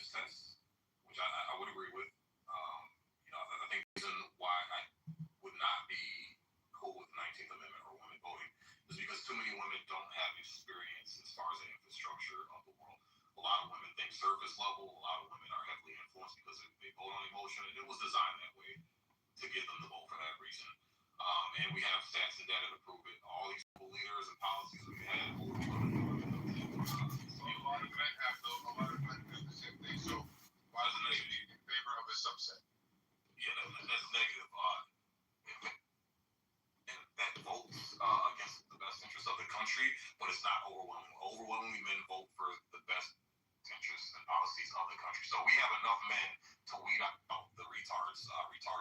fitness tests, which I would agree with. I think the reason why I would not be cool with the 19th Amendment or women voting is because too many women don't have experience as far as the infrastructure of the world. A lot of women think surface level. A lot of women are heavily influenced because they vote on emotion, and it was designed that way to get them to vote for that reason. And we have stats and data to prove it. All these leaders and policies we had, a lot of men have those. A lot of men do the same thing. So why is it be in favor of a subset? Yeah, that's negative. That votes against the best interest of the country, but it's not overwhelming. Overwhelmingly, men vote for the best interests and policies of the country. So we have enough men to weed out the retarded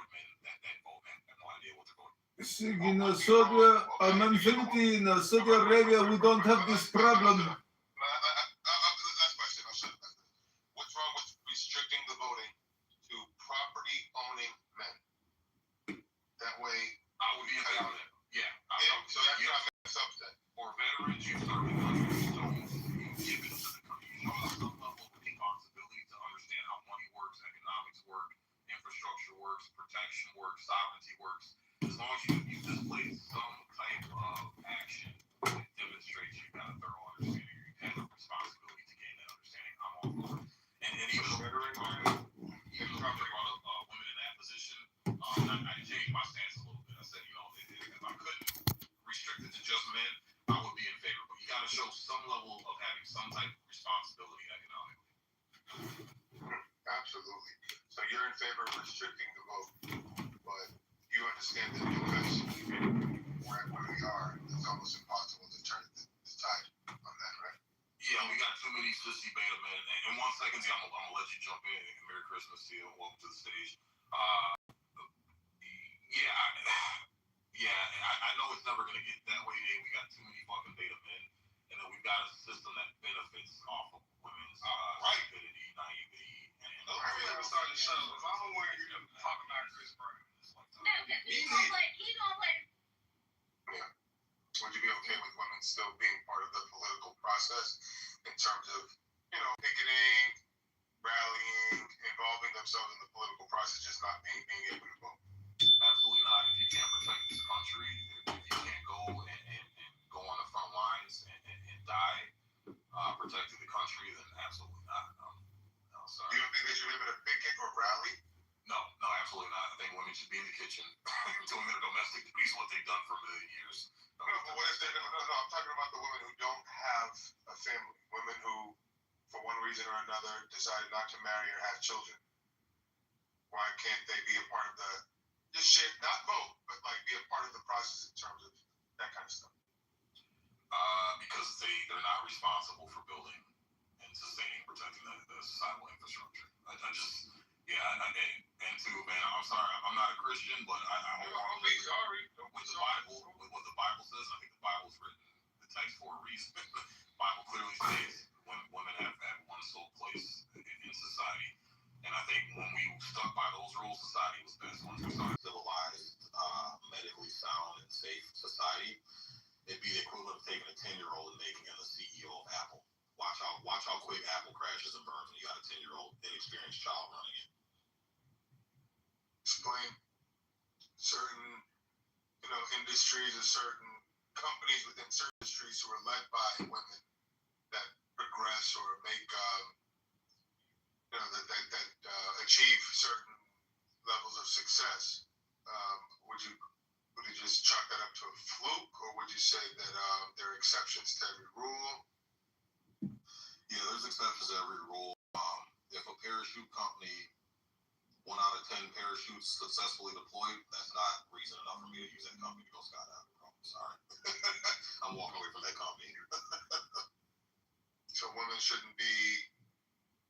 men that vote and have no idea what they're voting. In Saudi Arabia, we don't have this problem. Last question. I'll shut it down. What's wrong with restricting the voting to property-owning men? That way, I would be in favor of that. Yeah. So that's not a subset. For veterans, you serve the country. You give it to the country. You show them some level of responsibility to understand how money works, economics work, infrastructure works, protection works, sovereignty works. As long as you display some type of action that demonstrates you've got a thorough understanding, you have a responsibility to gain that understanding. I'm all for it. And even the veteran, you brought up women in that position. I changed my stance a little bit. I said, if I couldn't restrict it to just men, I would be in favor. But you got to show some level of having some type of responsibility economically. Absolutely. So you're in favor of restricting the vote, but you understand that because where we are, it's almost impossible to turn the tide on that, right? Yeah, we got too many sissy beta men. In 1 second, I'm gonna let you jump in. Merry Christmas to you. Welcome to the stage. I know it's never gonna get that way. We got too many fucking beta men, and then we've got a system that benefits off of women's stupidity, naivety, and. I never started the show. I don't want to hear them talk about Chris Brown. No, because he's gonna play. Yeah. Would you be okay with women still being part of the political process in terms of, picketing, rallying, involving themselves in the political process, just not being able to vote? Absolutely not. If you can't protect this country, if you can't go and go on the front lines and die protecting the country, then absolutely not. No, sorry. You don't think they should be able to picket or rally? No, absolutely not. I think women should be in the kitchen doing their domestic duties, what they've done for a million years. No, but what if they don't? No, I'm talking about the women who don't have a family. Women who, for one reason or another, decide not to marry or have children. Why can't they be a part of just shit, not vote, but be a part of the process in terms of that kind of stuff? Because they're not responsible for building and sustaining and protecting the societal infrastructure. And too, man, I'm sorry, I'm not a Christian, but I don't be sorry. With the Bible, with what the Bible says, I think the Bible's written the text for a reason. The Bible clearly states women have one sole place in society. And I think when we stuck by those rules, society was best. Once we started civilized, medically sound, and safe society, it'd be the equivalent of taking a 10-year-old and making him the CEO of Apple. Watch how quick Apple crashes and burns when you got a 10-year-old inexperienced child running it. Explain certain, industries or certain companies within certain industries who are led by women that progress or make, that achieve certain levels of success. Would you just chalk that up to a fluke, or would you say that there are exceptions to every rule? Yeah, there's exceptions to every rule. If a parachute company, 1 out of 10 parachutes successfully deployed, that's not reason enough for me to use that company to go skydiving. Sorry. I'm walking away from that company. So women shouldn't be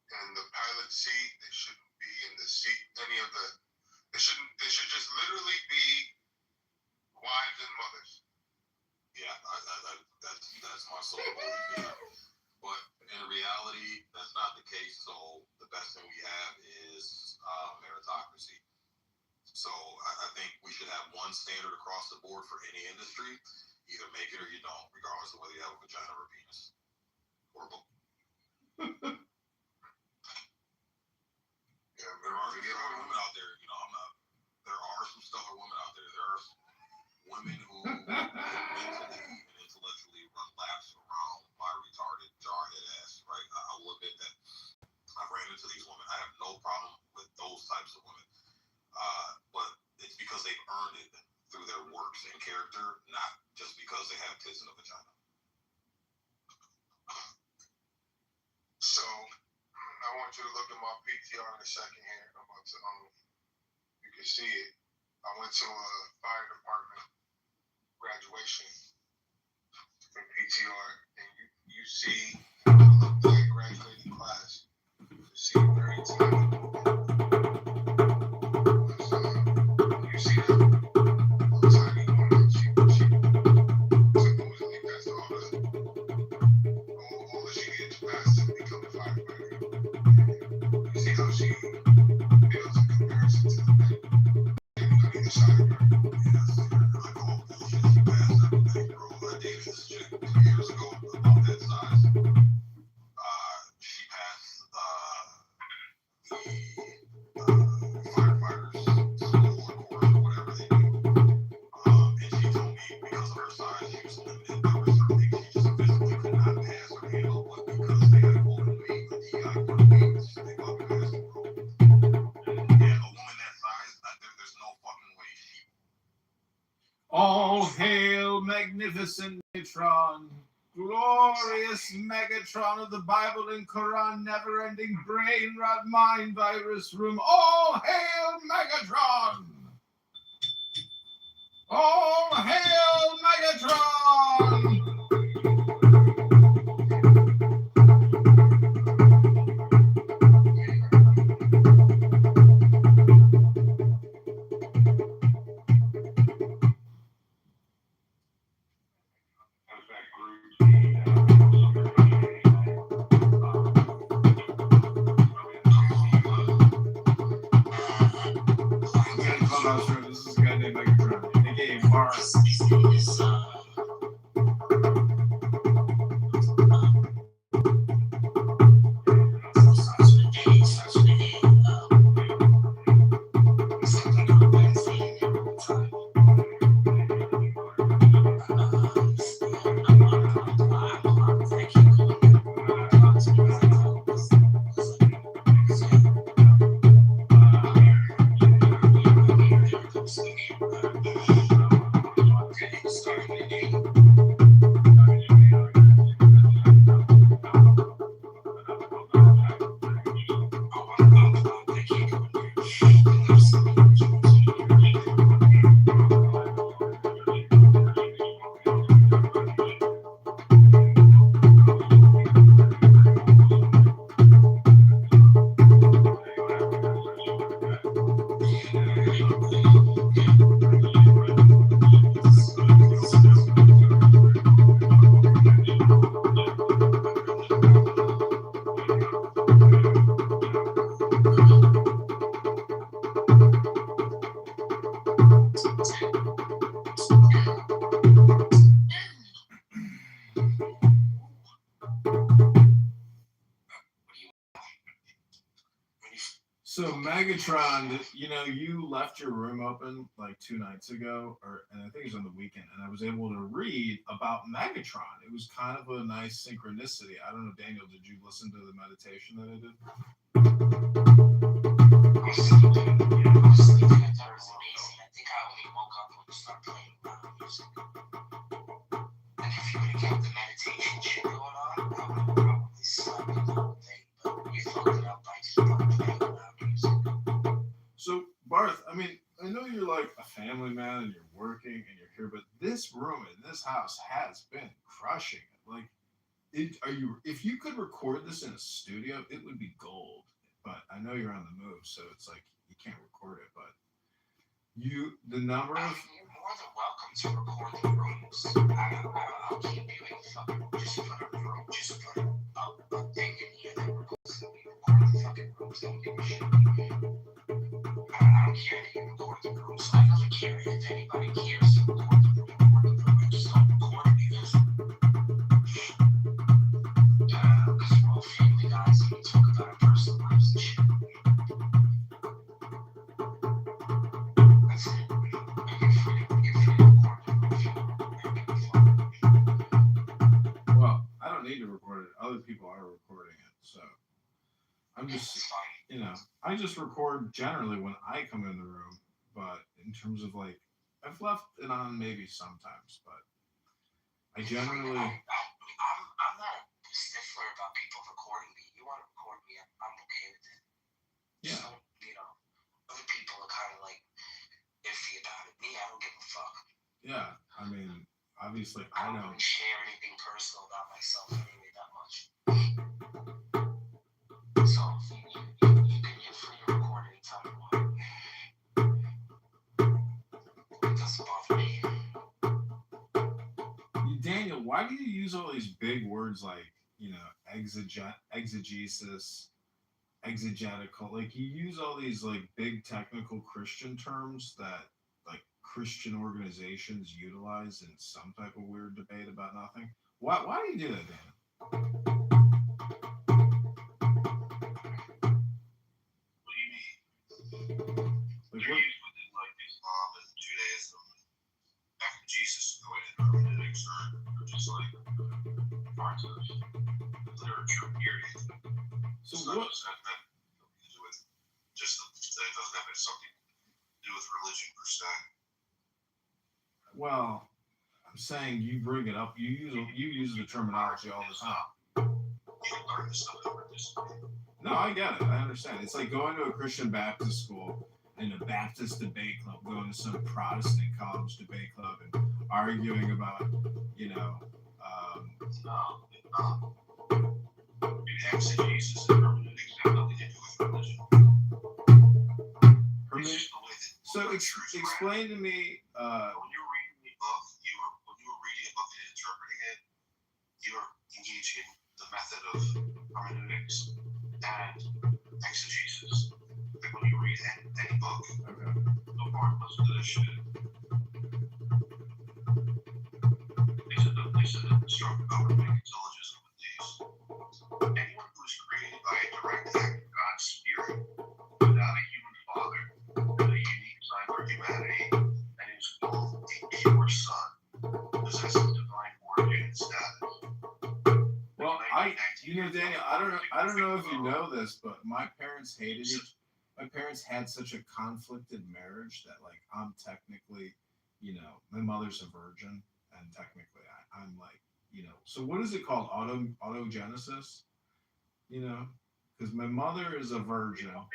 in the pilot seat. They shouldn't be in the seat. They should just literally be wives and mothers. Yeah, that's my soul belief. Yeah. But in reality, that's not the case. So the best thing we have is meritocracy. So I think we should have one standard across the board for any industry. Either make it or you don't, regardless of whether you have a vagina or a penis. Or both. there are women out there. You know, there are some stellar women out there. There are women who mentally and intellectually run laps around my retarded jarhead ass. Right? I will admit that. I ran into these women. I have no problem with those types of women, but it's because they've earned it through their works and character, not just because they have tits in a vagina. So, I want you to look at my PTR in a second here. I'm about to, you can see it. I went to a fire department graduation from PTR, and you see, look at that graduating class. You see a very talented woman. You see that little tiny woman. She supposedly passed all that she needed to pass to become a firefighter. You see how she feels in comparison to the men on either side of her. Yes, like all bullshit. She passed everything, bro. I dated this chick 2 years ago about that size. She passed the firefighters school or course or whatever they do. And she told me because of her size, she was limited. There were certain things she just physically could not pass or handle, but because they had a golden wing, a DI golden wing, they got me past the road. And a woman that size, there's no fucking way she. All hail, magnificent Megatron, glorious Megatron of the Bible and Quran, never-ending brain rot mind virus room. All hail, Megatron! All hail, Megatron! This is a guy named Megatron, aka Mars. So Megatron, you know, you left your room open like 2 nights ago, and I think it was on the weekend, and I was able to read about Megatron. It was kind of a nice synchronicity. I don't know, Daniel, did you listen to the meditation that I did? I was sleeping. I was sleeping. I thought it was amazing. I think I only woke up when you started playing music. And if you would have kept the meditation shit going on, I would have probably slept the whole thing. But you fucked it up by just playing loud music. So, Barth, I mean, I know you're like a family man and you're working and you're here, but this room in this house has been crushing it. Like, if you could record this in a studio, it would be gold. But I know you're on the move, so it's like you can't record it. But the number of You're more than welcome to record the rooms. I'll keep doing fucking. Just put a room. Just put a thing in here that records that we record the fucking rooms. Don't give a shit. I don't care that you record the rooms. I don't care if anybody cares to record the room. I just don't record it because we're all family guys and we talk about our personal lives and shit. So I'm Yeah, just, it's fine. you know, I just record generally when I come in the room, but in terms of like, I've left it on maybe sometimes, but I generally, I'm not a stickler about people recording me. You want to record me, I'm okay with it. yeah, So, other people are kind of like iffy about it. Me, I don't give a fuck. yeah. I mean, obviously, I I don't don't. really share anything personal about myself anyway that much. So you're free to record anytime you want. It doesn't bother me. Daniel, why do you use all these big words like, exegesis, exegetical? Like, you use all these like big technical Christian terms that like Christian organizations utilize in some type of weird debate about nothing. Why do you do that, Daniel? What do you mean? Like, They're what? used within like Islam and Judaism, exegesis, the way that hermeneutics are just like parts of literature, period. So It's not what? just have nothing to do with just it doesn't have something to do with religion per se. Well, I'm saying you bring it up. You use the terminology all the time. You can learn this stuff over this. No, I get it. I understand. It's like going to a Christian Baptist school and a Baptist debate club, going to some Protestant college debate club and arguing about, Exegesis and hermeneutics have nothing to do with religion. It's just the way that So explain to me. when you're reading the book, when you were reading a book and interpreting it, you're engaging the method of hermeneutics and exegesis. Like when you read any book, Okay. no part listen to this shit. They said that stroke overthinking syllogism with these. Anyone who is created by a direct act of God's spirit, without a human father, with a unique design for humanity, and is called a pure son, possesses divine origin and status. Well, Daniel, I don't know if you know this, but my parents hated each. My parents had such a conflicted marriage that, like, I'm technically, my mother's a virgin, and technically I'm like, So what is it called? Autogenesis? Because my mother is a virgin. A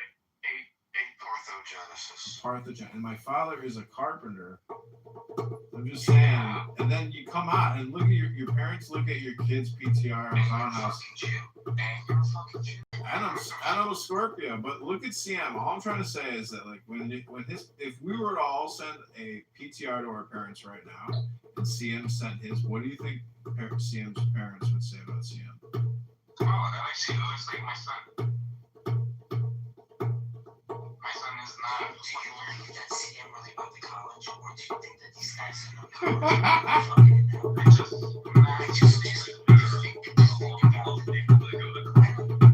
Parthogen, and my father is a carpenter. I'm just saying. And then you come out and look at your parents. Look at your kids' PTR and townhouse. And I'm a Scorpio, but look at CM. All I'm trying to say is that, like, if we were to all send a PTR to our parents right now, and CM sent his, what do you think CM's parents would say about CM? Oh, I see. It's like my son. My son is not. Do you believe that CM really went to college, or do you think that these guys are not fucking it out? I just think people think about people that go to college.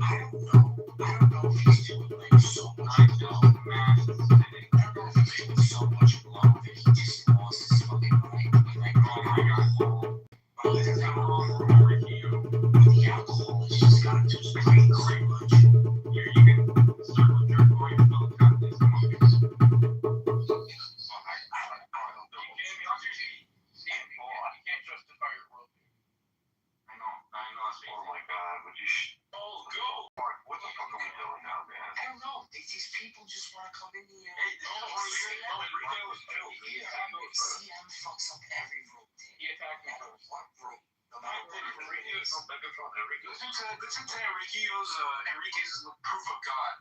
I don't know if he's doing like so much love. I don't know if he's doing so much love that he just lost his fucking mind. Like, oh my god, because I'm all over you. The alcohol has just got to just create so much. You can start with your going to the company's movies. You can't justify your worldview. I know. Oh my god, would you? Go! What the fuck are we doing now, man? I don't know. These people just want to come in here. Hey, CM fucks up every room. He attacked me. No matter what room. No matter what room. Listen to Enrique's proof of God.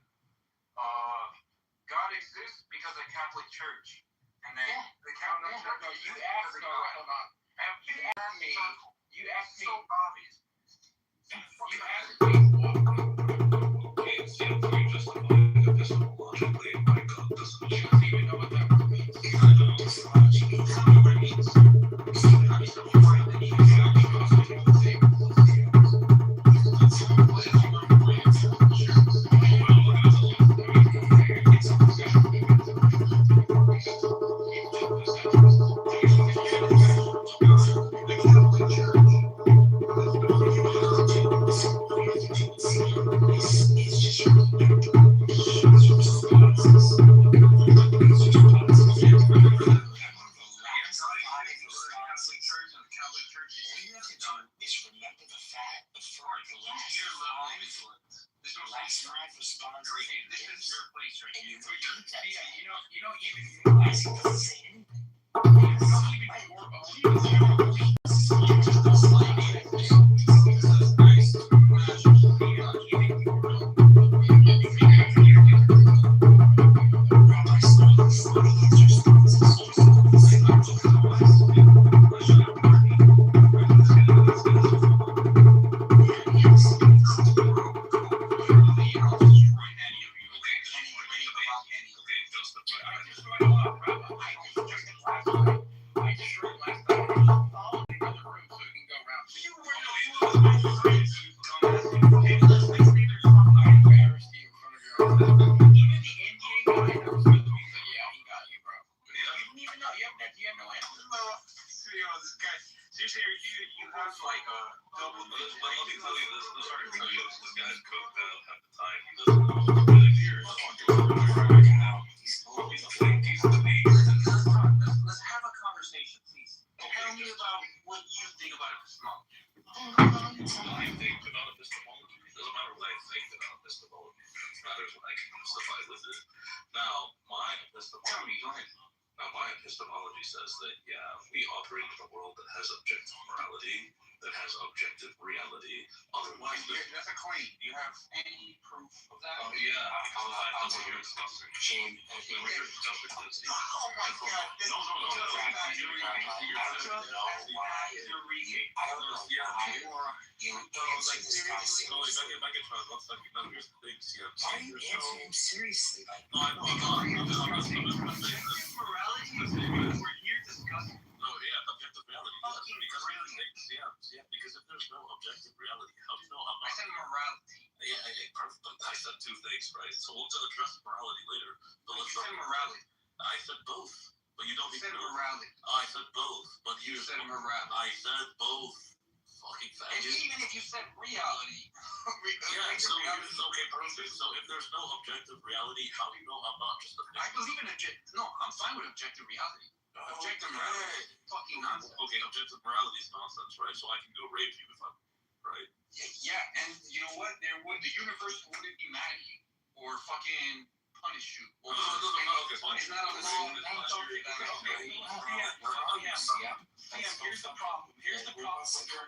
God exists because of Catholic Church. And then the Catholic Church. No, you asked me. Hold on. You asked me. So obvious. You asked me. Okay, it's just epistemologically, my God doesn't even know what that word means. I know. Epistemology means what it means. He doesn't say anything. Let's have a conversation, please. Tell me about what you think about epistemology. I think about epistemology. It doesn't matter what I think about epistemology. It matters what I can justify with it. Now, my epistemology. Tell me, go ahead. Now, my epistemology says that, yeah, we operate in a world that has objective morality, that has objective reality. Otherwise, That's a claim. Do you have any proof of that? oh, yeah, because I know what you're discussing. Shame. What you're discussing is Oh my God! This is you're reading. I don't know why you answer this guy seriously. Why do you answer him seriously? Like, Morality is we're here discussing. objective reality. Because if there's no objective reality, how do you know I'm I not? said morality. Perfect. I said two things, right? So we'll address morality later. But You let's said morality. I said both. But you don't You need said to know. morality. I said both. But You said morality. I said both. Fucking And faggot. even if you said reality, Yeah, okay, perfect. So if there's no objective reality, how do you know I'm not just a I believe in no, I'm fine with objective reality. Objective morality is fucking nonsense. Okay, objective morality is nonsense, right? So I can go rape you if I'm right. Yeah, and you know what? The universe wouldn't be mad at you or fucking punish you. Or Okay, fine. it's not on the same Here's the problem. Here's the problem with your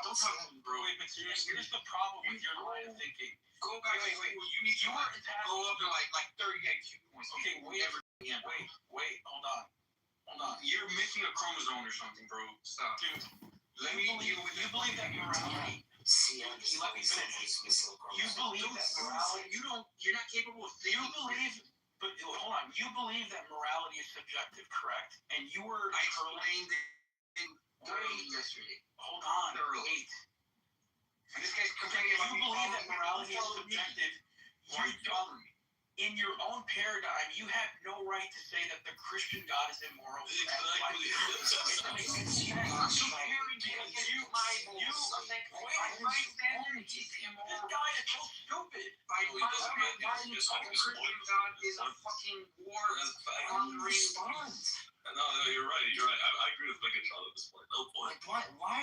don't talk to me, bro. Here's the problem with your line of thinking. Go back. Wait. You were go up to like 30 IQ points. Okay, wait. Hold on. You're missing a chromosome or something, bro. Stop. Dude, you believe that morality. See, let me finish. You believe that morality. You're not capable of thinking. But hold on. You believe that morality is subjective, correct? And you were. I explained it thoroughly yesterday. Hold on. Wait. And this guy's complaining about. You believe that morality is subjective. You're dumb. In your own paradigm, you have no right to say that the Christian God is immoral. Exactly. This guy is so stupid. Christian God is a fucking war-mongering. No, you're right. I agree with Megatron at this point. No point. Like, why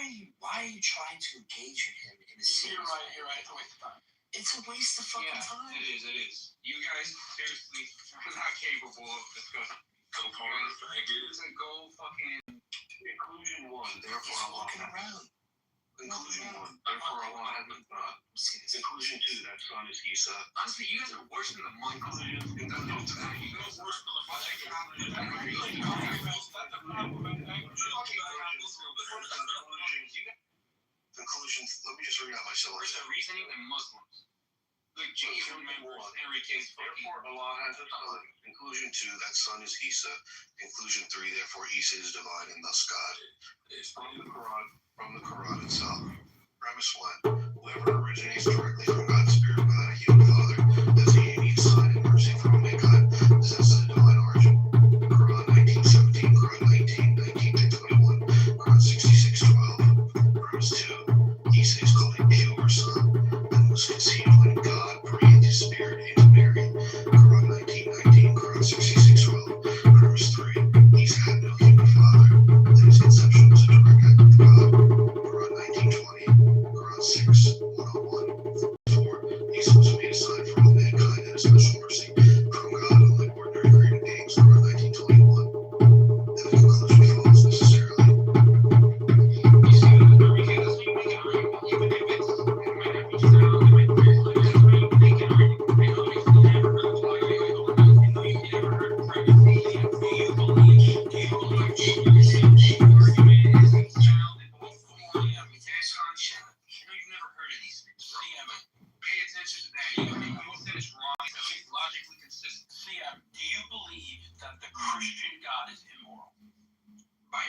are you trying to engage with him in a serious way? You're right. It's a waste of time. It's a waste of fucking time. It is. You guys seriously are not capable of discussing. Go hard, faggot. Go fucking conclusion one. Therefore, I'm walking around. Conclusion one. Therefore, I want to not. Conclusion two. That son is Isa. Honestly, you guys are worse than the monk. You guys are worse than the Conclusion. Let me just read out my syllabus. Where's the reasoning in Muslims? Like Jesus remembers Enrique's fucking. Allah has a son. Conclusion 2, that son is Isa. Conclusion 3, therefore Isa is divine and thus God. It's from the Quran itself. Premise 1, whoever originates directly from God's Spirit without a human father, as a unique son and mercy for all mankind, possesses a divine origin. Quran 19:17, Quran 19:19-21, Quran 66:12. Premise 2, Isa is called a pure son and was conceived when God breathed his spirit into Mary. Quran 19:19, Quran 66:12. Premise 3, Isa had no human father, and his conception was a direct act of God. Quran 19:20, Quran 6:101. 4, Isa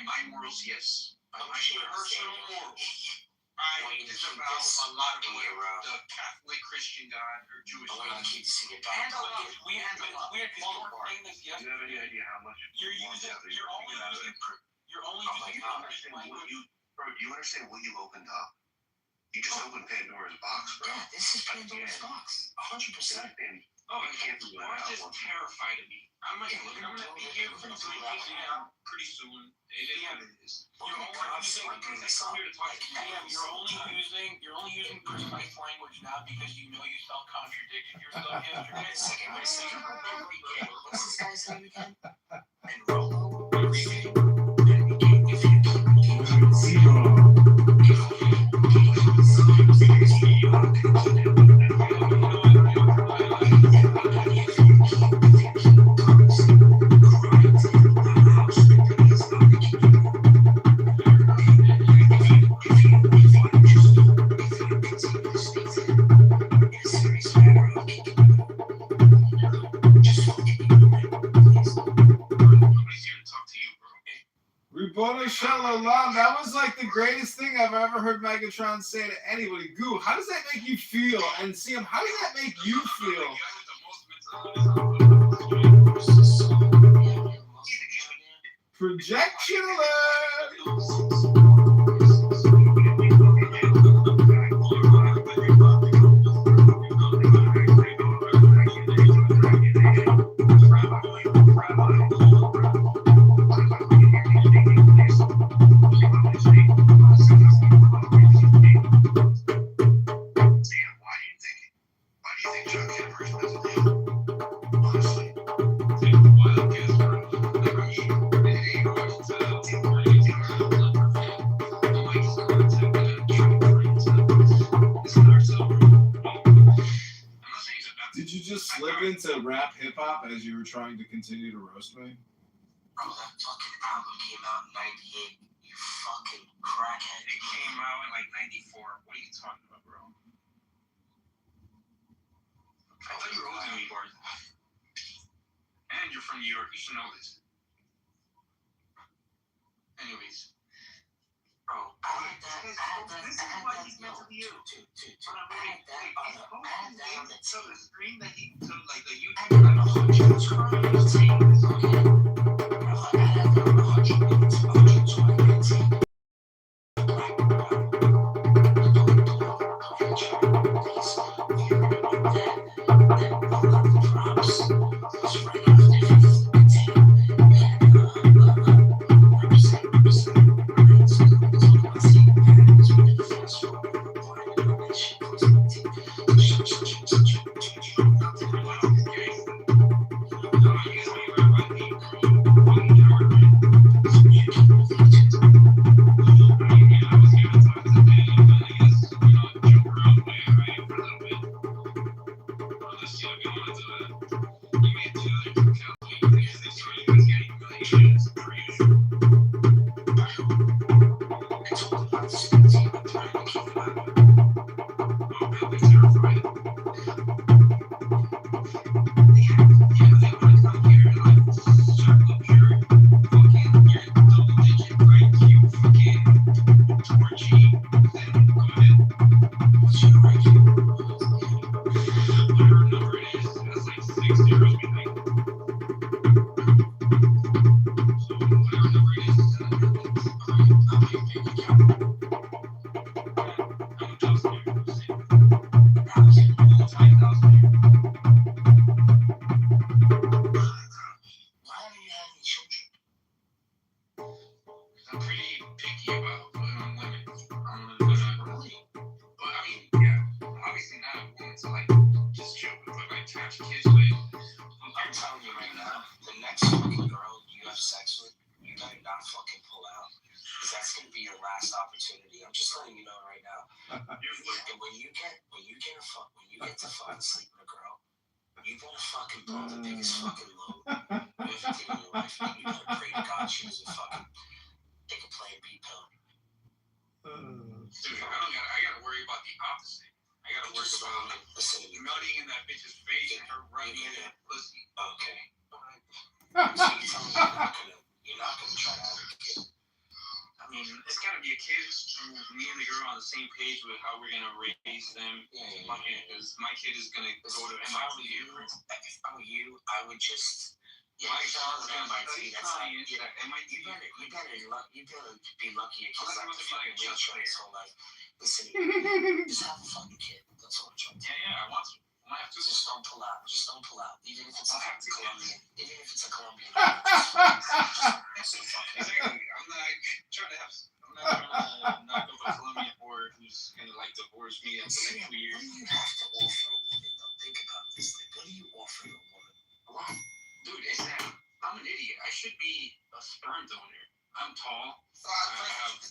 my morals, yes. My sure personal it's morals. want you to It's keep about this a lot of in what your, the Catholic Christian God or Jewish I want God. you to keep this in your back Handle pocket. it. Weird, it's weird because you were saying this Do you have any yesterday. idea how much You're only Oh my using God. English language. bro, do you understand what you opened up? You just opened Pandora's box, bro. Yeah, this is Pandora's box. 100%. Oh, you can't do that. You're just terrified of me. I'm gonna be here for pretty soon. It is what it is. You're only using precise language now because you know you self-contradicted yourself yesterday. Wait a second. What's this guy's name again? Enrolo? Enrique. If you keep engaging Zero. Nobody's here to talk to you, bro. Ribono Shalom. That was like the greatest thing I've ever heard Megatron say to anybody. Goo, how does that make you feel? And Sam, how does that make you feel? Projection alert! Why do you think Chuck Kitover is mental ill? Honestly. Wild guess, bro. Did you just slip into rap hip hop as you were trying to continue to roast me? Bro, that fucking album came out in 98. You fucking crackhead. It came out in like 94. What are you talking about, bro? I thought you were older than me, Bart. And you're from New York. You should know this. Anyways. Bro, I had that on the screen that he took, like the I had that on 120 minutes tape. Okay. Bro, I had that on 100 minutes, 120 minutes tape. Black album. That props was right after 50 tape. I'm pretty picky about women. I'm gonna, but I mean, yeah, obviously not a woman to like just chill with, but like attach kids with. I'm telling you right now, the next fucking girl you have sex with, you better not fucking pull out. Because that's gonna be your last opportunity. I'm just letting you know right now. And when you get to fucking sleep with a girl, you better fucking blow the biggest fucking load you ever did in your life. And you better pray to God she was a fucking take a Plan B pill. Dude, I gotta worry about the opposite. I gotta worry about melting in that bitch's face and her running in that pussy. Okay. So you're telling me you're not gonna try to have a kid. kids, me and the girl on the same page with how we're gonna raise them. Yeah. Because my kid is gonna go to If I were MIT. you, I would just. Yeah, My if I was child at MIT, he's that's not like, into that MIT. you better be lucky your kid's I'm not not the gonna fucking be like a rich chess his whole life. Listen, just have a fucking kid. That's all I'm trying to tell you. Yeah, I want to. I might have to. Just don't pull out. Just don't pull out. Even if it's a fucking Colombian. Even if it's a Colombian. Exactly. I'm not trying to have. I'm not trying to knock up a Colombian whore who's gonna like divorce me in Sam, 2 what years. do you have to offer a woman, though? Think about this thing. What do you offer a woman? Wow. Dude, it's that I'm an idiot. I should be a sperm donor. I'm tall.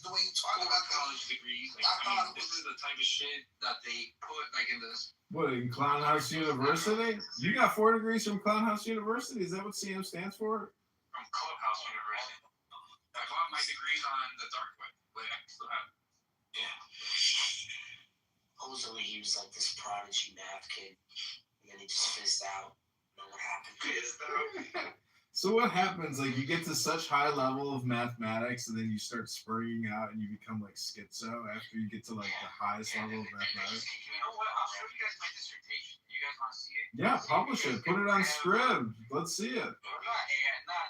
The way you talk 4 about college degrees. Like, this is the type of shit that they put like in this. What, in Clown House University? You got 4 degrees from Clown House University? Is that what CM stands for? From Clubhouse University. I bought my degrees on the dark web, but I still have. Yeah. Supposedly he was like this prodigy math kid, and then he just fizzed out. You know what happened? So what happens? Like, you get to such high level of mathematics, and then you start spurring out, and you become like schizo after you get to like the highest level of mathematics. You know what? I'll show you guys my dissertation. You guys want to see it? Yeah, publish it. Put it on Scrib. Let's see it. Not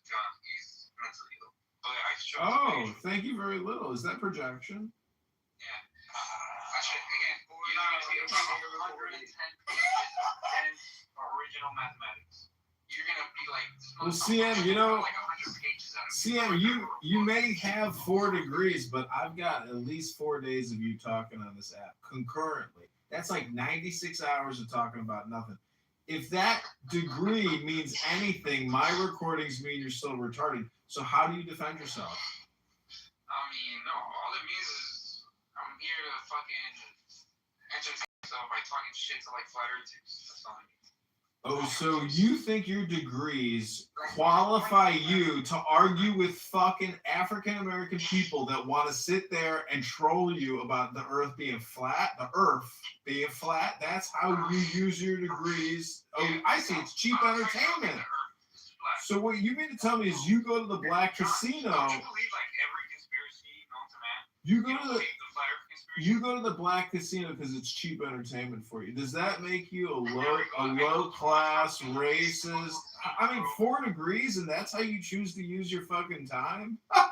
John. He's mentally ill. But I show Oh, thank you very little. Is that projection? I should, again, you know, it's 110 pages and original mathematics. You're gonna be like, Well, CM, you know, like 100 pages out of CM, you may have 4 degrees, but I've got at least 4 days of you talking on this app concurrently. That's like 96 hours of talking about nothing. If that degree means anything, my recordings mean you're still retarded. So how do you defend yourself? I mean, no, all it means is I'm here to fucking entertain myself by talking shit to like flat earthers. That's all it means. Oh, so you think your degrees qualify you to argue with fucking African American people that want to sit there and troll you about the earth being flat? The earth being flat? That's how you use your degrees. Oh, I see. It's cheap entertainment. So what you mean to tell me is you go to the black casino. Don't you believe like every conspiracy known to man? You You go don't to the believe the flat earth conspiracy? You go to the black casino because it's cheap entertainment for you. Does that make you a low class racist? I mean, 4 degrees, and that's how you choose to use your fucking time? I've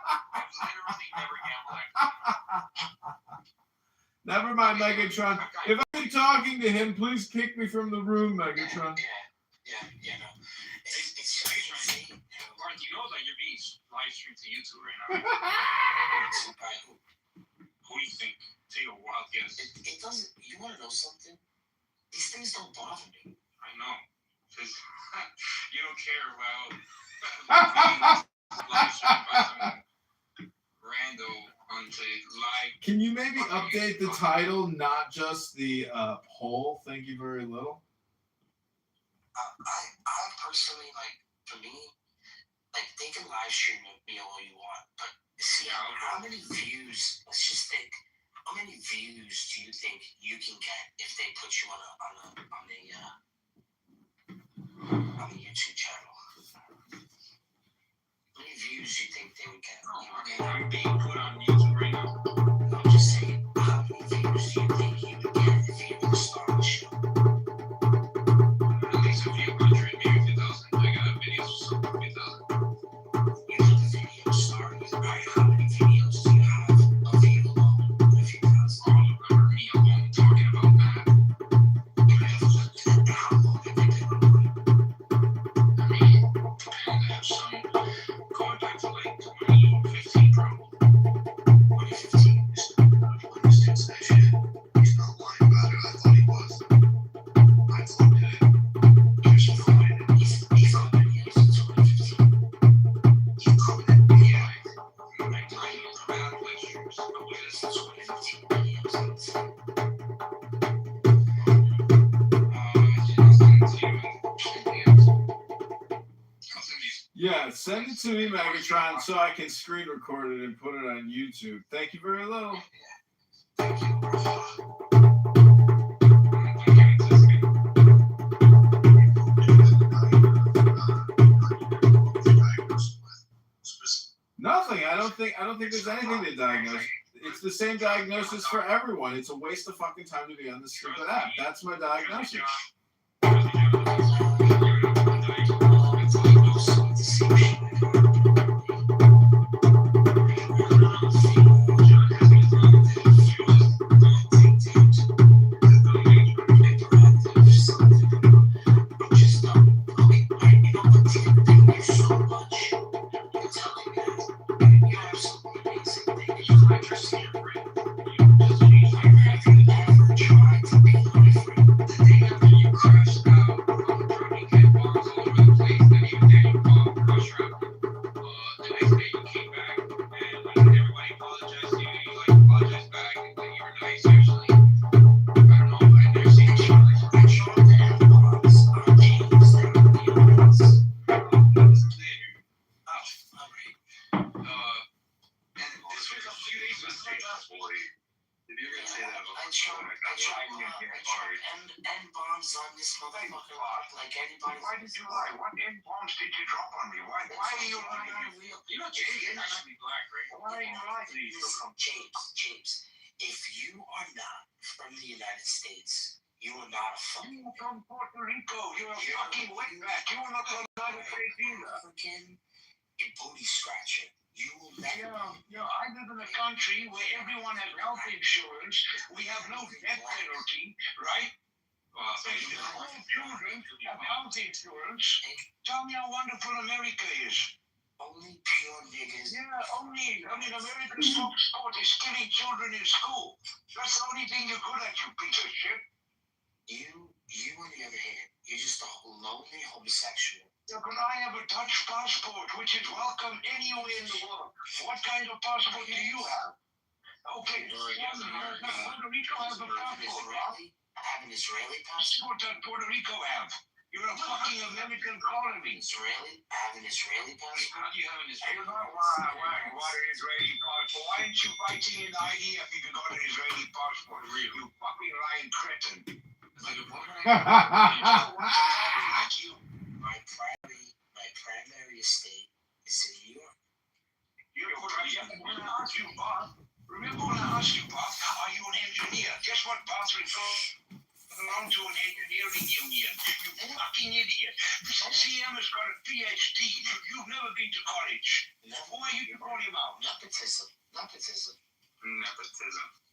literally never gambled. Never mind, Megatron. If I'm talking to him, please kick me from the room, Megatron. Yeah, no. It's Mark, you know that you're being live streamed to YouTube right now. Who do you think? Take a wild guess. It doesn't. You want to know something? These things don't bother me. I know. Because you don't care about live streamed by some rando onto live. Can you maybe update the title, not just the poll? Thank you very little. I personally, like, for me, like, they can live stream me all you want, but see, how many views, let's just think, how many views do you think you can get if they put you on a YouTube channel? How many views do you think they would get? I'm being put on YouTube right now. No, I'm just saying, how many views do you think you would get if you were to start the show? At least a few hundred, maybe 2,000. I got videos for some 2,000. You have a video starting, right? How many videos do you have of you alone with a few thousand? All of them are me alone talking about that. How long have you been recording? I mean, I have some going back to like 2015 probably. 2015. Understand that shit. He's not lying about it. I thought he was. I thought it. He's on videos in 2015. You couldn't be like. My time is bad lectures. But what is this? 2015 videos. Yeah, send it to me, Megatron, so I can screen record it and put it on YouTube. Thank you very little. Thank you, bro. Nothing. I don't think there's anything to diagnose. It's the same diagnosis for everyone. It's a waste of fucking time to be on this stupid app. That's my diagnosis. James, if you are not from the United States, you are not a fucking. You from Puerto Rico. You're a fucking wetback. You are not from the United States either. African, a booty scratcher. You will never. I live in a country where everyone has health insurance. We have no death penalty, right? All children have health insurance. Tell me how wonderful America is. Only pure niggas. Yeah, only. I mean, America's top sport is killing children in school. That's the only thing you're good at, you piece of shit. You on the other hand, you're just a lonely homosexual. Yeah, but I have a Dutch passport, which is welcome anywhere in the world. What kind of passport do you have? Okay, Puerto Rico has a passport, Rob. I have an Israeli Passport that Puerto Rico have. You're a fucking American colony. Israeli? I have an Israeli passport. How do you have an Israeli What an Israeli passport? Why didn't you fighting in the IDF if you got an Israeli passport? You fucking lying cretin. My primary estate is in New York. Remember when I asked you, Bob, are you an engineer? Guess what, Bob? Belong to an engineering union. You fucking idiot. CM has got a PhD. You've never been to college. Why are you calling him out? Nepotism.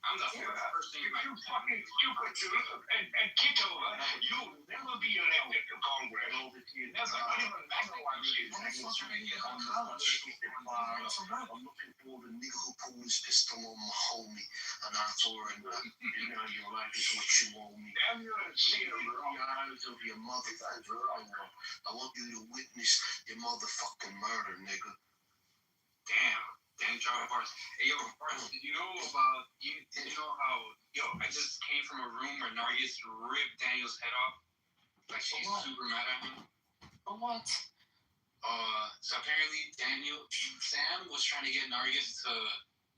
I'm the first thing You fucking stupid dude. And Kitover, you'll never be elected to Congress. Never. Not even I'm looking for the nigga who pulled his pistol on my homie. And I told her, your life is what you owe me. Damn, you're a sinner, bro. The eyes of your motherfucker. I want you to witness your motherfucking murder, nigga. Damn, Charlie Bars. Hey, yo, Bars, did you know how, I just came from a room where Nargis ripped Daniel's head off? Like, she's super mad at him. For what? So apparently Sam was trying to get Nargis to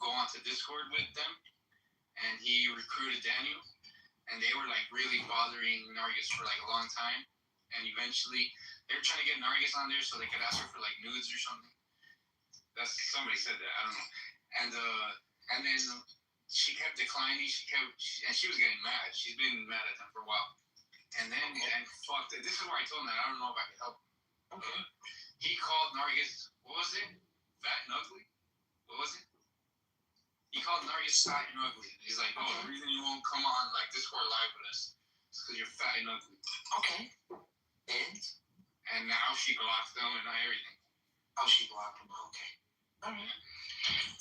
go onto Discord with them, and he recruited Daniel, and they were, like, really bothering Nargis for, like, a long time, and eventually they were trying to get Nargis on there so they could ask her for, like, nudes or something. Somebody said that, I don't know. And then she kept declining. And she was getting mad. She's been mad at them for a while. And then, this is where I told him that I don't know if I can help. Okay. He called Nargis, what was it? Fat and ugly? What was it? He called Nargis fat and ugly. He's like, the reason you won't come on like Discord live with us is because you're fat and ugly. Okay. And now she blocked them and everything. Oh, she blocked him. Okay. All right.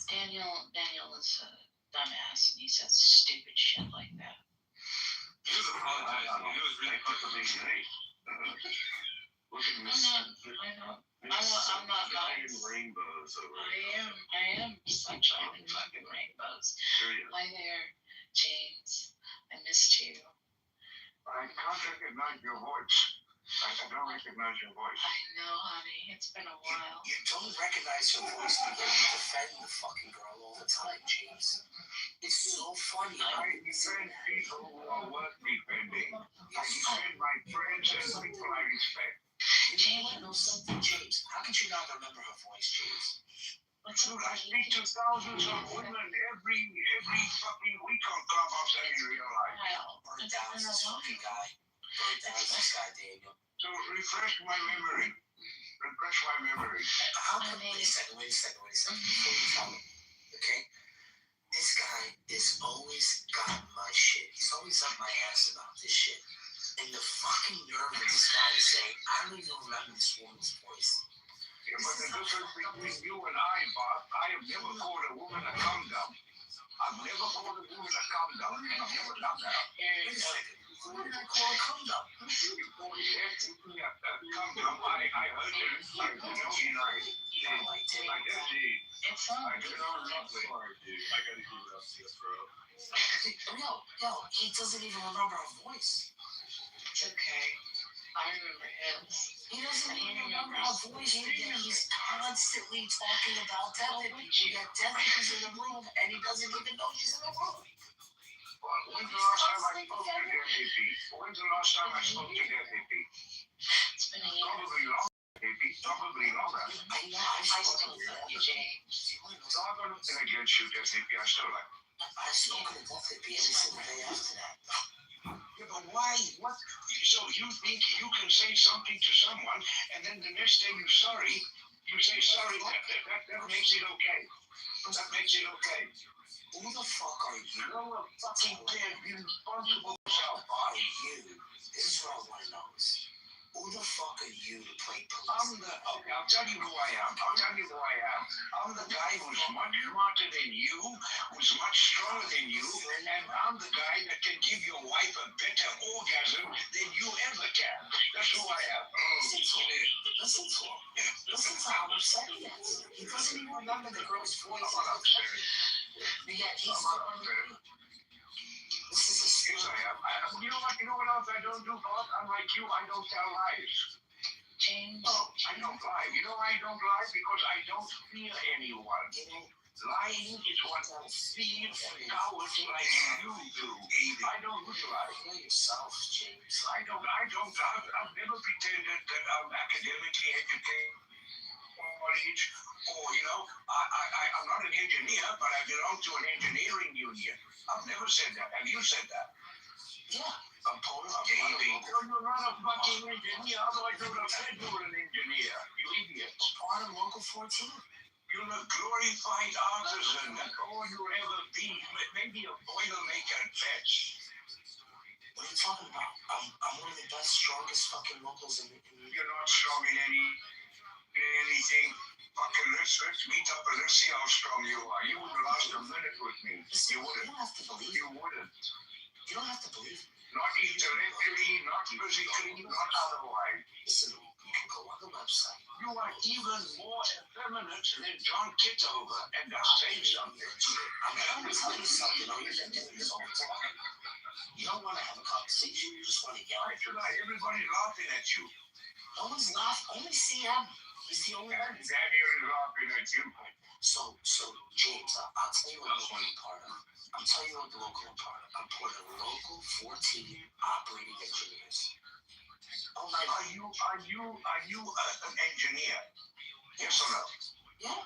Daniel is a dumbass, and he says stupid shit like that. He was apologizing. It was really hard to believe. I'm not nice. Rainbows. I am sunshine and fucking rainbows. Hi there, James. I missed you. I can't recognize your voice. I don't recognize your voice. I know, honey. It's been a while. You don't recognize your voice because you defend the fucking girl all the time, James. It's so funny. I defend people who are worth defending. I defend my friends and people I respect. You know something, James? How could you not remember her voice, James? What Dude, I speak to thousands of women every fucking week on Clubhouse that you realize. Bird down is this fucking guy. Bird down is this guy, Daniel. So refresh my memory. How come? Wait a second. Before you tell me, okay? This guy is always got my shit. He's always up my ass about this shit. And the fucking nerve of this guy to say, I don't even remember this woman's voice. Yeah, but the difference between you and I, Bob, I have never called a woman a cum dump. I've never called a woman a cum dump. I've never done that. Wait a second. Who did I call a cum dump? You called it a cum dump. I heard it. I don't deny it. I just did. It's on. I do not love it. Sorry, dude. I gotta give it up to you, bro. Yo, he doesn't even remember her voice. It's okay. I remember his. He doesn't even remember her voice. He's constantly talking about death people. Yet death is in the room, and he doesn't even know she's in the room. When's the last time I spoke to Death AP? It's been a year. Probably long, AP. Probably longer. I still love you, James. So I got nothing against you, Death AP. I still like you. I've spoken to Death every single day after that. Yeah, but why? What? So you think you can say something to someone, and then the next day you're sorry, you say sorry, that makes it okay. That makes it okay. Who the fuck are you? You're a fucking damn irresponsible self. Are you? This is what I want to know is, who the fuck are you to play police? Okay, I'll tell you who I am. I'm the guy who's much smarter than you, who's much stronger than you, and I'm the guy that can give your wife a better orgasm than you ever can. That's who I am. Listen to him. Listen to how upset he is. He doesn't even remember the girl's voice. I'm not upset. Yet he's This is a Yes, I am. You know what else I don't do, boss? I'm like you, I don't tell lies. James. Oh, I don't lie. You know why I don't lie? Because I don't fear anyone. Lying is what thieves and cowards like you do. I don't lie. Kill yourself, James. I've never pretended that I'm academically educated or, I'm not an engineer, but I belong to an engineering union. I've never said that. Have you said that? Yeah. I'm part of You're not a fucking engineer, otherwise I would have said you were an engineer. You idiot. part of Local 14. You're a glorified artisan. That's all you'll ever be. Maybe a boilermaker at best. What are you talking about? I'm one of the best, strongest fucking locals in You're not strong in anything. Fucking let's meet up and let's see how strong you are. You wouldn't last a minute with me. You wouldn't. You don't have to believe You wouldn't. You don't have to believe me. Not intellectually, not physically, not otherwise. Listen, you can go on the website. You are even more effeminate than John Kitover, and that says something. I'm trying to tell you something. You're doing this all the time. You don't want to have a conversation. You just want to yell. Why should I? Everybody's laughing at you. No one's laughing. Only CM. He's the only one. Daniel is laughing at you. So James, I'll tell you what local I'm part of. I'm telling you what the local I'm part of. I'm part of Local 14 Operating Engineers. Oh my Are you an engineer? Yes or no? Yeah.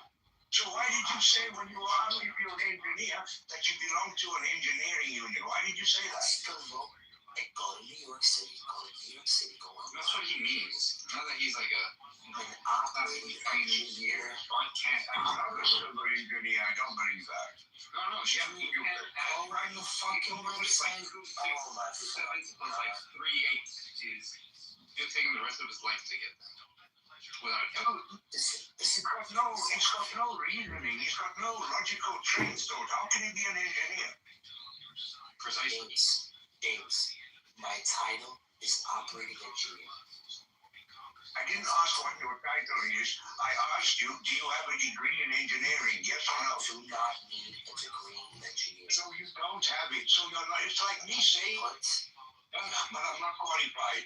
So why did you say when you were asking if you're an engineer that you belong to an engineering union? Why did you say that? That's the local. Go to New York City. Go on. That's what he means. Not that he's like An operating engineer. I'm not a civil engineer. I don't believe that. No, yeah, you can't. All right, the fucking website. Oh my Plus like 3/8 is it'll take him the rest of his life to get that without a doubt. Listen. He's got no reasoning. He's got no logical train thought. How can he be an engineer? Precisely. James, my title is operating engineer. I didn't ask what your title is. I asked you, do you have a degree in engineering? Yes or no? I do not need a degree in engineering. So you don't have it. So you're not. It's like me saying, but I'm not qualified.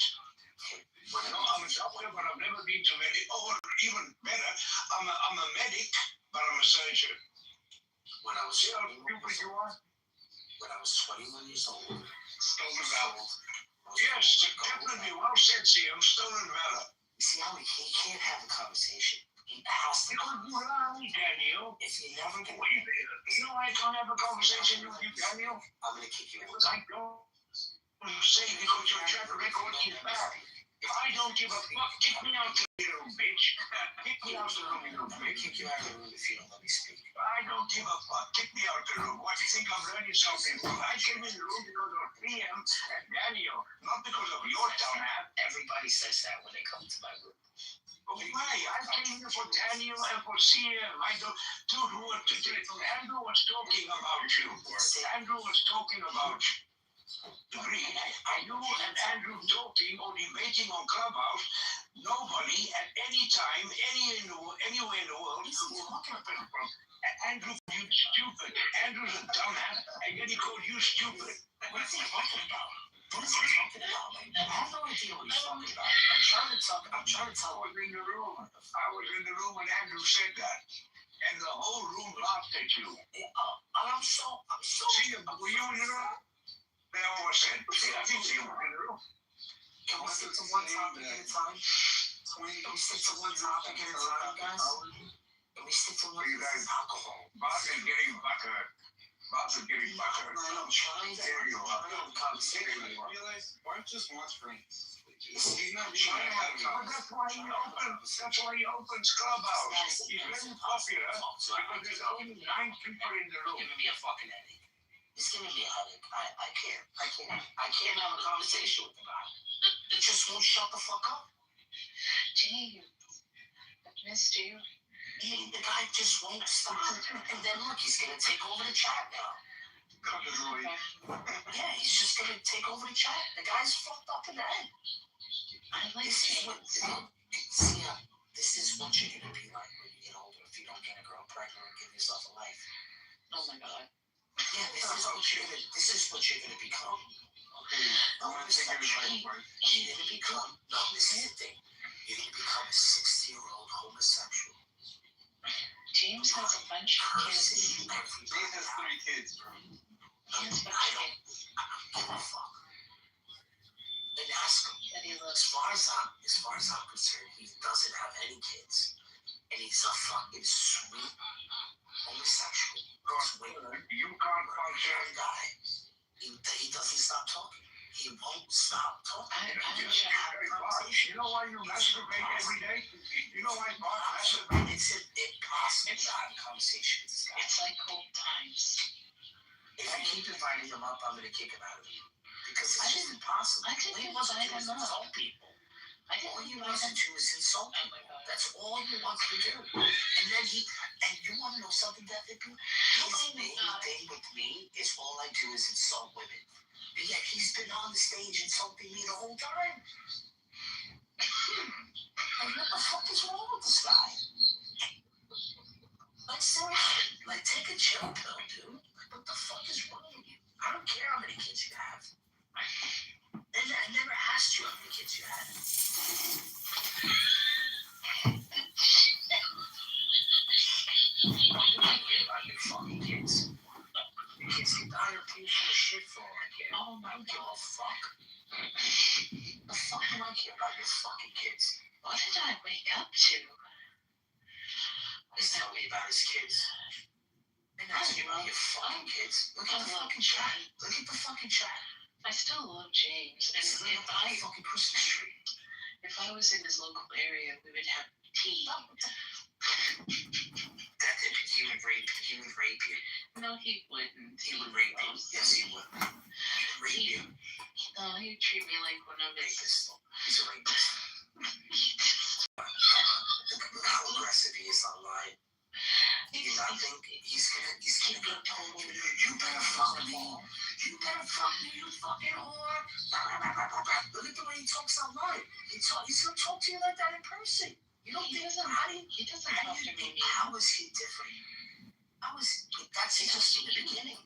I'm a doctor, but I've never been to medic. Or even better, I'm a medic, but I'm a surgeon. When I was See how stupid you are? When I was 21 years old, Stolen valor. Yes, definitely. Well said, CM. Stolen valor. you see how he can't have a conversation. He has to. Because you lie, Daniel. If you never get You know I can't have a conversation with you, Daniel. I'm gonna kick you out. Because I don't say because your track record is bad. If I don't give a fuck, kick me out the room, bitch. Kick me out the room, you little I'm gonna bitch. kick you out of the room if you don't let me speak. I don't give a fuck. Kick me out the room. What, you think I'm learning something? I came in the room because of PM and Daniel, not because of your dumbass. Everybody says that when they come to my room. Okay, I came here for Daniel and for CM. I don't, dude, Andrew was talking about you. Andrew was talking about you. You and Andrew talking or debating on Clubhouse, nobody at any time, anywhere in the world, will look at them from Andrew, you stupid. Andrew's a dumbass, and then he called you stupid. What is he talking about? What is he talking about? I have no idea what he's talking about. I'm trying to tell I was in the room. I was in the room when Andrew said that. And the whole room laughed at you. I'm so. See, were you in the room? They always said, I think you were in the room. Can we stick to one topic at a time? Can we stick to one topic at a time, guys? Can we stick to one? You guys, Alcohol. Bob is getting buttered. Bob's getting buttered. I'm trying to. There you are. Realize Bart just wants friends. He's not trying to have a Well, that's why he opens Clubhouse. He's very popular because there's only 9 people in the room. giving me a fucking headache. It's giving me a headache. I can't have a conversation with the guy. He just won't shut the fuck up. James, I've missed you. The guy just won't stop. And then look, he's gonna take over the chat now. Yeah, he's just gonna take over the chat. The guy's fucked up in the head. I like This is what, see, this is what you're gonna be like when you get older if you don't get a girl pregnant and give yourself a life. Oh my god. Yeah, this is what you're gonna become. I'm gonna take everybody. You're gonna become. No, this is the thing. You're gonna become a 60-year-old homosexual. James has a bunch of kids. James has 3 kids, bro. I don't give a fuck. And ask him. That he As loves. far as I'm concerned, he doesn't have any kids, and he's a fucking sweet homosexual. You can't function. Guy. He doesn't stop talking. He won't stop talking. I'm You sure. know why you masturbate every day? You know why Bob masturbates? It's impossible to have a conversation with this guy. It's like old times. If I keep inviting him up, I'm gonna kick him out of here. Because I it's just impossible. I didn't All he wants to invite do is him up. insult people. I All didn't he invite wants to him. do is insult Oh my people. god. That's all he wants to do. And then and you want to know something, Devico? His main thing with me is all I do is insult women. But yet he's been on the stage insulting me the whole time. Like, what the fuck is wrong with this guy? Like, seriously, like, take a chill pill, dude. Like, what the fuck is wrong with you? I don't care how many kids you have. And I never asked you how many kids you had. What do I care about your fucking kids? Your kids can die or pay for the shit for all I care. Oh my I don't give god. a fuck. The fuck do I care about your fucking kids? What did I wake up to? He's telling me about his kids. And asking about your fucking kids. Look at the fucking chat. Look at the fucking chat. I still love James. And It's like a fucking Christmas tree. if I was in his local area, we would have tea. That he would rape you. No, he wouldn't. He would rape you. Yes, he would. He would rape you. No, he'd treat me like one of his. Rapist. He's a rapist. Look how aggressive he is online. You not think he's gonna go tell you, you better fuck me. You better fuck me, you fucking whore. Look at the way he talks online. He's gonna talk to you like that in person. You don't He think doesn't. He doesn't how talk do to you me. think, how is he different? That's just in the beginning.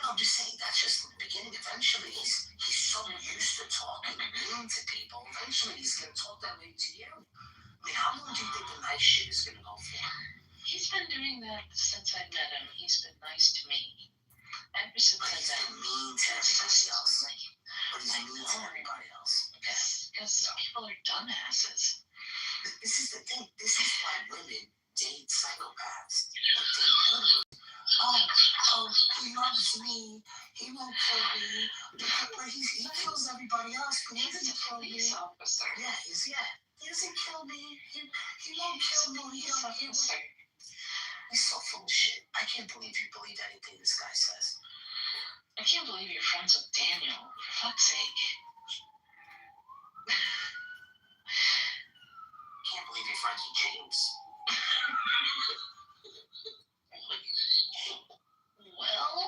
No, I'm just saying that's just in the beginning. Eventually he's so used to talking mean to people. Eventually he's gonna talk that way to you. I mean, how long do you think the nice shit is gonna go for? He's been doing that since I met him. He's been nice to me. Ever since But I he's met been him. mean to everybody else. Consistently. But he's mean to everybody else. Because people are dumbasses. This is the thing. This is why women date psychopaths. Like date murderers. Oh, he loves me. He won't kill me. But he kills everybody else. But he doesn't kill me. Police officer. Yeah, he doesn't kill me. He won't kill me. He's so full of shit. I can't believe you believe anything this guy says. I can't believe you're friends with Daniel. For fuck's sake. Can't believe you're friends with James. Well,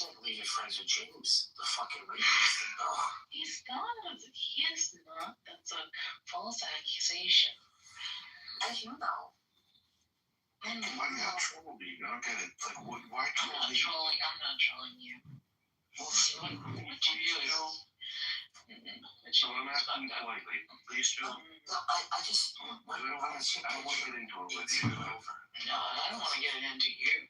Can't believe you're friends with James. The fucking rapist. Oh. he's not. He is not. That's a false accusation. And you know. And Why not troll me? I don't get it. Like, why I'm troll not me? trolling. I'm not trolling you. What you do? So I'm asking you politely. Please do. No, I just. I don't want to get into it with you. No, I don't want to get it into you.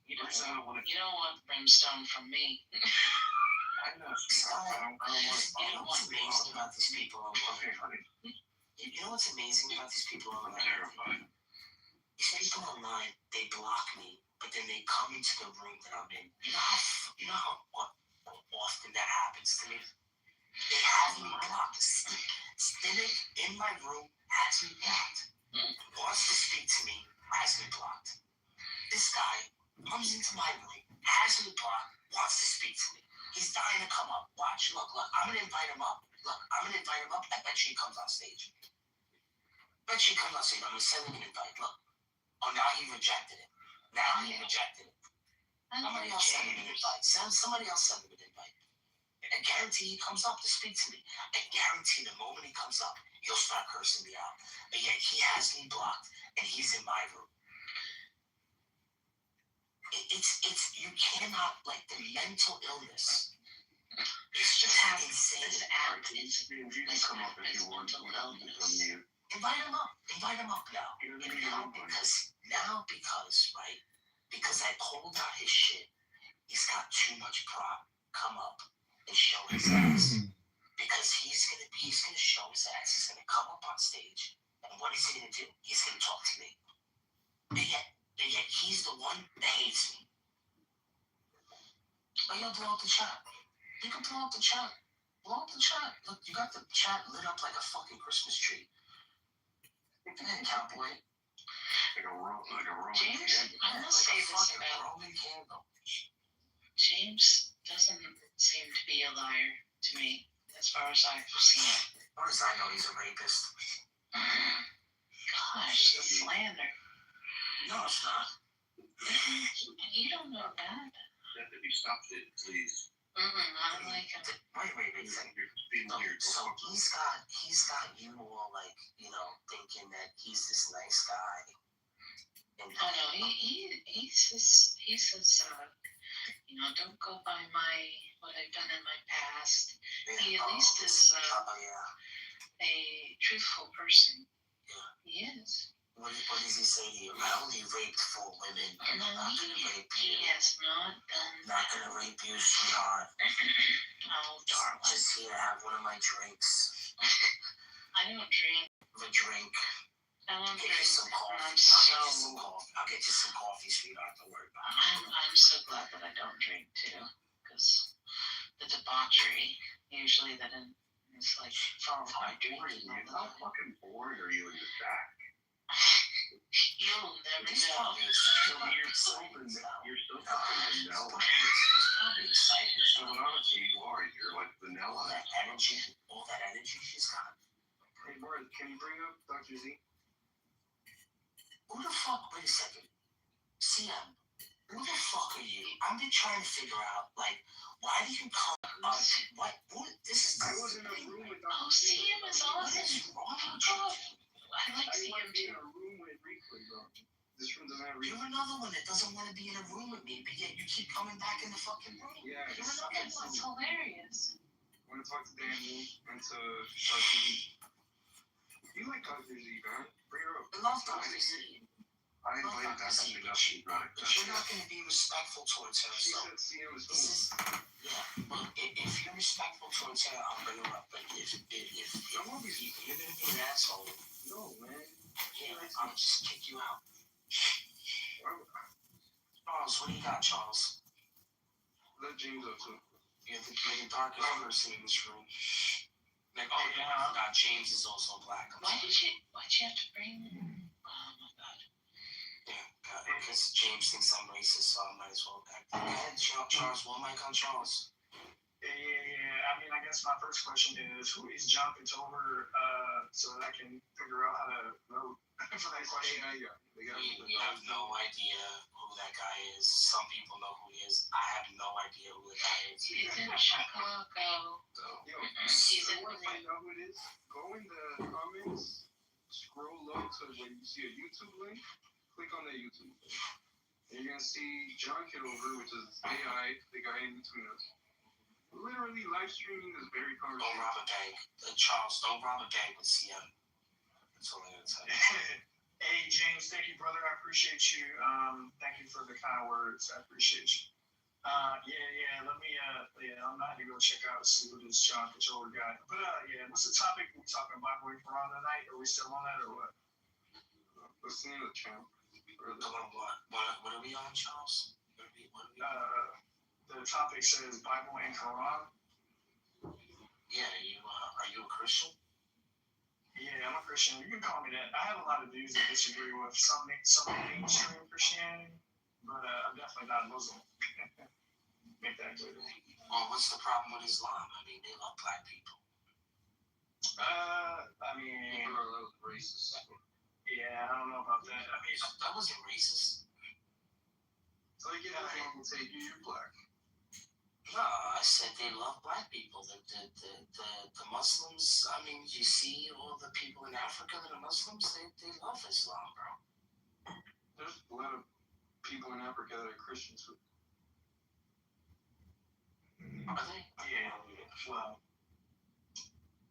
You don't I you don't want brimstone from me. know. I don't want You know what's amazing about these people online? Okay, honey. You know what's amazing about these people I'm online? terrified. These people online, they block me, but then they come into the room that I'm in. You know how often that happens to me? They have me blocked. Cynic in my room has me blocked. Wants to speak to me, has me blocked. This guy comes into my room, has me blocked, wants to speak to me. He's dying to come up. Watch, look, I'm gonna invite him up. I bet you he comes on stage. I'm gonna send him an invite. Look. Oh, now he rejected it. Somebody else send him an invite. Somebody else send him an invite. I guarantee he comes up to speak to me. I guarantee the moment he comes up, he'll start cursing me out. But yet he has me blocked, and he's in my room. It's you cannot, like, the mental illness. It's just insane. This act is You can come up if you want. Invite him up now. Because I called out his shit. He's got too much pride. Come up and show his ass. Because he's gonna show his ass. He's gonna come up on stage, and what is he gonna do? He's gonna talk to me. And yet he's the one that hates me. But you'll blow up the chat. You can blow up the chat. Blow up the chat. Look, you got the chat lit up like a fucking Christmas tree. Go ahead, cowboy. Like a Roman James, candle. I must say this fucking about Roman candle. James doesn't seem to be a liar to me, as far as I've seen it. As far as I know, he's a rapist. Gosh, the slander. No, it's not. You don't know that. That if you stop it, please. I don't like him. Wait. You're being No, weird. so he's got you all, like, thinking that he's this nice guy. And Oh no, he says, don't go by what I've done in my past. He at least is a truthful person. He is. What does he say to you? I only raped 4 women. I'm No, not gonna rape you. he has not done Not gonna rape you, sweetheart. Oh, darling. Just here to have one of my drinks. I don't drink. Have a drink. I don't I'll get drink. you some coffee. I'm I'll get you some coffee, sweetheart. Don't worry about it. I'm so glad that I don't drink too, because the debauchery usually that is like followed by drinking. How fucking bored are you in the back? You'll never He's know. probably You're so fucking vanilla. probably excited. So honestly, you are. You're like All vanilla. that energy she's got. Hey, Mark, can you bring up Dr. Z? Who the fuck? Wait a second. CM, who the fuck are you? I'm just trying to figure out, like, why do you come on? This is. I was in a room with Dr. Oh, Z. CM is What awesome. is wrong with Oh, you? I like I CM want to be in too. a room with Rico, bro. This room doesn't have You're Rico. another one that doesn't want to be in a room with me, but yet you keep coming back in the fucking room. Yeah, You're another It's one. hilarious. I want to talk to Daniel and to Dr. Z. You like Dr. Z, man? Bring her up. I love Dr. Z. I invited that to But you're not going to be respectful towards her. She So said CM is this is, yeah. Well, if you're respectful towards her, I'll bring her up. But if you're going to be an asshole, no, man. yeah, I'll just kick you out. Charles, what do you got, Charles? Let James up too. You're the darkest person in this room. Like, oh yeah, I forgot James is also black. Why'd you have to bring? Oh my God. Yeah, because James thinks I'm racist, so I might as well back. Go ahead, Charles. One mic on Charles. Yeah. I mean, I guess my first question is, who is John Kitover, so that I can figure out how to vote for that question? We have no idea who that guy is. Some people know who he is. I have no idea who the guy is. He's in Chicago. Yo, He's in want to find out who it is? Go in the comments, scroll low to when you see a YouTube link, click on that YouTube link. And you're going to see John Kitover, which is AI, the guy in between us, literally live streaming this very Don't conversation. rob a bank. Charles, don't rob a bank with CM. That's all I'm going to tell you. Hey, James, thank you, brother. I appreciate you. Thank you for the kind words. I appreciate you. Let me, I'm not going to go check out, see who this John Kitover guy. But, what's the topic? We talking about Bible and Quran tonight? Are we still on that or what? What's the name of the channel? What are we on, Charles? What are we The topic says Bible and Quran. Yeah, are you a Christian? Yeah, I'm a Christian. You can call me that. I have a lot of views that disagree with some mainstream Christianity, but I'm definitely not Muslim. Make that clear. Well, what's the problem with Islam? I mean, they love black people. I mean, Racist. yeah, I don't know about that. I mean, That wasn't racist. So you have to take you're black. No, I said they love black people. The Muslims, I mean, you see all the people in Africa that are Muslims, they love Islam, bro. There's a lot of people in Africa that are Christians who Are they? yeah, well,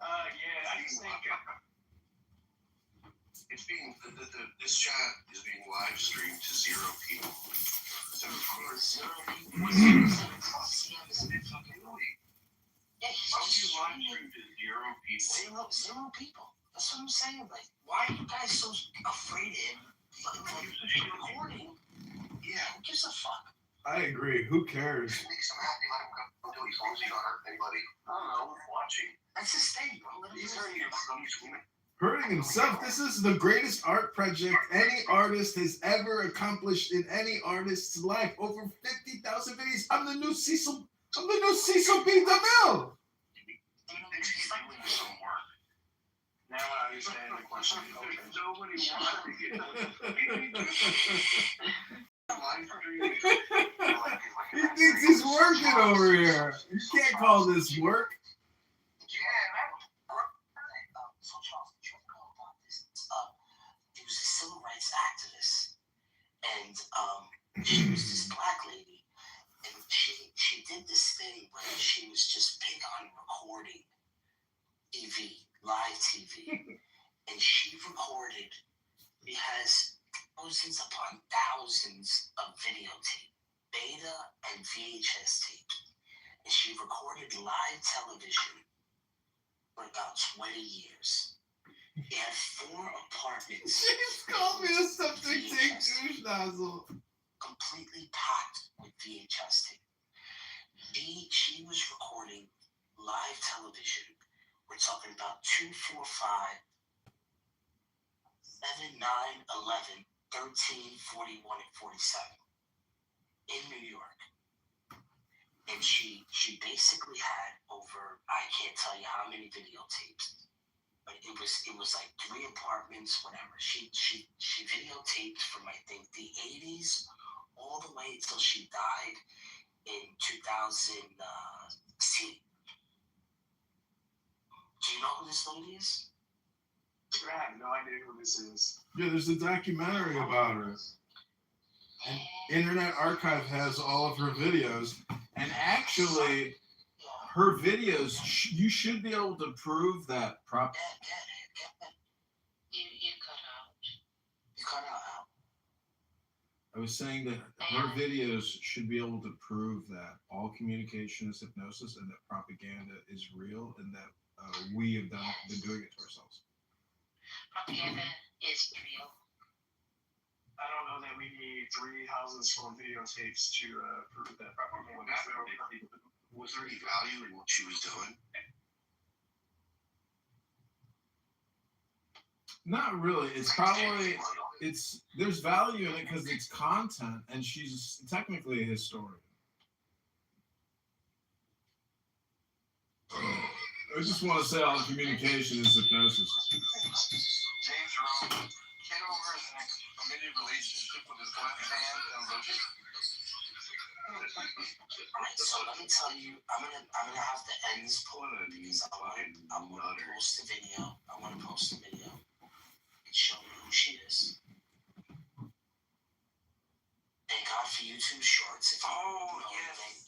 I just think It's being this chat is being live streamed to 0 people. So of course, Zero people. CM is a fucking yeah, he's how would you just live streaming. stream to 0 people? Zero people. That's what I'm saying. Like, why are you guys so afraid of recording? Yeah, who gives a fuck? I agree. Who cares? If it makes him happy, let him go do it. As long as you don't hurt anybody. I don't know. We're watching. That's his thing, bro. Let him He's do hurting it. himself. He's screaming. Hurting himself. This is the greatest art project any artist has ever accomplished in any artist's life. Over 50,000 videos. I'm the new Cecil B. DeMille. now I understand the question. Okay. Nobody wants to get live streaming. He thinks he's working over here. You can't call this work. So Charles, you know about this. He was a civil rights activist, and she was this black lady, and she did this thing where she was just big on recording TV, live TV, and she recorded. She has thousands upon thousands of videotape, beta and VHS tape, and she recorded live television for about 20 years. He had 4 apartments. She's called me a septic tank douche nozzle. Completely packed with VHS tape. She was recording live television. We're talking about 2, 4, 5, 7, 9, 11, 13, 41, and 47 in New York. And she basically had over, I can't tell you how many videotapes, but it was like 3 apartments, whatever. She videotaped from, I think, the 80s all the way until she died in 2016. Do you know who this lady is? I have no idea who this is. Yeah, there's a documentary about her. And Internet Archive has all of her videos. And actually, her videos, you should be able to prove that You cut out. You cut out. I was saying that her videos should be able to prove that all communication is hypnosis and that propaganda is real and that we have been doing it to ourselves. Propaganda is real. I don't know that we need 3 houses full of videotapes to prove that propaganda is real. Was there any value in what she was doing? Not really. It's probably there's value in it because it's content, and she's technically a historian. I just want to say all communication is hypnosis. James Jerome, Kitover is in a committed relationship with his left hand and Lucius. Alright, so let me tell you, I'm gonna have to end this poll because I want to post a video. I want to post a video and show you who she is. Thank God for YouTube Shorts. If you know anything.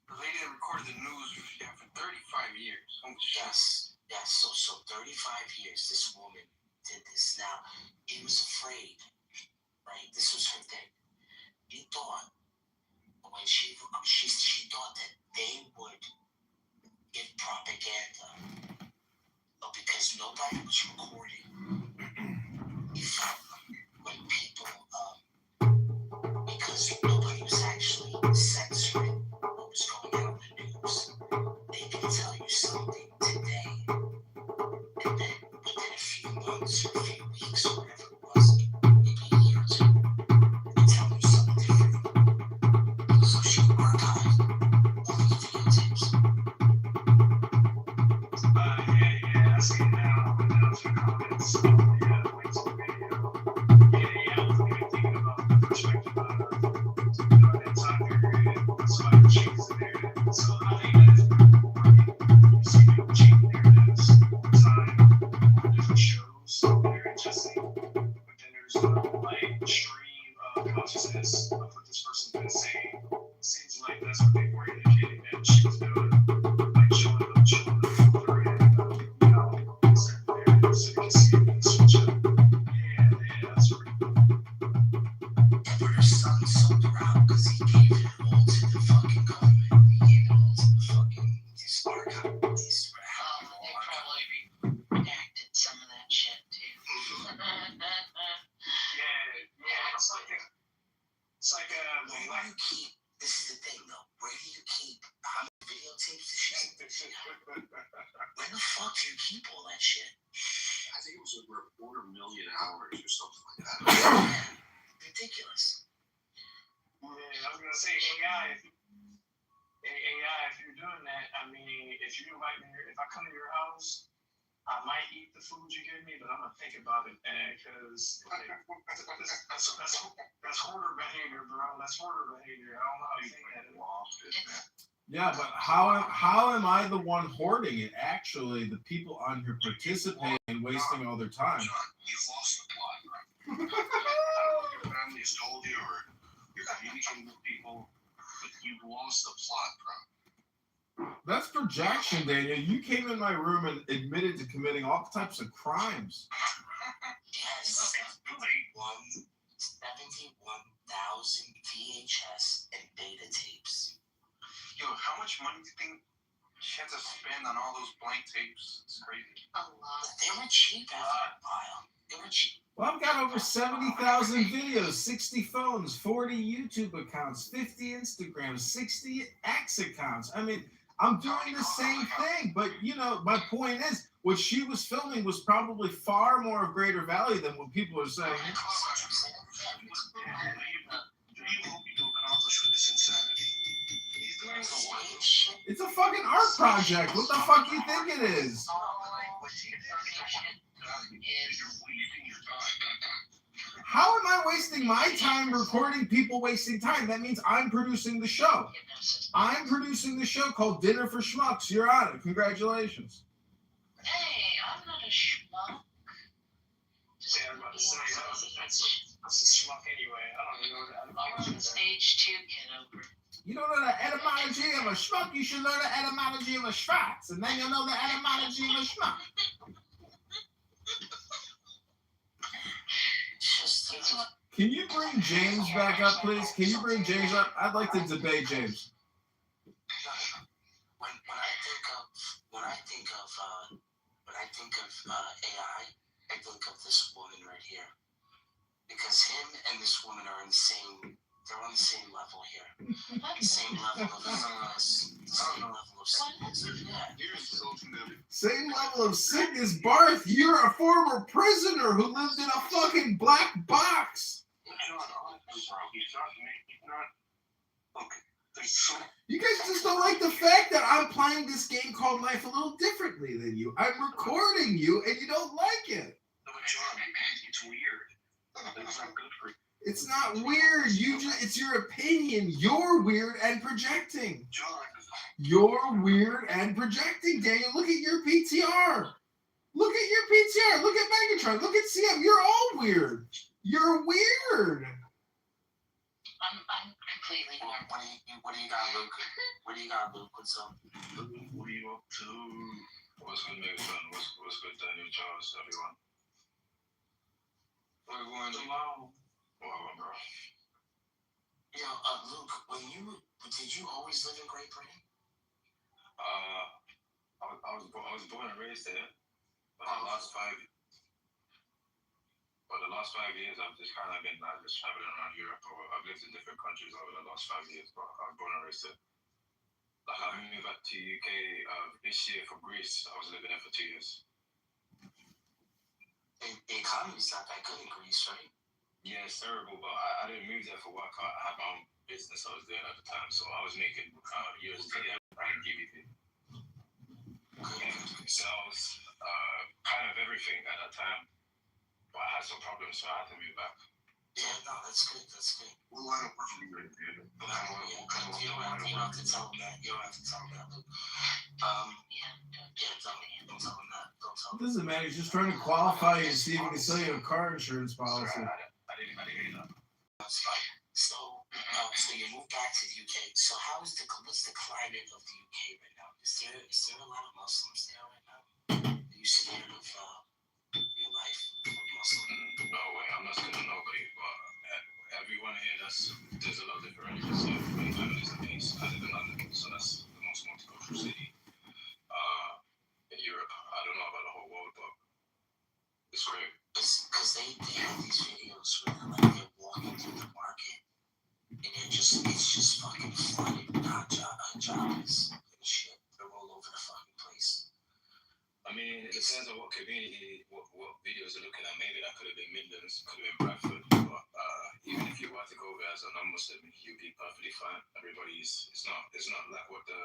The lady that recorded the news for 35 years. Yes. So 35 years this woman did this. Now, he was afraid, right? This was her thing. He thought when she thought that they would give propaganda, but because nobody was recording, he felt when people because nobody was actually censoring what was going out in the news, they can tell you something today, and then within a few months or a few weeks or whatever it was, maybe a year or two, and tell you something different. So she archived all the videotapes. Yeah, I see it now. But now through comments, links to the video. I was thinking about the perspective of that time period. So I changed the narrative. So I think that is pretty cool. You see people changing narratives all the time on different shows. They're interesting. But then there's no stream of consciousness of what this person's been saying. Seems like that's what they were indicating that she was doing. Like showing them filter and certain narratives so you can see it and switch up. Yeah, that's pretty cool. Yeah, but her son's so proud because he gave it all to the fucking government. He gave it all to the fucking this archive police. They probably redacted some of that shit too. It's like Where do you keep? This is the thing though. Where do you keep how many videotapes does she have? Where the fuck do you keep all that shit? I think it was over 250,000 hours or something like that. Ridiculous. Yeah, I was gonna say AI. If you're doing that, I mean, if you invite me, if I come to your house, I might eat the food you give me, but I'm gonna think about it, because that's hoarder behavior, bro. That's hoarder behavior. I don't know how you think that is. Yeah, but how am I the one hoarding it? Actually, the people on here participating and wasting all their time. John, you've lost the plot, right? I don't know if your family has told you or you're communicating with people, but you've lost the plot, bro. That's projection, Daniel. You came in my room and admitted to committing all types of crimes. Yes. 71,000 VHS and beta tapes. Yo, how much money do you think she had to spend on all those blank tapes? It's crazy. A lot. They were cheap after a while. They were cheap. Well, I've got over 70,000 videos, 60 phones, 40 YouTube accounts, 50 Instagrams, 60 X accounts. I mean, I'm doing the same thing, but my point is, what she was filming was probably far more of greater value than what people are saying. What do you hope you accomplish with this insanity? He's doing the work. It's a fucking art project. What the fuck do you think it is? How am I wasting my time recording people wasting time? That means I'm producing the show. I'm producing the show called Dinner for Schmucks. You're on it. Congratulations. Hey, I'm not a schmuck. Yeah, I'm about to say, that's a schmuck anyway. I don't even know that. I'm on stage 2, Kitover. You don't know the etymology of a schmuck, you should learn the etymology of a schwartz, and then you'll know the etymology of a schmuck. Can you bring James back up, please? Can you bring James up? I'd like to debate James. When I think of AI, I think of this woman right here, because him and this woman are in the same. They're on the same level here. Same level of sickness. Same level of sickness. Yeah. You're insulting them. Same level of sickness, Barth. You're a former prisoner who lived in a fucking black box. John, honestly, bro, he's not. Okay, there's so. You guys just don't like the fact that I'm playing this game called Life a little differently than you. I'm recording you, and you don't like it. No, but John, it's weird. That's not good for you. It's not weird. It's your opinion. You're weird and projecting. John. You're weird and projecting, Daniel. Look at your PTR. Look at your PTR. Look at Megatron. Look at CM. You're all weird. You're weird. I'm completely normal. What do you got, Luke? What do you got, Luke? What's up? What are you up to? What's good, Megatron? What's good, Daniel, Charles, everyone? What are we going to do? Hello. Well, bro. Luke, did you always live in Great Britain? I was born and raised there, but the last 5 years I've just kind of been just traveling around Europe. I've lived in different countries over the last 5 years, but I was born and raised there. Like I moved back to UK this year for Greece. I was living there for 2 years. The economy's not that good in Greece, right? Yeah, it's terrible, but I didn't move there for work. I had my own business I was doing at the time, so I was making USD and GBP. Sales, kind of everything at that time. But I had some problems, so I had to move back. Yeah, no, that's good. What line of work are you in, dude? You don't have to tell them that. You don't have to tell them that, Luke. Don't tell them that. It doesn't matter. He's just trying to qualify you and see if he can sell you a car insurance policy. Sorry, I didn't hear that. That's fine. So you moved back to the UK. So what's the climate of the UK right now? Is there a lot of Muslims there right now? Are you scared of your life of Muslim? No way, I'm not scared of nobody, but everyone here, there's a lot of different religions here. And families and things. I live in London, so that's the most multicultural city in Europe. I don't know about the whole world, but it's great. Because they have these videos where they're walking through the market and it's just fucking flooded with jobs and shit. They're all over the fucking place. I mean, it depends on what community, what videos you're looking at. Maybe that could have been Midlands, could have been Bradford, but even if you were to go there as a non-Muslim, you'd be perfectly fine. It's not like what the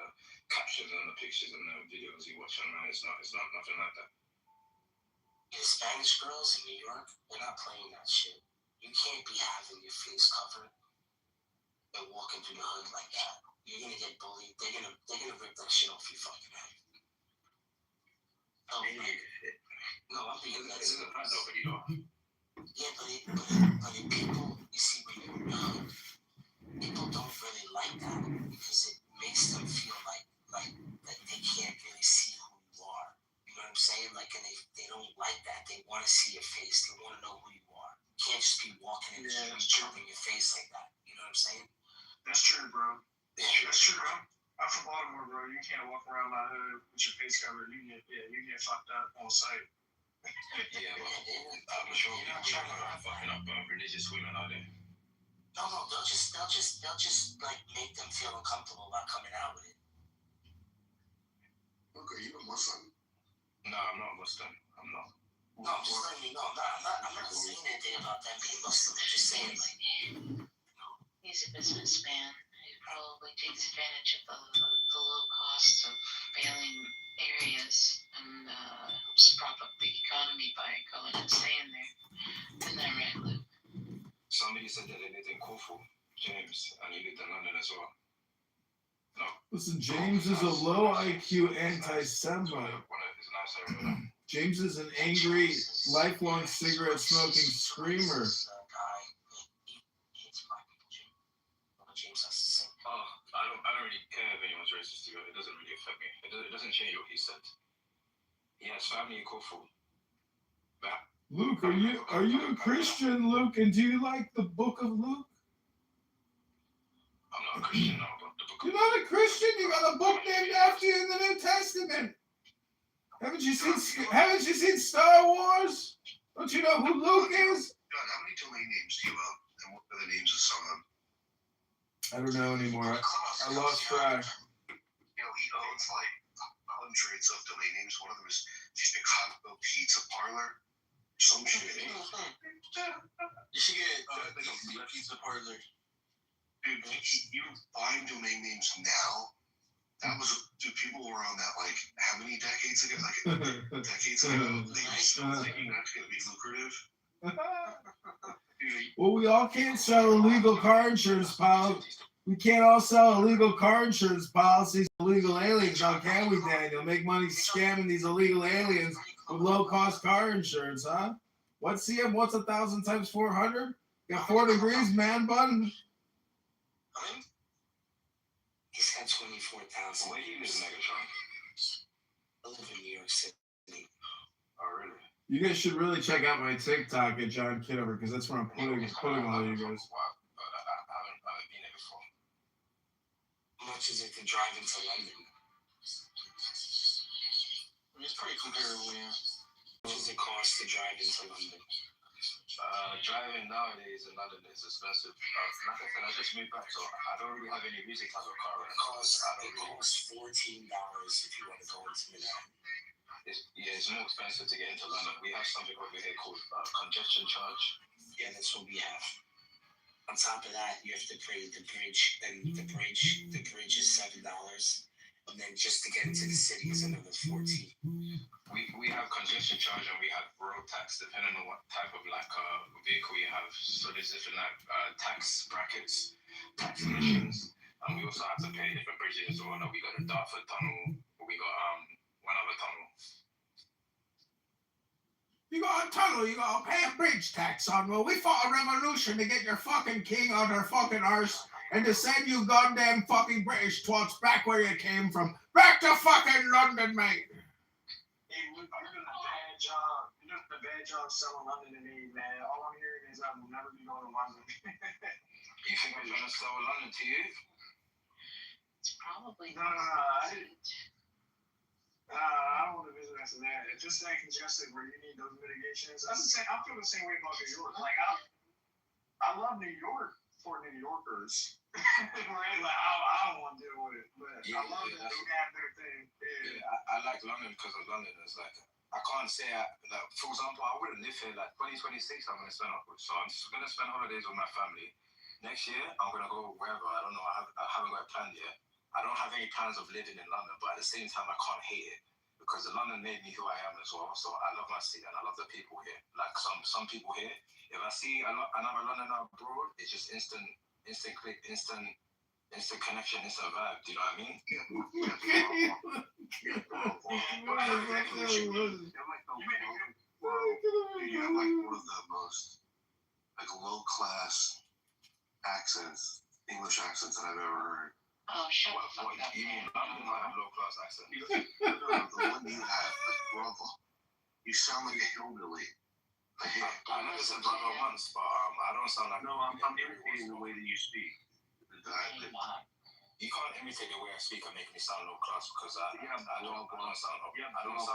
captions and the pictures and the videos you watch online. It's not nothing like that. The Spanish girls in New York, they're not playing that shit. You can't be having your face covered and walking through the hood like that. You're gonna get bullied. They're gonna rip that shit off your fucking head. No, I'm being that serious. Yeah, but people, you see, when you're in the hood, people don't really like that because it makes them feel like they can't really see who you are. You know what I'm saying? Like, and they don't like that. They want to see your face. They want to know who you are. You can't just be walking in and showing your face like that. You know what I'm saying? That's true, bro. Yeah, That's true, bro. I'm from Baltimore, bro. You can't walk around my hood with your face covered. You get fucked up on sight. Yeah, but I'm sure people are fucking up religious women out there. No, they'll just like make them feel uncomfortable about coming out with it. Look, are you a Muslim? No, I'm not Muslim. I'm not. No, I'm just letting you know. I'm not saying anything about them being Muslim. I'm just saying, like, He's a businessman. He probably takes advantage of the low cost of failing areas and helps prop up the economy by going and staying there. Isn't that right, Luke? Somebody said that they lived in Kitover, James, and he lived in London as well. No. Listen, James is a low IQ anti-Semite. James is an angry, lifelong cigarette smoking screamer. I don't really care if anyone's racist to you. It doesn't really affect me. It doesn't change what he said. He has family in Kitover. Luke, are you a Christian, Luke? And do you like the Book of Luke? I'm not a Christian now, but the book You're not a Christian. You got a book named after you in the New Testament. Haven't you seen Star Wars? Don't you know who Luke is? John, how many domain names do you have? And what are the names of some of them? I don't know anymore. I lost track. You know, he owns like hundreds of domain names. One of them is Chicago Pizza Parlor. Some shit. You should get a pizza parlor. Dude, you buying domain names now? That was, dude, people were on that like how many decades ago? Like decades ago. They were still thinking that's going to be lucrative. Dude, Well, we all can't sell illegal car insurance policies. We can't all sell illegal car insurance policies to illegal aliens, now can we, Daniel? Make money scamming these illegal aliens with low-cost car insurance, huh? What's 1,000 times 400? Got 4 degrees, man bun? He's had 24,000. Where do you live, Megatron? I live in New York City. Oh, really? You guys should really check out my TikTok at John Kitover, because that's where I'm putting all you guys. I haven't been there before. How much is it to drive into London? It's pretty comparable, yeah. How much does it cost to drive into London? Driving nowadays in London is expensive. Like I said, I just moved back, so I don't really have any music type of car right now. It costs $14 if you want to go into Manhattan. It's more expensive to get into London. We have something over here called congestion charge. Yeah, that's what we have. On top of that, you have to pay the bridge, and the bridge is $7, and then just to get into the city is another $14. We have congestion charge and we have road tax depending on what type of vehicle you have. So there's different tax brackets, tax emissions, and we also have to pay different bridges as well. Now we got the Dartford Tunnel, we got one other tunnel. You got a tunnel, you got to pay a bridge tax on. Well, we fought a revolution to get your fucking king out our fucking arse and to send you goddamn fucking British twats back where you came from. Back to fucking London, mate. Hey, Luke, you're doing a bad job. You're doing a bad job selling London to me, man. All I'm hearing is I will never be going to London. You think we're trying to sell London to you? It's probably No, I don't want to visit after that. It's just that congested where you need those mitigations. I feel the same way about New York. Like I love New York for New Yorkers. Right? Like I don't want to deal with it, but I love that they have their thing. Yeah. I like London because of London. It's like I can't say that. For example, I wouldn't live here. Like 2026, I'm gonna spend so I'm just gonna spend holidays with my family. Next year, I'm gonna go wherever. I don't know. I haven't got a plan yet. I don't have any plans of living in London, but at the same time, I can't hate it because London made me who I am as well. So I love my city and I love the people here. Like some people here, if I see another Londoner abroad, it's just instant click, instant connection, instant vibe. Do you know what I mean? You have like one of the most like low class accents, English accents that I've ever heard. Oh, shut the fuck What up. you mean? London might have low class accent. No, the one you have, like brother, you sound like a hillbilly. I never said brother once, but I don't sound like. No, I'm imitating the way that you speak. You can't imitate the way I speak and make me sound low class because I don't sound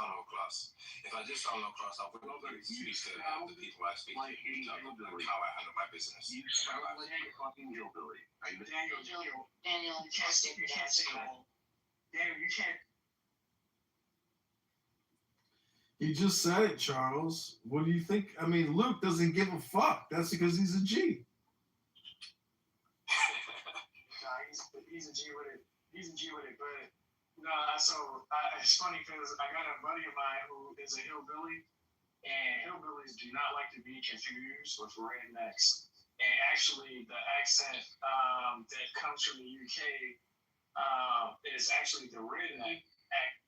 low class. If I did sound low class, I wouldn't be speak to the people I speak to, like how I handle my business. You sound like a fucking hillbilly. Daniel, You can't say that. Daniel, you can't. He just said it, Charles. What do you think? I mean, Luke doesn't give a fuck. That's because he's a G. He's a G with it. He's a G with it, but no. So it's funny because I got a buddy of mine who is a hillbilly, and hillbillies do not like to be confused with rednecks. And actually, the accent that comes from the UK is actually the redneck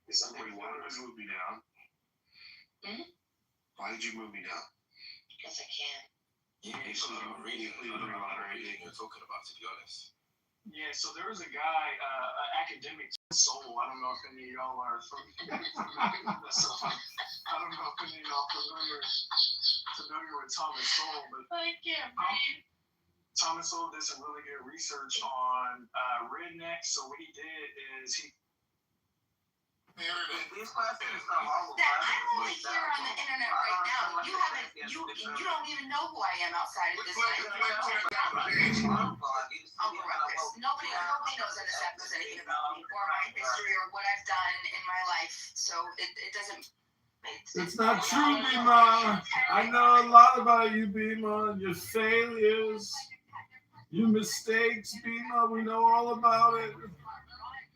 accent. Wait, why did you move me down? Why did you move me down? Because I can. You're talking about, to be honest. Yeah, so there was a guy, academic soul. I don't know if any of y'all are familiar. I don't know if any of y'all are familiar. familiar with Thomas Sowell, but I can't breathe. Thomas Sowell did some really good research on rednecks. So what he did is he. These questions are all That I'm only here on the internet right now. You haven't, you don't even know who I am outside of this night. Uncle Ruckus. Nobody knows on this episode anything about me or my history or what I've done in my life. So it doesn't. It's not true, Bima. I know a lot about you, Bima. Your failures, your mistakes, Bima. We know all about it.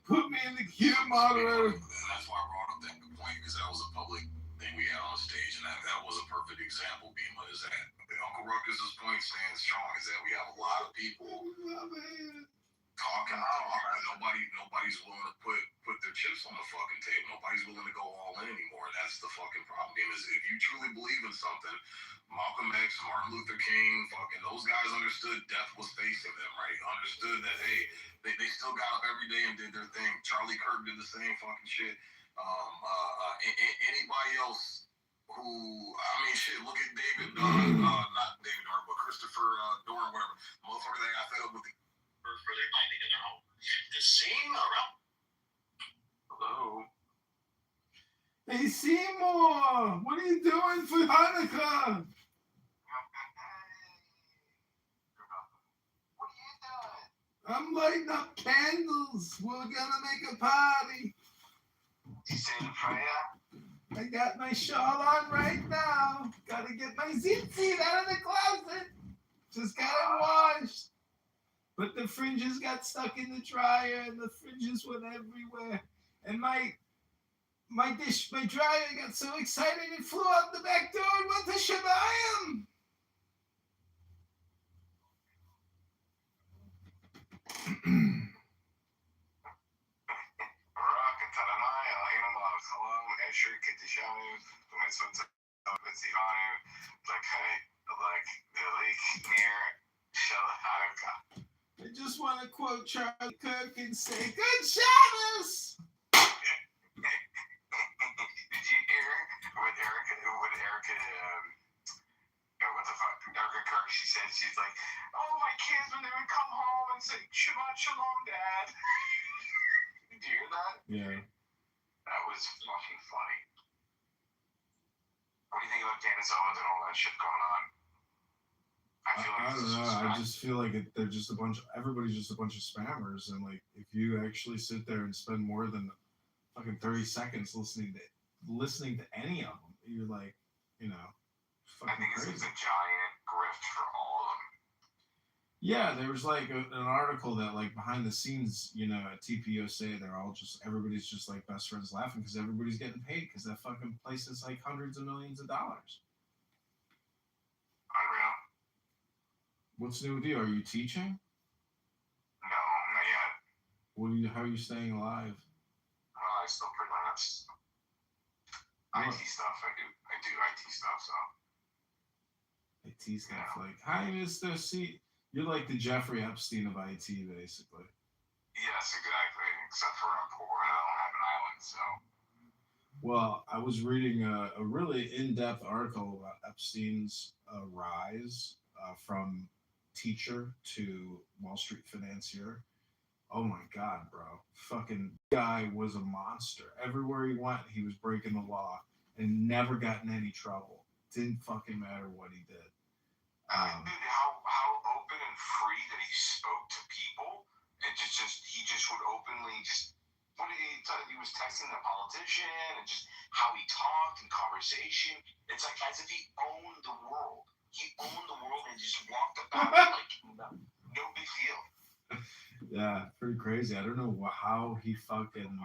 Put me in the queue, moderator. That's why I brought up that complaint, because that was a public thing we had on stage, and that was a perfect example. Being is that Uncle Ruckus's point stands strong, is that we have a lot of people talking, but nobody's willing to put their chips on the fucking table. Nobody's willing to go all in anymore. That's the fucking problem. Is if you truly believe in something, Malcolm X, Martin Luther King, fucking those guys understood death was facing them, right? Understood that, hey, they still got up every day and did their thing. Charlie Kirk did the same fucking shit. Anybody else who, I mean, shit, look at David, not David Dorn, but Christopher Dorn, whatever. Motherfucker that got fed up with the for their finding in their home. The same around. Hello. Hey, Seymour, what are you doing for Hanukkah? I'm lighting up candles. We're gonna make a party. You saying a prayer? I got my shawl on right now. Gotta get my zit out of the closet. Just got it washed. But the fringes got stuck in the dryer and the fringes went everywhere. And my dryer got so excited it flew out the back door and went to Shemayim. I just want to quote Charlie Kirk and say, "Good Shabbos." Did you hear what Erica, what the fuck, Erica Kirk, she said, she's like, oh, my kids, when they would come home and say, Shabbat Shalom, Dad. Did you hear that? Yeah. That was fucking funny. What do you think about Candace Owens and all that shit going on? I don't know. I just feel like they're just everybody's just a bunch of spammers. And like, if you actually sit there and spend more than fucking 30 seconds listening to any of them, you're like, fucking I think crazy. It's a giant grift for all of them. Yeah, there was like an article that like behind the scenes, at TPOSA, everybody's just like best friends laughing because everybody's getting paid because that fucking place is like hundreds of millions of dollars. Unreal. What's new with you? Are you teaching? No, not yet. How are you staying alive? I still freelance. IT stuff. I do IT stuff. So. IT stuff. Like, hi, Mr. C. You're like the Jeffrey Epstein of IT, basically. Yes, exactly. Except for I'm poor and I don't have an island, so. Well, I was reading a really in-depth article about Epstein's rise from teacher to Wall Street financier. Oh my God, bro. Fucking guy was a monster. Everywhere he went, he was breaking the law and never got in any trouble. Didn't fucking matter what he did. How open and free that he spoke to people, and he would openly what did he tell? He was texting the politician, and just how he talked in conversation. It's like as if he owned the world. He owned the world and just walked about it like no big deal. Yeah, pretty crazy. I don't know how he fucking.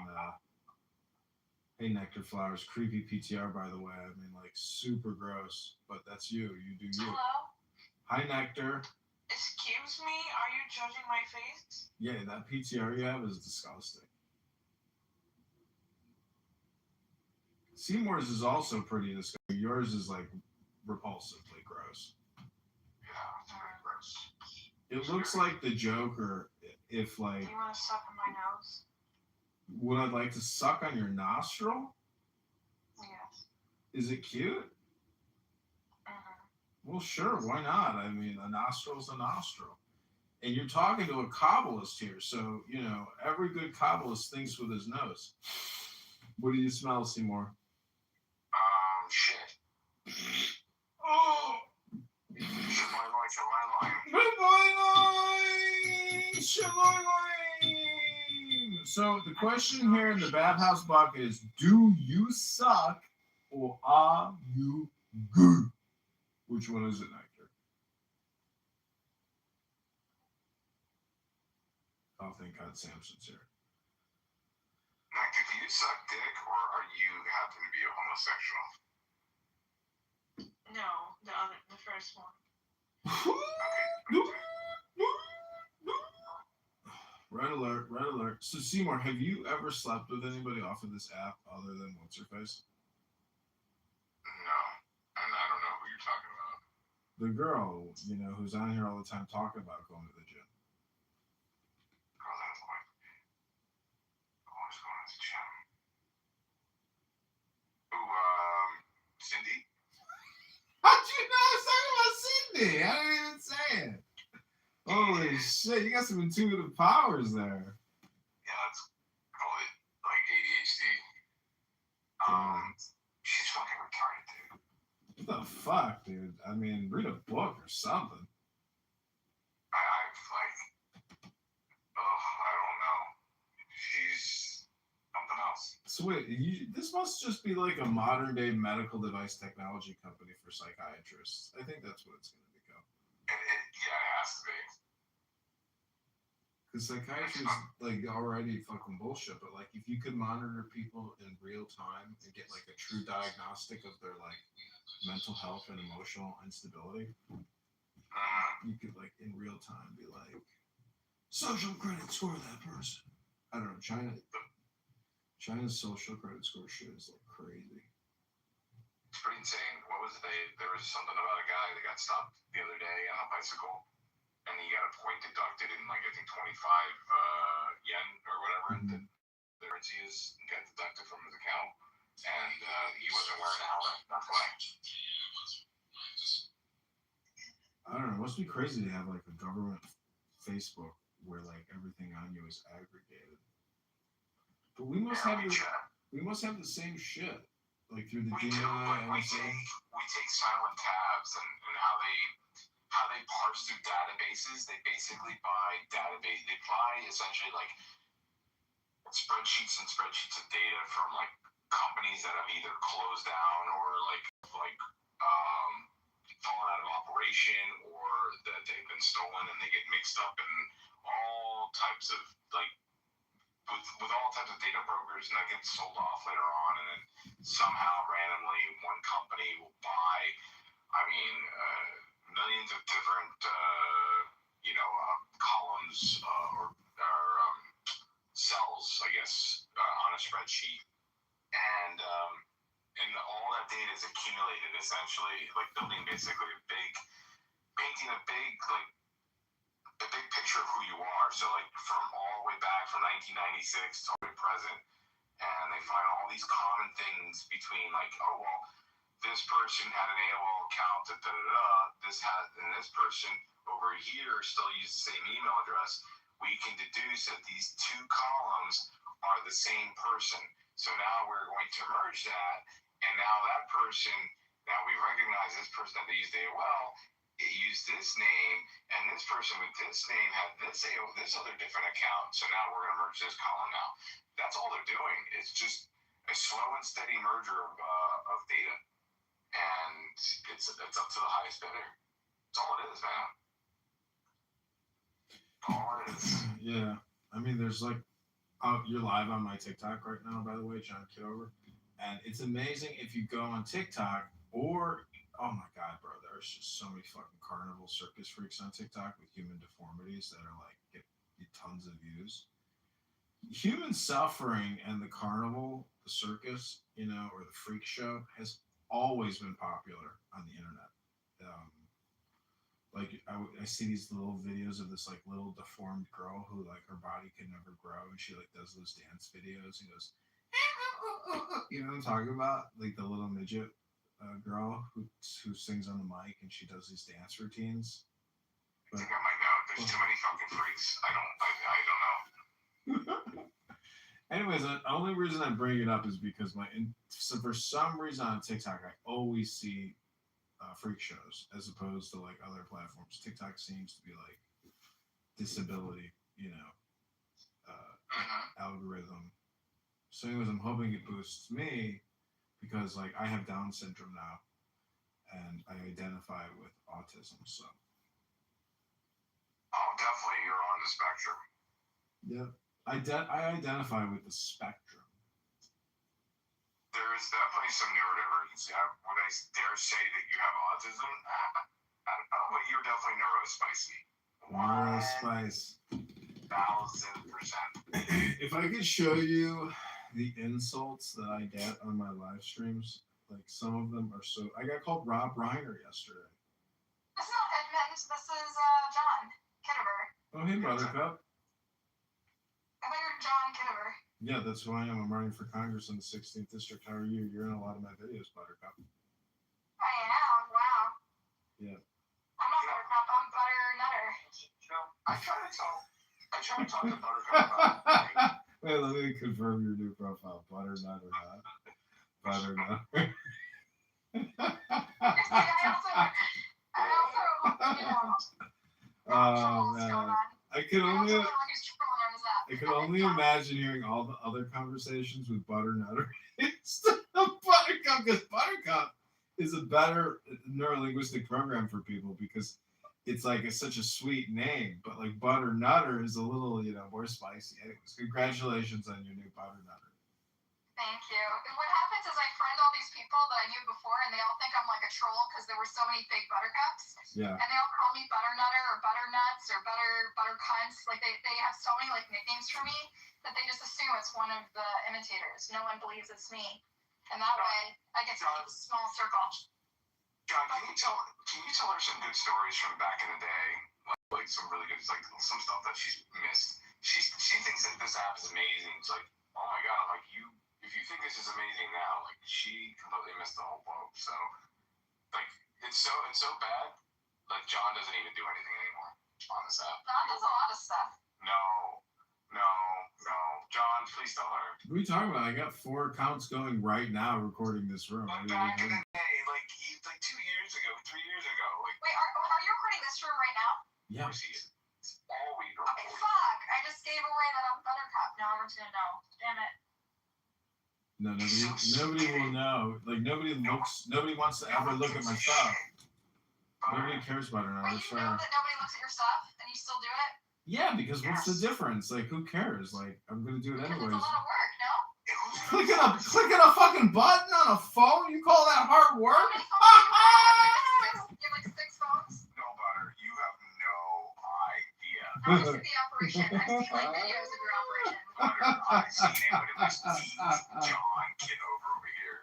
Hey, Nectar Flowers, creepy PTR, by the way. I mean, like, super gross, but that's you. You do you. Hello? Hi, Nectar. Excuse me? Are you judging my face? Yeah, that PTR you have is disgusting. Seymour's is also pretty disgusting. Yours is, like, repulsively gross. Yeah, it's very gross. It looks like the Joker if, like... Do you want to suck on my nose? Would I like to suck on your nostril? Yes. Is it cute? Mm-hmm. Well, sure, why not? I mean, a nostril's a nostril. And you're talking to a Kabbalist here, so, every good Kabbalist thinks with his nose. What do you smell, Seymour? Shit. Oh! So the question here in the bathhouse bucket is: do you suck or are you good? Which one is it, Nectar? Oh, thank God Samson's here. Nectar, do you suck dick, or are you happen to be a homosexual? No, the first one. Red alert, red alert. So Seymour, have you ever slept with anybody off of this app other than what's her face? No, and I don't know who you're talking about. The girl, who's on here all the time talking about going to the gym. Girl, that's like, always going to the gym. Ooh, Cindy? How'd you know I was talking about Cindy? I didn't even say it. Holy shit, you got some intuitive powers there. Yeah, let's call it like ADHD. She's fucking retarded, dude. What the fuck, dude? I mean, read a book or something. I don't know. She's something else. So wait, this must just be like a modern day medical device technology company for psychiatrists. I think that's what it's going to become. Yeah, it has to be. Because psychiatry is like already fucking bullshit, but like if you could monitor people in real time and get like a true diagnostic of their like mental health and emotional instability, you could like in real time be like, social credit score of that person. I don't know, China's social credit score shit is like crazy. It's pretty insane. What was it? There was something about a guy that got stopped the other day on a bicycle, and he got a point deducted in like I think 25 yen or whatever the currency is, got deducted from his account, and he wasn't wearing a helmet. That's why. I don't know. It must be crazy to have like a government Facebook where like everything on you is aggregated. But we must have the same shit, like through the We DNI. do, but we take silent tabs and how they parse through databases. They basically buy database. They buy essentially like spreadsheets and spreadsheets of data from like companies that have either closed down or like fallen out of operation, or that they've been stolen, and they get mixed up in all types of like with all types of data brokers, and that gets sold off later on, and then somehow randomly one company will buy, millions of different columns or cells, I guess, on a spreadsheet, and all that data is accumulated essentially, like painting a big picture of who you are. So like from all the way back from 1996 to the present, and they find all these common things between like, oh well, this person had an AOL account, and this person over here still uses the same email address. We can deduce that these two columns are the same person. So now we're going to merge that, and now we recognize this person that used AOL. It used this name, and this person with this name had this other different account. So now we're going to merge this column now. That's all they're doing. It's just a slow and steady merger of data, and it's up to the highest bidder. That's all it is, man. All it is. Yeah, I mean, there's like, you're live on my TikTok right now, by the way, John Kitover, and it's amazing if you go on TikTok or, oh my God, bro, there's just so many fucking carnival circus freaks on TikTok with human deformities that are like get tons of views. Human suffering and the carnival, the circus, or the freak show has always been popular on the internet. Like I see these little videos of this like little deformed girl who like her body can never grow, and she like does those dance videos and goes, you know what I'm talking about? Like the little midget girl who sings on the mic and she does these dance routines. I think I might know. There's too many fucking freaks. I don't know. Anyways, the only reason I bring it up is because so for some reason on TikTok, I always see freak shows as opposed to like other platforms. TikTok seems to be like disability, algorithm. So, anyways, I'm hoping it boosts me because like I have Down syndrome now, and I identify with autism. So. Oh, definitely, you're on the spectrum. Yep. I identify with the spectrum. There is definitely some neurodivergency. Would I dare say that you have autism? I don't know, but you're definitely neurospicy. Neurospice. 1000%. If I could show you the insults that I get on my live streams, like some of them are so. I got called Rob Reiner yesterday. This is not Edmund. This is John Kitover. Oh, hey, Buttercup. I thought you were John Kitover. Yeah, that's who I am. I'm running for Congress in the 16th district. How are you? You're in a lot of my videos, Buttercup. I am. Wow. Yeah. I'm not Buttercup. I'm Butter Nutter. I try to talk to Buttercup about Wait, let me confirm your new profile. Butternut or not? Butternut. Oh man, I can only imagine hearing all the other conversations with Butternutter instead of Buttercup, because Buttercup is a better neurolinguistic program for people because it's like such a sweet name, but like Butternutter is a little, more spicy. Anyways, congratulations on your new Butternutter. Thank you. What happens is I friend all these people that I knew before, and they all think I'm like a troll because there were so many fake buttercups. Yeah. And they all call me Butternutter or Butternuts or Buttercunts. Like they have so many like nicknames for me that they just assume it's one of the imitators. No one believes it's me, and that way I get to keep a small circle. John, can you tell her some good stories from back in the day? Like some really good, like some stuff that she's missed. She thinks that this app is amazing. It's like, oh my god, I'm like, if you think this is amazing now, like she completely missed the whole boat. So like it's so bad. Like John doesn't even do anything anymore on this app. John does a lot of stuff. No. John, please tell her. What are you talking about? I got 4 accounts going right now recording this room. But back in the day, like 2 years ago, 3 years ago, like. Wait, are you recording this room right now? Yeah. It's always Okay, fuck. I just gave away that I'm Buttercup. Now everyone's gonna know. Damn it. No, nobody will know. Like nobody wants to ever look at my stuff. Nobody cares about it now. But you know that nobody looks at your stuff and you still do it? Yeah, because what's the difference? Like, who cares? Like, I'm gonna do it anyways. It's a lot of work, no? Clicking a fucking button on a phone? You call that hard work? How many phones do you have? You have like 6 phones? No, Butter, you have no idea. I want to see the operation. I've seen like videos of your operation. Butter, I've seen it when it was John Kitover over here.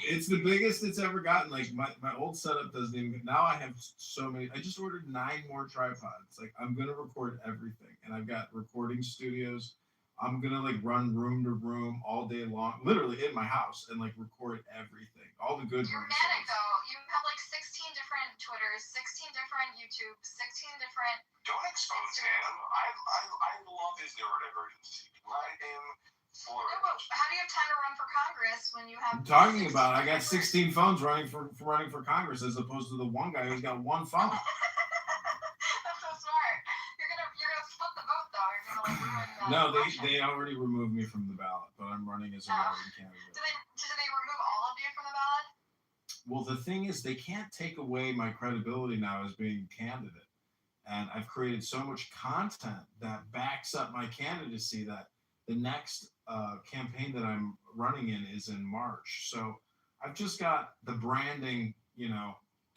It's the biggest it's ever gotten. Like my old setup doesn't even. Now I have so many. I just ordered 9 more tripods. Like I'm gonna record everything, and I've got recording studios. I'm gonna like run room to room all day long, literally in my house, and like record everything, all the good. You're manic though. You have like 16 different Twitters, 16 different YouTubes, 16 different. Don't expose him. I love his neurodivergency. Let him flourish. No, but how do you have time to run for Congress when you have? I'm talking about. I got 16 phones running for Congress, as opposed to the one guy who's got 1 phone. That's so smart. You're gonna split the vote though. You're gonna like ruin the. No, they already removed me from the ballot, but I'm running as a writing candidate. Did they remove all of you from the ballot? Well, the thing is, they can't take away my credibility now as being a candidate. And I've created so much content that backs up my candidacy that the next campaign that I'm running in is in March. So I've just got the branding,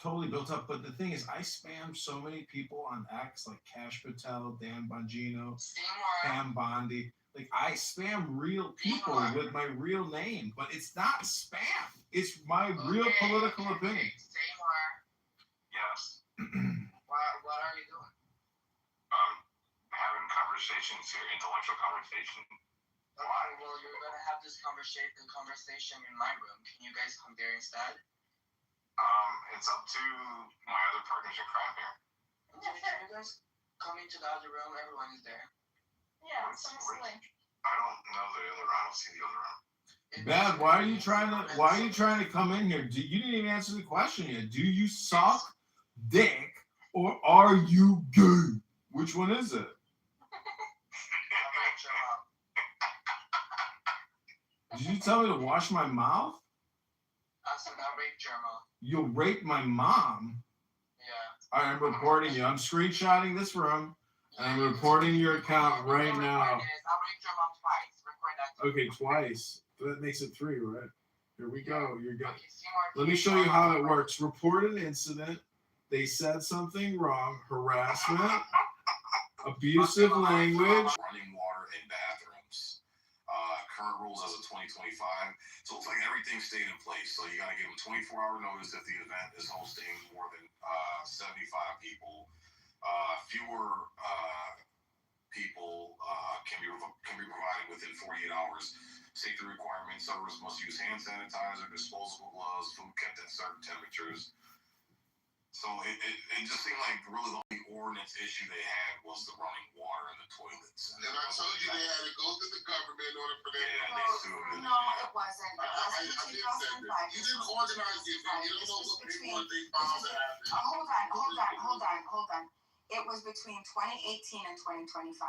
totally built up. But the thing is, I spam so many people on X, like Cash Patel, Dan Bongino, Pam Bondi. Like I spam real people with my real name, but it's not spam. It's my real political opinion. Say more. Yes. What are you doing? Having conversations here, intellectual conversation. Okay, well, you're gonna have this conversation in my room. Can you guys come there instead? It's up to my other partners in crime here. Can you guys come into the other room? Everyone is there. Yeah, so silly. I don't know the other round. I don't see the other round. Bad, why are you trying to come in here? You didn't even answer the question yet. Do you suck dick or are you gay? Which one is it? Did you tell me to wash my mouth? I said I raped your mom. You'll rape my mom? Yeah. All right, I'm reporting you. I'm screenshotting this room, and I'm reporting your account right now. I raped your mom twice. Record that. Okay, twice. That makes it 3, right? Here we go. You're good. Okay, Seymour, Let me show you how it works. Report an incident. They said something wrong. Harassment. Abusive language. Running water in bathrooms. Current rules as of 2025. So it's like everything stayed in place. So you got to give them 24-hour notice if the event is hosting more than 75 people. Fewer people can be provided within 48 hours. Safety requirements: servers must use hand sanitizer, disposable gloves, food kept at certain temperatures. So it just seemed like really the only ordinance issue they had was the running water in the toilets. And I told you they had to go to the government in order for them. Yeah, they sued. No, it wasn't. It I wasn't did say that. You didn't organize the event. You don't know what paperwork they filed to happen. Hold on. It was between 2018 and 2025.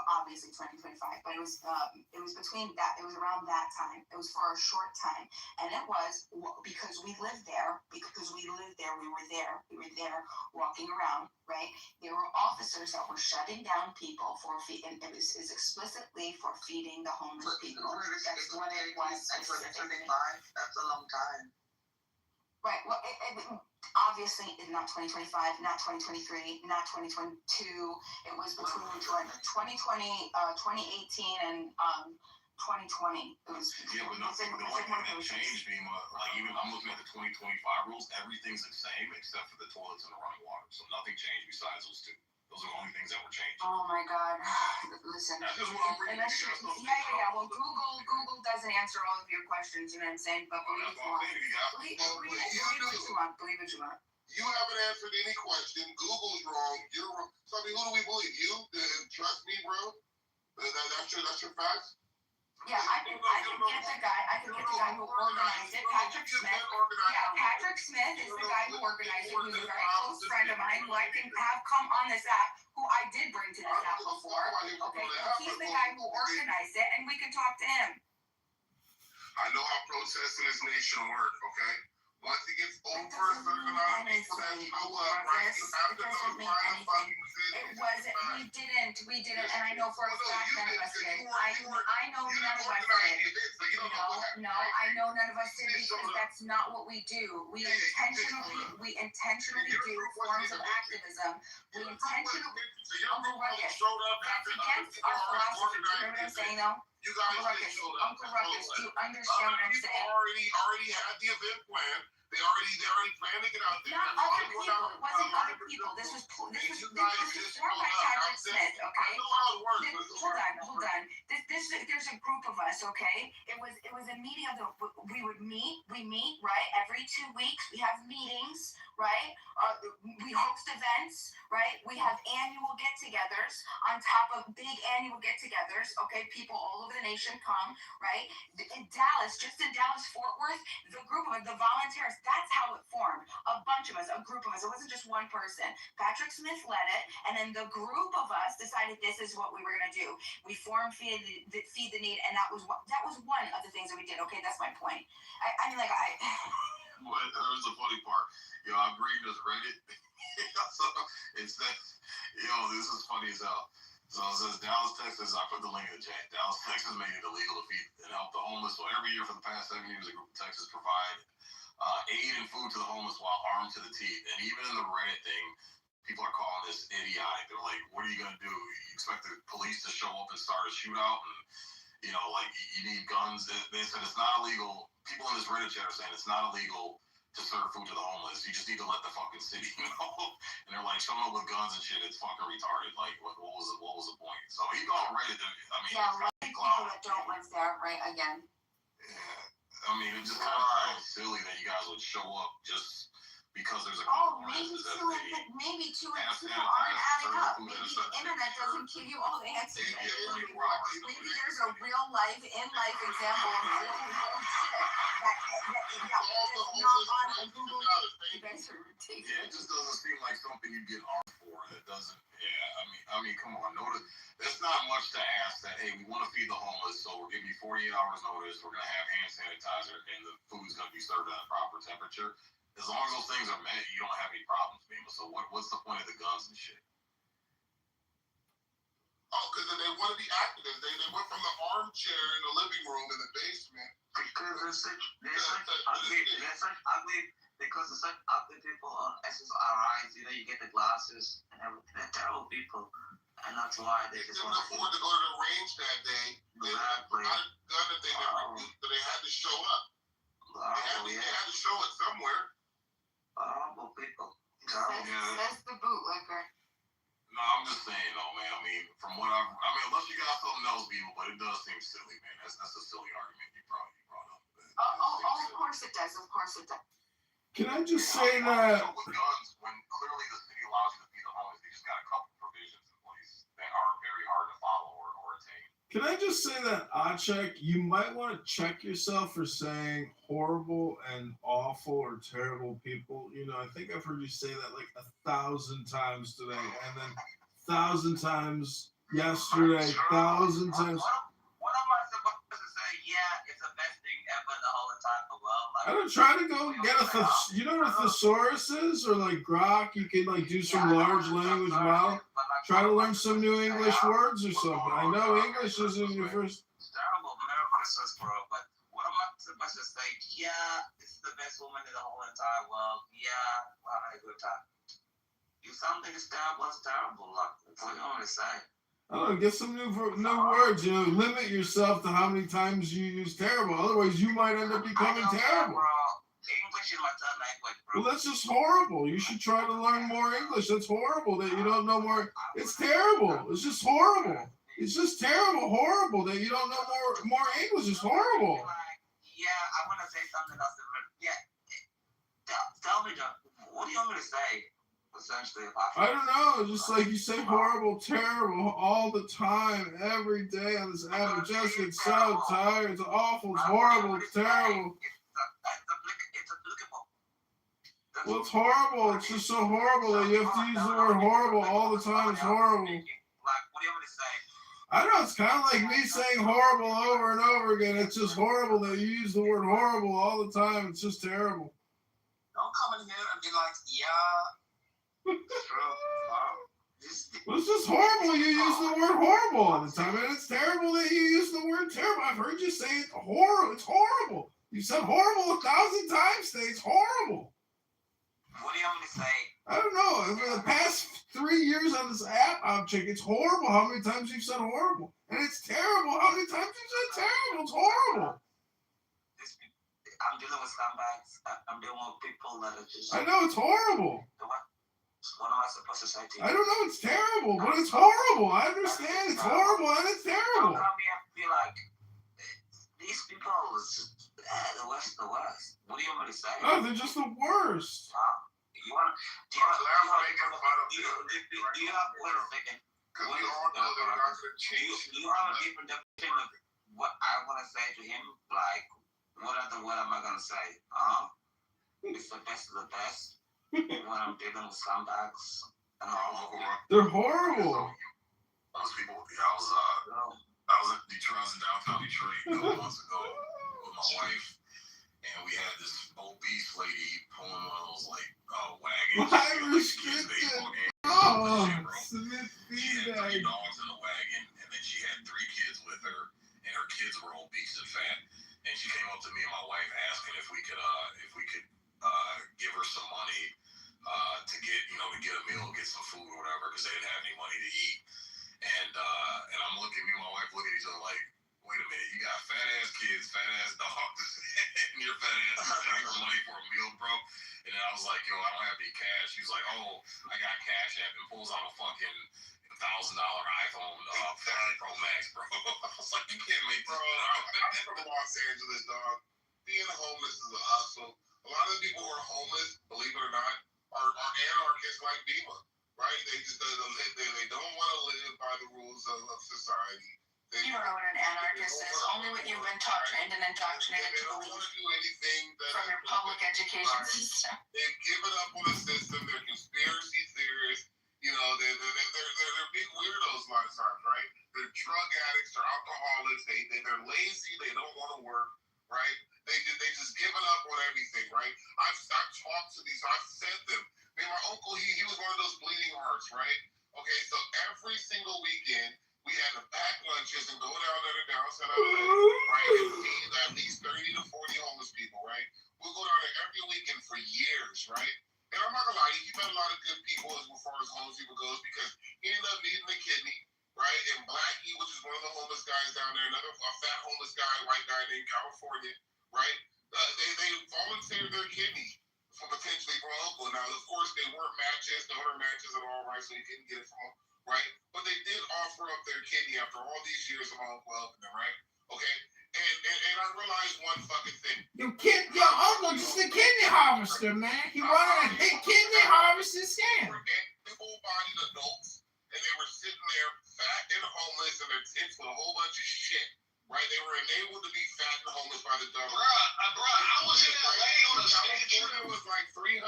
Obviously 2025, but it was between that. It was around that time. It was for a short time, and it was because we lived there. We were there walking around. Right? There were officers that were shutting down people for feeding. It was explicitly for feeding the homeless people. That's what it was. And for 35, that's a long time. Right. Well, obviously not 2025, not 2023, not 2022. It was between 2020, 2018, and 2020. It was. Yeah, but nothing. The only thing that changed me, like even I'm looking at the 2025 rules, everything's the same except for the toilets and the running water. So nothing changed besides those two. Those are the only things that were changed. Oh my God! Listen. That's just what I'm reading. Yeah. Well, Google doesn't answer all of your questions. You know what I'm saying? But believe what you want. You haven't answered any question. Google's wrong. You're wrong. So I mean, who do we believe? You? Trust me, bro. That's your facts. Yeah, I can get the guy who organized it, Patrick Smith. Yeah, Patrick Smith is the guy who organized it. He's a very close friend of mine who I can have come on this app, who I did bring to this app before. Okay, he's the guy who organized it, and we can talk to him. I know how protests in this nation work, okay? Once it gets over a certain amount of people that show up, right, you have to notify the fucking city. It wasn't, we didn't, and I know for a fact none of us did. I know none of us did. No, I know none of us did because that's not what we do. We intentionally do forms of activism. We intentionally, Uncle Ruckus, that's against our philosophy. Do you hear what I'm saying though? You guys didn't show up. Uncle Ruckus, do you understand what I'm saying? Already had the event planned. They already planned to get out there. Not other people. It wasn't other people. This was formed by Patrick Smith. Okay. I know how it works. Hold on. There's a group of us. Okay. It was a meeting of we meet right every 2 weeks. We have meetings. Right. We host events. Right. We have annual get-togethers on top of big annual get-togethers. Okay. People all over the nation come. Right. In Dallas, Fort Worth, the group of the volunteers. That's how it formed. A bunch of us, a group of us. It wasn't just one person. Patrick Smith led it, and then the group of us decided this is what we were gonna do. We formed Feed the Need, and that was one of the things that we did. Okay, that's my point. I mean, Well, there's the funny part. I agreed with Reddit. So it's that. This is funny as hell. So it says Dallas, Texas. I put the link in the chat. Dallas, Texas made it illegal to feed and help the homeless. So every year for the past 7 years, a group of Texas provide aid and food to the homeless while armed to the teeth. And even in the Reddit thing, people are calling this idiotic. They're like, what are you going to do? You expect the police to show up and start a shootout? And, you need guns. They said it's not illegal. People in this Reddit chat are saying it's not illegal to serve food to the homeless. You just need to let the fucking city know. And they're like, showing up with guns and shit, it's fucking retarded. Like, what was the point? So even on Reddit, people that don't live there, right? Again. Yeah. It just kind of feels silly that you guys would show up just because there's a Oh, couple maybe races that two, they maybe two and have two aren't adding sanitized, up. certain Maybe foods the and stuff. internet doesn't give you all the answers. Yeah, Maybe, yeah, maybe, 24 hours. maybe there's a real life, in life example of real shit that's not on Google. You guys are ridiculous. Yeah, it just doesn't seem like something you get armed for. It doesn't. Yeah, I mean, come on. Notice that's not much to ask. That hey, we want to feed the homeless, so we're giving you 48 hours notice. We're gonna have hand sanitizer, and the food's gonna be served at a proper temperature. As long as those things are met, you don't have any problems, people. So what's the point of the guns and shit? Oh, because they want to be activists. They went from the armchair in the living room in the basement. Because there's such ugly, because there's such ugly people on SSRIs, you know, you get the glasses and everything. They're terrible people. And that's why they just couldn't want to afford to go to the range that day. They Exactly. had a gun that they never used, so they had to show up. They had to show it somewhere. Horrible people. Says the bootlicker. No, I'm just saying, though, man. I mean, from what I mean, unless you got something else, people, but it does seem silly, man. That's a silly argument you brought up. Of course it does. Of course it does. Can I just say So that? with guns, when clearly the city allows you to feed the homeless, they just got a couple provisions in place that are very hard to follow or attain. Can I just say that, Achek, you might want to check yourself for saying horrible and awful or terrible people. You know, I think I've heard you say that like 1,000 times today, and then 1,000 times yesterday, 1,000 times. What am I supposed to say? Yeah, it's the best thing ever in the whole entire world. Like, I don't try to go get a you know what a thesaurus is, or like grok. You can like do some large language model. Try to learn some new English words or something. I know English isn't your first. It's terrible. Merry Christmas, bro. But what am I supposed to say? Yeah, this is the best woman in the whole entire world. Yeah, we're having a good time. If something is terrible, it's terrible. Like, what do you want me to say? I don't know, get some new words. You know, limit yourself to how many times you use terrible. Otherwise, you might end up becoming terrible. English is my third language, bro. Well, that's just horrible. You should try to learn more English. That's horrible that you don't know more. It's terrible. It's just horrible. It's just terrible, horrible that you don't know more English. It's horrible. Yeah, I want to say something else. Yeah, tell me, John, what do you want me to say? Essentially, I don't know. Just like you say horrible, terrible all the time, every day on this app. I just get so tired. It's awful. It's horrible. It's terrible. It's applicable. Well, it's horrible. It's just so horrible that you have to use the word horrible all the time. It's horrible. Like, what do you want me to say? I don't know. It's kind of like me saying horrible over and over again. It's just horrible that you use the word horrible all the time. It's just terrible. Don't come in here and be like, yeah. Well, it's just horrible. You use the word horrible all the time, and it's terrible that you use the word terrible. I've heard you say it horrible. It's horrible. You said horrible 1,000 times today. It's horrible. What do you want me to say? I don't know. For the past 3 years on this app, Object, it's horrible how many times you've said horrible, and it's terrible how many times you've said terrible. It's horrible. I'm dealing with scumbags. I'm dealing with people that are just. I know it's horrible. What am I supposed to say to you? I don't know. It's terrible, but it's horrible. I understand. It's horrible and it's terrible. Don't come here and be like, these people are the worst of the worst. What do you want me to say? Oh, they're just the worst. You want? Do you have? Wait a second. Do you have a different definition of what I want to say to him? Like, what am I gonna say? It's the best of the best. When I'm dealing with scumbags. They're horrible. Those people. I was in Detroit. I was in downtown Detroit a couple months ago with my wife, and we had this obese lady pulling one of those like wagons. Why restricted? Oh, Smith she had 3 dogs in a wagon, and then she had 3 kids with her, and her kids were obese and fat. And she came up to me and my wife asking if we could give her some money to get a meal, get some food or whatever, because they didn't have any money to eat. And I'm looking, me and my wife look at each other like, wait a minute, you got fat ass kids, fat ass dogs, and your fat ass is asking for money for a meal, bro. And then I was like, yo, I don't have any cash. She was like, oh, I got Cash App, and pulls out a fucking $1,000 iPhone 5 Pro Max, bro. I was like, you can't make this. Bro, I'm from Los Angeles, dog. Being homeless is a hustle. A lot of the people who are homeless, believe it or not, are anarchists like Bima, right? They just they don't want to live by the rules of society. You don't know what an anarchist is. Only what you've been taught, trained, and indoctrinated They to don't believe want to do anything that from your public education system. They've given up on the system. They're conspiracy theorists. You know, they're big weirdos a lot of times, right? They're drug addicts. They're alcoholics. They're lazy. They don't want to work, right? They just given up on everything, right? I've talked to these. I've said them. I mean, my uncle, he was one of those bleeding hearts, right? Okay, so every single weekend we had to pack lunches and go down there to downtown LA, right, and feed at least 30 to 40 homeless people, right? We'll go down there every weekend for years, right? And I'm not gonna lie, he met a lot of good people as far as homeless people goes because he ended up needing a kidney, right? And Blackie, which is one of the homeless guys down there, another fat homeless guy, white guy named California, right? They volunteered their kidney for potentially from Uncle. Now, of course, they weren't matches, donor matches at all, right? So he couldn't get it from him, right? But they did offer up their kidney after all these years of my uncle helping them, right? Okay? And I realized one fucking thing. Your uncle just a kidney harvester, man. He wanted a big kidney harvesting scam. Full-bodied adults, and they were sitting there fat and homeless in their tents with a whole bunch of shit, right? They were enabled to be fat and homeless by the government. Bruh, I was in LA on a state trip. It was like 300.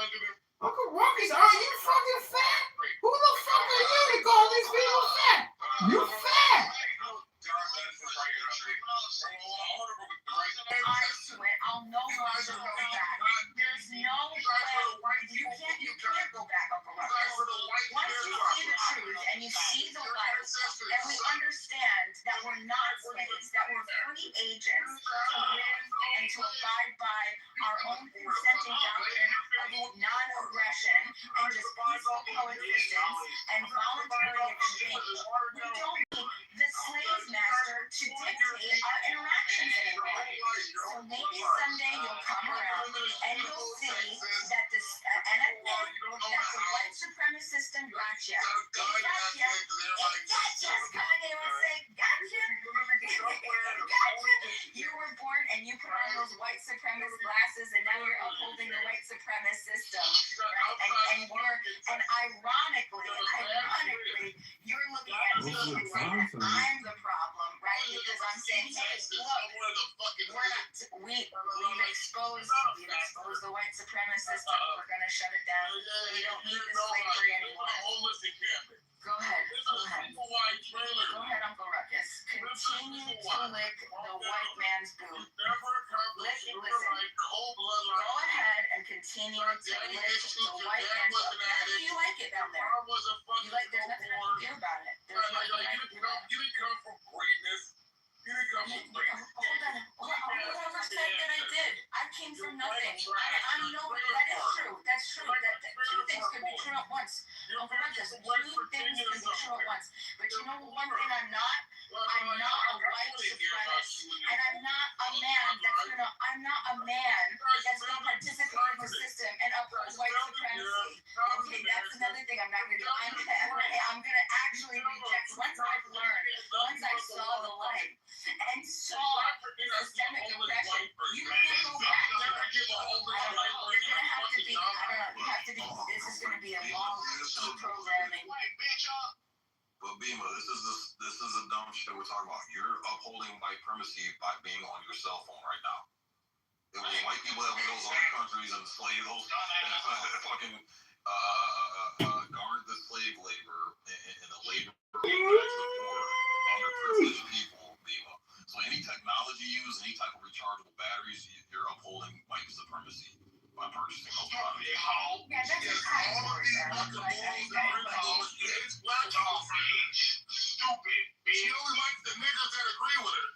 Uncle Ruckus, are you fucking fat? Who the fuck are you to call these people fat? You fat. I swear, I'll no longer go back. There's no way. You can't go back, Uncle Ruckus. Once you see the truth and you see the light, and we understand that we're not slaves, that we're free agents to live and to abide by our own consenting doctrine of non-aggression and just peaceful coexistence and voluntary exchange. We don't need the slave master to dictate our interactions anymore. So maybe someday you'll come around and you'll see that this and admit that the white supremacist system gotcha. It gotcha, Kanye would say, gotcha. You were born and you put on those white supremacist glasses and now you're upholding the white supremacist system, right? And ironically, you're looking at me and saying that I'm the problem, right? Because I'm saying, hey, look, we've exposed the white supremacist system. We're gonna shut it down. We don't need this slavery anymore. Go ahead, Uncle Ruckus. Continue to lick the white man's boot. Listen. Go ahead and continue to lick the white man's boot. You like it down there. There's nothing I can do about it. You didn't come from greatness. Hold on. Whoever said that I did? I came from nothing. I know that is true. That's true. That two things can be true at once. Uncle Ruckus, two things can be true at once. But you know one thing I'm not? I'm not a white supremacist. And I'm not a man that's gonna participate in the system and uphold white supremacy. Okay, that's another thing I'm not gonna do. I'm gonna actually reject once I saw the light and saw systemic oppression. You can't go back. This is gonna be a long deprogramming. But Bima, this is the dumb shit we're talking about. You're upholding white supremacy by being on your cell phone right now. It was white people that went to those other countries and enslaved those fucking guard the slave labor and the labor for underprivileged people, Bima. So any technology used, any type of rechargeable batteries, you're upholding white supremacy by purchasing those products. Yeah, that's It's black people for stupid. She only likes the niggas that agree with her.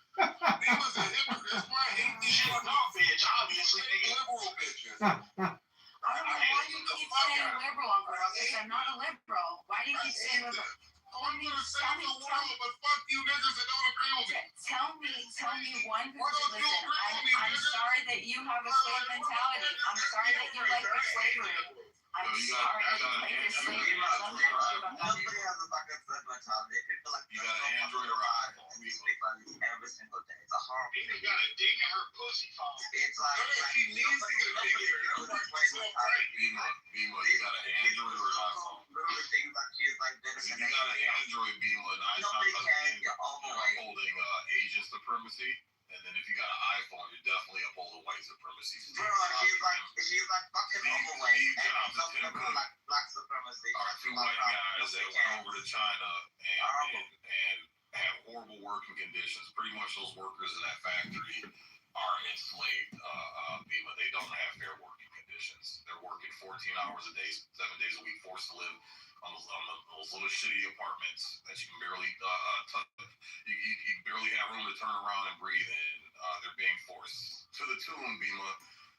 Bima's a hypocrite. That's why I hate these shit. Obviously, liberal bitches. I don't know why you keep saying liberal, Uncle Ruckus. I'm not a liberal. Why do you keep saying liberal? I'm gonna say the world, but fuck you niggas that don't agree with me. Tell me one person. Listen, I'm sorry that you have a slave mentality. I'm sorry that you like the slavery. I'm sorry that you like the slavery. You got an Android or iPhone? in these big bodies every single day. It's a horrible They thing. got a dick in her pussy phone. It's like She needs to get a big ear. Bima, you got an Android or an iPhone? Little things like kids like this. If you got an Android, Bima, 9 times out of 10, you're upholding Asian supremacy. And then if you got an iPhone, you're definitely upholding white supremacy. Bro, she's like fucking overweight and something about like black supremacy. Our 2 white guys that went over to China and had horrible working conditions. Pretty much those workers in that factory are enslaved, Bima. They don't have fair working conditions. They're working 14 hours a day, 7 days a week, forced to live on those little shitty apartments that you can barely touch. You barely have room to turn around and breathe in. They're being forced to the tune, Bima,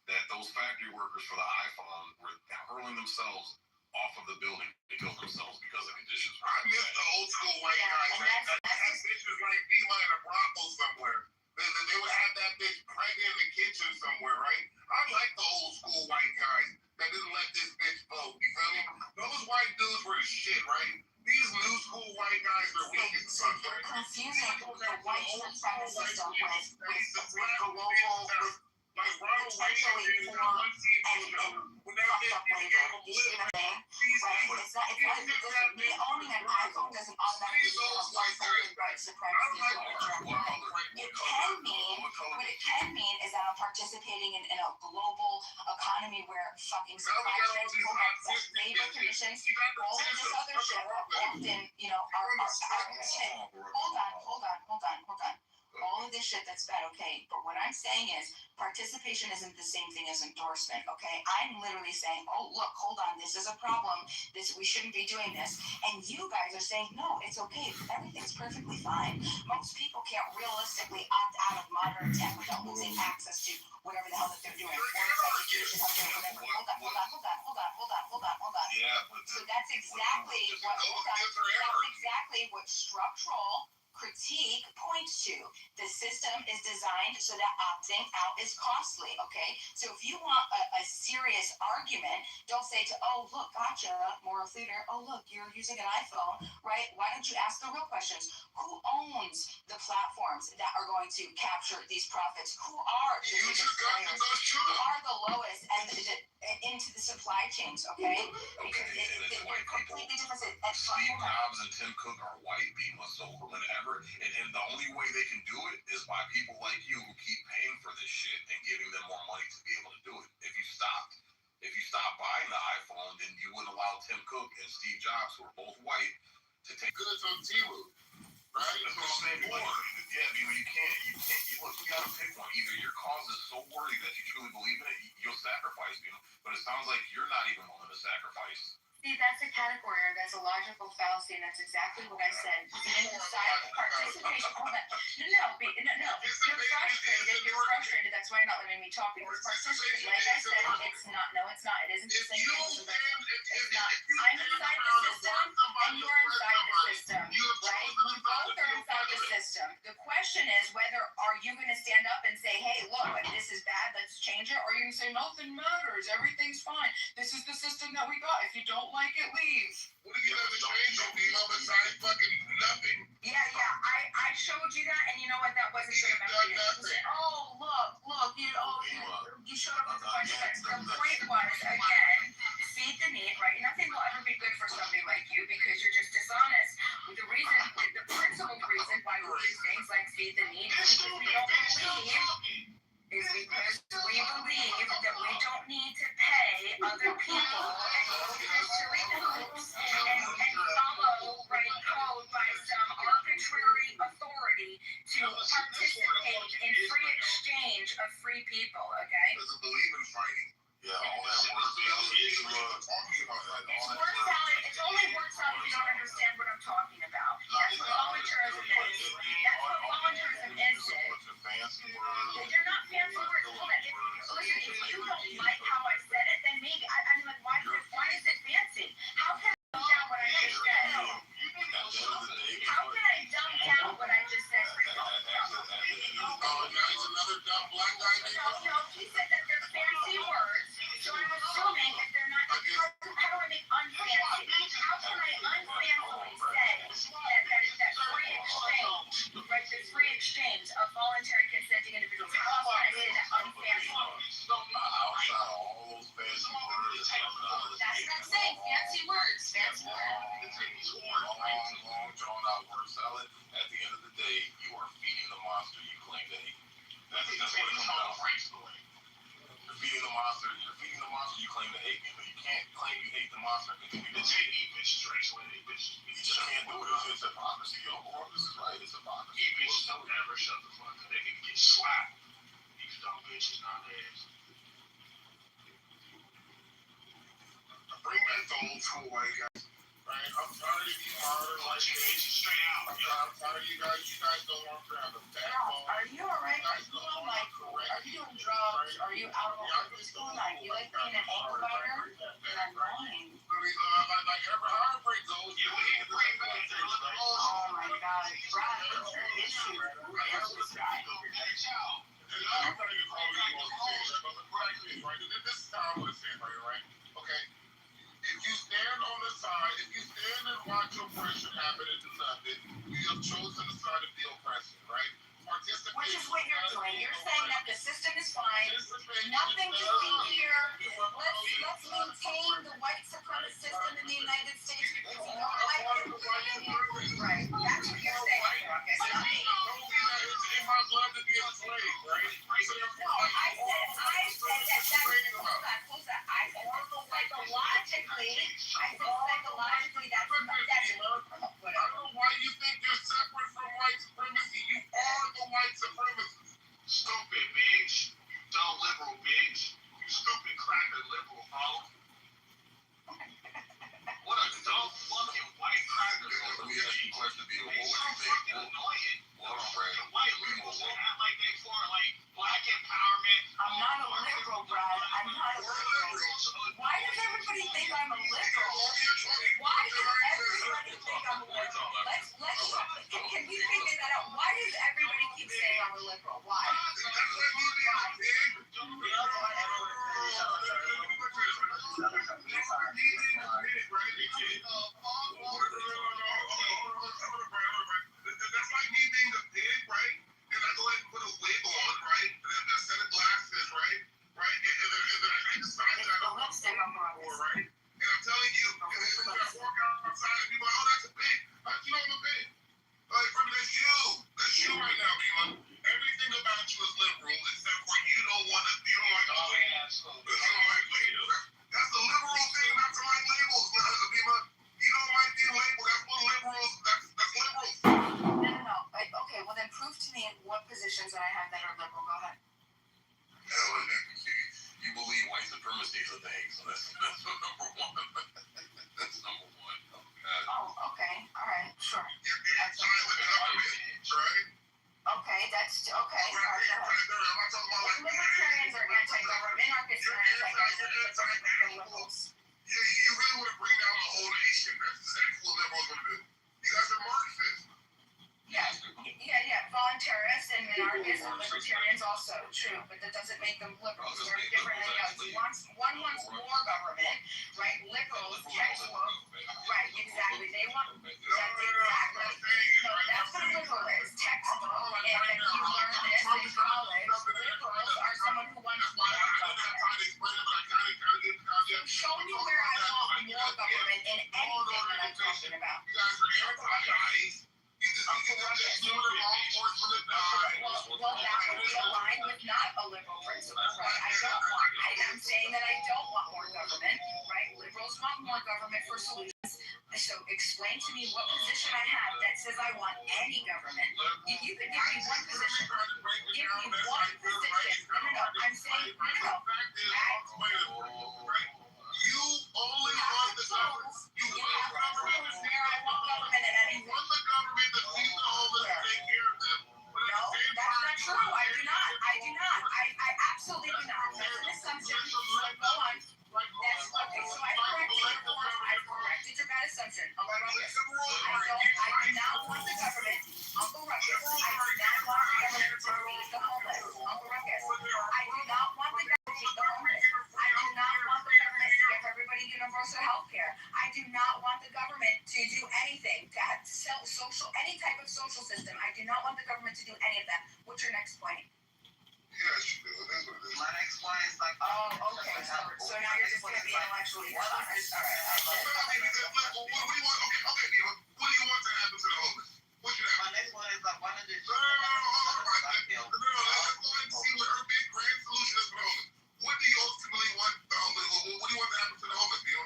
that those factory workers for the iPhone were hurling themselves off of the building to kill themselves because of conditions. I miss the old school white guys. That bitch was like Bima in a brothel somewhere. They would have that bitch pregnant in the kitchen somewhere, right? I like the old school white guys that didn't let this bitch vote. You feel me? Those white dudes were the shit, right? These new school white guys are weak as fuck, right? Confusing the white supremacy system with global, with like Ronald potentially Reagan poor and fucked up labor. You see what I'm saying? Right? It's not me owning an iPhone doesn't automatically mean I'm fucking white supremacy. What it can mean is that I'm participating in a global economy where fucking supply chains, labor conditions, all of this other shit often, you know, are shit. Hold on. All of this shit that's bad, okay? But what I'm saying is participation isn't the same thing as endorsement, okay? I'm literally saying, oh, look, hold on, this is a problem. We shouldn't be doing this. And you guys are saying, no, it's okay. Everything's perfectly fine. Most people can't realistically opt out of modern tech without losing access to whatever the hell that they're doing. Hold on. Yeah, but So that's exactly what structural critique points to. The system is designed so that opting out is costly, okay? So if you want a serious argument, don't say to, oh, look, gotcha, moral theater, oh, look, you're using an iPhone, right? Why don't you ask the real questions? Who owns the platforms that are going to capture these profits? Who are the biggest players? Who are the lowest and into the supply chains, okay? Because they're completely different. Steve Jobs and Tim Cook are white people, so whenever, and the only way they can do it is by people like you who keep paying for this shit and giving them more money to be able to do it. If you stop buying the iPhone, then you wouldn't allow Tim Cook and Steve Jobs, who are both white, to take goods on Temu, right? That's what I'm saying. Yeah, you can't. Look, you gotta pick one. Either your cause is so worthy that you truly believe in it, you'll sacrifice, but it sounds like you're not even willing to sacrifice. See, that's a category, or that's a logical fallacy, and that's exactly what I said. Participation. Hold on. No. You're frustrated. That's why you're not letting me talk, because participation, like I said, it's not. No, it's not. It isn't the same thing. It's not. I'm inside the system, and you're inside the system, right? We both are inside the system. The question is whether are you going to stand up and say, hey, look, this is bad, let's change it, or are you going to say, nothing matters, everything's fine. This is the system that we got. If you don't like it, leave. What do you have to change, Obama, besides fucking nothing? Yeah, I showed you that, and you know what? That wasn't good enough. You said, oh, look, you showed up with a bunch of things. The point was, again, feed the need, right? Nothing will ever be good for somebody like you because you're just dishonest. The principal reason why we do things like feed the need is because we don't believe that we don't need to pay other people and go through silly hoops and follow code by some arbitrary authority to participate in free exchange of free people, okay? Doesn't believe in fighting. Yeah, all that word talking about that. It only works out if you don't understand what I'm talking about. That's what volunteerism is. You're not fancy words. Hold on. Listen, if you don't like how I said it, then maybe, why is it fancy? How can Right, there's free exchange of voluntary consenting individuals. How about it unfancy? Outside of all those fancy words and terminology. That's what I'm saying, fancy words, fancy words. Long drawn out word salad. At the end of the day, you are feeding the monster you claim to hate. That's what it comes down to. You're feeding the monster you claim to hate. You can't claim you hate the monster and continue to hate bitches. You just can't do it. It's hypocrisy, yo. This is right. It's hypocrisy. Bitches don't ever shut the fuck up. They can get slapped. These dumb bitches nowadays. Bring back the old school white guys. Right? I'm tired of you modern white bitches straight out. I'm tired of you guys. You guys don't want to have a backbone. Are you alright? Are you on like, are you doing drugs? Are you out of what's going on? You like being an ankle biter? You're annoying. Like every heartbreak goes, you ain't bring back. Oh my god, Brad, what's your issue? Where's this guy? I'm not even calling you on the stage, right? This is how I'm going to say it, right? Okay? If you stand on the side, if you stand and watch oppression happen and do nothing, you have chosen the side of the oppression, right? Participate. Which is what you're doing. You're saying that the system is fine. Nothing doing here. Let's maintain the white supremacist system in the United States because you don't like it. Right. That's what you're saying, Ruckus, not me. It might love to be a slave, right? No, I said that hold on. I said psychologically, that's I don't know why you think you're separate from white supremacy. You are the white supremacist. Stupid bitch. You dumb liberal bitch. You stupid cracker liberal, bro. What a dumb fucking white cracker. Let me ask you a question, B. What would you think? Annoying. Hold on, Brad. White liberals that act like they for like black empowerment. I'm not a liberal, Brad. I'm not a liberal. Why does everybody think I'm a liberal? Why does everybody think I'm a liberal? Can we figure that out? Why does everybody keep saying I'm a liberal? Why? That's like me being a pig, right? And I go ahead and put a wig on, right? And a set of glasses, right? Right? And then I decide that I don't want to more, right? And I'm telling you, and then I walk outside and people are like, oh, that's a pig. You know I'm a pig. Like, from that's you. That's you right now, Bima. Everything about you is liberal except for you don't want to, you don't like to label. You don't like labels. That's the liberal thing, not to like labels, Bima. You don't like being labeled. That's what liberals, that's liberals. No. Okay, well then prove to me what positions that I have that are liberal. Go ahead. You believe white supremacy is a thing, so that's number one. That's number one. Oh, okay. All right. Sure. You're anti-government, right? Okay, that's okay. Libertarians are anti-government. Anarchists are anti-government. You really want to bring down the whole nation. That's exactly what liberals want to do. You guys are Marxists. Yeah. Voluntarists and minarchists and libertarians also. True, but that doesn't make them liberals. They're different ideologies. One wants more government, right? Liberals, textbook. Right, exactly. They want that's what a liberal is. Textbook. And if you learn this in college, liberals are someone who wants more government. Show me where I want more government in anything that I'm talking about. You guys are anti-ICE. Well, that would be aligned with not a liberal principle, right? I'm saying that I don't want more government, right? Liberals want more government for solutions. So explain to me what position I have that says I want any government. If you could give me one position, give me one position. No. I'm saying, no. You only want the government. You want government where I want government at any You want the government to feed the homeless and take care of them. No, that's not true. I do not. I absolutely do not. That's an assumption. Go on. That's okay. So I corrected your bad assumption. Uncle Ruckus. I do not want the government. Uncle Ruckus. I do not want the government to feed the homeless. Uncle Ruckus. I do not want the government to feed the homeless. I do not want the government to give everybody universal health care. I do not want the government to do anything to have social, any type of social system. I do not want the government to do any of that. What's your next point? Yes, you do. It is what it is. My next one is like, Oh, okay. So now you're just gonna be intellectually dishonest. All right, that's it. What do you want? Okay, Diva. What do you want to happen to the homeless? What you my have? next one is like one of the. No, let's go and see what her big grand solution is for the homeless. What do you ultimately want the homeless? What do you want to happen to the homeless, Diva?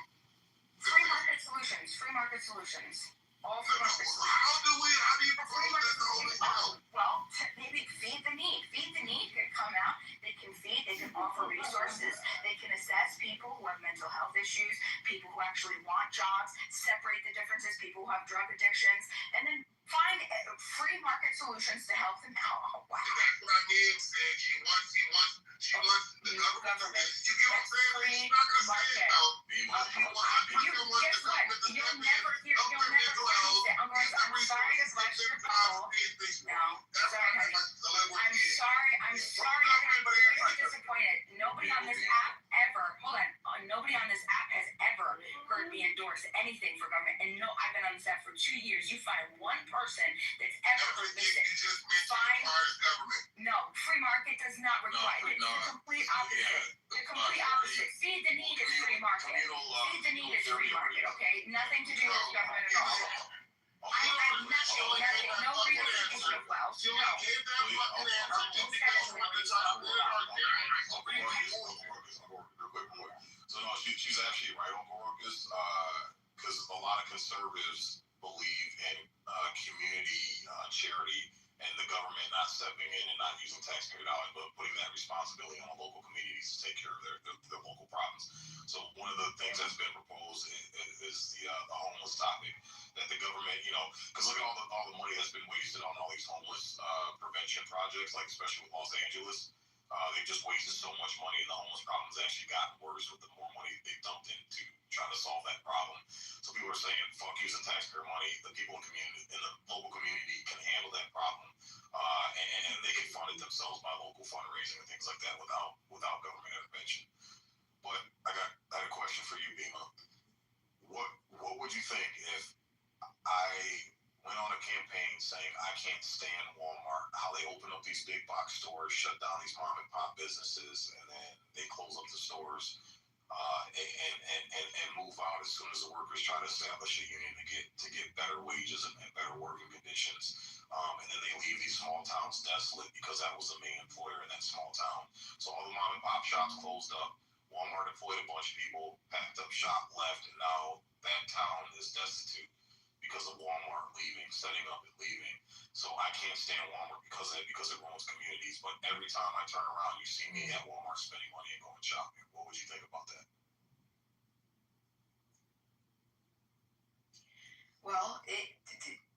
Free market solutions. Free market solutions. All No, free no. market solutions. How do you propose that the homeless know? Well, maybe feed the need. Feed the need can come out. They can feed. They can offer resources. They can assess people who have mental health issues, people who actually want jobs, separate the differences, people who have drug addictions, and then find free market solutions to help them out. Oh, wow. That's what I mean, saying she wants the government. You get what I'm saying? She's not gonna say it though. Guess what? You'll never hear I'm sorry to bust your bubble. No, sorry, honey. I'm sorry that I'm really disappointed. Nobody on this app nobody on this app has ever heard me endorse anything for government. And no, I've been on this app for 2 years. You find one person that's ever heard me say, no, free market does not require it. It's the complete opposite. The complete opposite. Feed the need is free market. Feed the need is free market, okay? Nothing to do with government at all. I have nothing, no realization of wealth. No. So no, she's actually right, Uncle Ruckus, because a lot of conservatives believe in community charity and the government not stepping in and not using taxpayer dollars, but putting that responsibility on local communities to take care of their local problems. So one of the things that's been proposed is the homeless topic, that the government, because look at all the money that's been wasted on all these homeless prevention projects, like especially with Los Angeles. They just wasted so much money, and the homeless problem's actually gotten worse with the more money they dumped into trying to solve that problem. So people are saying, "Fuck using taxpayer money." The people in the local community can handle that problem, and they can fund it themselves by local fundraising and things like that without government intervention. But I got a question for you, Bima. What would you think if I went on a campaign saying I can't stand Walmart, how they open up these big box stores, shut down these mom and pop businesses, and then they close up the stores and move out as soon as the workers try to establish a union to get better wages and better working conditions. And then they leave these small towns desolate because that was the main employer in that small town. So all the mom and pop shops closed up. Walmart employed a bunch of people, packed up shop, left, and now that town is destitute because of Walmart leaving, setting up and leaving. So I can't stand Walmart because it ruins communities. But every time I turn around, you see me at Walmart spending money and going shopping. What would you think about that? Well,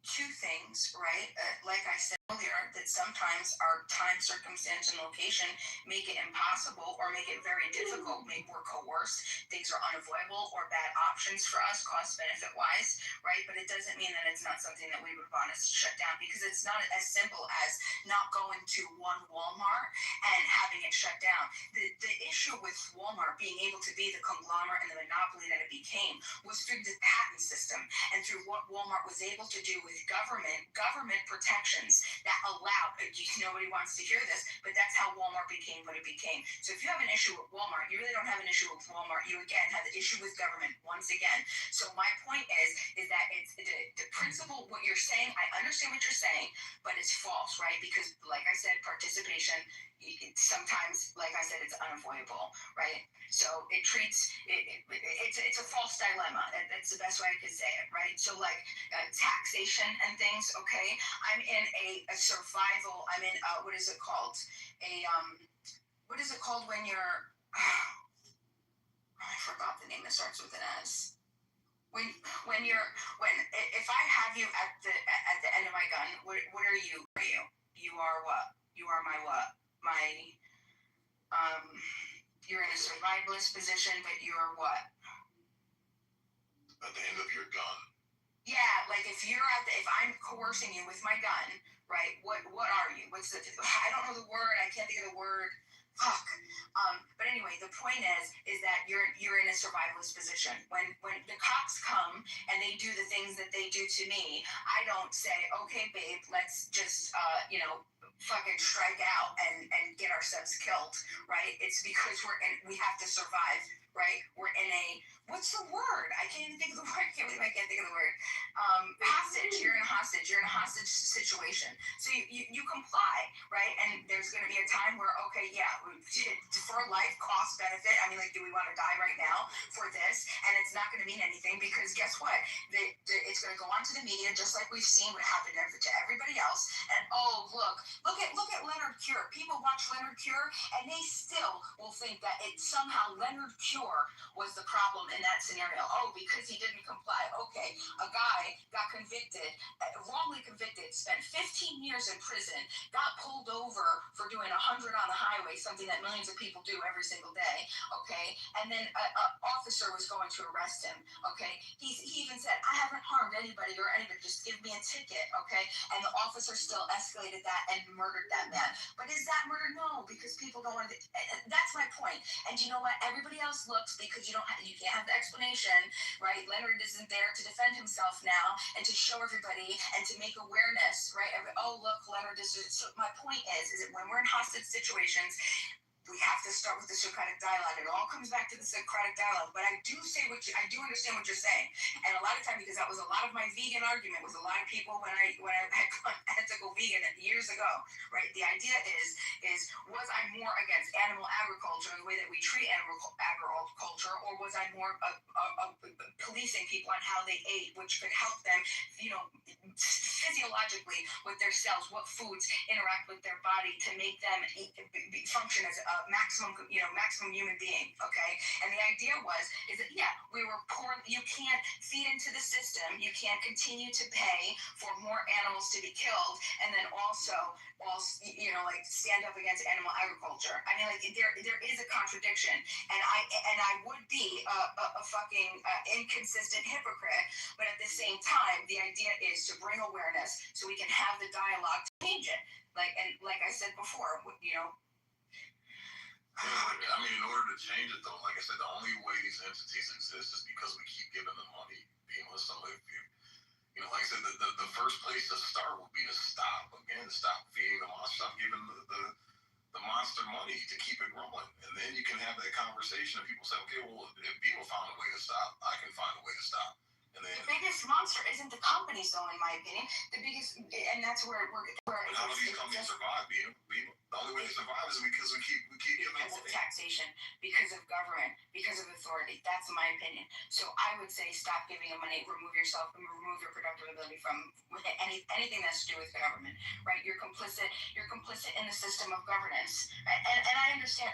two things, right? Like I said earlier, that sometimes our time, circumstance, and location make it impossible or make it very difficult. Maybe we're coerced, things are unavoidable or bad options for us, cost benefit wise, right? But it doesn't mean that it's not something that we would want to shut down, because it's not as simple as not going to one Walmart and having it shut down. The issue with Walmart being able to be the conglomerate and the monopoly that it became was through the patent system and through what Walmart was able to do with government protections that allowed, nobody wants to hear this, but that's how Walmart became what it became. So if you have an issue with Walmart, you really don't have an issue with Walmart. You again have the issue with government once again. So my point is that it's the principle, what you're saying, I understand what you're saying, but it's false, right? Because like I said, participation, sometimes, like I said, it's unavoidable, right? So it's a false dilemma. That's the best way I could say it, right? So like taxation and things, okay? I'm in a survival, I'm in, what is it called? What is it called when you're, I forgot the name that starts with an S. If I have you at the end of my gun, what are you? You are what? You are my what? You're in a survivalist position, but you're what? At the end of your gun. Yeah, like if I'm coercing you with my gun, right? What are you? I don't know the word. I can't think of the word. Fuck. But anyway, the point is that you're in a survivalist position. When the cops come and they do the things that they do to me, I don't say, okay, babe, let's just fucking strike out and get ourselves killed, right? It's because we have to survive, right? We're in a, what's the word? I can't even think of the word. I can't believe I can't think of the word. Hostage. You're in a hostage. You're in a hostage situation. So you comply, right? And there's going to be a time where, okay, yeah, for life, cost benefit. I mean, like, do we want to die right now for this? And it's not going to mean anything because guess what? It's going to go on to the media just like we've seen what happened to everybody else. And oh, look at Leonard Cure. People watch Leonard Cure and they still will think that somehow Leonard Cure was the problem in that scenario. Oh, because he didn't comply. Okay, a guy got convicted, wrongly convicted, spent 15 years in prison, got pulled over for doing 100 on the highway, something that millions of people do every single day. Okay, and then an officer was going to arrest him. Okay, he even said, I haven't harmed anybody or anybody, just give me a ticket. Okay, and the officer still escalated that and murdered that man. But is that murder? No, because people don't want to. That's my point. And you know what? Everybody else looks because you can't have the explanation, right? Leonard isn't there to defend himself now and to show everybody and to make awareness, right? Oh, look, Leonard is. So my point is that when we're in hostage situations, we have to start with the Socratic dialogue. It all comes back to the Socratic dialogue. But I do understand what you're saying. And a lot of time, because that was a lot of my vegan argument with a lot of people when I had to go vegan years ago, right? The idea is was I more against animal agriculture and the way that we treat animal agriculture, or was I more policing people on how they ate, which could help them, physiologically with their cells, what foods interact with their body to make them function as a maximum human being, okay? And the idea is that, we were poor. You can't feed into the system. You can't continue to pay for more animals to be killed and then also stand up against animal agriculture. I mean, like, there is a contradiction, and I would be a fucking inconsistent hypocrite, but at the same time, the idea is to bring awareness so we can have the dialogue to change it. Like I said before, I mean, in order to change it, though, like I said, the only way these entities exist is because we keep giving them money. So if like I said, the first place to start would be to stop feeding the monster, stop giving the monster money to keep it growing, and then you can have that conversation. And people say, okay, well, if people found a way to stop, I can find a way to stop. And then the biggest monster isn't the companies, though, in my opinion. The biggest, and that's where how do these companies survive? The only way they survive is because we keep giving them because of money. taxation, because of government, because of authority. That's my opinion. So I would say stop giving them money. Remove your productive ability from anything that's to do with government. Right? You're complicit in the system of governance. And I understand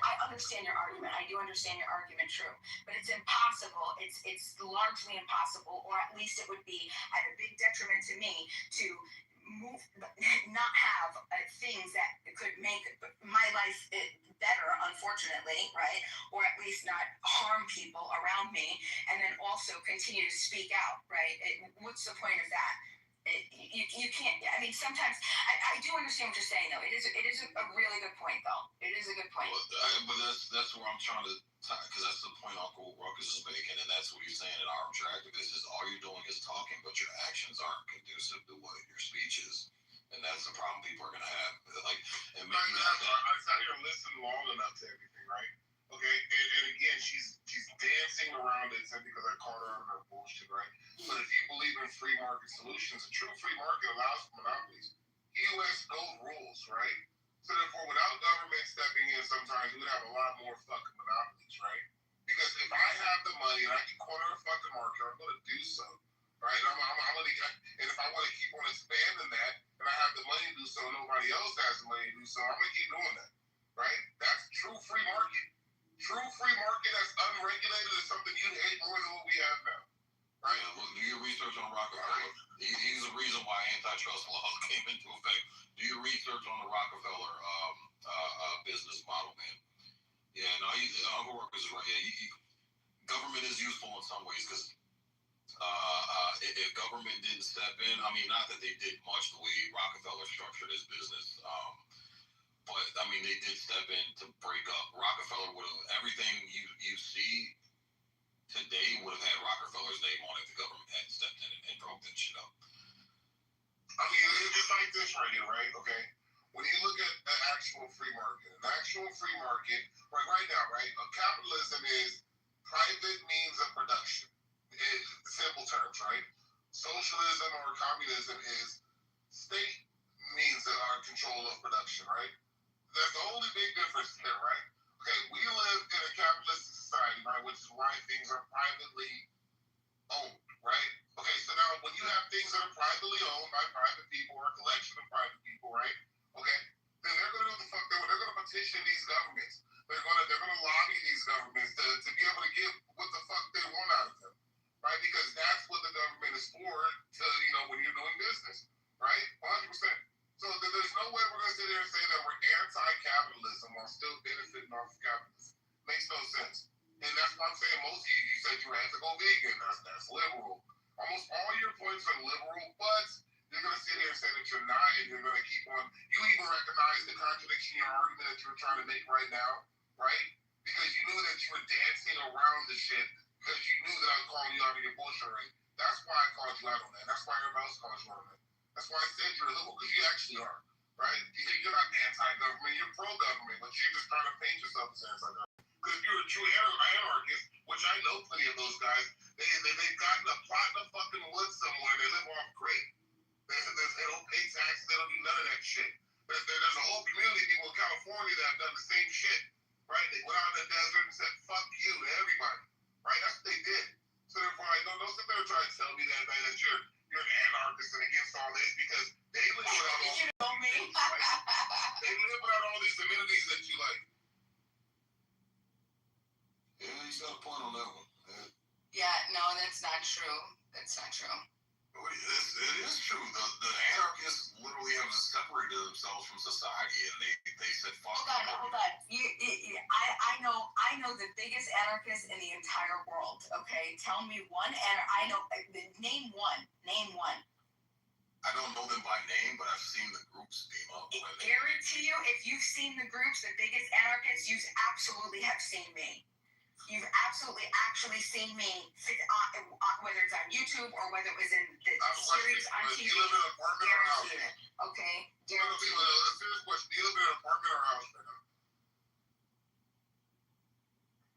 your argument. I do understand your argument. True, but it's impossible. It's largely impossible, or at least it would be at a big detriment to me to not have things that could make my life better, unfortunately, right? Or at least not harm people around me, and then also continue to speak out, right? What's the point of that? You can't. I mean, sometimes I do understand what you're saying, though. It is a really good point, though. It is a good point. But that's where I'm trying to, because that's the point Uncle Ruckus is making, and that's what he's saying in armchair activist is all you're doing is talking, but your actions aren't conducive to what your speech is, and that's the problem people are gonna have. Like, and maybe I sat here and listened long enough to everything, right? Okay, and again, she's dancing around it simply because I caught her on her bullshit, right? But if you believe in free market solutions, a true free market allows for monopolies. U.S. gold rules, right? So therefore, without government stepping in, sometimes we would have a lot more fucking monopolies, right? Because if I have the money and I can corner a fucking market, I'm going to do so, right? I'm going to, and if I want to keep on expanding that, and I have the money to do so, nobody else has the money to do so, I'm going to keep doing that, right? That's true free market. True free market that's unregulated is something you hate more than what we have now, right? Yeah, well, do your research on Rockefeller. He's the reason why antitrust laws came into effect. Do your research on the Rockefeller business model, man. Yeah, no, Uncle Ruckus is right. Yeah, government is useful in some ways because if government didn't step in, I mean, not that they did much the way Rockefeller structured his business, But I mean, they did step in to break up. Rockefeller would have everything you see today would have had Rockefeller's name on it. The government had stepped in and broke that shit up. I mean, it's like this right here, right? Okay. When you look at an actual free market, like right now, right? Capitalism is private means of production. In simple terms, right? Socialism or communism is state means that are control of production, right? That's the only big difference there, right? Okay, we live in a capitalistic society, right, which is why things are privately owned, right? Okay, so now when you have things that are privately owned by private people or a collection of private people, right? Okay, then they're gonna do the fuck they're gonna petition these governments. They're gonna lobby these governments to be able to get what the fuck they want out of them, right? Because that's what the government is for, to when you're doing business, right? 100%. So there's no way we're gonna sit there and say that we're anti-capitalism while still benefiting off of capitalism. Makes no sense. And that's why I'm saying most of you said you had to go vegan. That's liberal. Almost all your points are liberal, but you're gonna sit here and say that you're not, and you're gonna keep on. You even recognize the contradiction in your argument that you're trying to make right now, right? Because you knew that you were dancing around the shit because you knew that I was calling you out of your bullshit rate. That's why I called you out on that. That's why everybody else called you out on that. That's why I said you're liberal, because you actually are, right? You're not anti-government, you're pro-government, but you're just trying to paint yourself as anti-government. Because if you're a true anarchist, which I know plenty of those guys, they've gotten a plot in the fucking woods somewhere, they live off grid. They don't pay taxes, they don't do none of that shit. There's a whole community of people in California that have done the same shit, right? They went out in the desert and said, fuck you to everybody, right? That's what they did. So therefore, don't sit there and try to tell me that you're an anarchist and against all this, because they live without all You know me. they live without all these amenities that you like. Yeah, he's got a point on that one. Yeah, no, that's not true. That's not true. It is true. The anarchists literally have separated themselves from society, and they said, "Fuck." Hold on. I know the biggest anarchist in the entire world. Okay, tell me one, and I know. Name one. Name one. I don't know them by name, but I've seen the groups beam up. I guarantee you, if you've seen the groups, the biggest anarchists, you absolutely have seen me. You've absolutely actually seen me, whether it's on YouTube or whether it was in the series on TV. Do you live in an apartment or a house? Okay. A serious question. Do you live in an apartment or a house right now?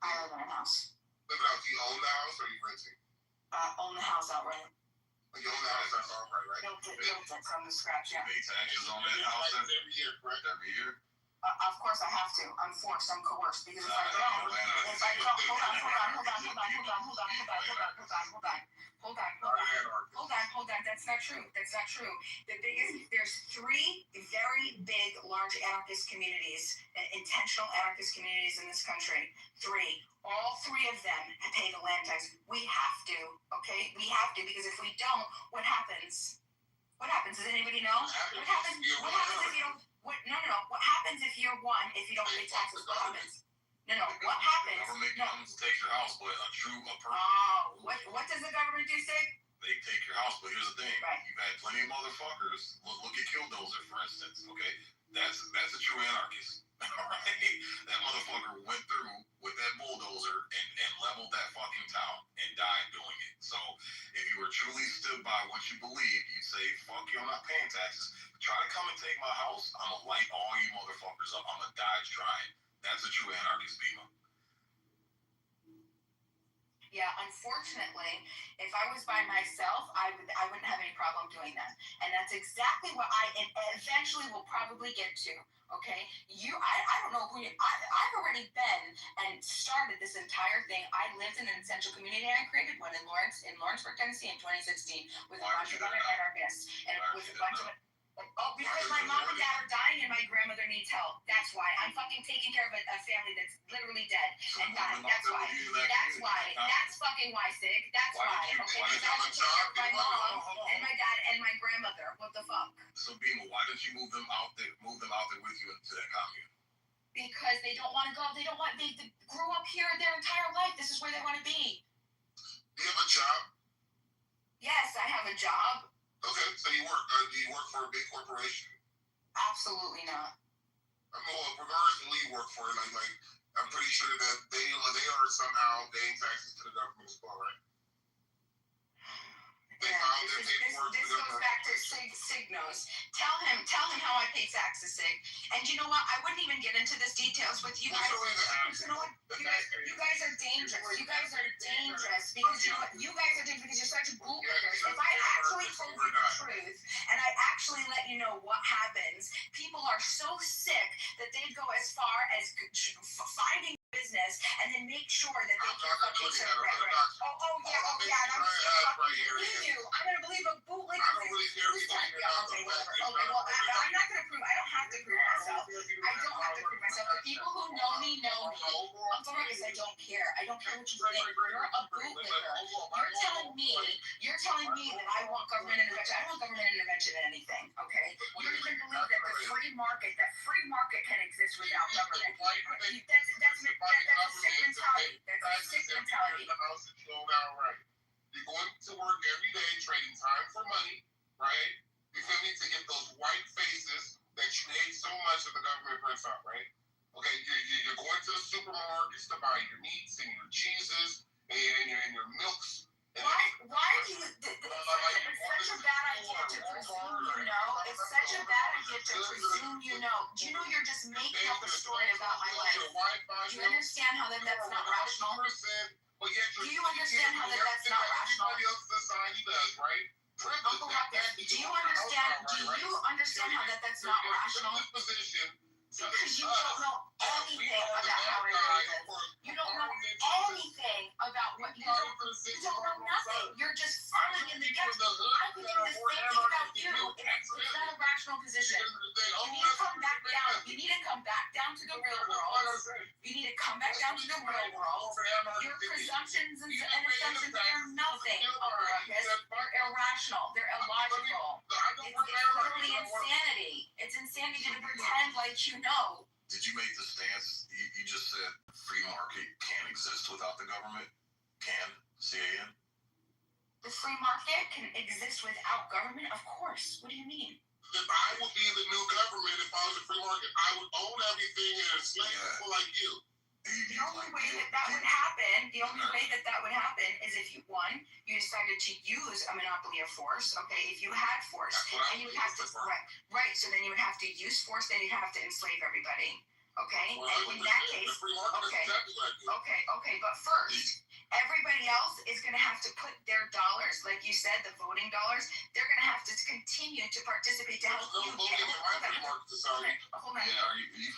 I live in a house. Live in a house. Do you own the house or are you renting? Own the house outright. You own the house outright, right? Built it from the scratch, yeah. Pay taxes on that house every year, correct? Every year. Of course I have to. I'm forced. I'm coerced. Because if I don't, hold on. That's not true. There's three very big, large anarchist communities, intentional anarchist communities in this country. All three of them pay the land tax. We have to, okay? We have to, because if we don't, what happens? What happens? Does anybody know? What happens if you don't? No. What happens if you're one, if you don't pay taxes? What happens? No. What happens? The government comes to take your house, but a person. Oh, what does the government do, Sig? They take your house, but here's the thing. Right. You've had plenty of motherfuckers. Look at Kitover, for instance, okay? That's a true anarchist. Alright? That motherfucker went through with that bulldozer and leveled that fucking town and died doing it. So if you were truly stood by what you believe, you'd say, fuck you, I'm not paying taxes. Try to come and take my house, I'm gonna light all you motherfuckers up. I'm gonna die trying. That's a true anarchist, Bima. Yeah, unfortunately, if I was by myself, I wouldn't have any problem doing that. And that's exactly what I eventually will probably get to. Okay, I don't know who you. I've already been and started this entire thing. I lived in an essential community, and I created one in Lawrenceburg, Tennessee, in 2016 with a bunch of other anarchists, and with a bunch of. Oh, because my mom and dad are dying and my grandmother needs help. That's why. I'm fucking taking care of a family that's literally dead and dying. That's why. That's fucking why, Sig. That's why. Okay, because I have to take care of my mom and my dad and my grandmother. What the fuck? So, Bima, why didn't you move them out there with you into that commune? Because they don't want to go. They grew up here their entire life. This is where they want to be. Do you have a job? Yes, I have a job. Okay, so you work. Do you work for a big corporation? Absolutely not. well, regardless of lead work for it, like I'm pretty sure that they are somehow paying taxes to the government as well, right? This goes back to Sig knows. Tell him how I pay taxes, Sig. And you know what? I wouldn't even get into this details with you guys. You know what? You guys are dangerous. You guys are dangerous because you know what? You guys are dangerous because you're such bootlickers. If I actually told you the truth and I actually let you know what happens, people are so sick that they'd go as far as finding business and then make sure that they can fucking turn Oh yeah. And I'm just gonna believe you. I'm gonna believe a bootlicker. Okay, well, I'm not gonna prove. I don't have to prove myself. I don't have to prove myself. The people who know me know me. I'm sorry, I don't care. I don't care what you think. You're a bootlicker. You're telling me that I want government intervention. I don't want government intervention in anything. Okay. You don't even believe that the free market can exist without government. That's a sick mentality. That's a sick mentality. You're going to work every day trading time for money, right? You feel me? To get those white faces that you hate so much that the government prints out, right? Okay, you're going to the supermarkets to buy your meats and your cheeses and your milks. Why do you? It's such a bad idea to presume you know. It's such a bad idea to presume you know. Do you know you're just making up a story about my life? Do you understand how that's not rational? Do you understand how that's not rational? Society does, right? Uncle Ruckus, do you understand how that's not rational? Because you don't know anything about how it is. You don't know anything about what you don't know nothing. You're just filling in the gaps. I'm thinking the same thing about you. It's not a rational position. You need to come back down. You need to come back down to the real world. You need to come back down to the real world. Your presumptions and assumptions are nothing, Uncle Ruckus. They're irrational. They're illogical. It's literally insanity. It's insanity to pretend like you know. Did you make the stance? You just said free market can't exist without the government. Can C-A-N? The free market can exist without government, of course. What do you mean? If I would be the new government, if I was a free market, I would own everything and enslave people like you. The only way that would happen is if you decided to use a monopoly of force. Okay, if you had force, and you would have to right. So then you would have to use force. Then you'd have to enslave everybody. Okay, and in that case, okay. But first, everybody else is going to have to put their dollars, like you said, the voting dollars. They're going to have to continue to participate to help you get. Hold on.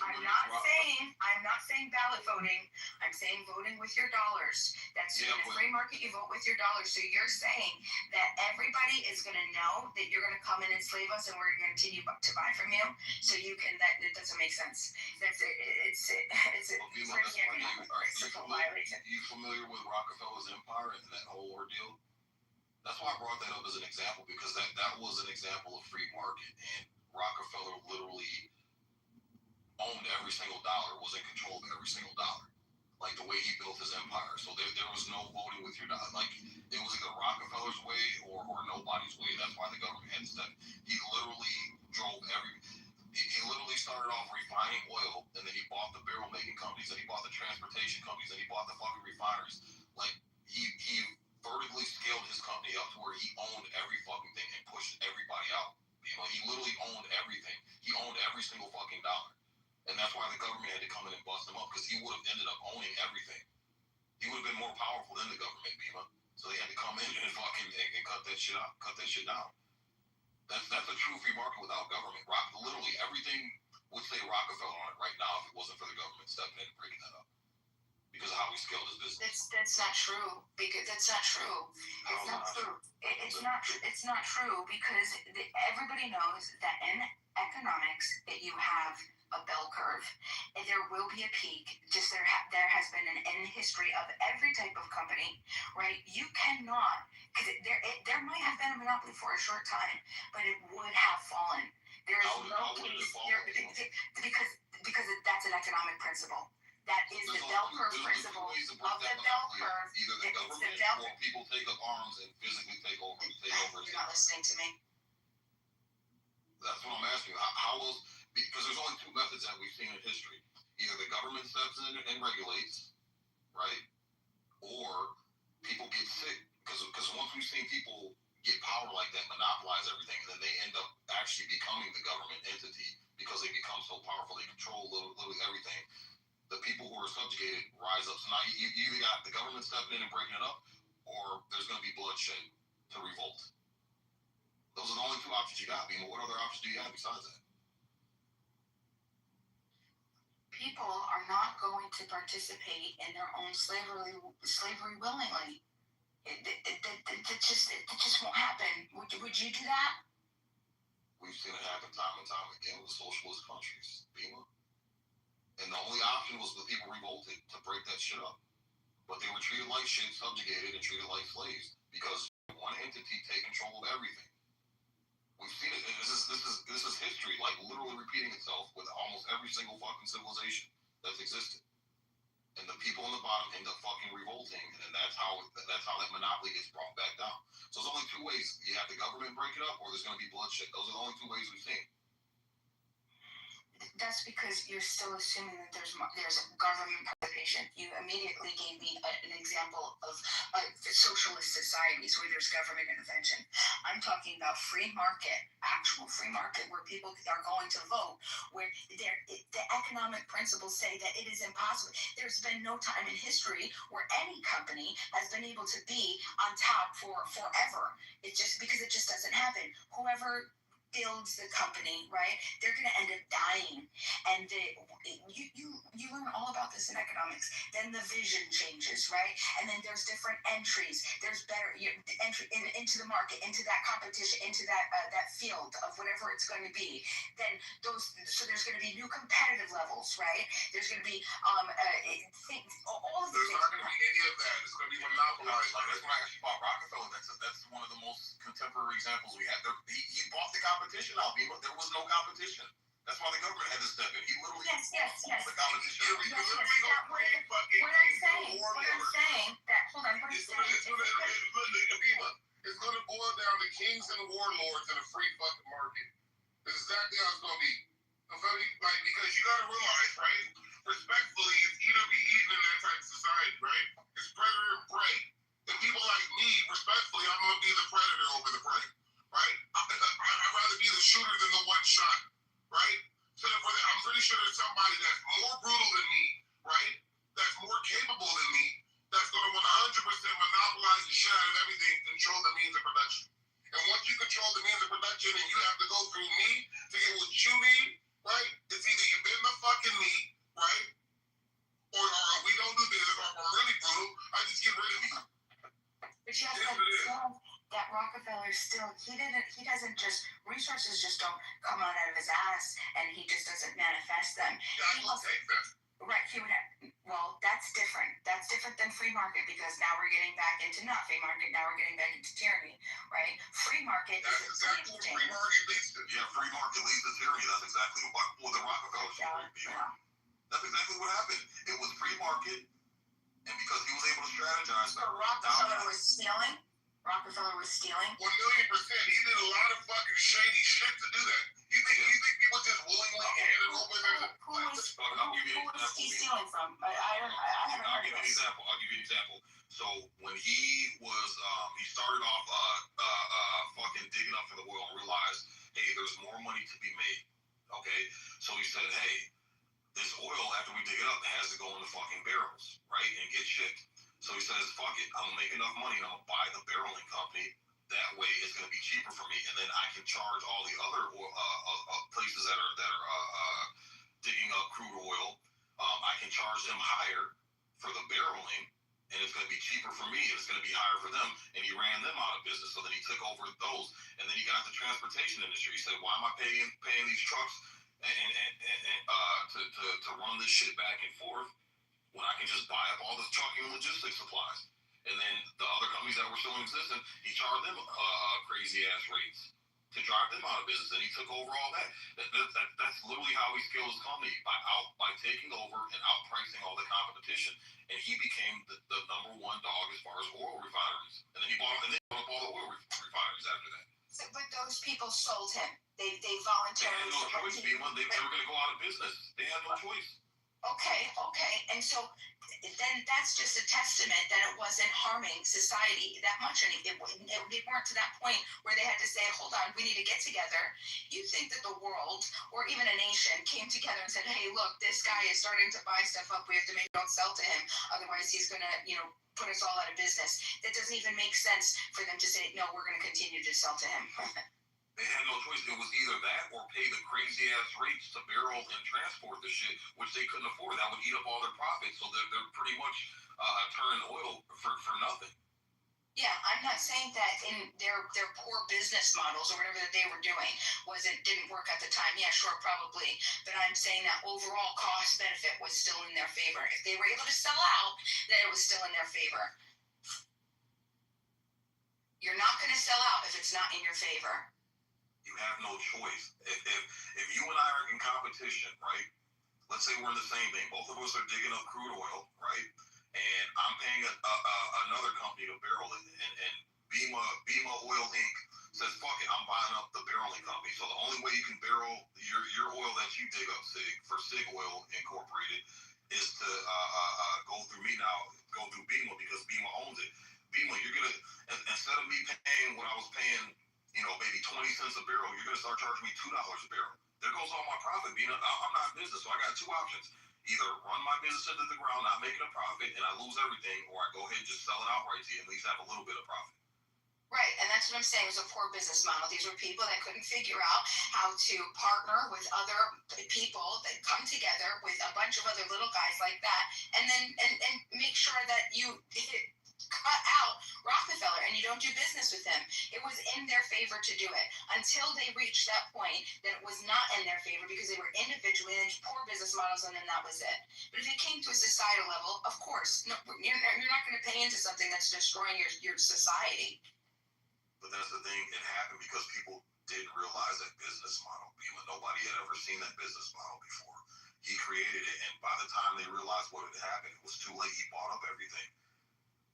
I'm not saying ballot voting. I'm saying voting with your dollars. That's in the free market. You vote with your dollars. So you're saying that everybody is going to know that you're going to come in and enslave us, and we're going to continue to buy from you. So you can. That it doesn't make sense. It's a principle violation. Are you familiar with Rockefeller's empire and that whole ordeal? That's why I brought that up as an example, because that was an example of free market, and Rockefeller literally owned every single dollar, was in control of every single dollar, like the way he built his empire. So there was no voting with your dollar. Like it was either Rockefeller's way or nobody's way. That's why the government had to step. He literally drove He literally started off refining oil, and then he bought the barrel making companies, and he bought the transportation companies, and he bought the fucking refineries. Like he vertically scaled his company up to where he owned every fucking thing and pushed everybody out. You know, he literally owned everything. He owned every single fucking dollar, and that's why the government had to come in and bust him up, because he would have ended up owning everything. He would have been more powerful than the government, Bima. So they had to come in and fucking and cut that shit out, cut that shit down. That's a true free market without government. Literally everything would say Rockefeller on it right now if it wasn't for the government stepping in and breaking that up, because of how he scaled his business. That's not true. Because that's not true. It's not true. It's not true because everybody knows that in economics that you have a bell curve, and there will be a peak. Just there has been in the history of every type of company, right? You cannot, because there might have been a monopoly for a short time, but it would have fallen. There is no case because that's an economic principle. That is the bell curve principle of the bell curve. Either the government or people take up arms and physically take over. You're not listening to me. That's what I'm asking. How else? Because there's only two methods that we've seen in history. Either the government steps in and regulates, right? Or people get sick. Because once we've seen people get power like that, monopolize everything, and then they end up actually becoming the government entity because they become so powerful, they control literally everything. The people who are subjugated rise up. So now you either got the government stepping in and breaking it up, or there's going to be bloodshed to revolt. Those are the only two options you got. What other options do you have besides that? People are not going to participate in their own slavery willingly. It just won't happen. Would you do that? We've seen it happen time and time again with socialist countries, Bima. And the only option was the people revolted to break that shit up. But they were treated like shit, subjugated, and treated like slaves because one entity take control of everything. We've seen it. This is history, like literally repeating itself with almost every single fucking civilization that's existed. And the people on the bottom end up fucking revolting, and then that's how that monopoly gets brought back down. So there's only two ways: you have the government break it up, or there's going to be bloodshed. Those are the only two ways we've seen. That's because you're still assuming that there's government participation. You immediately gave me an example of socialist societies where there's government intervention. I'm talking about free market, actual free market, where people are going to vote, where the economic principles say that it is impossible. There's been no time in history where any company has been able to be on top for forever. It's just because it just doesn't happen. Whoever builds the company, right? They're going to end up dying, and you learn all about this in economics. Then the vision changes, right? And then there's different entries. There's better entry into the market, into that competition, into that field of whatever it's going to be. Then so there's going to be new competitive levels, right? There's going to be all of the things. There's not going to be any of that. It's going to be monopolized. Like that's when I actually bought Rockefeller. That's one of the most contemporary examples we had. He bought the competition out. There was no competition. That's why the government had to step in. He literally yes. bought the competition. What I'm saying, hold on, It's going to boil down to kings and warlords in a free fucking market. That's exactly how it's going to be. Like, because you got to realize, right? Respectfully, it's eat or be eaten in that type of society, right? It's predator and prey. And people like me, respectfully, I'm going to be the predator over the prey, right? I'd rather be the shooter than the one shot, right? So therefore, I'm pretty sure there's somebody that's more brutal than me, right? That's more capable than me, that's going to 100% monopolize the shit out of everything, control the means of production. And once you control the means of production and you have to go through me to get what you need, right? It's either you bend the fucking knee, right? Or we don't do this, or I'm really brutal, I just get rid of you. But you have to understand that Rockefeller he doesn't just, resources just don't come out of his ass and he just doesn't manifest them. Yeah, I will take that. Right, that's different. That's different than free market because now we're getting back into not free market, now we're getting back into tyranny, right? Free market That's exactly what free market leads to. Yeah, free market leads to tyranny. That's exactly what the Rockefeller story. That's exactly what happened. It was free market, and because he was able to strategize. So Rockefeller was stealing? 1,000,000%. He did a lot of fucking shady shit to do that. You think people just willingly handed over their... Who was he stealing from? I haven't heard of this. I'll give you an example. So when he was, he started off fucking digging up for the oil and realized, hey, there's more money to be made. Okay? So he said, hey, this oil, after we dig it up, has to go in the fucking barrels, right? And get shipped. So he says, fuck it, I'm going to make enough money and I'm going to buy the barreling company. That way it's going to be cheaper for me. And then I can charge all the other places that are digging up crude oil. I can charge them higher for the barreling. And it's going to be cheaper for me. And it's going to be higher for them. And he ran them out of business. So then he took over those. And then he got the transportation industry. He said, why am I paying these trucks to run this shit back and forth when I can just buy up all the trucking and logistics supplies? And then the other companies that were still in existence, he charged them crazy ass rates to drive them out of business, and he took over all that. That's literally how he scaled his company, by taking over and outpricing all the competition, and he became the number one dog as far as oil refineries. And then he bought up all the oil refineries after that. So, but those people sold him. They They had voluntarily. no choice, Bima. They were going to go out of business. They had no choice. Okay, and so then that's just a testament that it wasn't harming society that much, and they weren't to that point where they had to say, "Hold on, we need to get together." You think that the world or even a nation came together and said, "Hey, look, this guy is starting to buy stuff up. We have to make don't sell to him, otherwise he's gonna, put us all out of business." That doesn't even make sense for them to say, "No, we're gonna continue to sell to him." They had no choice. It was either that or pay the crazy ass rates to barrel and transport the shit, which they couldn't afford. That would eat up all their profits. So they're pretty much turning oil for nothing. Yeah, I'm not saying that in their poor business models or whatever that they were doing didn't work at the time. Yeah, sure, probably. But I'm saying that overall cost benefit was still in their favor. If they were able to sell out, then it was still in their favor. You're not going to sell out if it's not in your favor. You have no choice. If you and I are in competition, right? Let's say we're in the same thing. Both of us are digging up crude oil, right? And I'm paying another company to barrel it, and Bima Oil Inc. says, "Fuck it, I'm buying up the barreling company." So the only way you can barrel your oil that you dig up, Sig Oil Incorporated, is to go through me now, go through Bima, because Bima owns it. Bima, you're gonna, instead of me paying what I was paying, maybe 20 cents a barrel, you're gonna start charging me $2 a barrel. There goes all my profit. I'm not in business, so I got two options. Either run my business into the ground, not making a profit, and I lose everything, or I go ahead and just sell it outright to you and at least have a little bit of profit. Right, and that's what I'm saying. It was a poor business model. These were people that couldn't figure out how to partner with other people that come together with a bunch of other little guys like that, and then and make sure that you cut out Rockefeller and you don't do business with him. It was in their favor to do it until they reached that point that it was not in their favor because they were individually and poor business models, and then that was it. But if it came to a societal level, of course, no, you're not going to pay into something that's destroying your society. But that's the thing. It happened because people didn't realize that business model. Nobody had ever seen that business model before. He created it, and by the time they realized what had happened, it was too late. He bought up everything.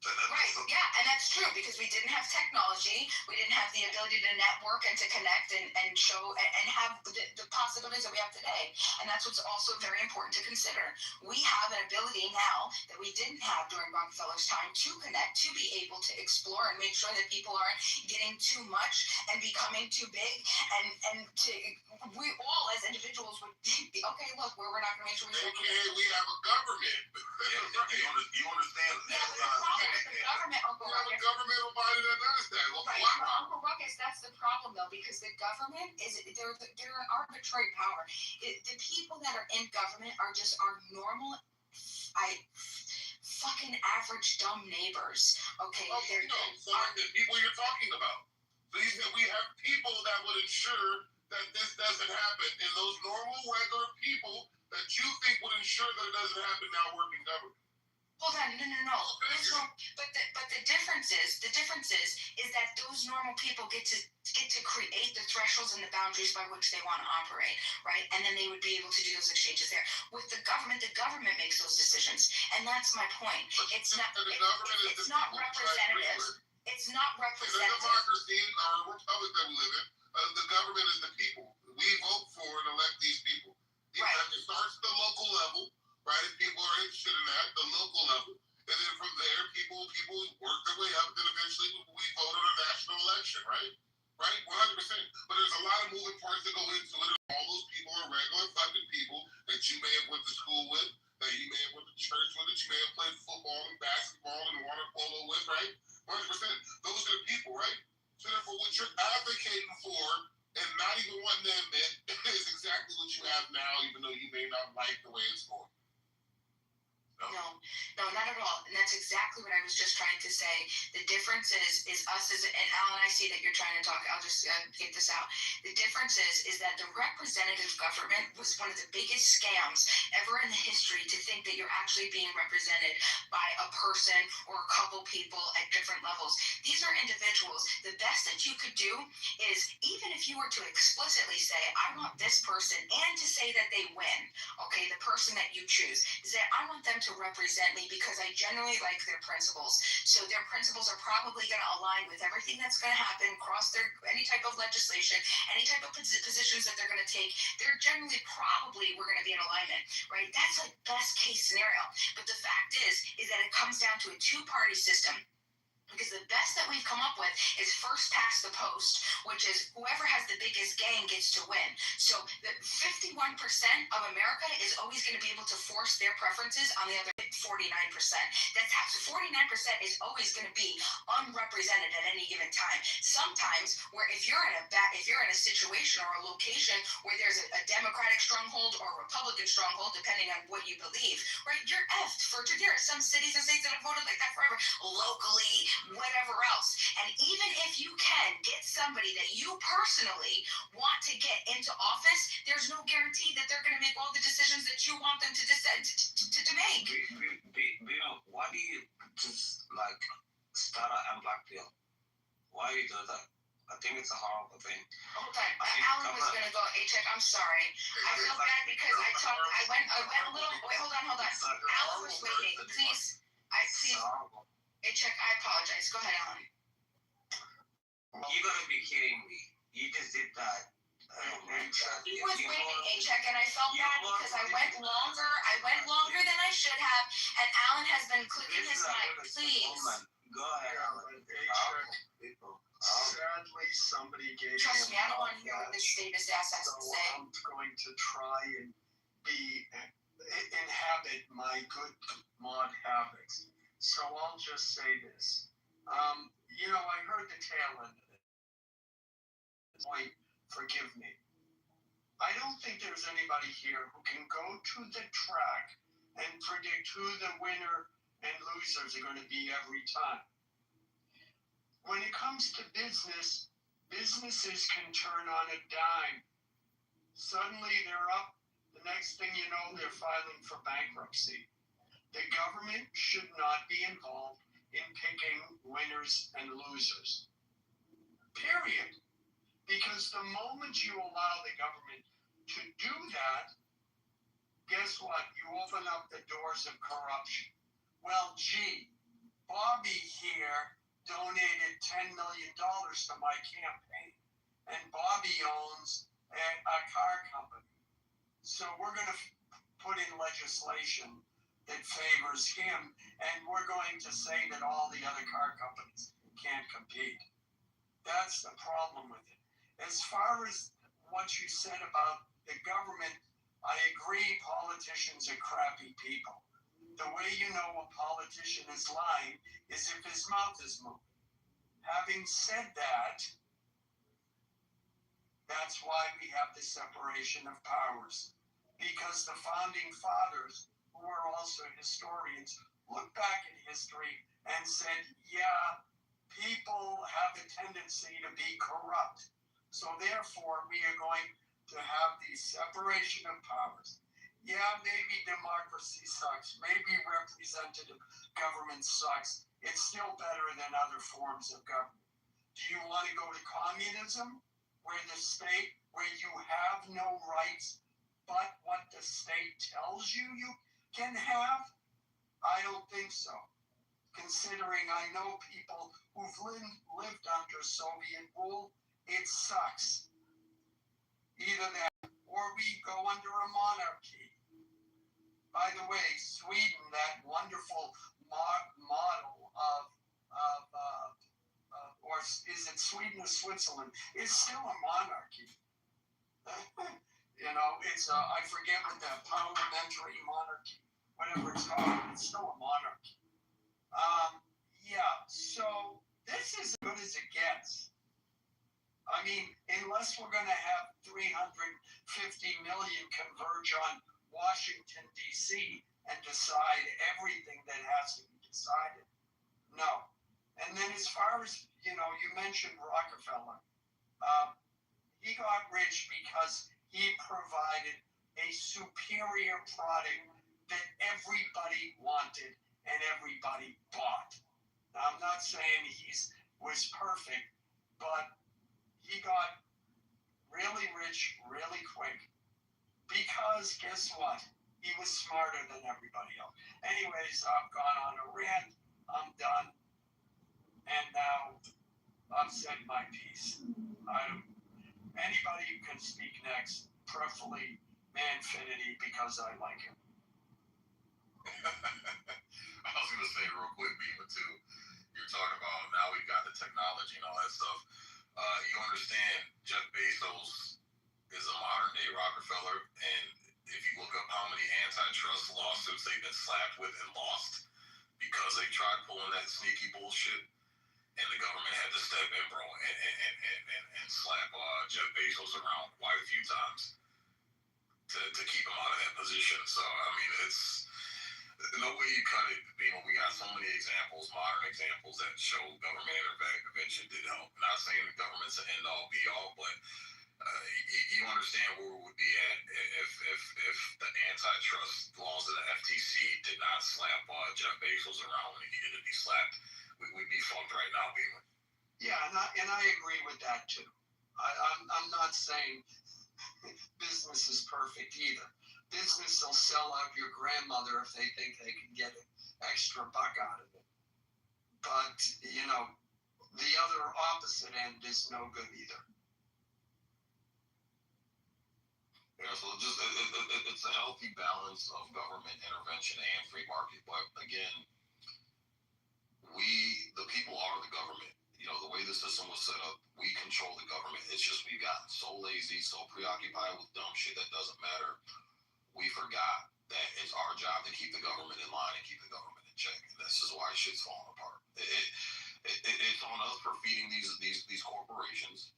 Right, yeah, and that's true because we didn't have technology, we didn't have the ability to network and to connect and show and have the possibilities that we have today. And that's what's also very important to consider. We have an ability now that we didn't have during Rockefeller's time to connect, to be able to explore and make sure that people aren't getting too much and becoming too big, and we all as individuals would be, okay, look, we're not going to make sure we have a government. You understand? Yeah, but the problem with the government, Uncle Ruckus. We have a governmental body that does that. Right, Uncle Ruckus, that's the problem though, because the government they're an arbitrary power. The people that are in government are just our normal, fucking average dumb neighbors. Okay, they're so like the people you're talking about. So we have people that would ensure that this doesn't happen, and those normal, regular people that you think would ensure that it doesn't happen now work in government. Hold on, no. But the difference is that those normal people get to create the thresholds and the boundaries by which they want to operate, right? And then they would be able to do those exchanges there. With the government makes those decisions, and that's my point. It's not representative. It's not representative. In a democracy or a republic that we live in, the government is the people. We vote for and elect these people. Right. It starts at the local level. Right, if people are interested in that, the local level, and then from there, people work their way up, and then eventually we vote on a national election, right? Right, 100%. But there's a lot of moving parts that go into it, and all those people are regular fucking people that you may have went to school with, that you may have went to church with, that you may have played football and basketball and water polo with, right? 100%. Those are the people, right? So therefore, what you're advocating for and not even wanting to admit is exactly what you have now, even though you may not like the way it's going. No, not at all. And that's exactly what I was just trying to say. The difference is us as, and Alan, I see that you're trying to talk. I'll just get this out. The difference is that the representative government was one of the biggest scams ever in the history, to think that you're actually being represented by a person or a couple people at different levels. These are individuals. The best that you could do is, even if you were to explicitly say, I want this person, and to say that they win, okay, the person that you choose, to say, I want them to to represent me because I generally like their principles. So their principles are probably going to align with everything that's going to happen across their any type of legislation, any type of positions that they're going to take. They're generally probably we're going to be in alignment, right? That's like best case scenario. But the fact is that it comes down to a two-party system. Because the best that we've come up with is first past the post, which is whoever has the biggest gang gets to win. So the 51% of America is always going to be able to force their preferences on the other 49%. That's how, so 49% is always going to be unrepresented at any given time. Sometimes where if you're in a situation or a location where there's a Democratic stronghold or a Republican stronghold, depending on what you believe, right? You're effed for there are some cities and states that have voted like that forever, locally, whatever else. And even if you can get somebody that you personally want to get into office, there's no guarantee that they're going to make all the decisions that you want them to decide to make. Bill, why do you just like start and black Bill? Why do you do that? I think it's a horrible thing. Hold on. Alan was going to go, A-Check, I'm sorry. I feel bad because I went a little, wait, hold on. Alan was waiting. Please. A-Check, I apologize. Go ahead, Alan. You gotta be kidding me. You just did that. He was waiting, A-Check, and I felt bad because I went longer than I should have, and Alan has been clicking his mic. Please. Go ahead, Alan. Sadly, somebody gave Trust me, me I don't want to hear what this status ass has to so say. I'm going to try and inhabit my good mod habits. So I'll just say this. I heard the tail end of it. Point, forgive me. I don't think there's anybody here who can go to the track and predict who the winner and losers are going to be every time. When it comes to business, businesses can turn on a dime. Suddenly they're up. The next thing you know, they're filing for bankruptcy. The government should not be involved in picking winners and losers. Period. Because the moment you allow the government to do that, guess what? You open up the doors of corruption. Well, gee, Bobby here donated $10 million to my campaign, and Bobby owns a car company. So we're going to put in legislation that favors him, and we're going to say that all the other car companies can't compete. That's the problem with it. As far as what you said about the government, I agree politicians are crappy people. The way you know a politician is lying is if his mouth is moving. Having said that, that's why we have the separation of powers. Because the founding fathers, who are also historians, looked back at history and said, yeah, people have a tendency to be corrupt. So therefore, we are going to have the separation of powers. Yeah, maybe democracy sucks. Maybe representative government sucks. It's still better than other forms of government. Do you want to go to communism, where you have no rights but what the state tells you can have? I don't think so. Considering I know people who've lived under Soviet rule, it sucks. Either that or we go under a monarchy. By the way, Sweden, that wonderful model or is it Sweden or Switzerland, is still a monarchy. It's I forget what that parliamentary monarchy, whatever it's called, it's still a monarchy. So this is as good as it gets. I mean, unless we're going to have 350 million converge on Washington, D.C. and decide everything that has to be decided. No. And then as far as, you mentioned Rockefeller. He got rich because he provided a superior product that everybody wanted and everybody bought. Now, I'm not saying he was perfect, but he got really rich really quick. Because guess what? He was smarter than everybody else. Anyways, I've gone on a rant. I'm done. And now I've said my piece. Anybody who can speak next, preferably Manfinity, because I like him. I was gonna say real quick, Beaver, too. You're talking about now we've got the technology and all that stuff. You understand Jeff Bezos is a modern day Rockefeller, and if you look up how many antitrust lawsuits they've been slapped with and lost because they tried pulling that sneaky bullshit, and the government had to step in, bro, and slap Jeff Bezos around quite a few times to keep him out of that position. So I mean, it's no way you cut it. You know, we got so many examples, modern examples that show government intervention did help. Not saying the government's an end all be all, but you understand where we would be at if the antitrust laws of the FTC did not slap Jeff Bezos around when he needed to be slapped. We'd be fucked right now, Beamer. Yeah, and I agree with that too. I'm not saying business is perfect either. Business will sell out your grandmother if they think they can get an extra buck out of it. But, you know, the other opposite end is no good either. Yeah, so just it's a healthy balance of government intervention and free market. But again, the people are the government. You know, the way the system was set up, we control the government. It's just we've gotten so lazy, so preoccupied with dumb shit that doesn't matter. We forgot that it's our job to keep the government in line and keep the government in check. And this is why shit's falling apart. It's on us for feeding these corporations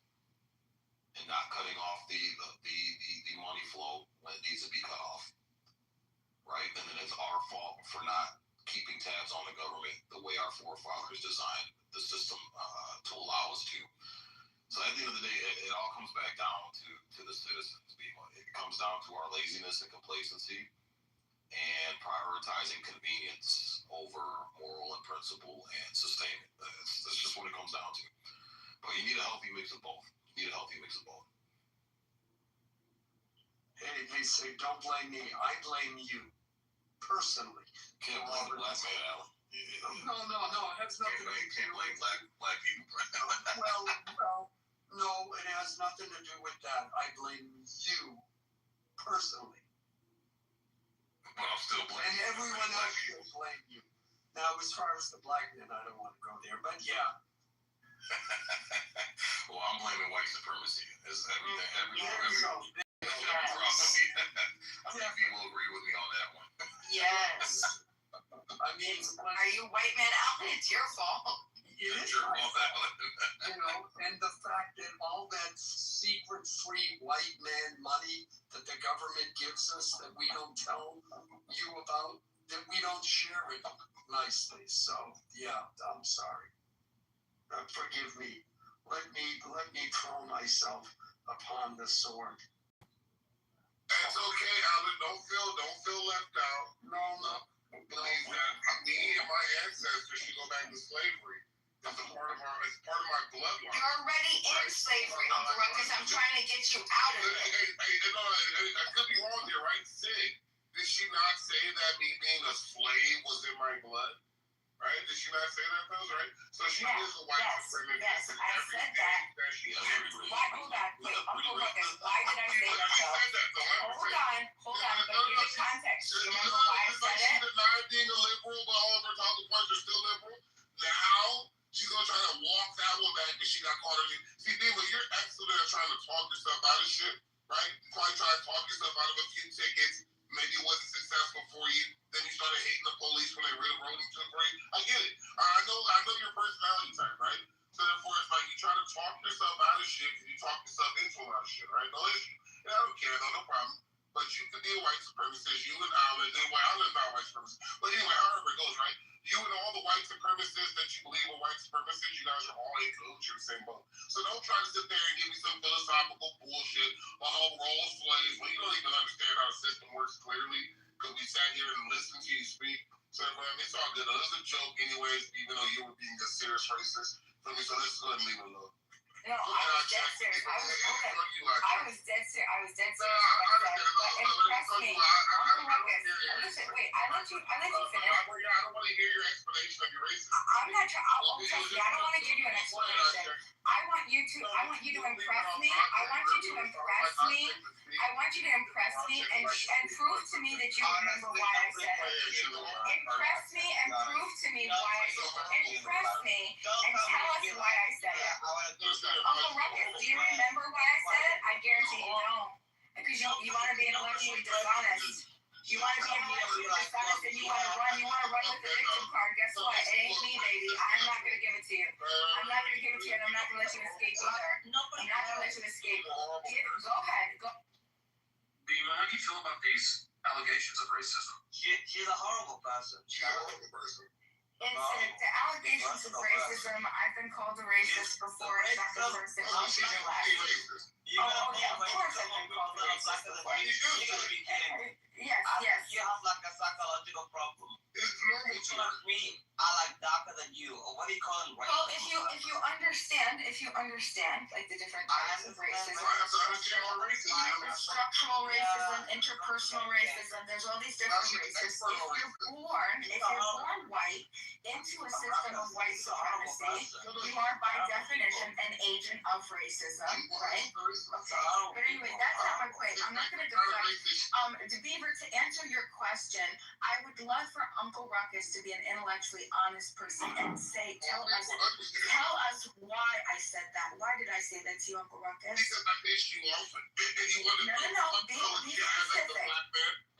and not cutting off the money flow when it needs to be cut off, right? And then it's our fault for not keeping tabs on the government the way our forefathers designed the system to allow us to. So at the end of the day, it all comes back down to the citizens. It comes down to our laziness and complacency and prioritizing convenience over moral and principle and sustainment. That's just what it comes down to. But you need a healthy mix of both. Hey, they say, don't blame me. I blame you. Personally. Can't blame the black man, Alan. No, it has nothing to do with can't blame black people. well, no, it has nothing to do with that. I blame you personally. But I'm still blaming. And everyone else will blame you. Now, as far as the black man, I don't want to go there, but yeah. Well, I'm blaming white supremacy. It's everything. I think people agree with me on that one. Yes. I mean, Are you white man Alan? It's your fault. It is my fault. You know, and the fact that all that secret free white man money that the government gives us that we don't tell you about, that we don't share it nicely. So yeah, I'm sorry. Forgive me. Let me throw myself upon the sword. That's okay, Alan. Don't feel left out. No. Believe that me and my ancestors should go back to slavery. It's part of my bloodline. You're already in slavery, Uncle Ruckus. I'm trying to get you out of it. I could be wrong here, right? Sig, did she not say that me being a slave was in my blood? Right? Did she not say that, Phil? Right? So she is a white supremacist. Yes, I said that. Why, hold on, wait, Uncle Ruckus, why did I say that? Hold on, I'm gonna give you context. You remember why I said it? She denied being a liberal, but all of her talking points are still liberal. Now she's gonna try to walk that one back because she got caught on it. See, Dima, you're excellent at trying to talk yourself out of shit, right? You probably try to talk yourself out of a few tickets. Maybe it wasn't successful for you. Then you started hating the police when they really rode you to the parade. I get it. I know your personality type, right? So therefore, it's like you try to talk yourself out of shit and you talk yourself into a lot of shit, right? No issue. And I don't care, though, no problem. But you could be a white supremacist. You and Alan, Alan's not a white supremacist. But anyway, however it goes, right? You and all the white supremacists that you believe are white supremacists, you guys are all in cahoots. You're the same boat. So don't try to sit there and give me some philosophical bullshit about how we're all slaves when you don't even understand how the system works clearly because we sat here and listened to you speak. So I mean, it's all good. It was a joke anyways, even though you were being a serious racist. So let's go ahead and leave it alone. No, I was dead serious. I was dead serious. But impress me, Uncle Ruckus, listen, wait, I let you finish. I don't want to hear your explanation of your racism. I'm not trying. Trust me. I don't want to give you an explanation. I want you to impress me. I want you to impress me. I want you to impress me and prove to me that you remember why I said it. Impress me and prove to me why. Impress me and tell us why I said it. Uncle Ruckus, do you remember why I said it? I guarantee you don't, because you want to be intellectually dishonest. You want to be intellectually dishonest and you want to run with the victim card. Guess what? It ain't me, baby. I'm not going to give it to you. I'm not going to give it to you, and I'm not going to let you escape either. I'm not going to let you escape. Go ahead. Go. Bima, how do you feel about these allegations of racism? She's a horrible person. The allegations of racism, I've been called a racist before. That's the first thing I'll say. Oh, yeah, of course I've been called a racist before. Yes. You have like a psychological problem. It's normal It's to like me. I like darker than you. Or what do you call it? Well, if you understand like the different types of racism, structural racism, interpersonal racism, there's all these different races. If you're born white into a system of white supremacy, you are by definition an agent of racism, right? Okay. But anyway, that's not my point. I'm not going to deflect. Beaver, to answer your question, I would love for Uncle Ruckus to be an intellectually honest person and tell us why I said that. Why did I say that to you, Uncle Ruckus? Because I pissed you off and you wanted to No. Be specific.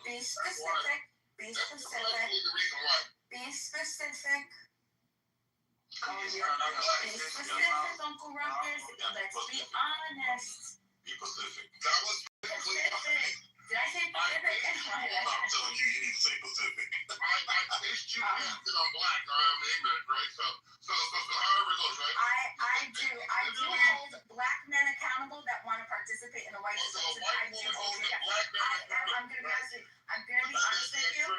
Be specific. Be specific. Oh, yeah. Be specific, Uncle Ruckus. Let's be honest. Be Pacific. That was Pacific. Did I say Pacific? I'm telling you, you need to say Pacific. I pissed you off because I'm black or I'm ignorant, right? So however it goes, right? I do hold black men accountable that want to participate in the white supremacy. I'm going to be honest with you.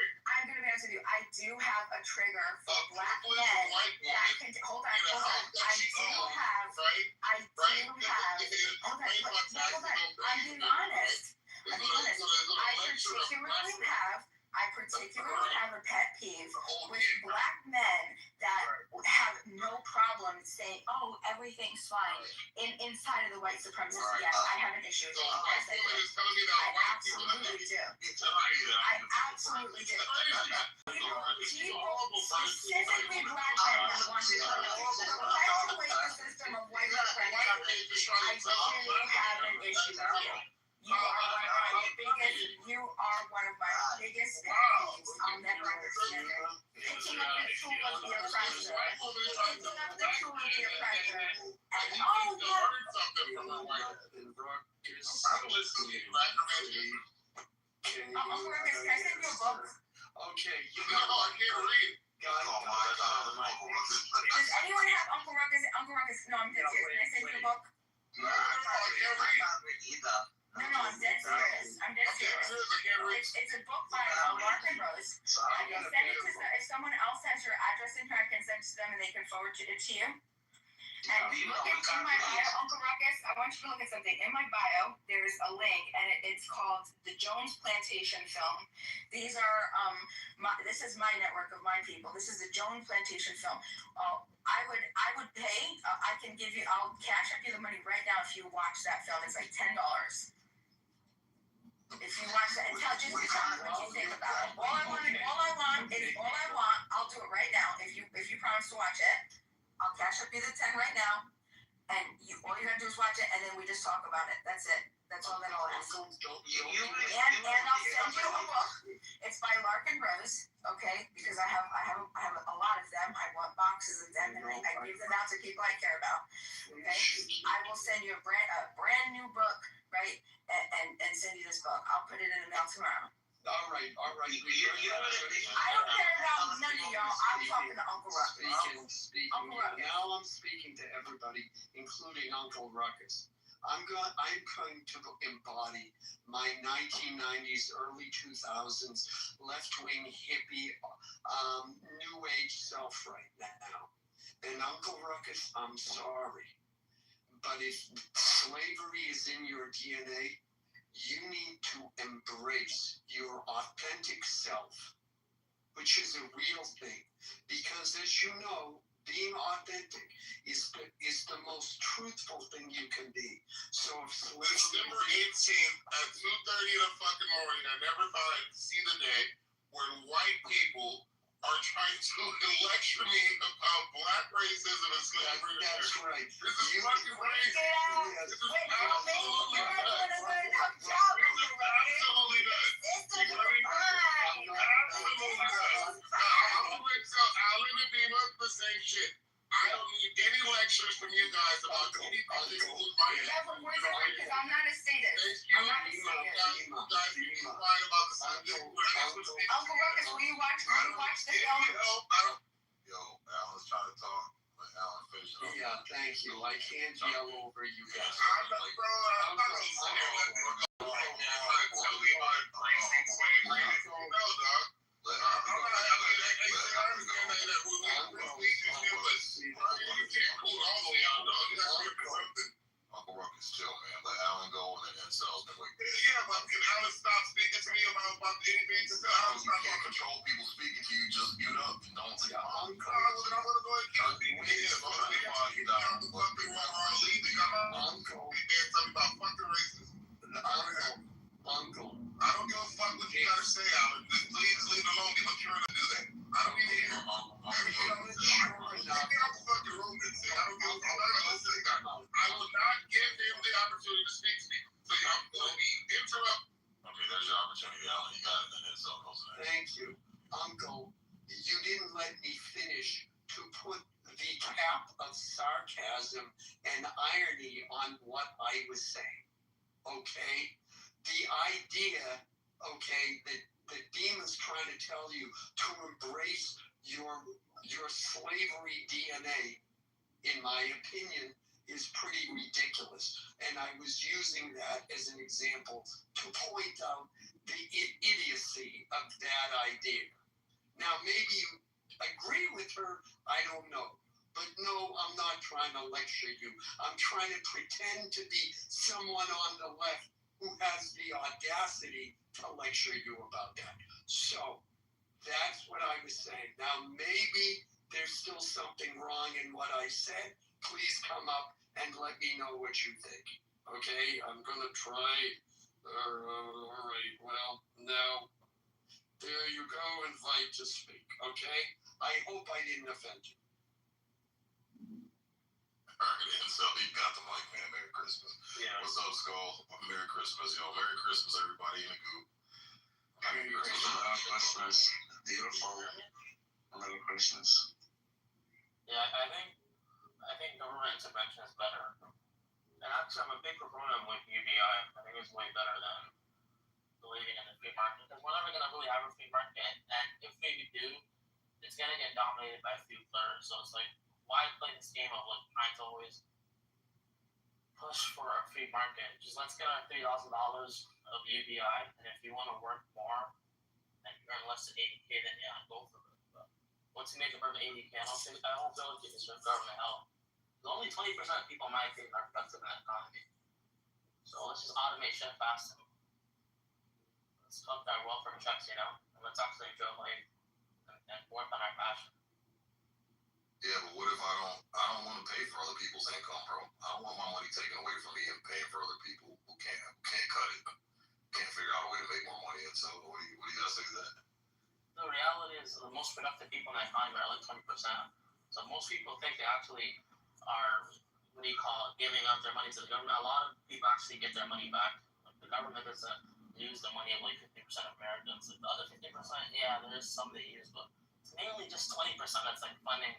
I do have a trigger for black men that can. Hold on. I'm being honest. I particularly have a pet peeve with black men that have no problem saying, "Oh, everything's fine." Inside of the white supremacists, yes, I have an issue with it. Yes, I do. I absolutely do. Specifically black men that want to perpetuate the system of white supremacy. I do have an issue with you. You are one of my biggest pet peeves. I'll never understand it. Picking up the tool of the oppressor. Uncle Ruckus, can I send you a book? Okay. I can't read. Does anyone have Uncle Ruckus? No, I'm dead serious. Can I send you a book? No, I can't read. No, I'm dead serious. It's a book by Larkin Rose. I can send it to if someone else has your address in here, I can send it to them and they can forward it to you. And look in my bio, Uncle Ruckus, I want you to look at something. In my bio, there's a link, and it's called the Jones Plantation Film. These are, this is my network of my people. This is the Jones Plantation Film. I would pay, I'll cash up you the money right now if you watch that film. It's like $10. If you watch that, and just tell me what you think about it. All I want, I'll do it right now. If you promise to watch it, I'll cash up you the 10 right now, and all you gotta do is watch it, and then we just talk about it. That's it. That's all that I'll ask. And I'll send you a book. It's by Larkin Rose, okay? Because I have a lot of them. I want boxes of them, and I give them out to people I care about. Okay? I will send you a brand new book, right? And send you this book. I'll put it in the mail tomorrow. All right. I don't care about none of y'all. I'm talking to Uncle Ruckus. Speaking. Now I'm speaking to everybody, including Uncle Ruckus. I'm going to embody my 1990s, early 2000s left-wing hippie, new age self right now. And Uncle Ruckus, I'm sorry, but if slavery is in your DNA, you need to embrace your authentic self, which is a real thing. Because as you know, being authentic is the most truthful thing you can be. So if December 18th at 2:30 in the fucking morning, I never thought I'd see the day when white people are trying to lecture me about black racism and slavery. That's right. This is fucking racist. Yes. This is absolutely nuts. Absolutely nuts. You know what I mean? Absolutely nuts. I'll even be the same shit. I don't need any lectures from you guys about anything to include my Because I'm not a sadist. I'm not a sadist. You guys be quiet about the subject. Uncle Ruckus, will you watch the film? Yo, Alan's trying to talk, but Alan finished it. Yeah, thank you. I can't yell over you guys. I'm not gonna sit here and let this go on and tell me about embracing slavery. No, dog. I understand that we should do it. You can't pull it all the way out, dog. You gotta give me something. Uncle Ruckus, chill, man. Let Alan go and then incels can wait. Yeah, but can Alan stop speaking to me about anything to tell? You can't control people speaking to you. Just mute up and don't say, I'm gonna go and kill people. Uncle. You can't tell me about fucking racism. Uncle. I don't give a fuck what you gotta say, Alan. Just please leave it alone. Give a cure to do that. I don't need to hear it. I'm fucking room and say, I don't give a fuck. I will not give him the opportunity to speak to me. So I'm going to be interrupted. Okay, there's your opportunity, Alan. You got it. And then so goes next. Thank you. Uncle, you didn't let me finish to put the cap of sarcasm and irony on what I was saying. Okay? The idea, okay, that the demon's trying to tell you to embrace your slavery DNA, in my opinion, is pretty ridiculous. And I was using that as an example to point out the idiocy of that idea. Now, maybe you agree with her, I don't know. But no, I'm not trying to lecture you. I'm trying to pretend to be someone on the left who has the audacity to lecture you about that. So, that's what I was saying. Now, maybe there's still something wrong in what I said. Please come up and let me know what you think. Okay, I'm going to try. All right, well, now, there you go, invite to speak, okay? I hope I didn't offend you. Alright, and so you got the mic, man. Merry Christmas. Yeah. What's up, Skull? Merry Christmas, yo. Merry Christmas, everybody in the group. Merry Christmas. Beautiful. Merry Christmas. Yeah, I think government intervention is better. And actually, I'm a big proponent with UBI. I think it's way better than believing in the free market, because we're never going to really have a free market. And if we do, it's going to get dominated by a few players. So it's like, why play this game of like trying to always push for a free market? Just let's get our $3,000 of UBI, and if you want to work more and you earn less than 80K, then yeah, go for it. But once you make above 80K, I don't feel like it's just government help. Only 20% of people in my opinion are productive in the economy. So let's just automate shit fast and let's cut our welfare checks, and let's actually enjoy life and work on our passion. Yeah, but what if I don't want to pay for other people's income, bro? I don't want my money taken away from me and paying for other people who can't cut it, can't figure out a way to make more money. And so, what do you guys say to that? The reality is the most productive people in the economy are like 20%. So most people think they actually are, giving up their money to the government. A lot of people actually get their money back. Like, the government doesn't use the money of like 50% of Americans. Like, the other 50%, yeah, there is some they use, but it's mainly just 20% that's like funding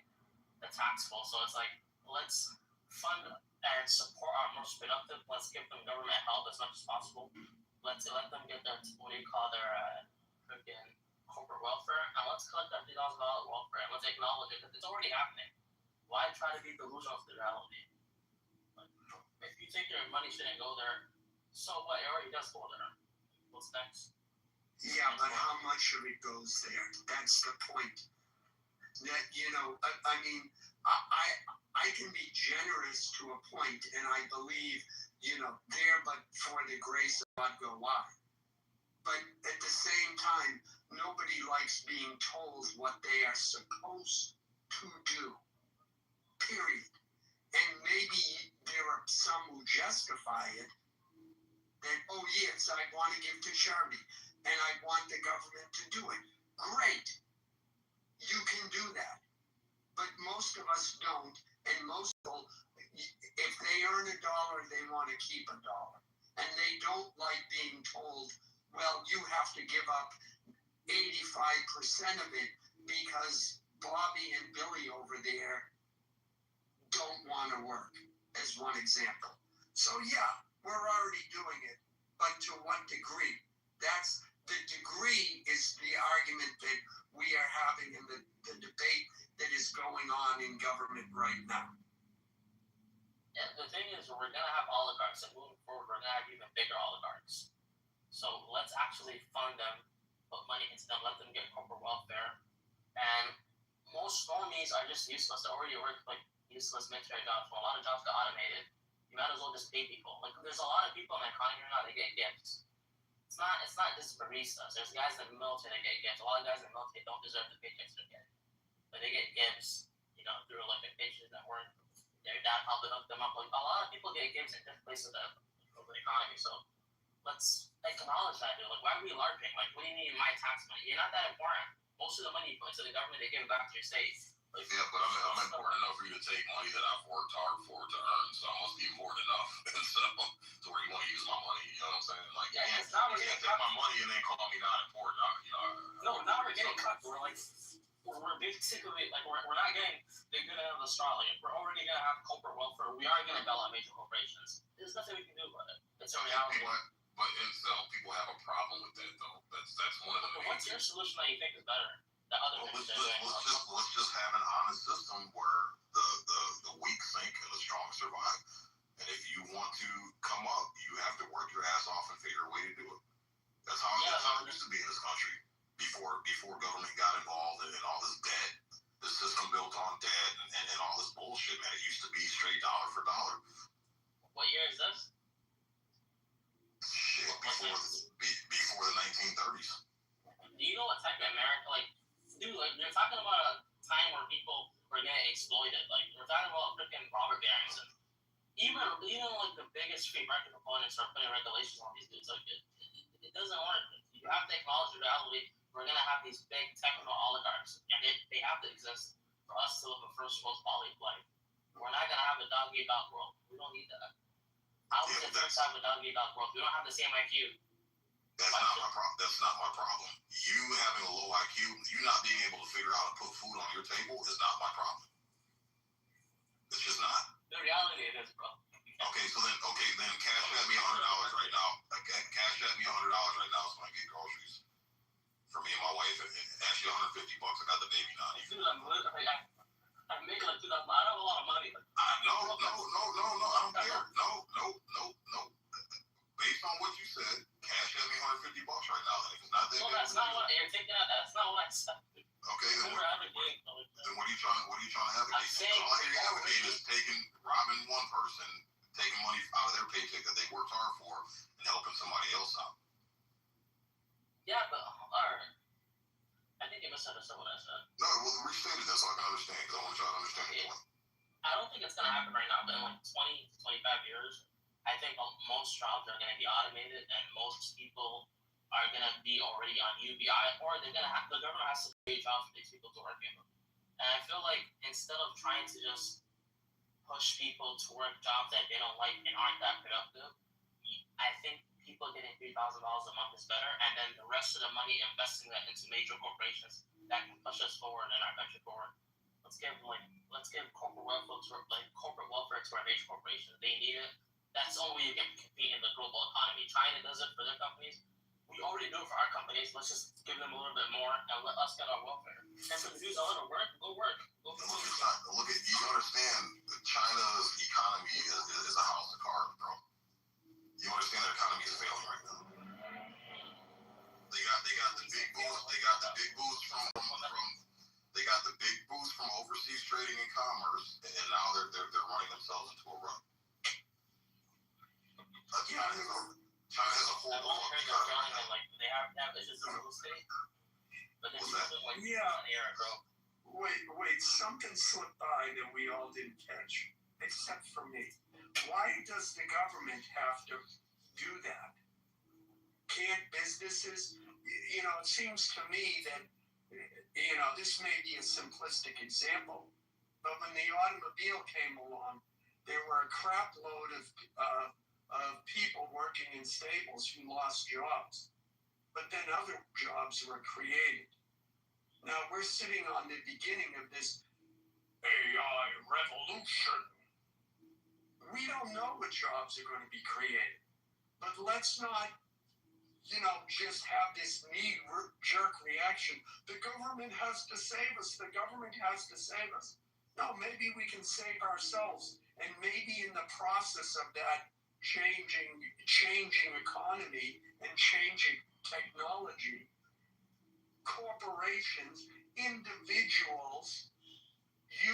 the tax bill. So it's like, let's fund and support our most productive. Let's give them government help as much as possible. Let's let them get their freaking corporate welfare, and let's collect that $3,000 welfare, and let's acknowledge it, because it's already happening. Why try to be delusional of the reality? Like, if you think your money shouldn't go there, so what? It already does go there. What's next? Yeah, but how much of it goes there? That's the point. That, I mean, I can be generous to a point, and I believe, there but for the grace of God go I. But at the same time, nobody likes being told what they are supposed to do. Period. And maybe there are some who justify it that, oh yes, I want to give to charity and I want the government to do it. Great. You can do that. But most of us don't. And most people, if they earn $1, they want to keep $1. And they don't like being told, well, you have to give up 85% of it because Bobby and Billy over there don't want to work, as one example. So yeah, we're already doing it, but to what degree? That's the degree is the argument that we are having in the debate that is going on in government right now. Yeah, the thing is, we're gonna have oligarchs, and moving forward, we're gonna have even bigger oligarchs. So let's actually fund them, put money into them, let them get corporate welfare. And most normies are just useless. They already work like useless military jobs. When a lot of jobs got automated, you might as well just pay people. Like there's a lot of people in the economy right now that get gifts. It's not just baristas. There's guys in the military that get gifts. A lot of guys in the military don't deserve the paychecks they get, but they get gifts, through like a paycheck that weren't their dad helped hook them up. Like a lot of people get gifts in different places of the economy. So let's acknowledge that, dude. Like, why are we LARPing? Like, what do you mean my tax money? You're not that important. Most of the money you put into the government, they give it back to your state. Like, yeah, but I'm important enough for you to take money that I've worked hard for to earn, so I must be important enough. And so, to where you want to use my money, you know what I'm saying? Like, yeah, it's not you can't take my money and then call me not important. No, now we're getting cut. We're like, we're basically, like, we're not getting the good end of the straw. Like, we're already going to have corporate welfare. We are going to bail out major corporations. There's nothing we can do about it. It's a reality. But itself, people have a problem with that, though. That's one of the. But what's your solution that you think is better? Let's just have an honest system where the weak sink and the strong survive. And if you want to come up, you have to work your ass off and figure a way to do it. That's how it used to be in this country before government got involved and all this debt, the system built on debt and all this bullshit. Man, it used to be straight dollar for dollar. What year is this? Shit, before the 1930s. Do you know what type of America, like, dude, like, you're talking about a time where people were getting exploited. Like, we're talking about freaking robber barons. And even like, the biggest free market proponents are putting regulations on these dudes. Like, it doesn't work. You have to acknowledge the reality. We're going to have these big technical oligarchs, and they have to exist for us to live a first world quality of life. We're not going to have a dog-eat-dog world. We don't need that. How is it to have a dog-eat-dog world? We don't have the same IQ. That's not my problem. You having a low IQ, you not being able to figure out how to put food on your table is not my problem. It's just not. The reality it is, bro. Okay, then cash at me $100 right now. Cash at me $100 right now so I can get groceries for me and my wife. And actually $150. I got the baby now. Dude, I'm making like $2,000. I don't have a lot of money. No, I don't care. No. Based on what you said, cash at me $150 right now. If it's not that, that's not what you're taking. That's not what I said. Okay, then what are you trying to advocate? I'm saying all you're advocating is robbing one person, taking money out of their paycheck that they worked hard for, and helping somebody else out. Yeah, but alright. I think you misunderstood what I said. No, well, restate it so I can understand, because I want y'all to understand the point. I don't think it's gonna happen right now, but in like 20 to 25 years, I think most jobs are going to be automated, and most people are going to be already on UBI, or the government has to create jobs for these people to work in. And I feel like instead of trying to just push people to work jobs that they don't like and aren't that productive, I think people getting $3,000 a month is better, and then the rest of the money investing that into major corporations that can push us forward and our country forward. Let's give corporate welfare to our major corporations. They need it. That's the only way you can compete in the global economy. China does it for their companies. We already do it for our companies. Let's just give them a little bit more and let us get our welfare. And for the dudes that want to work, go work. Look at you understand China's economy is a house of cards, bro. You understand their economy is failing right now. They got the big boost. They got the big boost from overseas trading and commerce, and now they're running themselves into a rut. China has a whole I've only heard they're selling them, like, they have issues in real estate, but they're selling, like, Yeah. on air, bro. Wait, something slipped by that we all didn't catch, except for me. Why does the government have to do that? Can't businesses, it seems to me that, this may be a simplistic example, but when the automobile came along, there were a crap load of people working in stables who lost jobs, but then other jobs were created. Now we're sitting on the beginning of this AI revolution. We don't know what jobs are going to be created, but let's not, just have this knee-jerk reaction. The government has to save us. The government has to save us. No, maybe we can save ourselves, and maybe in the process of that changing economy and changing technology, corporations, individuals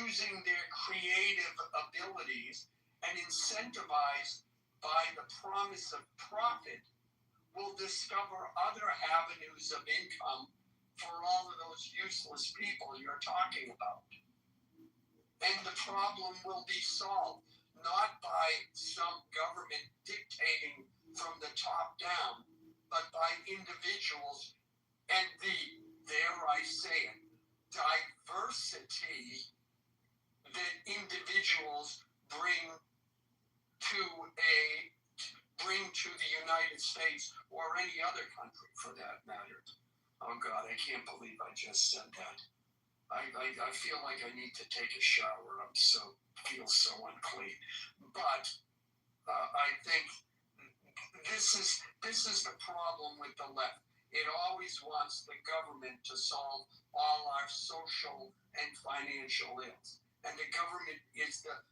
using their creative abilities and incentivized by the promise of profit will discover other avenues of income for all of those useless people you're talking about. And the problem will be solved not by some government dictating from the top down, but by individuals and dare I say it, diversity that individuals bring to the United States or any other country for that matter. Oh God, I can't believe I just said that. I feel like I need to take a shower. Feel so unclean. But I think this is the problem with the left. It always wants the government to solve all our social and financial ills. And the government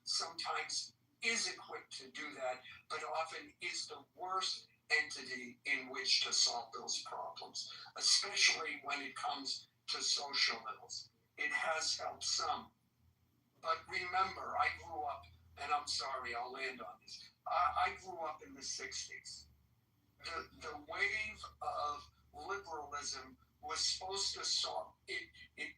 sometimes is equipped to do that, but often is the worst entity in which to solve those problems, especially when it comes to social ills. It has helped some. But remember, I grew up, and I'm sorry, I'll land on this. I grew up in the 60s. The wave of liberalism was supposed to solve it. It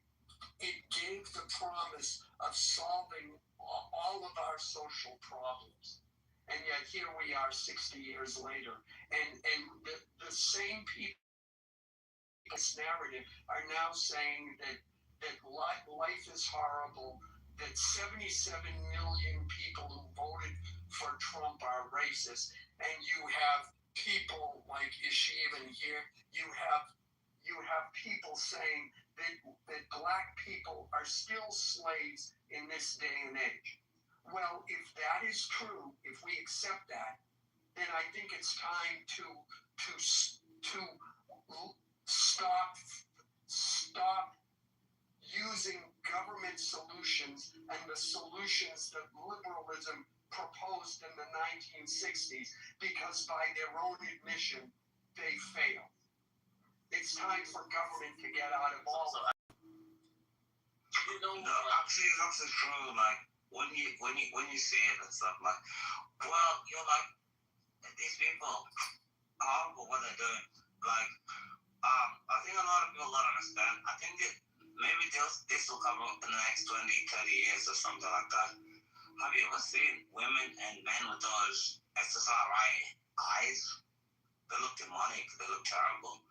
gave the promise of solving all of our social problems. And yet here we are 60 years later, and the same people, this narrative, are now saying that life is horrible, that 77 million people who voted for Trump are racist, and you have people like, is she even here? You have people saying that black people are still slaves in this day and age. Well, if that is true, if we accept that, then I think it's time to stop using government solutions and the solutions that liberalism proposed in the 1960s, because by their own admission, they failed. It's time for government to get out of all of it. No, actually, that's true. Like when you say it and stuff, like, well, you're like, these people are horrible what they're doing. Like, I think a lot of people don't understand. I think that maybe this will come up in the next 20, 30 years or something like that. Have you ever seen women and men with those SSRI eyes? They look demonic. They look terrible.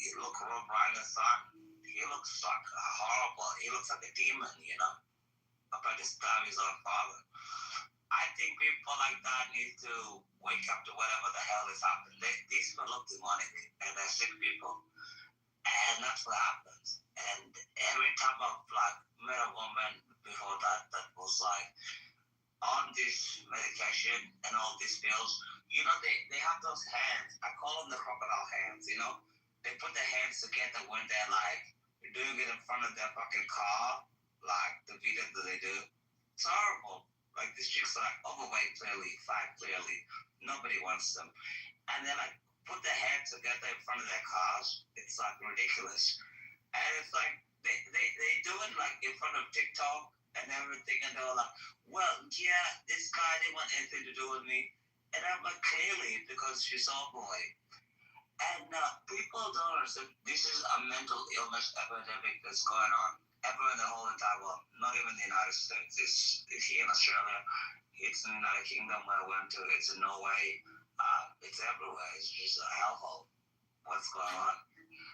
You look Rob Reiner's son. He looks like horrible. He looks like a demon, about to stab his own father. I think people like that need to wake up to whatever the hell is happening. These people look demonic, and they're sick people. And that's what happens. And every time I've met a woman before that was like on this medication and all these pills, they have those hands. I call them the crocodile hands, They put their hands together when they're like doing it in front of their fucking car, like the video that they do. It's horrible. Like these chicks are like overweight, clearly, fat, clearly. Nobody wants them. And then like put their hands together in front of their cars. It's like ridiculous. And it's like they do it like in front of TikTok and everything, and they were like, well, yeah, this guy didn't want anything to do with me. And I'm like, clearly, because she's overweight. And people don't understand, this is a mental illness epidemic that's going on everywhere in the whole entire world, not even the United States. It's here in Australia, it's in the United Kingdom where I went to, it's in Norway, it's everywhere. It's just a hellhole. What's going on?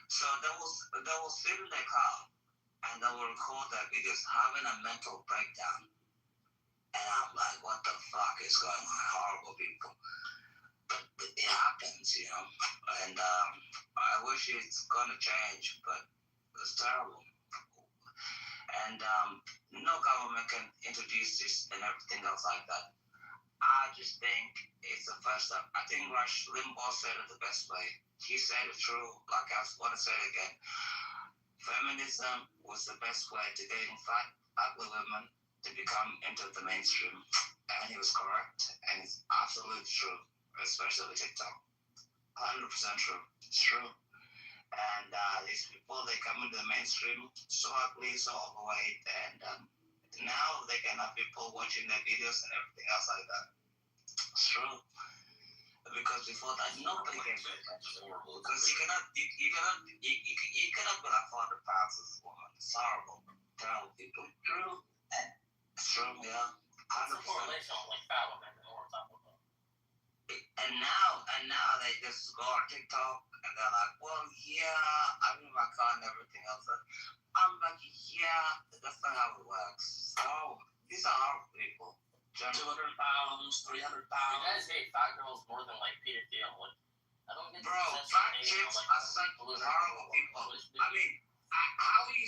So they will sit in their car and they will record their videos having a mental breakdown. And I'm like, what the fuck is going on? Horrible people. But it happens, you know. And I wish it's gonna change, but it's terrible. And no government can introduce this and everything else like that. I just think it's the first step. I think Rush Limbaugh said it the best way. He said it true, like I want to say it again. Feminism was the best way to getting fat, ugly women to become into the mainstream. And he was correct, and it's absolutely true, especially with TikTok. 100% true. It's true. And these people, they come into the mainstream so ugly, so overweight, and now they can have people watching their videos and everything else like that. It's true. Because before that, nobody gave it attention. Because you cannot be like 400 pounds as a woman. It's horrible. Terrible people. True. And it's true, yeah. 100%. It's a correlation on like fat women and more talking about. And now they just go on TikTok and they're like, well, yeah, I'm in my car and everything else. I'm like, yeah, that's not how it works. So these are horrible people. 200 pounds, 300 pounds. You guys hate fat girls more than like Peter Thiel. Like, I don't get bro, fat chicks are such horrible people. I mean, how are you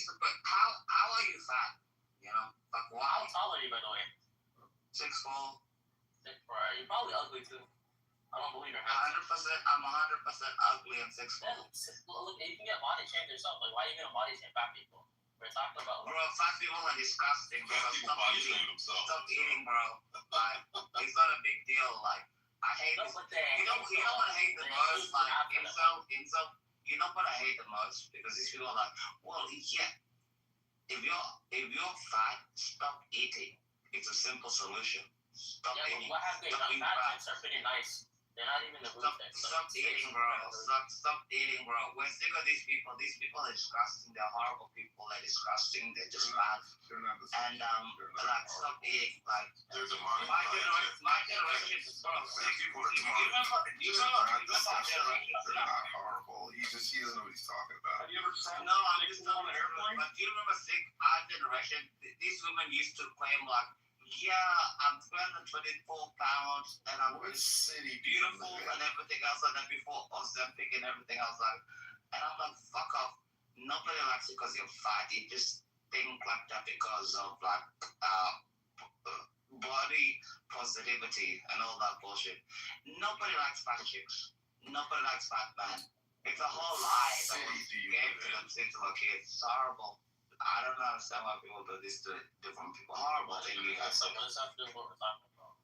fat? You know, like why? How tall are you, by the way? 6'4". 6'4". You're probably ugly too. I don't believe you're 100%. I'm 100% ugly and 6'4". Look, you can get body change yourself. Like, why are you gonna body change fat people? We're talking about. Bro, fat people are disgusting. Bro. People body shame themselves. Stop eating, bro. Like, it's not a big deal. Like, I hate this. You know what I hate the most? Like, you know what I hate the most? Because these people are like, well, yeah, if you're fat, stop eating. It's a simple solution. Stop eating. What have they done? Fat chicks are pretty nice. They're not even the blue chicks. Stop eating, bro. Stop eating, bro. We're sick of these people. These people are disgusting. They're horrible people. They're disgusting. They're just bad. And like, stop eating. Like, they're demonic. My generation is bro. You remember our generation? They're not horrible. He doesn't know what he's talking about. Have you ever sat No, I'm just on an airplane? But do you remember our generation? These women used to claim like, yeah, I'm 224 pounds and I'm beautiful and everything else like that before Ozempic and everything else like. And I'm like, fuck off. Nobody likes you because you're fat. You just think like that because of like body positivity and all that bullshit. Nobody likes fat chicks. Nobody likes fat men. It's a whole lie that was gave to them since they were kids. It's horrible. I don't understand why people do this to different people. Horrible thing you guys do. What does that have to do with what we're talking about?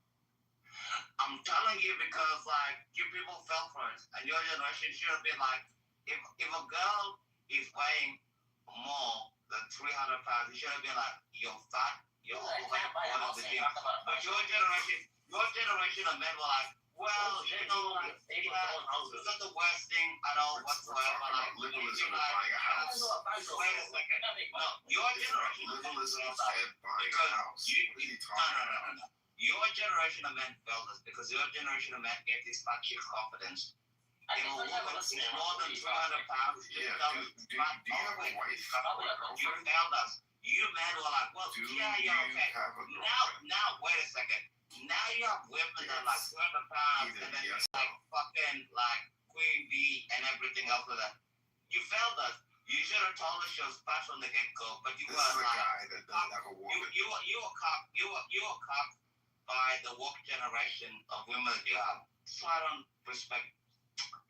I'm telling you because like you people fell for it, and your generation should have been like, if a girl is weighing more than 300 pounds, you should have been like, you're fat, you're overweight, one of the things. But your generation of men were like, well, you know, it's not the worst thing at all whatsoever. Like, Liberalism is buying a house. Wait a second. No, your generation of men Liberalism is buying a house. What are you talking about? Your generation of men failed us because your generation of men gave these fat chicks confidence. If a woman is more than 200 pounds, Do you have a wife or a you girlfriend? failed us. You men were like, well, yeah, you're okay. Have a girlfriend? Now, wait a second. Now you have women that are like 200 pounds and then like fucking like Queen Bee and everything else like that. You failed us. You should have told us she was fat from the get-go, but you This were is a like, guy that doesn't have a woman. you were copped by the woke generation of women that you have. So I don't respect,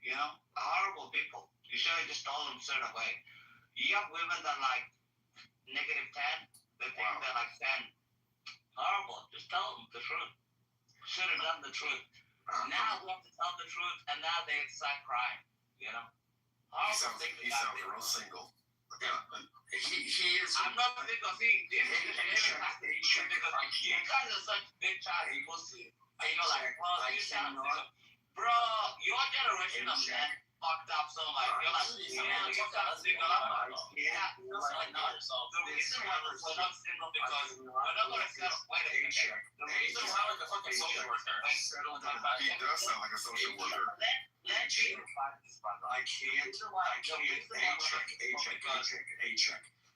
you know, horrible people. You should have just told them straight away. You have women that like -10. They think they're like 10. Horrible. Just tell them the truth. Should have done the truth. Now we have to tell the truth, and now they start crying. You know. He sounds real single. He is. I'm not because this is because of such big child he goes to. And you're like, well, this child, bro, your generation of men fucked up so much. You're like, yeah, you got single up. Yeah, the reason why we're not single because we're not gonna settle. Wait a second. The reason why we're the fucking social worker. He does sound like a social worker. Let me. I can't.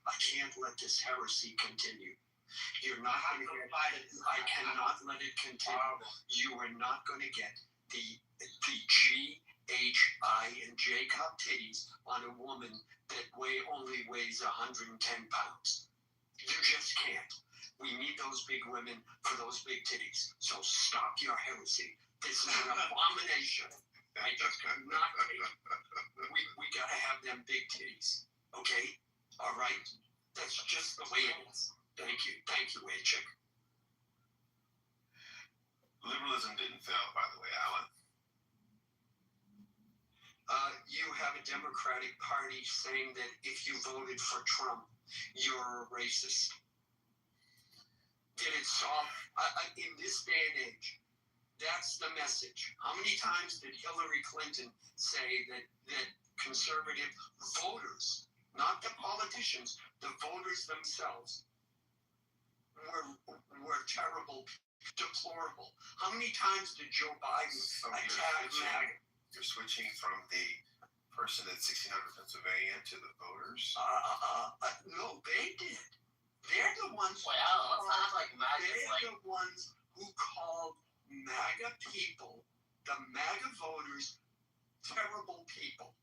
I can't let this heresy continue. You're not going to get. I cannot let it continue. You are not going to get the G, H, I, and J cup titties on a woman that only weighs 110 pounds. You just can't. We need those big women for those big titties. So stop your heresy. This is an abomination. I just cannot take it. We gotta have them big titties. Okay? All right? That's just the way it is. Thank you, A-Chick. Liberalism didn't fail, by the way, Alan. You have a Democratic Party saying that if you voted for Trump, you're a racist. Did it solve? In this day and age, that's the message. How many times did Hillary Clinton say that conservative voters, not the politicians, the voters themselves, were terrible, deplorable? How many times did Joe Biden attack MAGA? You're switching from the person at 1600 Pennsylvania to the voters? No, they did. They're the ones. Wait, I don't know. It's not like MAGA. They're the ones who called MAGA people, the MAGA voters, terrible people.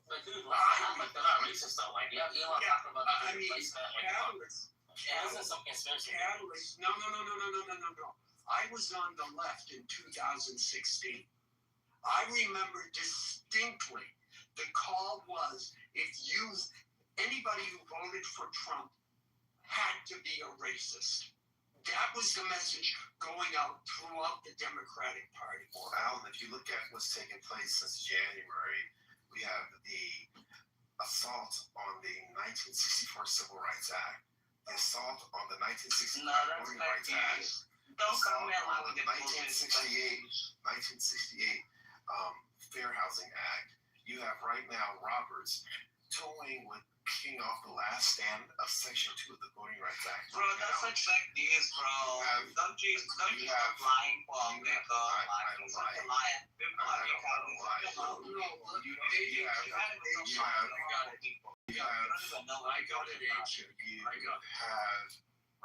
But dude, they're not racist though. Like, yeah, you want to talk about the Catalyst. No. I was on the left in 2016. I remember distinctly the call was anybody who voted for Trump had to be a racist. That was the message going out throughout the Democratic Party. Well, Alan, if you look at what's taken place since January, we have the assault on the 1964 Civil Rights Act, the assault on the 1965 Voting Rights Act, Don't come here like the 1968 Fair Housing Act. You have right now Roberts toying with kicking off the last stand of Section 2 of the Voting Rights Act. Bro, that's such fake news, bro. Don't you stop lying for me, bro. I don't lie.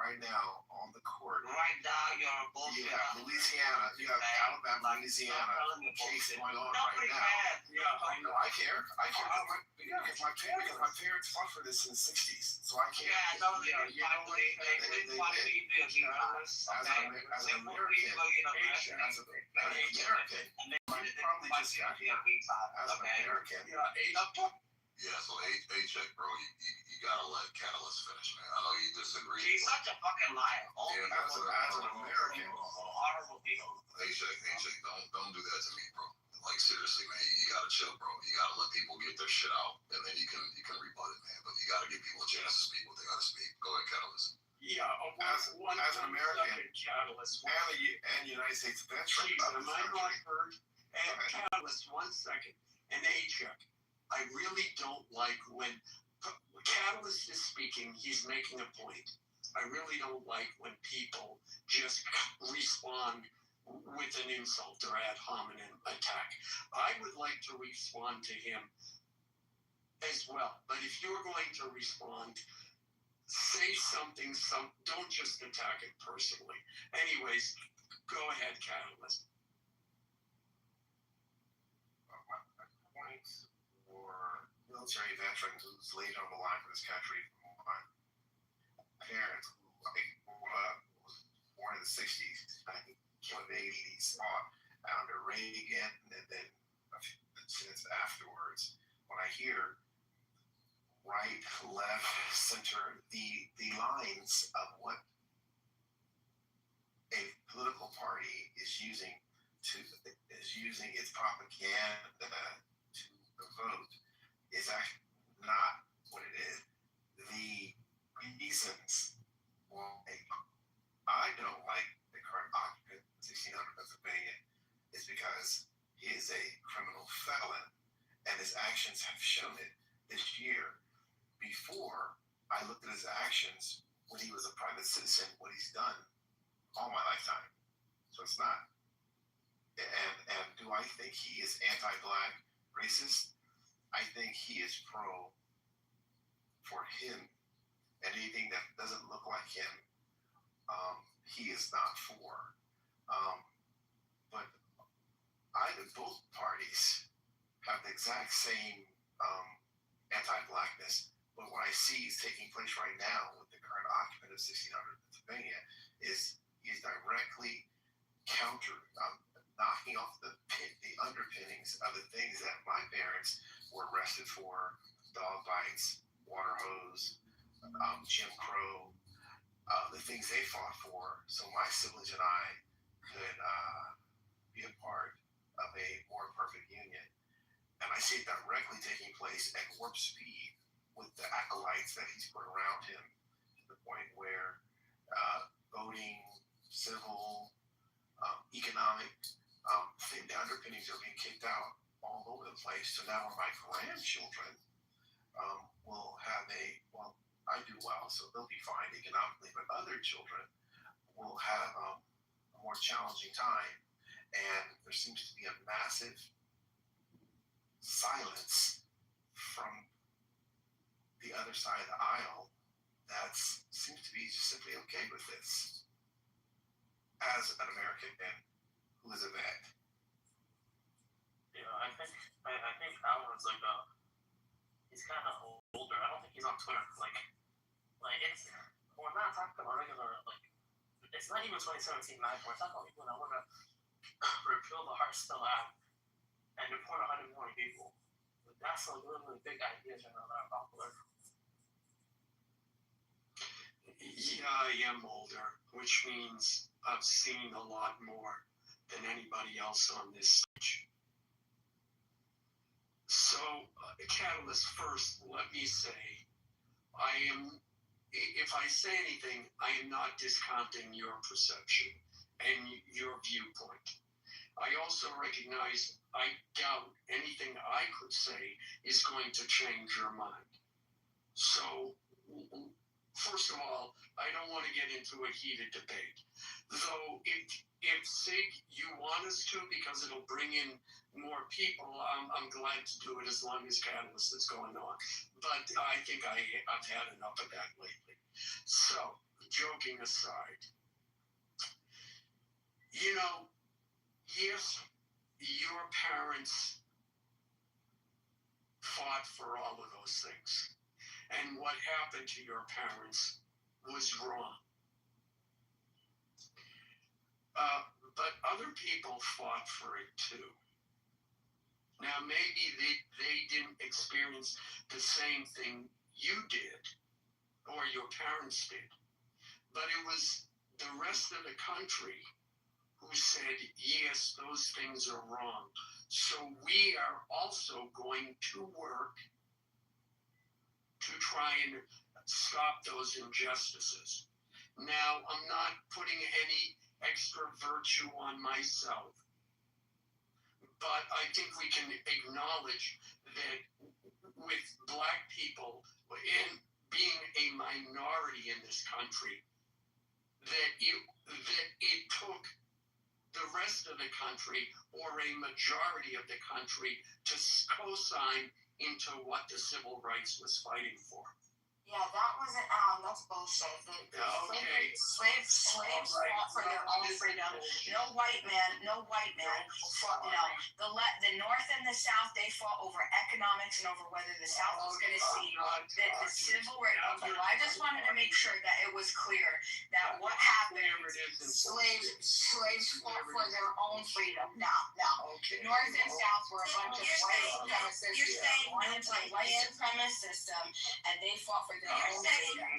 Right now on the court. Right now, you're a bullshit. You have Louisiana, you have Alabama, Louisiana case going on right now. I know, I care. Because my parents fought for this in the 60s, so I care. Yeah, no, you know what? As an American, probably just got here. As an American. Yeah, so A-Check, bro, you gotta let Catalyst finish, man. I know you disagree. He's such a fucking liar. Yeah, as an American. Horrible people. A-Check, don't do that to me, bro. Like, seriously, man, you gotta chill, bro. You gotta let people get their shit out, and then you can rebut it, man. But you gotta give people a chance to speak what they gotta speak. Go ahead, Catalyst. Yeah, as an American, Catalyst, and United States veteran. Am I not heard? And Catalyst, 1 second. And A-Check. I really don't like when Catalyst is speaking, he's making a point. I really don't like when people just respond with an insult or ad hominem attack. I would like to respond to him as well. But if you're going to respond, say something, don't just attack it personally. Anyways, go ahead, Catalyst. Military veteran who's laid on the line for this country. My parents, who was born in the 60s, I think killed in the 80s, fought under Reagan, and then since afterwards, when I hear right, left, center, the lines of what a political party is using its propaganda to vote is actually not what it is. shown it this year. Before, I looked at his actions when he was a private citizen, what he's done all my lifetime. So it's not. And do I think he is anti-black racist? I think he is pro for him, and anything that doesn't look like him, he is not for. But both parties have the exact same anti-blackness. But what I see is taking place right now with the current occupant of 1600 Pennsylvania is he's directly countering, knocking off the underpinnings of the things that my parents were arrested for: dog bites, water hose, Jim Crow, the things they fought for, so my siblings and I could be a part of a more perfect union. And I see it directly taking place at warp speed with the acolytes that he's put around him, to the point where voting, civil, economic, the underpinnings are being kicked out all over the place. So now my grandchildren will have I do well, so they'll be fine economically, but other children will have a more challenging time. And there seems to be a massive silence from the other side of the aisle that seems to be just simply okay with this as an American and who is a vet. Yeah, I think Alan's like he's kind of older. I don't think he's on Twitter. Like it's we're not talking about regular it's not even 2017 9. We're talking about people that want to repeal the Hart-Still Act and deport 100 million people. That's a really big idea, that are popular. Yeah, I am older, which means I've seen a lot more than anybody else on this stage. So, Catalyst, first, let me say, if I say anything, I am not discounting your perception and your viewpoint. I also recognize I doubt anything I could say is going to change your mind. So, first of all, I don't want to get into a heated debate. Though, if Sig, you want us to, because it'll bring in more people, I'm glad to do it as long as Catalyst is going on. But I think I've had enough of that lately. So, joking aside, yes, your parents fought for all of those things. And what happened to your parents was wrong. But other people fought for it too. Now, maybe they didn't experience the same thing you did, or your parents did. But it was the rest of the country who said, yes, those things are wrong. So we are also going to work to try and stop those injustices. Now, I'm not putting any extra virtue on myself, but I think we can acknowledge that with Black people and being a minority in this country, that it took the rest of the country or a majority of the country to co-sign into what the civil rights was fighting for. Yeah, that wasn't, that's bullshit. Okay. Slaves fought for their own freedom. No white man fought, the North and the South, they fought over economics and over whether the South was going to see that the civil rights. Okay, well, I just wanted to make sure that it was clear that what happened, slaves fought for their own freedom. No. North and South were a bunch of white supremacists. You're saying white supremacist system, and they fought for their own freedom.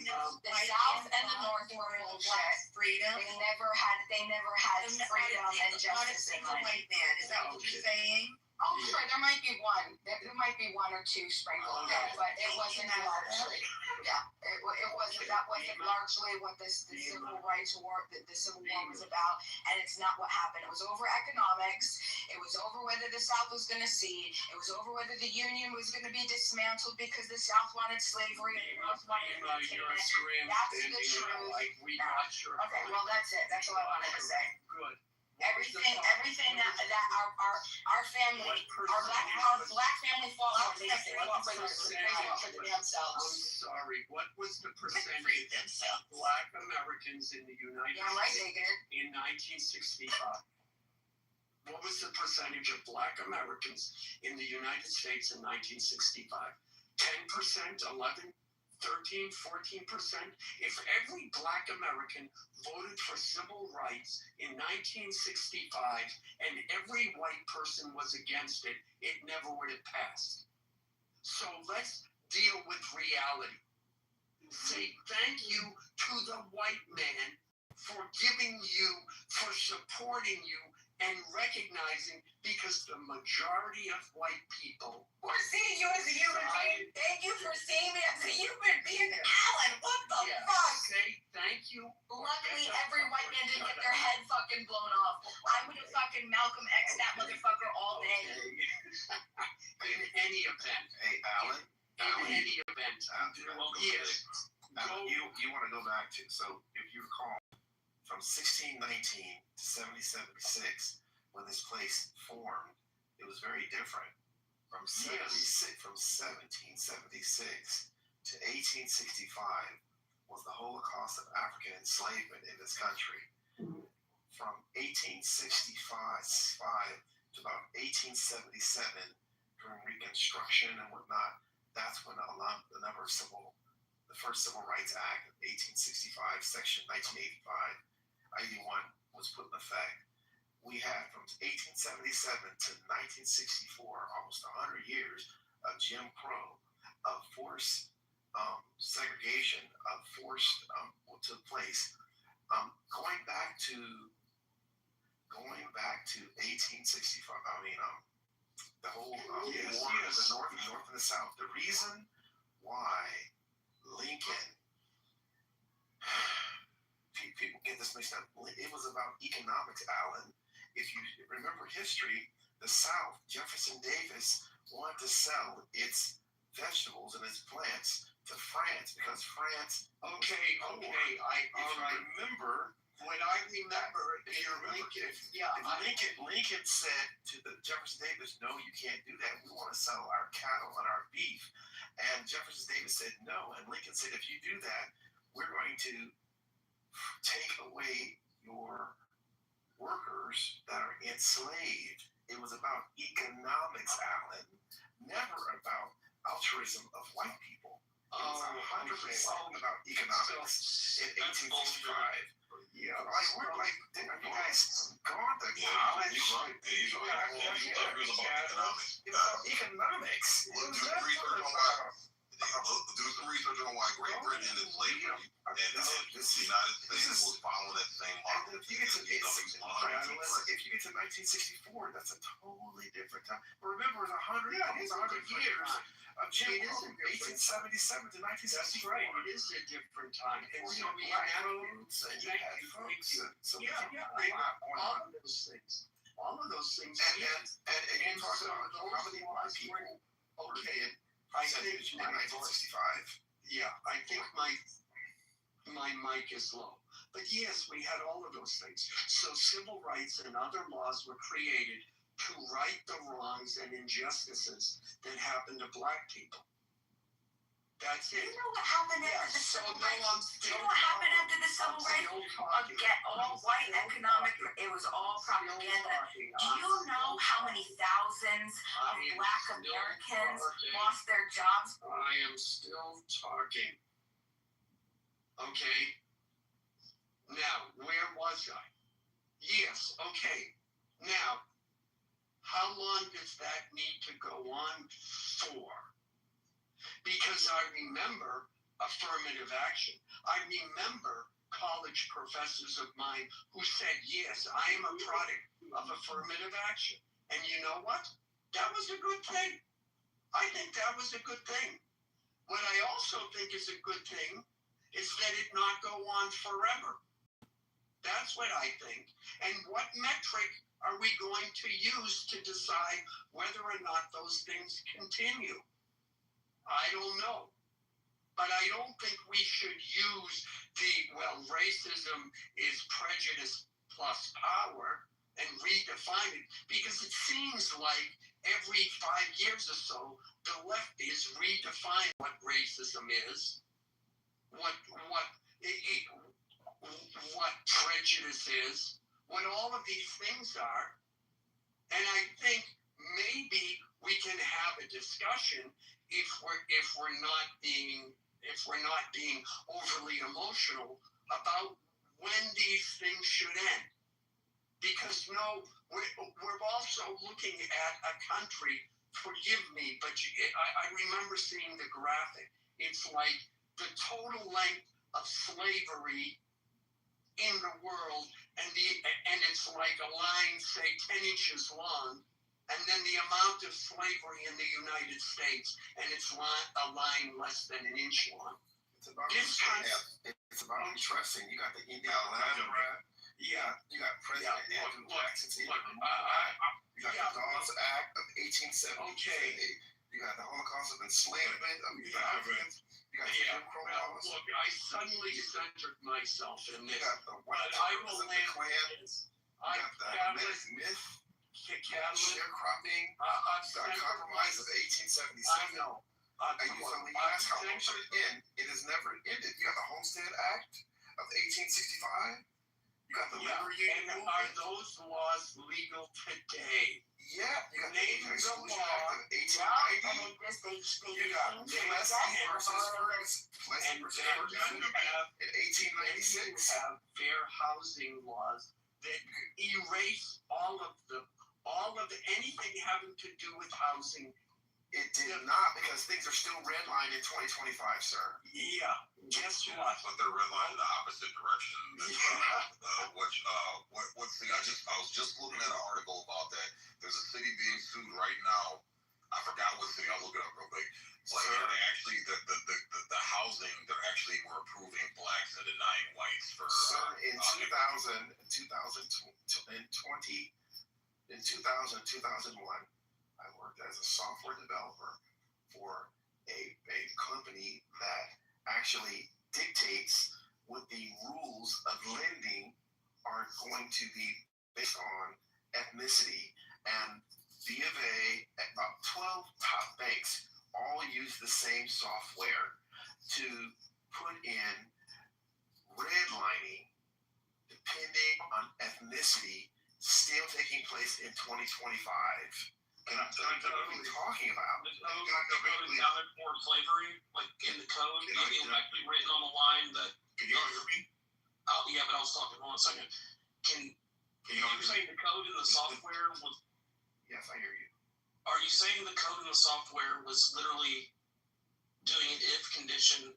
The South and the North were bullshit. Freedom. They never had freedom and justice in life. White man. Is that what you're saying? Oh, sure, there might be one. There might be one or two sprinkled in, but it wasn't largely. Yeah, it wasn't. That wasn't largely what the civil rights war, the Civil War was about, and it's not what happened. It was over economics. It was over whether the South was going to cede. It was over whether the Union was going to be dismantled because the South wanted slavery and the North wanted to maintain it. That's the truth. Okay, well that's it. That's all I wanted to say. Good. Everything that our family, our black family fought for, they fought for the damn selves. I'm sorry. What was the percentage of Black Americans in the United States in 1965? What was the percentage of Black Americans in the United States in 1965? 10%, 11%, 13, 14%. If every Black American voted for civil rights in 1965 and every white person was against it, it never would have passed. So let's deal with reality. Say thank you to the white man for giving you, for supporting you, and recognizing, because the majority of white people for seeing you as a human being. Thank you for seeing me as a human being. Alan, what the fuck? Say thank you. Luckily, every white man didn't get their head fucking blown off. I would have fucking Malcolm X that motherfucker all day. In any event. Hey, Alan. In any event. Yes. You want to go back to, so if you recall, from 1619 to 1776, when this place formed, it was very different. From 1776 to 1865 was the Holocaust of African enslavement in this country. From 1865 to about 1877, during Reconstruction and whatnot, that's when the first Civil Rights Act of 1865, Section 1985, 81 was put in effect. We had from 1877 to 1964, almost 100 years of Jim Crow, of forced segregation, of forced took place. Going back to 1865. I mean, the whole war of the North and the South. The reason why Lincoln. People get this mixed up. It was about economics, Alan. If you remember history, the South, Jefferson Davis wanted to sell its vegetables and its plants to France because France. Okay. Lincoln said to the Jefferson Davis, "No, you can't do that. We want to sell our cattle and our beef." And Jefferson Davis said no, and Lincoln said, "If you do that, we're going to take away your workers that are enslaved." It was about economics, Alan, never about altruism of white people. It was 100% about economics in 1865. Yeah, are you guys gone to college? He's right. He's right. It was about economics. It was about economics. Do some research on why Great Britain ended slavery, and the United States was following that same model. If you get to 1964, that's a totally different time. But remember, it's 100 years of Jim Crow, 1877 to 1964. That's right. It is a different time. And so we had roads and you had folks. So all of those things. And you talk about how many white people were in 1965. Yeah, I think my mic is low. But yes, we had all of those things. So civil rights and other laws were created to right the wrongs and injustices that happened to Black people. That's it. You know what happened after the Civil Rights? Do you know what happened after the Civil Rights? Again, all white economic, it was all propaganda. Do you know how many thousands of Black Americans lost their jobs? I am still talking. Okay. Now, where was I? Yes, okay. Now, how long does that need to go on for? Because I remember affirmative action. I remember college professors of mine who said, yes, I am a product of affirmative action. And you know what? That was a good thing. I think that was a good thing. What I also think is a good thing is that it not go on forever. That's what I think. And what metric are we going to use to decide whether or not those things continue? I don't know. But I don't think we should use racism is prejudice plus power and redefine it, because it seems like every 5 years or so, the left is redefining what racism is, what prejudice is, what all of these things are. And I think maybe we can have a discussion if we're not being overly emotional about when these things should end. Because we're also looking at a country. Forgive me, but I remember seeing the graphic. It's like the total length of slavery in the world, and it's like a line, say, 10 inches long, and then the amount of slavery in the United States, and it's a line less than an inch long. It's about trusting. You got the Indian land grab. Yeah, you got President Andrew Jackson's You got the Dawes Act of 1870. Okay. You got the Holocaust of enslavement of the Africans. You got the Jim Crow laws. Look, I suddenly centered myself in this. You got the white terrorism, the Klan. You got the myth, sharecropping, the compromise of 1877. I know. You ask how long should it end? It has never ended. You got the Homestead Act of 1865. You got the labor union movement. Are those laws legal today? Yeah, you got the Exclusion Act of 1890. You got Plessy versus Ferguson in 1896. You have fair housing laws that erase all of anything having to do with housing. It did not, because things are still redlined in 2025, sir. Yeah. Guess what? But they're redlined in the opposite direction. I was just looking at an article about that. There's a city being sued right now. I forgot what city. I'll look it up real quick. Like they actually the housing, they're actually were approving blacks and denying whites for. Sir, in 2001, I worked as a software developer for a company that actually dictates what the rules of lending are going to be based on ethnicity. And B of A, about 12 top banks, all use the same software to put in redlining depending on ethnicity, still taking place in 2025. And I'm what are we talking about? More slavery, like in the code, it's actually written on the line that. Can you all hear me? Oh yeah, but I was talking. Hold on a second. Can you say the code in the software was? Yes, I hear you. Are you saying the code in the software was literally doing an if condition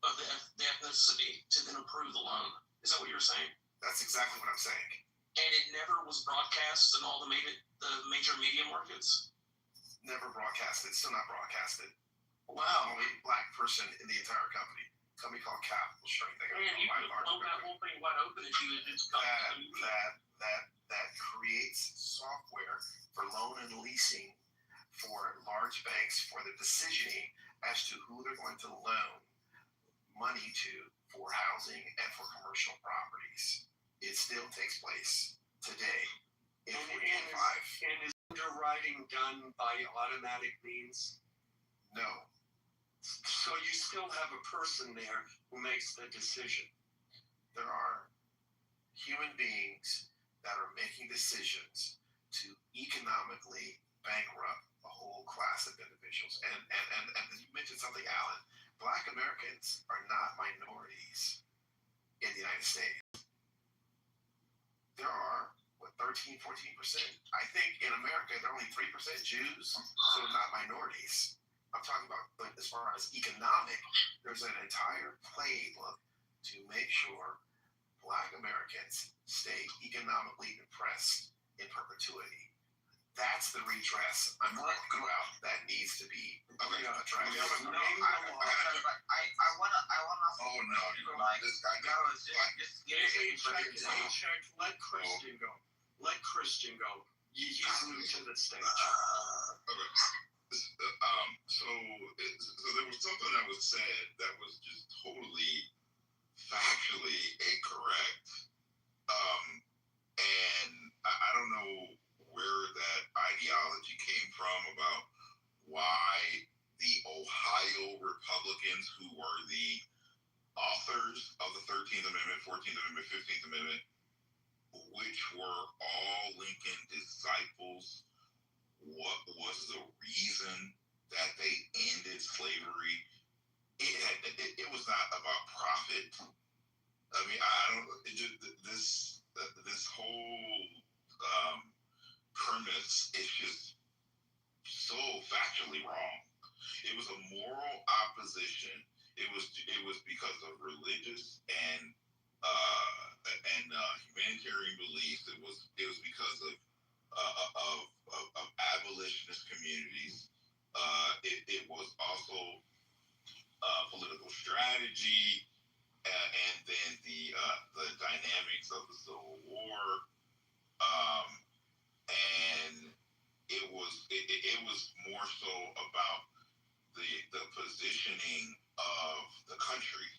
of the ethnicity to then approve the loan? Is that what you're saying? That's exactly what I'm saying. And it never was broadcast in all the major media markets? Never broadcasted. Still not broadcasted. Wow. Only black person in the entire company. Company called Capital Strength. Man, you could blow that whole thing wide open if you had just that creates software for loan and leasing for large banks for the decisioning as to who they're going to loan money to for housing and for commercial properties. It still takes place today in 2025. And is underwriting done by automatic means? No. So you still have a person there who makes the decision. There are human beings that are making decisions to economically bankrupt a whole class of individuals. And you mentioned something, Alan. Black Americans are not minorities in the United States. There are, 13, 14%? I think in America, there are only 3% Jews, so they're not minorities. I'm talking about, but as far as economic, there's an entire playbook to make sure Black Americans stay economically depressed in perpetuity. that's the redress throughout that needs to be addressed. I wanna. Oh no, you Like, this guy no, got just get it. Check. Let Christian go. Let Christian go. He's new to the stage. Okay. So there was something that was said that was just totally factually incorrect. And I don't know where that ideology came from about why the Ohio Republicans, who were the authors of the 13th Amendment, 14th Amendment, 15th Amendment, which were all Lincoln disciples, what was the reason that they ended slavery? It was not about profit. I mean, I don't. This whole premise is just so factually wrong. It was a moral opposition. It was because of religious and humanitarian beliefs. It was because of abolitionist communities. It was also political strategy, and then the dynamics of the Civil War, and it was more so about the positioning of the country.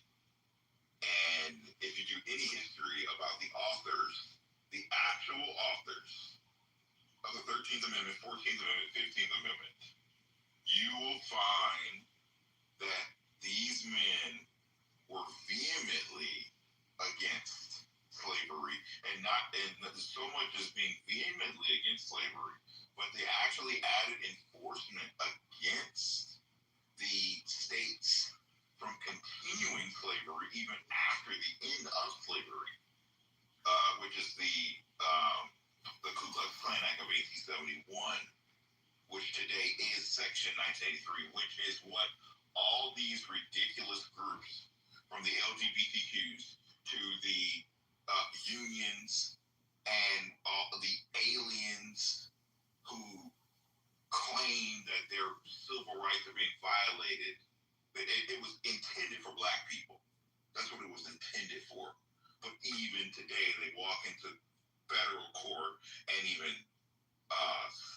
And if you do any history about the authors, the actual authors of the 13th Amendment, 14th Amendment, 15th Amendment, you will find that these men were vehemently against slavery, and not so much as being vehemently against slavery, but they actually added enforcement against the states from continuing slavery even after the end of slavery, which is the Ku Klux Klan Act of 1871, which today is Section 1983, which is what all these ridiculous groups, from the LGBTQs to the unions and all the aliens who claim that their civil rights are being violated, it was intended for Black people. That's what it was intended for. But even today, they walk into federal court and even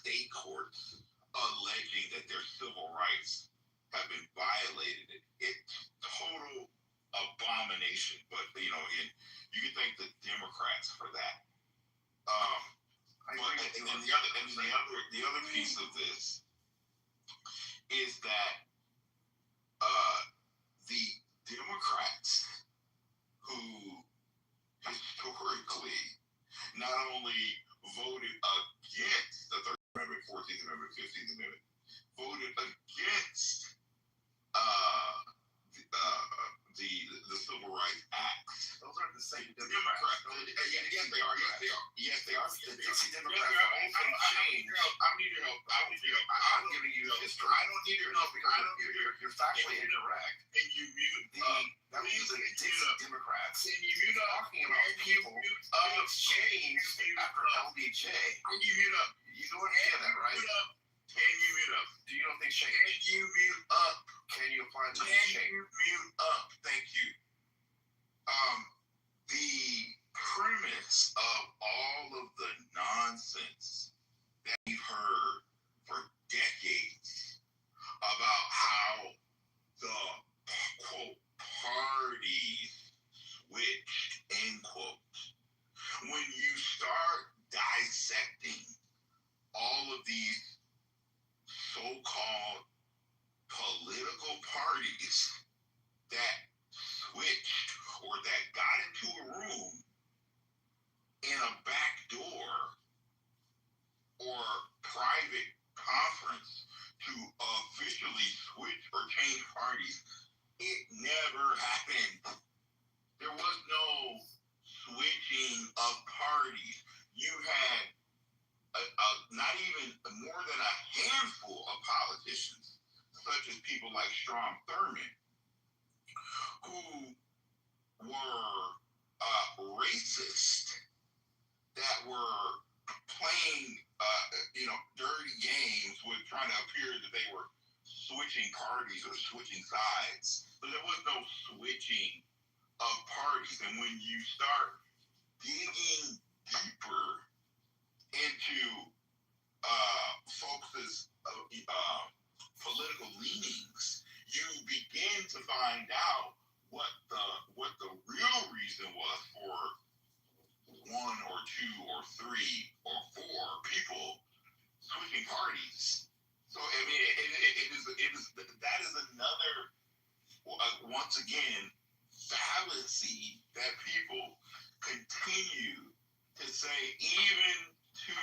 state courts alleging that their civil rights have been violated. It's total abomination. But again, you can thank the Democrats for that. The other piece of this is that the Democrats, who historically not only voted against the 13th Amendment, 14th Amendment, 15th Amendment, voted against the Civil Rights Acts. Those aren't the same Democrats. Yes, they are. Yes, they are. The Dixie Democrats also changed. I need your help. I'm giving you history. I don't need your help because you're factually incorrect. And you mute that was the Dixie Democrats. And you mute up. Talking about people who changed after LBJ. And you mute up. You don't hear that, right? Can you mute up? Do you know things change? Can you mute up? Can you apply to Can you mute up? Thank you. The premise of all of the nonsense that we've heard for decades about how the quote parties switched, end quote, when you start dissecting all of these so-called political parties that switched or that got into a room in a back door or private conference to officially switch or change parties, it never happened. There was no switching of parties. You had not even more than a handful of politicians, such as people like Strom Thurmond, who were racist, that were playing dirty games with trying to appear that they were switching parties or switching sides. But there was no switching of parties. And when you start digging deeper into folks' political leanings, you begin to find out what the real reason was for one or two or three or four people switching parties. So I mean, it is that is another once again fallacy that people continue to say even to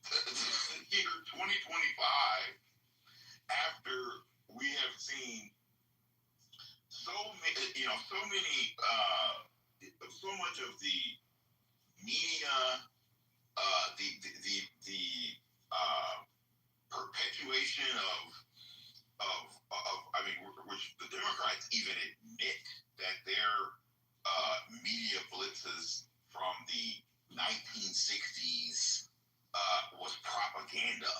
the year 2025 after we have seen so much of the media, the perpetuation of I mean, which the Democrats even admit that their media blitzes from the 1960s was propaganda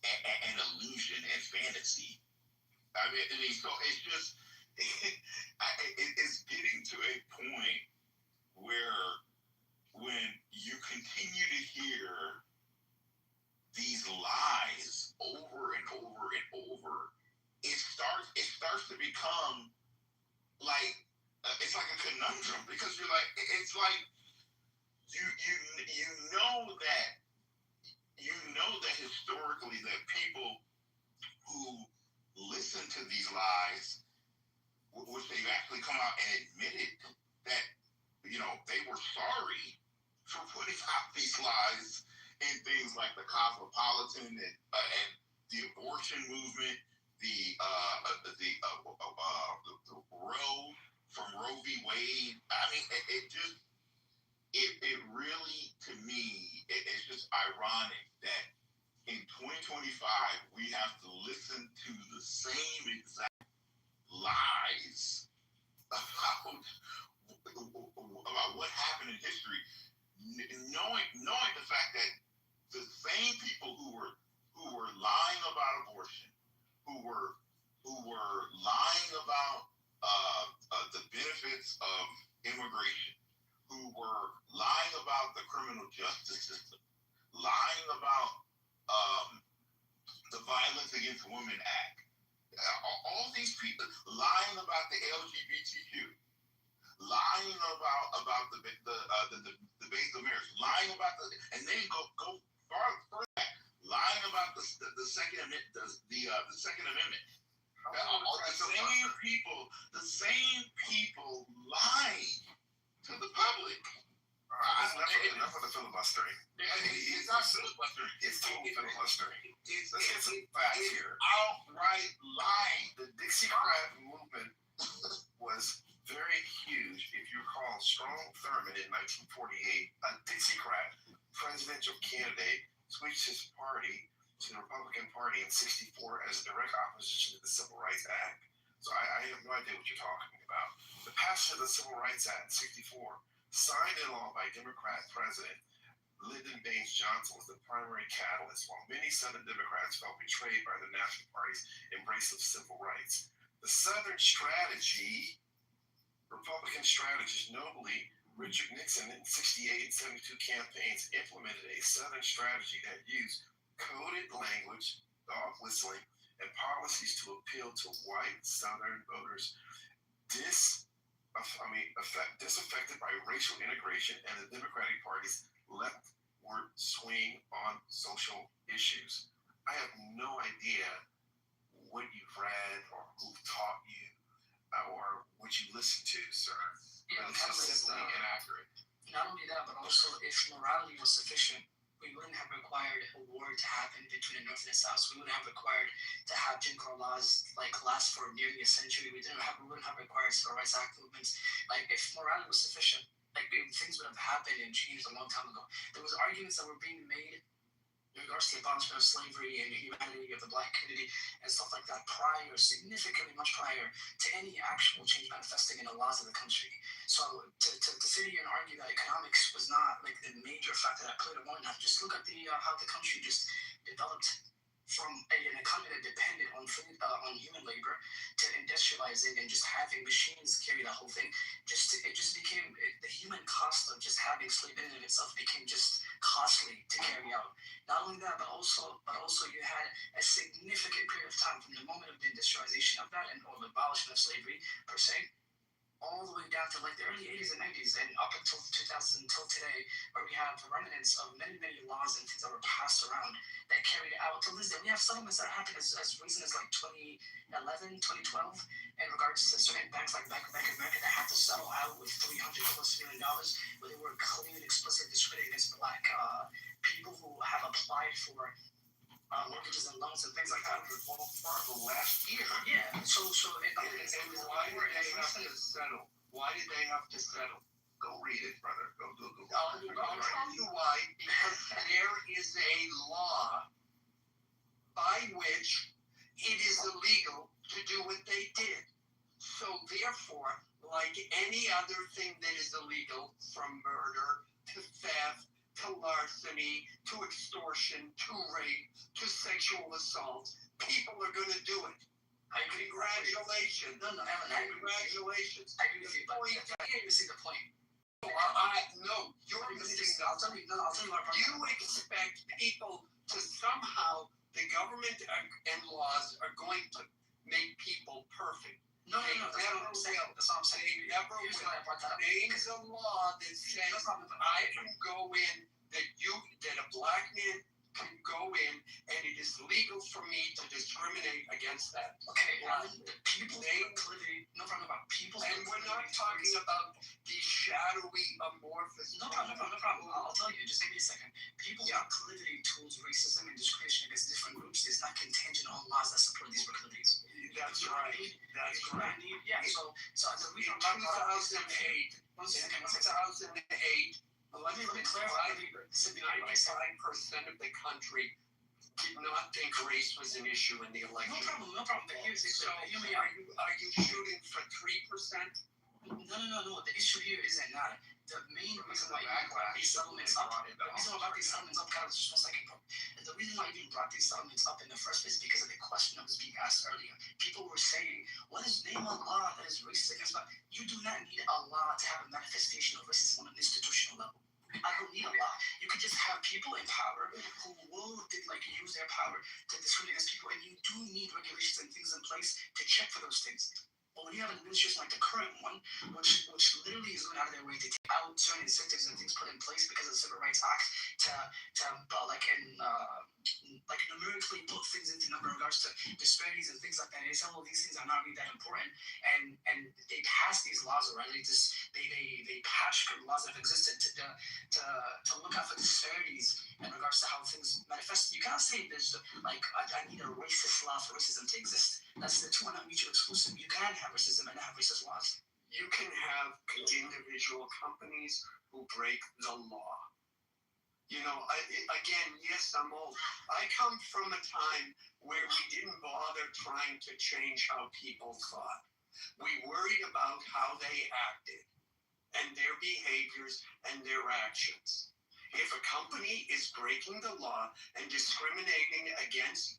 and illusion and fantasy. I mean, so it's just it's getting to a point where when you continue to hear these lies over and over and over, it starts to become like it's like a conundrum because you're like it's like you know that historically that people who listen to these lies, which they've actually come out and admitted that they were sorry for putting out these lies in things like the Cosmopolitan and the abortion movement, the Roe from Roe v. Wade. I mean, it really, to me, it's just ironic that in 2025 we have to listen to the same exact lies about what happened in history, knowing the fact that the same people who were lying about abortion, who were lying about the benefits of immigration, who were lying about the criminal justice system, lying about the Violence Against Women Act, all these people lying about the LGBTQ, lying about the base of marriage, lying about and then go further back, lying about the Second Amendment, the Second Amendment. The same people lying to the public. Enough of the filibustering. It's not filibustering. It's totally filibustering. Let's get some facts here. Outright lying. The Dixiecrat movement was very huge. If you recall, Strom Thurmond in 1948, a Dixiecrat presidential candidate, switched his party to the Republican Party in '64 as a direct opposition to the Civil Rights Act. So I have no idea what you're talking about. The passage of the Civil Rights Act in '64, signed into law by Democrat President Lyndon Baines Johnson, was the primary catalyst, while many Southern Democrats felt betrayed by the National Party's embrace of civil rights. The Southern strategy, Republican strategist, notably Richard Nixon in '68 and '72 campaigns, implemented a Southern strategy that used coded language, dog whistling, and policies to appeal to white Southern voters disaffected by racial integration and the Democratic Party's leftward swing on social issues. I have no idea what you've read or who taught you or what you listen to, sir. Yeah, this is simply inaccurate. Not only that, but also if morality was sufficient, we wouldn't have required a war to happen between the North and the South. We wouldn't have required to have Jim Crow laws last for nearly a century. We wouldn't have required Civil Rights Act movements. If morality was sufficient, things would have happened and changed a long time ago. There was arguments that were being made in regards to the abolishment of slavery and the humanity of the black community and stuff like that prior, significantly much prior to any actual change manifesting in the laws of the country. So to sit here and argue that economics was not like the major factor that played a role in that, just look at the how the country just developed from an economy that depended on food, on human labor, to industrializing and just having machines carry that whole thing. It just became the human cost of just having slavery in itself became just costly to carry out. Not only that, but also you had a significant period of time from the moment of the industrialization of that and or the abolishment of slavery per se, all the way down to like the early 80s and 90s and up until 2000 until today, where we have the remnants of many laws and things that were passed around that carried out till this day. We have settlements that happened as recent as like 2011, 2012 in regards to certain banks like Bank of America that had to settle out with $300+ million where they were clearly and explicitly discriminating against black people who have applied for mortgages and loans and things like that for the last year. Yeah. So And why did they have to settle? Why did they have to settle? Go read it, brother. Go Google. I'll tell you why. Because there is a law by which it is illegal to do what they did. So therefore, like any other thing that is illegal, from murder to theft to larceny to extortion to rape to sexual assault, people are going to do it. Congratulations. No, Congratulations. I agree with you, but you're missing the point. No, you're missing the point. You expect people to somehow, the government and laws are going to make people perfect. No, that's what I'm saying. They never will. There's a law that says I can go in, that a black man can go in, and it is legal for me to discriminate against that. Okay, the people proclivity, no problem about people. And we're not talking about these shadowy, amorphous. No problem. I'll tell you. Just give me a second. People's proclivity towards racism and discrimination against different groups is not contingent on laws that support these proclivities. That's right. Yeah. So the reason in 2008, let me clarify. 95% of the country did not think race was an issue in the election. No problem. But here's the so, are you shooting for 3%? No. The issue here isn't that. The main reason why you brought these settlements up, Carlos, just 1 second, bro. And the reason why you even brought these settlements up in the first place is because of the question that was being asked earlier. People were saying, what is name a law that is racist against black? You do not need a law to have a manifestation of racism on an institutional level. I don't need a law. You could just have people in power who will use their power to discriminate against people, and you do need regulations and things in place to check for those things. But when you have an administration like the current one, which literally is going out of their way to take out certain incentives and things put in place because of the Civil Rights Act numerically put things into number in regards to disparities and things like that. They say, well, these things are not really that important, and they pass these laws already. They patch laws that have existed to look out for disparities in regards to how things manifest. You cannot say there's I need a racist law for racism to exist. That's the two are not mutually exclusive. You can have racism and have racist laws. You can have individual companies who break the law. Yes, I'm old. I come from a time where we didn't bother trying to change how people thought. We worried about how they acted and their behaviors and their actions. If a company is breaking the law and discriminating against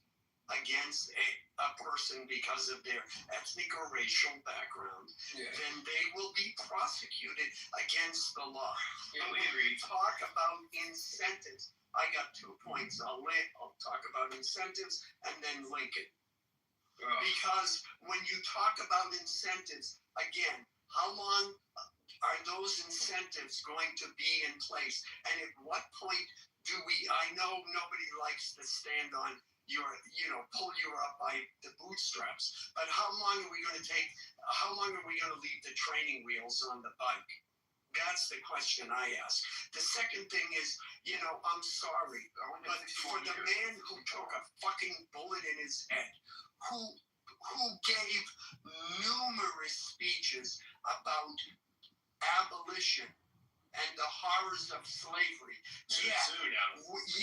a person because of their ethnic or racial background, then they will be prosecuted against the law. Yeah, we talk about incentives. I got 2 points. I'll talk about incentives and then link it. Because when you talk about incentives, again, how long are those incentives going to be in place? And at what point I know nobody likes to stand on pull you up by the bootstraps, but how long are we going to leave the training wheels on the bike? That's the question I ask. The second thing is, I'm sorry, but for the man who took a fucking bullet in his head, who gave numerous speeches about abolition and the horrors of slavery,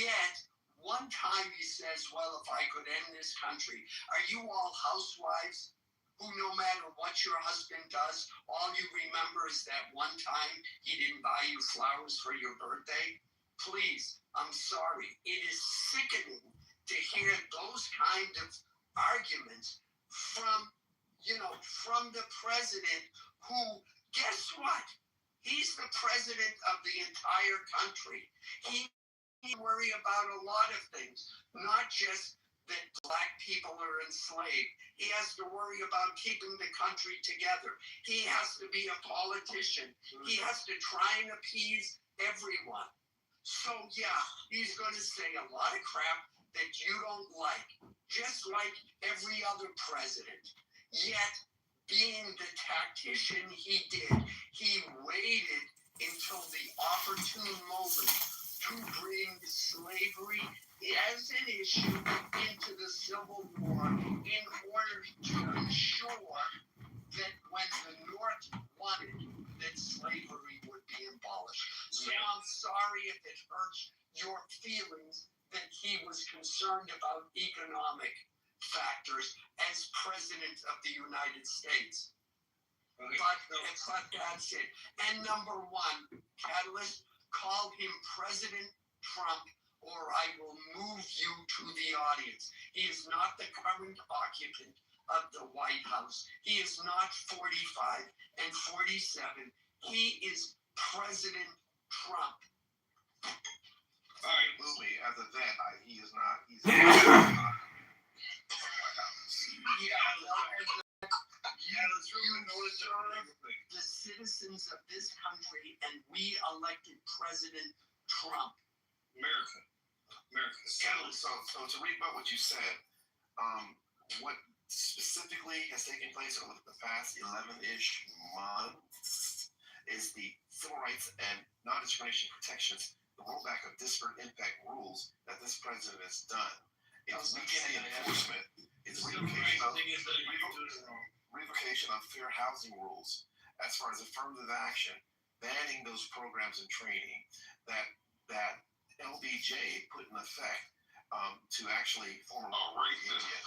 yet One time he says, well, if I could end this country, are you all housewives who no matter what your husband does, all you remember is that one time he didn't buy you flowers for your birthday? Please, I'm sorry. It is sickening to hear those kind of arguments from the president who, guess what? He's the president of the entire country. He worry about a lot of things, not just that black people are enslaved. He has to worry about keeping the country together. He has to be a politician. He has to try and appease everyone. So yeah, he's going to say a lot of crap that you don't like, just like every other president. Yet, being the tactician he did, he waited until the opportune moment to bring slavery as an issue into the Civil War in order to ensure that when the North wanted, that slavery would be abolished. So I'm sorry if it hurts your feelings that he was concerned about economic factors as President of the United States. But that's it. And number one, Catalyst, call him President Trump or I will move you to the audience. He is not the current occupant of the White House. He is not 45 and 47. He is President Trump. All right, Louie, as a vet, he is not. He's not. The citizens of this country, and we elected President Trump. America. So to rebut what you said, what specifically has taken place over the past 11-ish months is the civil rights and non-discrimination protections, the rollback of disparate impact rules that this president has done. It's weakening enforcement. It's revocation of fair housing rules as far as affirmative action, banning those programs and training that LBJ put in effect to actually form a union.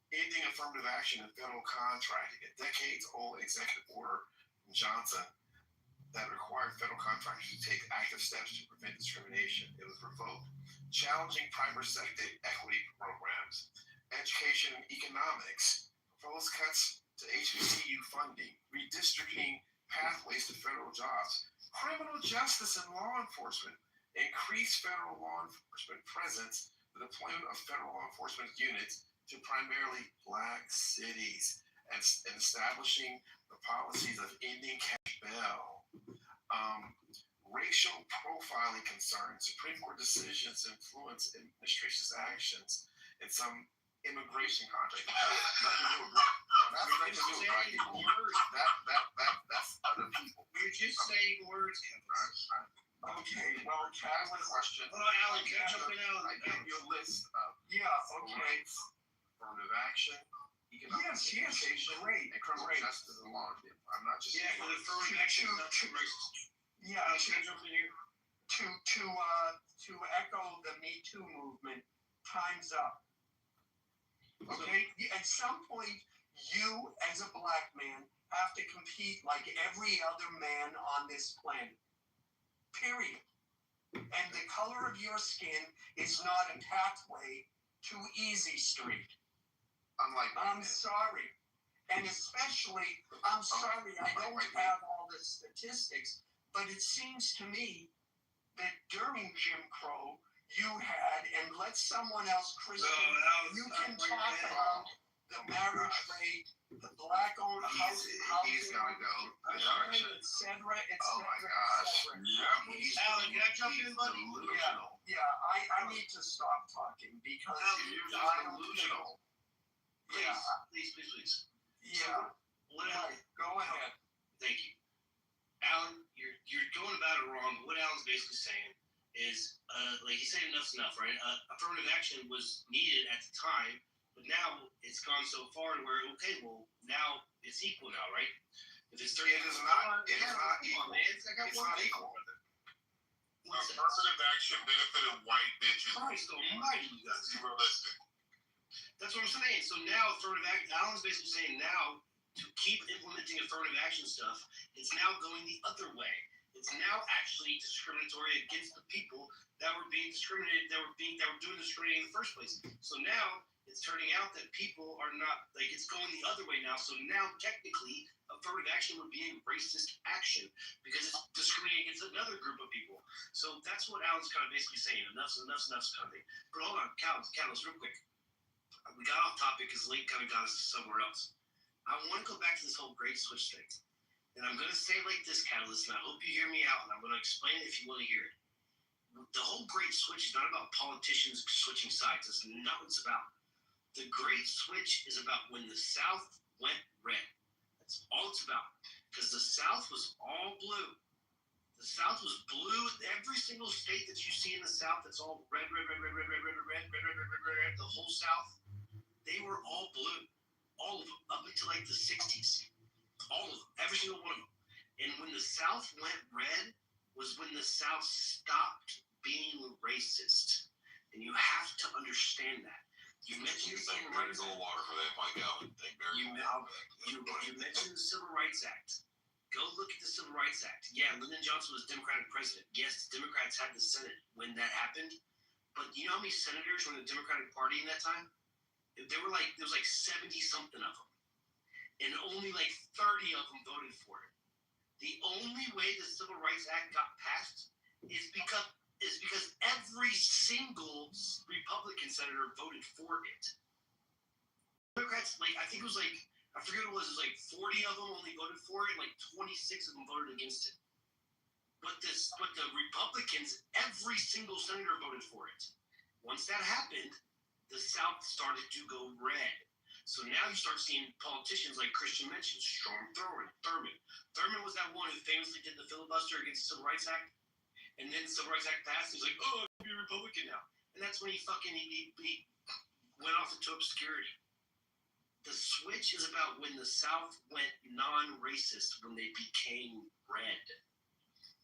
Ending affirmative action in federal contracting, a decades-old executive order from Johnson that required federal contractors to take active steps to prevent discrimination. It was revoked. Challenging private sector equity programs, education and economics, proposed cuts to HBCU funding, redistricting pathways to federal jobs, criminal justice and law enforcement, increased federal law enforcement presence, the deployment of federal law enforcement units to primarily black cities, and establishing the policies of ending cash bail. Racial profiling concerns, Supreme Court decisions influence administration's actions in some immigration contracts. That's other people. You're just saying words, Kevin. Okay, well, Catalyst question. Hold on, Alan, can I jump in, Alan? I gave you a list of rights, affirmative action, economic education, and criminal justice and law enforcement. I'm not just but affirmative action is not too racist. Yeah, to echo the Me Too movement, time's up. Okay, at some point, you as a black man have to compete like every other man on this planet. Period. And the color of your skin is not a pathway to Easy Street. I'm sorry. And especially, I'm sorry, I don't have all the statistics, but it seems to me that during Jim Crow, you had, and let someone else, Kristen, you can talk about the marriage rate, the black-owned housing, he's gonna go, et cetera, et cetera. Oh my gosh. Yeah. Alan, can I jump in, buddy? I need to stop talking because you're delusional. Please. Yeah. Go ahead. Thank you. Alan, you're going about it wrong. What Alan's basically saying is, like he said, enough's enough, right? Affirmative action was needed at the time, but now it's gone so far to where, okay, well, now it's equal now, right? If it's 30, it is not equal. Man, it's not equal. Affirmative action benefited white bitches. Christ almighty, you guys. Be realistic. That's what I'm saying. So now affirmative action, Alan's basically saying now to keep implementing affirmative action stuff, it's now going the other way. It's now actually discriminatory against the people that were being discriminated, that were doing discriminating in the first place. So now it's turning out that people are not, like, it's going the other way now. So now technically affirmative action would be a racist action because it's discriminating against another group of people. So that's what Alan's kind of basically saying. Enough's kind of thing. But hold on, Catalyst, real quick. We got off topic because Link kind of got us somewhere else. I want to go back to this whole great switch thing. And I'm going to say it like this, Catalyst, and I hope you hear me out, and I'm going to explain it if you want to hear it. The whole great switch is not about politicians switching sides. That's not what it's about. The great switch is about when the South went red. That's all it's about. Because the South was all blue. The South was blue. Every single state that you see in the South that's all red, the whole South, they were all blue. All of them, up until like the 60s. All of them, every single one of them. And when the South went red was when the South stopped being racist. And you have to understand that. You mentioned the Civil Rights Act. Water for that, Mike Allen. You mentioned the Civil Rights Act. Go look at the Civil Rights Act. Yeah, Lyndon Johnson was Democratic president. Yes, the Democrats had the Senate when that happened. But you know how many senators were in the Democratic Party in that time? There was like 70 something of them. And only like 30 of them voted for it. The only way the Civil Rights Act got passed is because every single Republican senator voted for it. Democrats, like, I think it was like, I forget what it was like 40 of them only voted for it, and like 26 of them voted against it. But the Republicans, every single senator voted for it. Once that happened, the South started to go red. So now you start seeing politicians like Christian mentioned, Thurman. Thurman was that one who famously did the filibuster against the Civil Rights Act. And then the Civil Rights Act passed. He's like, oh, I'm going to be a Republican now. And that's when he went off into obscurity. The switch is about when the South went non-racist, when they became red.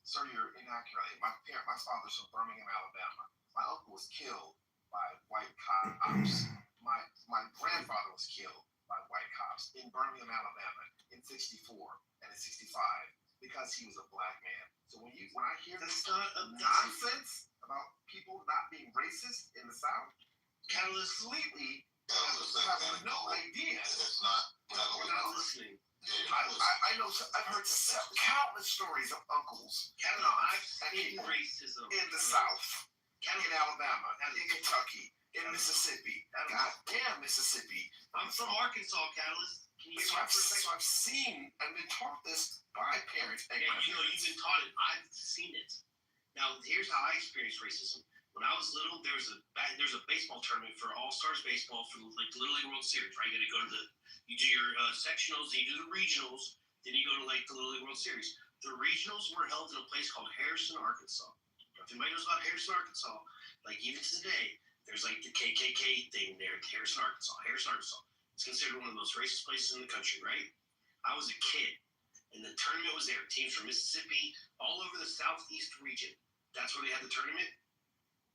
Sir, you're inaccurate. My father's from Birmingham, Alabama. My uncle was killed by white cops. My grandfather was killed by white cops in Birmingham, Alabama in 64 and in 65 because he was a black man. So when I hear this nonsense about people not being racist in the South, completely have no idea. It's not. We're not listening. I know. I've heard countless stories of uncles. I've seen racism in the South, in Alabama, in Kentucky, in Mississippi. Goddamn Mississippi. I'm from Arkansas, Catalyst. Can you so I've seen and been taught this by parents. And you've been taught it. I've seen it. Now, here's how I experienced racism. When I was little, there was a baseball tournament for All-Stars baseball for like the Little League World Series, right? You do your sectionals, then you do the regionals, then you go to like the Little League World Series. The regionals were held in a place called Harrison, Arkansas. If anybody knows about Harrison, Arkansas, like even to today, there's like the KKK thing there at Harrison, Arkansas. It's considered one of the most racist places in the country, right? I was a kid, and the tournament was there. Teams from Mississippi, all over the southeast region. That's where they had the tournament.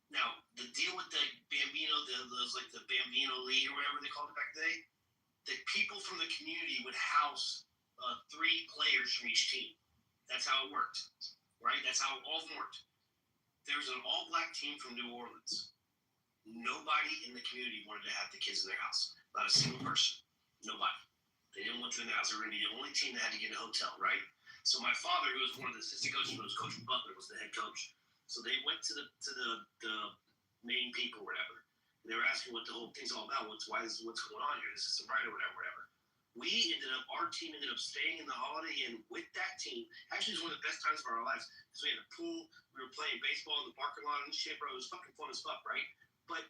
Now, the deal with the Bambino, the Bambino League or whatever they called it back then, the people from the community would house 3 players from each team. That's how it worked, right? That's how all of them worked. There was an all-black team from New Orleans. Nobody in the community wanted to have the kids in their house. Not a single person. Nobody. They didn't want them in their house. They were going to be the only team that had to get a hotel, right? So my father, who was one of the assistant coaches, was Coach Butler, was the head coach. So they went to the main people, or whatever. And they were asking what the whole thing's all about. What's going on here? This isn't right, or whatever. Our team ended up staying in the Holiday Inn with that team. Actually, it was one of the best times of our lives because we had a pool. We were playing baseball in the parking lot and shit, bro. It was fucking fun as fuck, right? But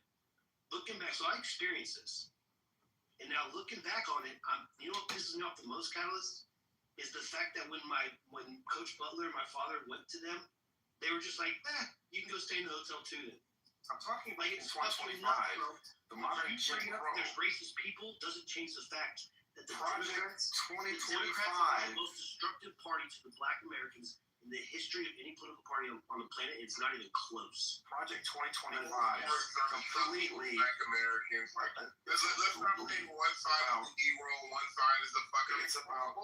looking back, so I experienced this. And now looking back on it, you know what pisses me off the most, Catalyst? Is the fact that when Coach Butler and my father went to them, they were just like, you can go stay in the hotel too then. I'm talking about it's 2025. The modern Jim Crow. There's racist people doesn't change the fact that the Democrats are the most destructive party to the black Americans in the history of any political party on the planet, it's not even close. Project 2025 completely. Black Americans, like, let's not play one side of the hero, one side is the fucking. It's about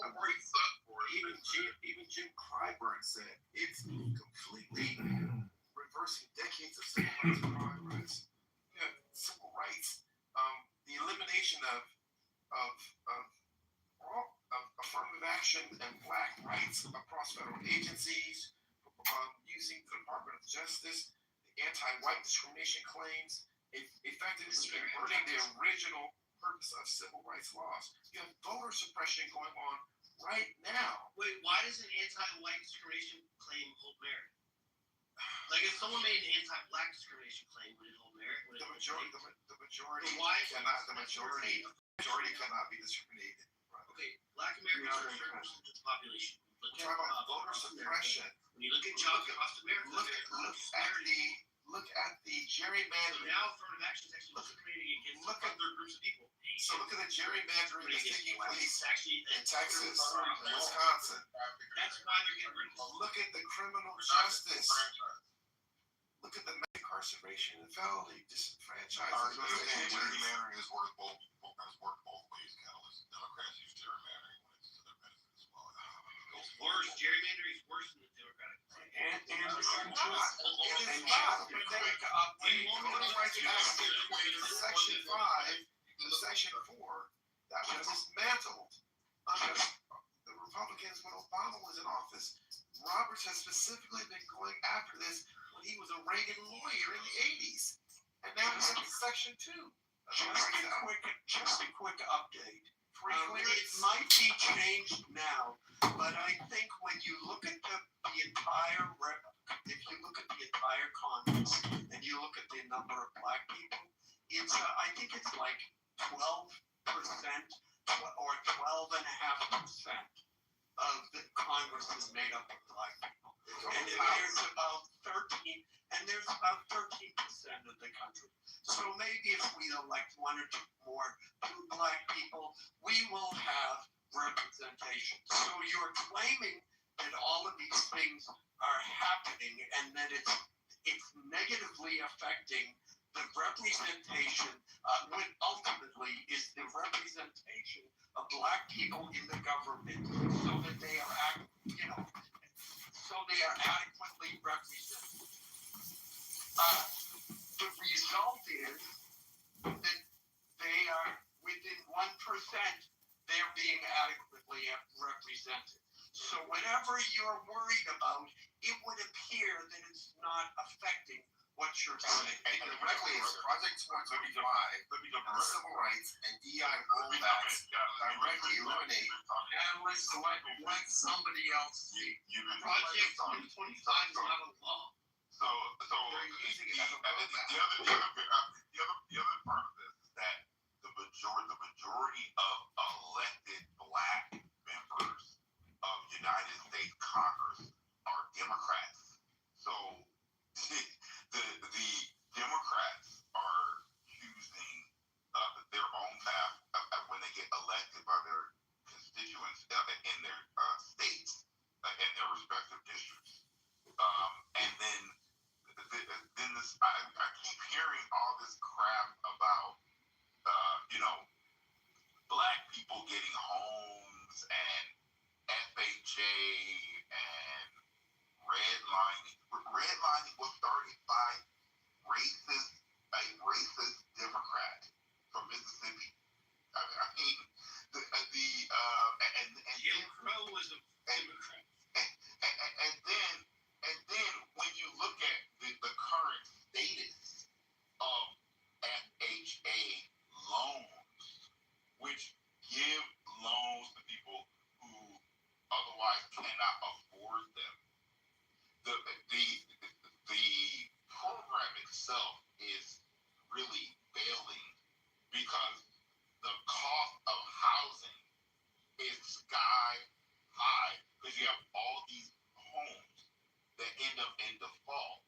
even Jim Clyburn said it's completely reversing decades of civil rights progress. Civil rights, the elimination of affirmative action and black rights across federal agencies, using the Department of Justice, the anti-white discrimination claims, effectively subverting the original purpose of civil rights laws. You have voter suppression going on right now. Wait, why does an anti-white discrimination claim hold merit? Like, if someone made an anti-black discrimination claim, would it hold merit? The majority Why cannot be discriminated. Okay, black Americans are a certain percentage of the population. We're talking about voter suppression. When you look at jobs across America, Look at the gerrymandering. So now affirmative action is actually discriminating against other groups of people. So look at the gerrymandering that's taking place actually in Texas and Wisconsin. That's why they're getting rid of it. Look at the criminal justice. Look at the incarceration and felony disenfranchisement. Gerrymandering has worked both ways, Catalyst. Democrats use gerrymandering when it's to their benefit as well. It's worse. Gerrymandering is worse than the Democratic. Section 4 that was dismantled under the Republicans when Obama was in office. Roberts has specifically been going after this when he was a Reagan lawyer in the 80s. And now he's in Section 2. Just a quick update. It might be changed now, but I think when you look at the entire Congress and you look at the number of black people, I think it's like 12% or 12.5% of the Congress is made up of black people, and there's about 13% of the country. So maybe if we elect one or two black people, we will have representation. So you're claiming that all of these things are happening and that it's negatively affecting the representation, what ultimately is the representation of black people in the government, so that they are adequately represented. The result is that they are within 1%, they're being adequately represented. So whatever you're worried about, it would appear that it's not affecting what you're saying. And directly is Project 2025, the civil rights and DI rollbacks directly eliminate. And let somebody else see. Project 2025 is not a law. So They're using it as a roadmap. the other part of this is that the majority of elected black members of United States Congress are Democrats. So the Democrats are choosing their own path when they get elected by their constituents in their states in their respective districts. And then this, I keep hearing all this crap about black people getting homes and FHA and redlining was started by a racist Democrat from Mississippi. I mean, Jim Crow was a Democrat. And then when you look at the current status of FHA loans, which give loans to people who otherwise cannot afford them, the program itself is really failing because the cost of housing is sky high because you have all these homes that end up in default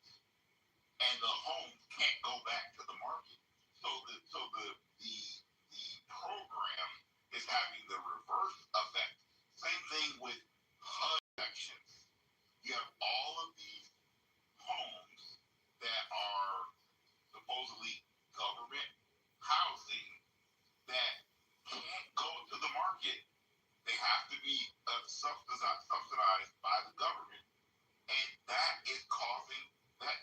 and the homes can't go back to the market. So the program is having the reverse effect. Same thing with HUD sections. You have have to be subsidized by the government, and that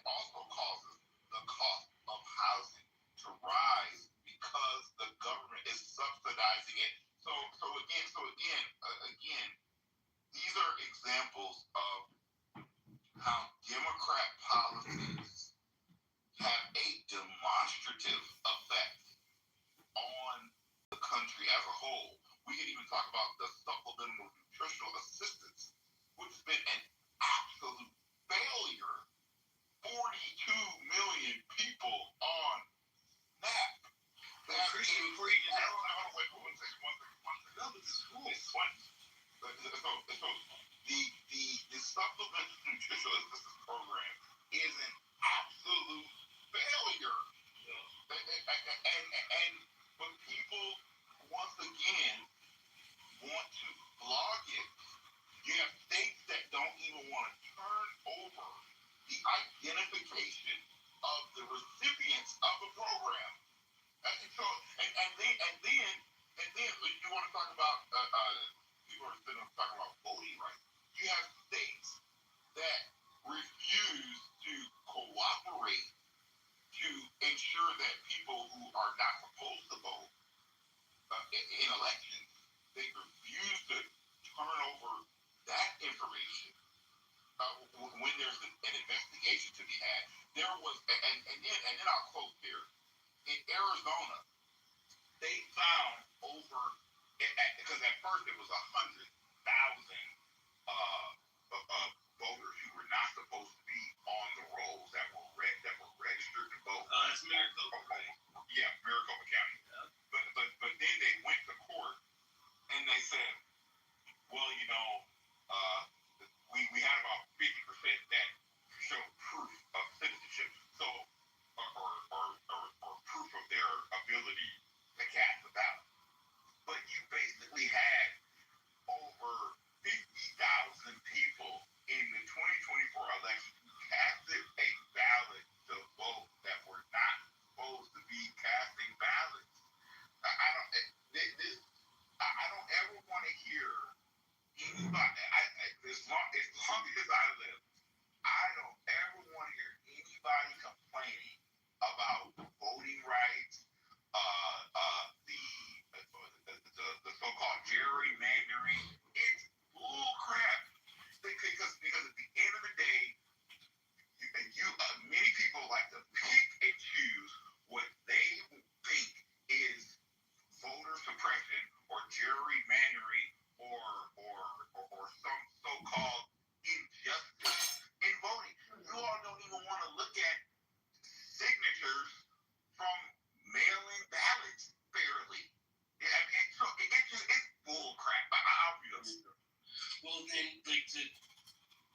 also causes the cost of housing to rise because the government is subsidizing it. Again, these are examples of how Democrat policies have a demonstrative effect on the country as a whole. We can even talk about the supplemental nutritional assistance, which has been an absolute failure. 42 million people on SNAP. Christian, before you get that, Wait, one second. No, but it's cool. The supplemental nutritional assistance program is an absolute failure. But people, once again, want to blog it. You have states that don't even want to turn over the identification of the recipients of the program. And then you want to talk about people are sitting talking about voting rights. You have states that refuse to cooperate to ensure that people who are not supposed to vote in elections, they refuse to turn over that information when there's an investigation to be had. There was, and then I'll close here. In Arizona, they found over, because at first it was 100,000 voters who were not supposed to be on the rolls that were registered to vote. That's Maricopa, right? Yeah, Maricopa County. Yeah. But then they went to court and they said, well, we had about 50% that showed proof of citizenship, so or proof of their ability to cast a ballot. But you basically had over 50,000 people in the 2024 election who casted a ballot to vote that were not supposed to be casting ballots. I don't ever want to hear anybody. As long as I live, I don't ever want to hear anybody complaining about voting rights, the so-called gerrymandering. It's bull crap. Because at the end of the day, many people like to pick and choose what they think is voter suppression or gerrymandering or some so-called injustice in voting. You all don't even want to look at signatures from mail-in ballots fairly. So it's bull crap. I'll be honest. Well, then,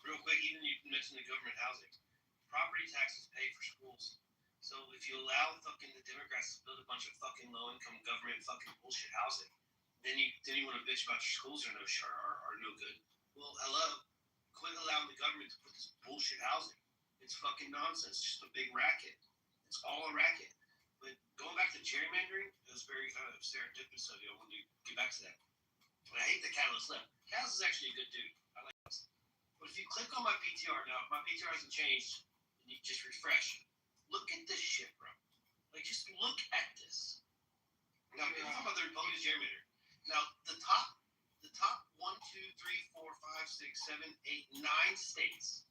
real quick, even you mentioned the government housing. Property taxes pay for schools. So if you allow the Democrats to build a bunch of fucking low-income government fucking bullshit housing, then you want to bitch about your schools are no good. Well, hello, quit allowing the government to put this bullshit housing. It's fucking nonsense. It's just a big racket. It's all a racket. But going back to gerrymandering, it was very kind of serendipitous of you. I wanted to get back to that. And I hate that Catalyst left. Catalyst is actually a good dude. I like this. But if you click on my PTR now, if my PTR hasn't changed, and you just refresh, look at this shit, bro. Just look at this. Now, we're talking about the Republican gerrymander. Now, the top 1, 2, 3, 4, 5, 6, 7, 8, 9 states.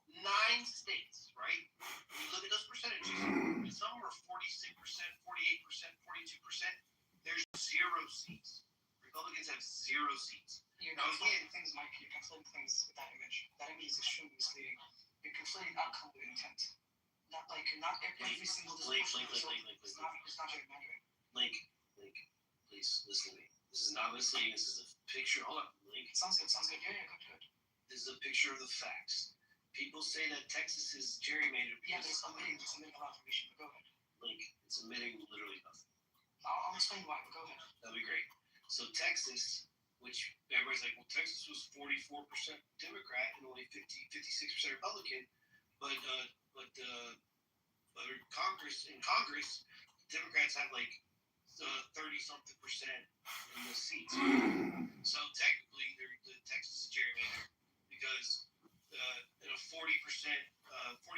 9 states, right? When you look at those percentages, some are 46%, 48%, 42%. There's 0 seats. Republicans have 0 seats. You're conflating things, Mike. You're conflating things with that image. That image is extremely misleading. You're conflating outcome with intent. Not every single discussion. It's not gerrymandering. Link, please listen to me. This is not misleading. This is a picture. Hold on, Link. Sounds good. Yeah, go to it. This is a picture of the facts. People say that Texas is gerrymandered. Yeah, but it's omitting a lot of information. But go ahead. Link, it's omitting literally nothing. I'll explain why. But go ahead. That'd be great. So Texas, which everybody's like, well, Texas was 44% Democrat and only 56% Republican, but Congress, Democrats have like 30-something% in the seats. So technically, the Texas is gerrymandered because in a 40%, 45%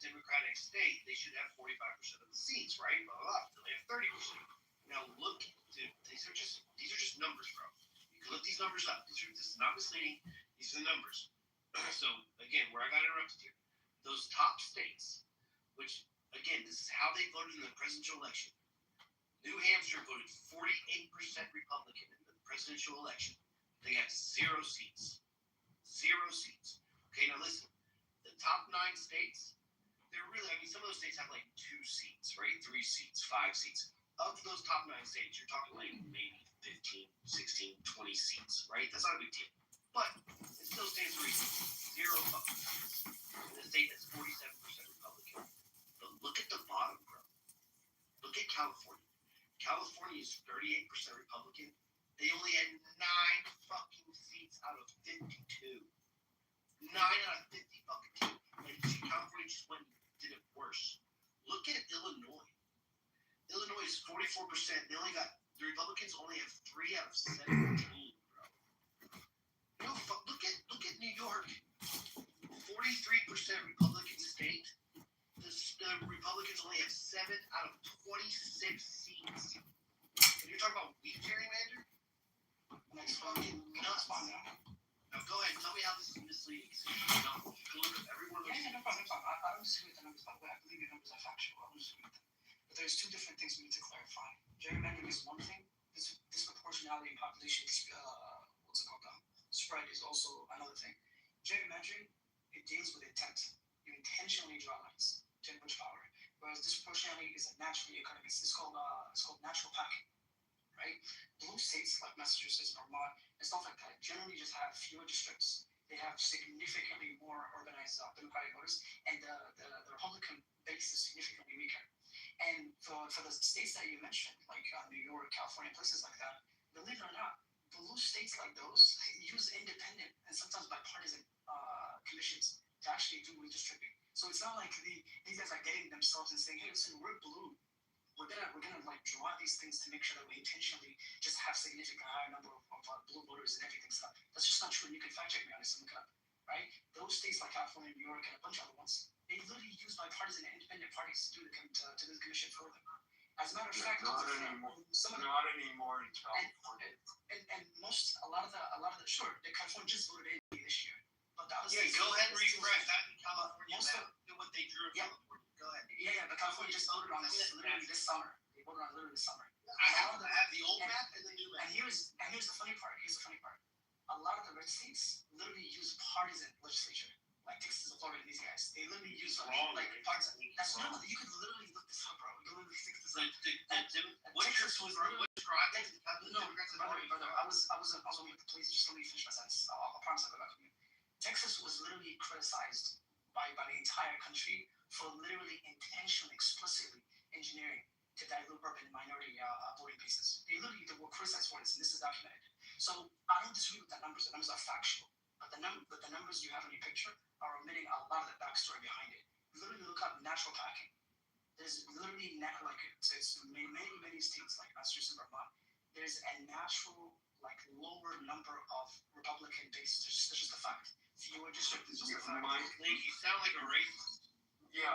Democratic state, they should have 45% of the seats, right? Blah, blah, blah. They have 30%. Now look, dude, these are just numbers, bro. You can look these numbers up. This is not misleading. These are the numbers. So again, where I got interrupted here, those top states, which again, this is how they voted in the presidential election. New Hampshire voted 48% Republican in the presidential election. They got 0 seats. 0 seats. Okay, now listen. The top 9 states, they're really, I mean, some of those states have like 2 seats, right? 3 seats, 5 seats. Of those top 9 states, you're talking like maybe 15, 16, 20 seats, right? That's not a big deal. But it still stands to reason. 0 fucking seats. In a state that's 47% Republican. But look at the bottom, bro. Look at California. California is 38% Republican. They only had 9 fucking seats out of 52. 9 out of 50 fucking 2. And California just did it worse. Look at Illinois. Illinois is 44%. The Republicans only have 3 out of 17, bro. No, look at New York. 43% Republican state. The Republicans only have 7 out of 26 seats. And you're talking about weak gerrymander? That's fucking nuts. Now go ahead and tell me how this is misleading. No, you can look at every one of those. No problem. I don't disagree with the numbers, by the way. I believe your numbers are factual. I don't disagree with them. But there's 2 different things we need to clarify. Gerrymandering is one thing. This disproportionality in population, spread is also another thing. Gerrymandering, it deals with intent. You intentionally draw lines to enrich power. Whereas disproportionality is a naturally occurring. It's called natural packing, right? Blue states like Massachusetts, Vermont, and stuff like that generally just have fewer districts. They have significantly more organized Democratic voters, and the Republican base is significantly weaker. And for the states that you mentioned, like New York, California, places like that, believe it or not, blue states like those use independent and sometimes bipartisan commissions to actually do redistricting. So it's not like these guys are getting themselves and saying, hey, listen, we're blue. We're gonna like draw these things to make sure that we intentionally just have significant higher number of blue voters and everything. So that's just not true. And you can fact check me on this and look it up, right? Those states like California, New York, and a bunch of other ones, they literally use bipartisan and independent parties to do the commission for them. As a matter of fact, not anymore in California. And a lot of the sure, the California just voted in this year. But the other Yeah, states, go ahead and refresh that in California. Most of what they drew in California. Go ahead. Yeah, but California just voted on this literally this summer. They voted on it literally this summer. I have the old map and the new map. And here's the funny part. A lot of the red states literally use partisan legislature, like Texas and Florida. These guys, they literally use partisan. That's no. You could literally look this up, bro. You literally stick this up. Texas was literally brother. I was on mute. Please just let me finish my sentence. I'll promise I'll go back to you. Texas was literally criticized by the entire country for literally intentionally, explicitly engineering to dilute urban minority voting bases. They were criticized for this, and this is documented. So I don't disagree with the numbers. The numbers are factual, but the numbers you have in your picture are omitting a lot of the backstory behind it. Literally look up natural packing. There's literally it's many states like Massachusetts and Vermont. There's a natural lower number of Republican bases. That's just a fact. Fewer districts is just a fact. You sound like a racist. Yeah,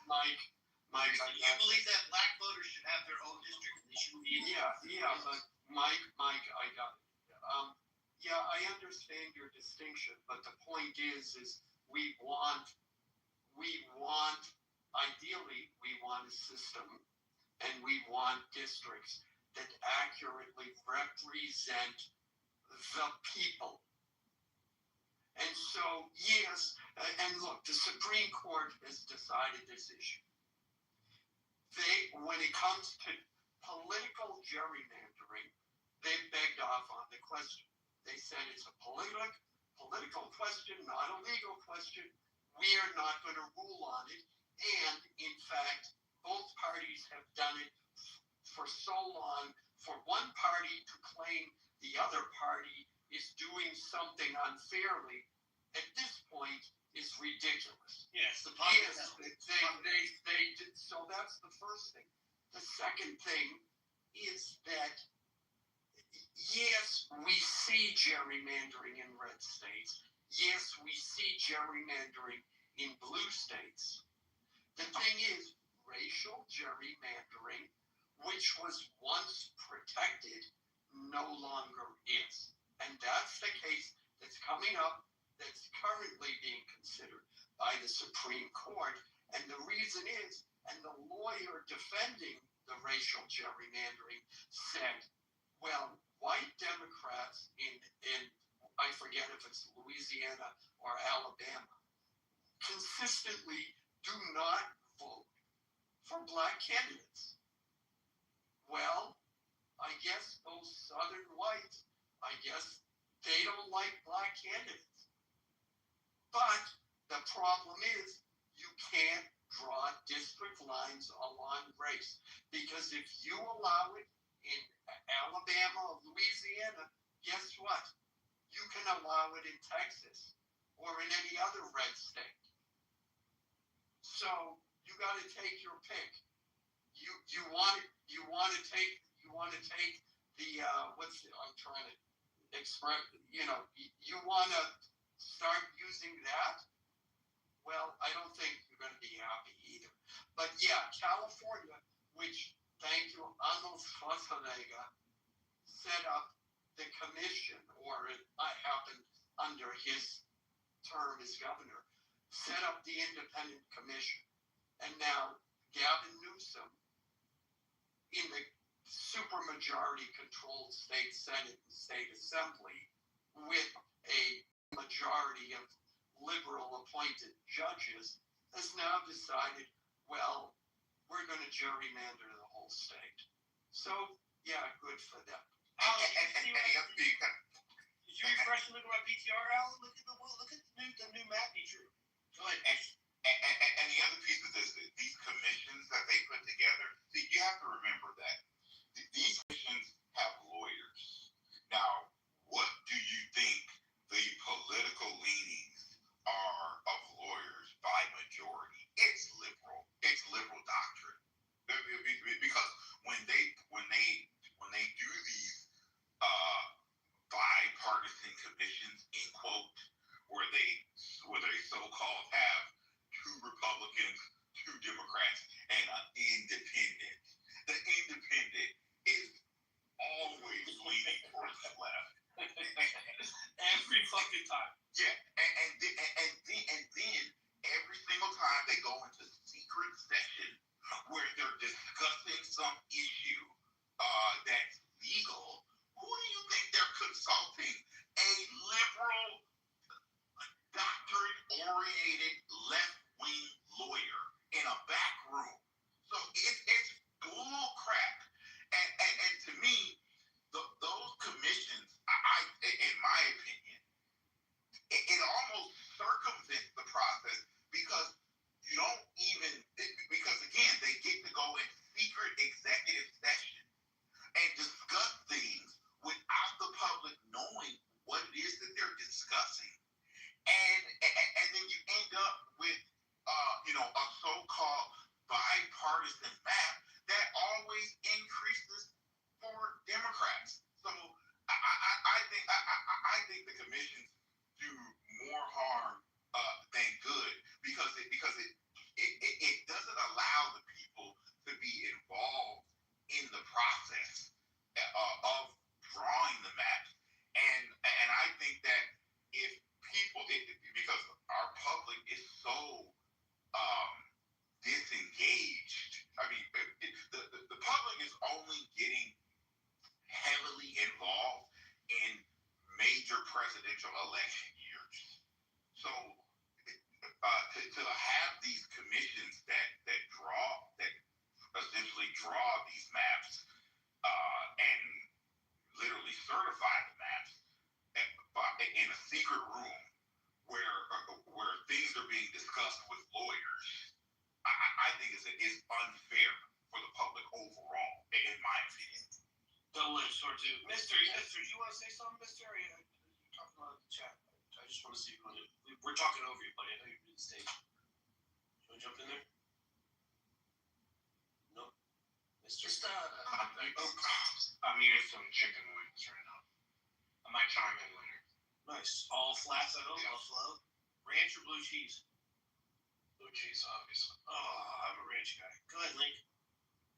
Mike. You believe that black voters should have their own district? They shouldn't be. Yeah, but Mike, I got it. Yeah, I understand your distinction, but the point is ideally, we want a system, and we want districts that accurately represent the people. And so, yes, and look, the Supreme Court has decided this issue. When it comes to political gerrymandering, they begged off on the question. They said it's a political question, not a legal question. We are not going to rule on it. And in fact, both parties have done it for so long. For one party to claim the other party is doing something unfairly, at this point, is ridiculous. Yes, the yes, they did. So that's the first thing. The second thing is that yes, we see gerrymandering in red states. Yes, we see gerrymandering in blue states. The thing is, racial gerrymandering, which was once protected, no longer is. And that's the case that's coming up, that's currently being considered by the Supreme Court. And the reason is, and the lawyer defending the racial gerrymandering said, well, white Democrats in I forget if it's Louisiana or Alabama, consistently do not vote for black candidates. Well, I guess those southern whites, I guess they don't like black candidates. But the problem is you can't draw district lines along race, because if you allow it in Alabama or Louisiana, guess what? You can allow it in Texas or in any other red state. So you got to take your pick. You want to take the I'm trying to express, you want to start using that. Well, I don't think you're going to be happy either. But yeah, California, which, thank you, Arnold Schwarzenegger set up the commission, or it happened under his term as governor, set up the independent commission. And now Gavin Newsom, in the supermajority controlled state Senate and state assembly, with a majority of liberal appointed judges, has now decided, well, we're going to gerrymander the whole state. So, yeah, good for them. Did you refresh and look at my PTR, Alan? Look at the new map he drew. Go ahead. And the other piece of this, these commissions that they put together, see, you have to remember that these commissions have lawyers. Now, what do you think the political leanings are of lawyers by majority? It's liberal. It's liberal doctrine. Because when they do these bipartisan commissions, in quote, where they so-called have two Republicans, two Democrats, and an independent. The independent is always leaning towards the left. Every fucking time. Yeah, and then every single time they go into secret session where they're discussing some issue that's legal, who do you think they're consulting? A liberal, doctrine-oriented, left-wing lawyer in a back room. So it's bull crap. And to me, those commissions, in my opinion, it almost circumvents the process, because you don't even, because again, they get to go in secret executive session and discuss things without the public knowing what it is that they're discussing. And then you end up with, a so-called bipartisan map that always increases for Democrats. So I think the commissions do more harm than good, because it doesn't allow the people to be involved in the process of drawing the maps. And I think that if people, because our public is so disengaged, I mean, the public is only getting heavily involved in major presidential election years. So to have these commissions that essentially draw these maps and literally certify the maps in a secret room where things are being discussed with lawyers, I think is unfair for the public overall, in my opinion. Double-edged sword too. Mister, do you want to say something, Mister? Or you talking about the chat? I just want to see you. We're talking over you, buddy. I know you're in the stage. You want to jump in there? No. Just I'm eating some chicken wings right now. I might chime in later. Nice. All flats, I hope. Yeah. All flow. Ranch or blue cheese? Blue cheese, obviously. Oh, I'm a ranch guy. Go ahead, Link.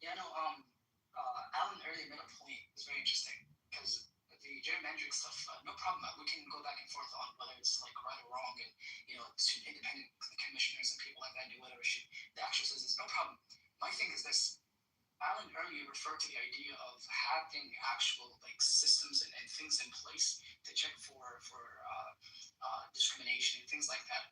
Yeah, no, Alan earlier made a point. It's very interesting because the gerrymandering stuff, no problem. We can go back and forth on whether it's like right or wrong, and should independent commissioners and people like that do whatever should the actual citizens. No problem. My thing is this. Alan earlier referred to the idea of having actual like systems and things in place to check for discrimination and things like that,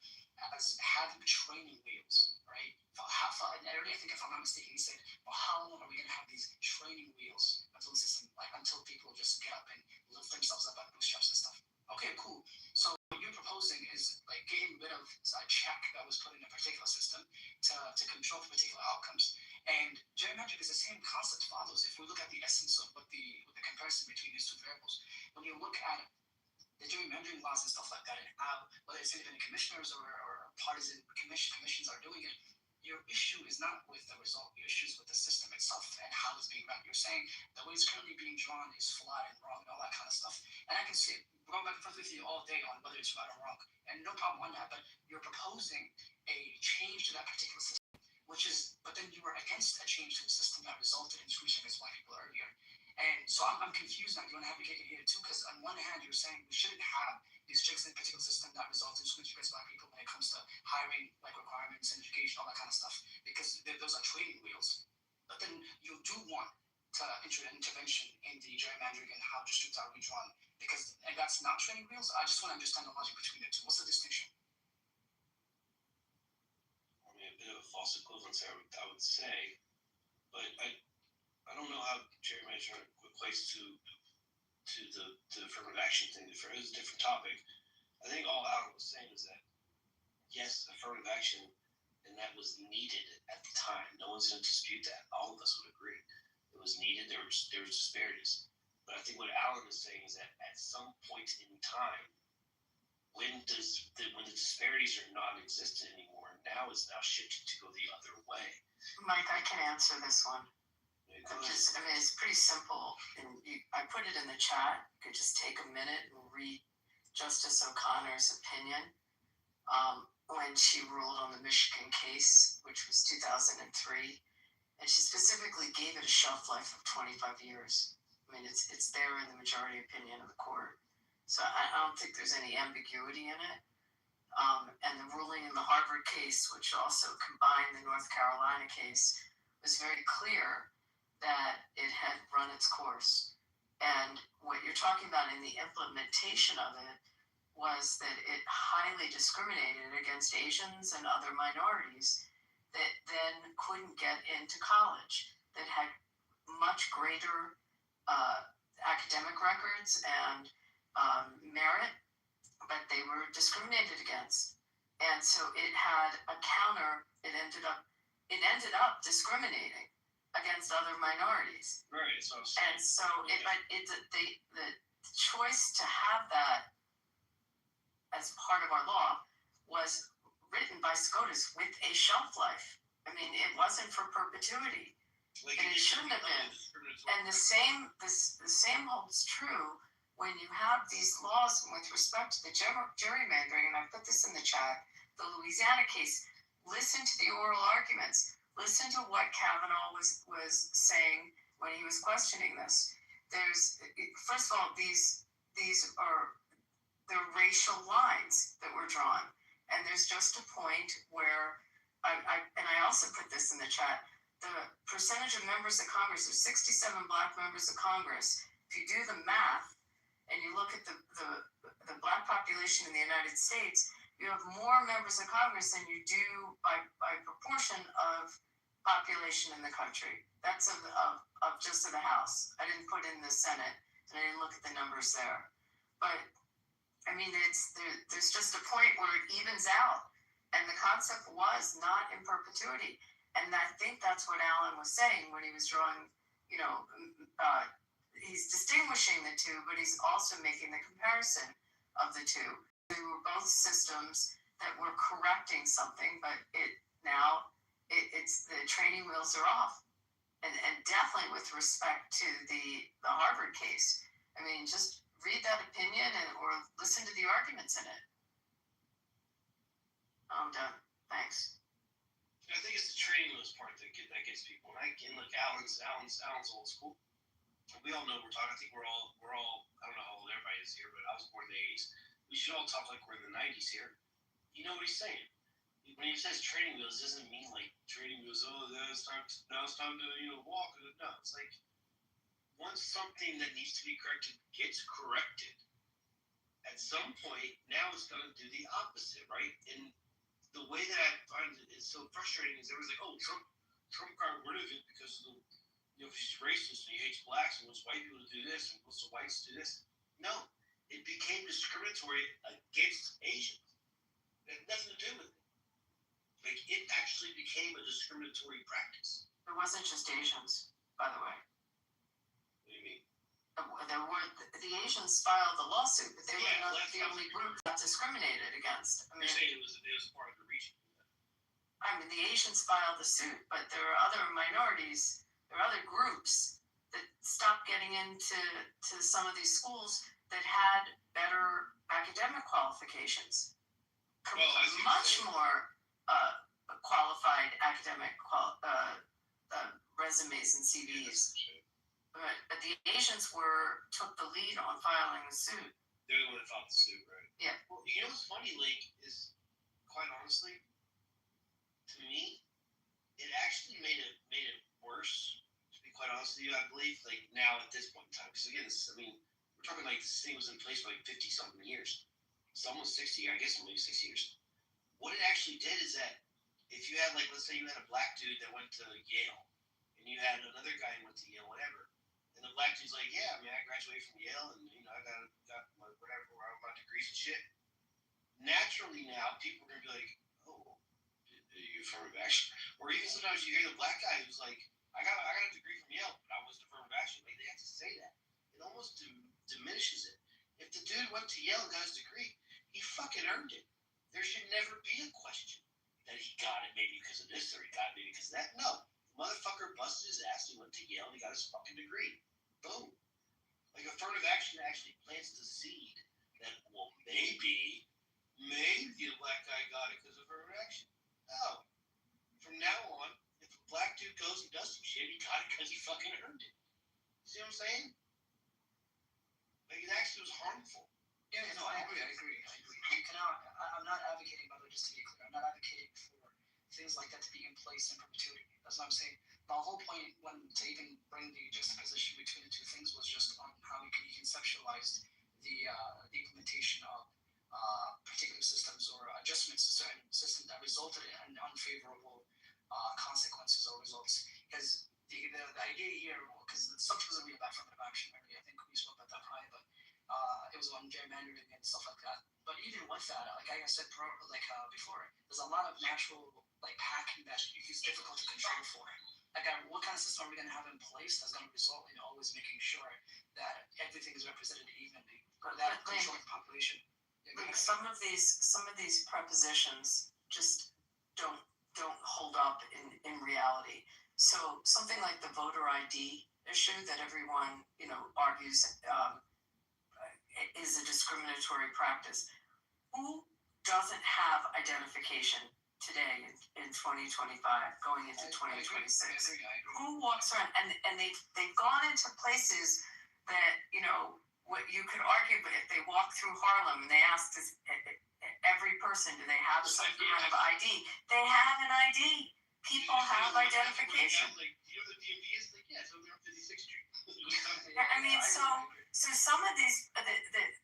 as having training wheels, right? And earlier, I think if I'm not mistaken, he said, "Well, how long are we going to have these training wheels until the system, like until people just get up and lift themselves up by bootstraps and stuff?" Okay, cool. So what you're proposing is like getting rid of a check that was put in a particular system to control for particular outcomes. And gerrymandering is the same concept follows if we look at the essence of what the comparison between these two variables. When you look at the gerrymandering laws and stuff like that, and how whether it's independent commissioners or partisan commissions are doing it, your issue is not with the result. Your issue is with the system itself and how it's being run. You're saying the way it's currently being drawn is flawed and wrong and all that kind of stuff. And I can see going back and forth with you all day on whether it's right or wrong, and no problem on that. But you're proposing a change to that particular system, but then you were against a change to the system that resulted in scrutiny against black people earlier. And so I'm confused now. You want to have your cake and eat it too? Because on one hand, you're saying we shouldn't have these checks in a particular system that results in scrutiny against black people when it comes to hiring, like requirements and education, all that kind of stuff, because those are training wheels. But then you do want to enter an intervention in the gerrymandering and how districts are redrawn, and that's not training wheels. I just want to understand the logic between the two. What's the distinction? I mean, a bit of a false equivalence, I would say, but I don't know how gerrymandering equates to the affirmative action thing. It's a different topic. I think all Alan was saying is that yes, affirmative action, and that was needed at the time. No one's going to dispute that. All of us would agree it was needed. There was disparities, but I think what Alan is saying is that at some point in time, when the disparities are non-existent anymore, now it's now shifted to go the other way. Mike, I can answer this one. It's pretty simple. And I put it in the chat. You could just take a minute and read Justice O'Connor's opinion when she ruled on the Michigan case, which was 2003. And she specifically gave it a shelf life of 25 years. I mean, it's there in the majority opinion of the court. So I don't think there's any ambiguity in it. And the ruling in the Harvard case, which also combined the North Carolina case, was very clear that it had run its course. And what you're talking about in the implementation of it was that it highly discriminated against Asians and other minorities that then couldn't get into college, that had much greater academic records and merit, but they were discriminated against. And so it had a counter. It ended up discriminating against other minorities. Right. So and so the choice to have that as part of our law was written by SCOTUS with a shelf life. I mean, it wasn't for perpetuity, and it shouldn't have been. And the same holds true when you have these laws with respect to the gerrymandering. And I put this in the chat. The Louisiana case. Listen to the oral arguments. Listen to what Kavanaugh was saying when he was questioning this. First of all, these are the racial lines that were drawn, and there's just a point where I also put this in the chat. The percentage of members of Congress, there's 67 black members of Congress. If you do the math and you look at the black population in the United States, you have more members of Congress than you do by proportion of population in the country. That's of just of the House. I didn't put in the Senate, and I didn't look at the numbers there. But I mean, there's just a point where it evens out, and the concept was not in perpetuity. And I think that's what Alan was saying when he was drawing. He's distinguishing the two, but he's also making the comparison of the two. They were both systems that were correcting something, but it's the training wheels are off. and definitely with respect to the Harvard case. I mean, just read that opinion or listen to the arguments in it. I'm done. Thanks. I think it's the training wheels part that gets people. And look, Alan's old school. We all know we're talking. I think we're all. I don't know how old everybody is here, but I was born in the '80s. We should all talk like we're in the '90s here. You know what he's saying? When he says training wheels, it doesn't mean like training wheels. Oh, now it's time to walk. No, it's like once something that needs to be corrected gets corrected, at some point now it's going to do the opposite, right? And the way that I find it is so frustrating is everyone's like, oh, Trump got rid of it because of he's racist and he hates blacks and wants white people to do this and wants the whites to do this. No, it became discriminatory against Asians. It had nothing to do with it. Like, it actually became a discriminatory practice. It wasn't just Asians, by the way. What do you mean? The Asians filed the lawsuit, but they were not the only group that discriminated against. I mean, you're saying it was part of the region. I mean, the Asians filed the suit, but there are other minorities, there are other groups that stopped getting into some of these schools that had better academic qualifications. Much more qualified academic resumes and CVs. But the Asians took the lead on filing the suit. They're the one that filed the suit, right? Yeah. Well, you know what's funny, Link, is quite honestly, to me, it actually made it worse. To be quite honest with you, I believe, like now at this point in time, because again, we're talking like this thing was in place for like 50-something years. It's almost 60. I guess maybe 6 years. What it actually did is that if you had, like, let's say you had a black dude that went to Yale, and you had another guy who went to Yale, whatever, and the black dude's like, yeah, I mean, I graduated from Yale, and I got my whatever, my degrees and shit. Naturally now, people are gonna be like, oh, you affirmative action, or even sometimes you hear the black guy who's like, I got a degree from Yale, but I wasn't affirmative action. Like, they have to say that. It almost diminishes it. If the dude went to Yale and got his degree, he fucking earned it. There should never be a question that he got it maybe because of this or he got it maybe because of that. No. The motherfucker busted his ass, he went to Yale and he got his fucking degree. Boom. Like, affirmative action actually plants the seed that, well, maybe the black guy got it because of affirmative action. No. From now on, if a black dude goes and does some shit, he got it because he fucking earned it. See what I'm saying? Like, it actually was harmful. Yeah, no, I agree. I'm not advocating, by the way, just to be clear, I'm not advocating for things like that to be in place in perpetuity. That's what I'm saying. The whole point to even bring the juxtaposition between the two things was just on how we conceptualized the implementation of particular systems or adjustments to certain systems that resulted in unfavorable consequences or results. Because the idea here, because the subject was really about affirmative action, right? I think we spoke about that prior, but it was on gerrymandering and stuff like that. But even with that, like I said before, there's a lot of natural hacking that is difficult to control for. Like, what kind of system are we going to have in place that's going to result in always making sure that everything is represented evenly for that controlling population? Some of these prepositions just don't hold up in reality. So something like the voter ID issue that everyone argues is a discriminatory practice. Who doesn't have identification today in 2025, going into 2026? Who walks around and they've gone into places that what you could argue, but if they walk through Harlem and they ask every person, do they have some kind of ID? They have an ID. People have identification. Like, the DMV is like, yeah, so they're on 56th Street. I mean, so some of these,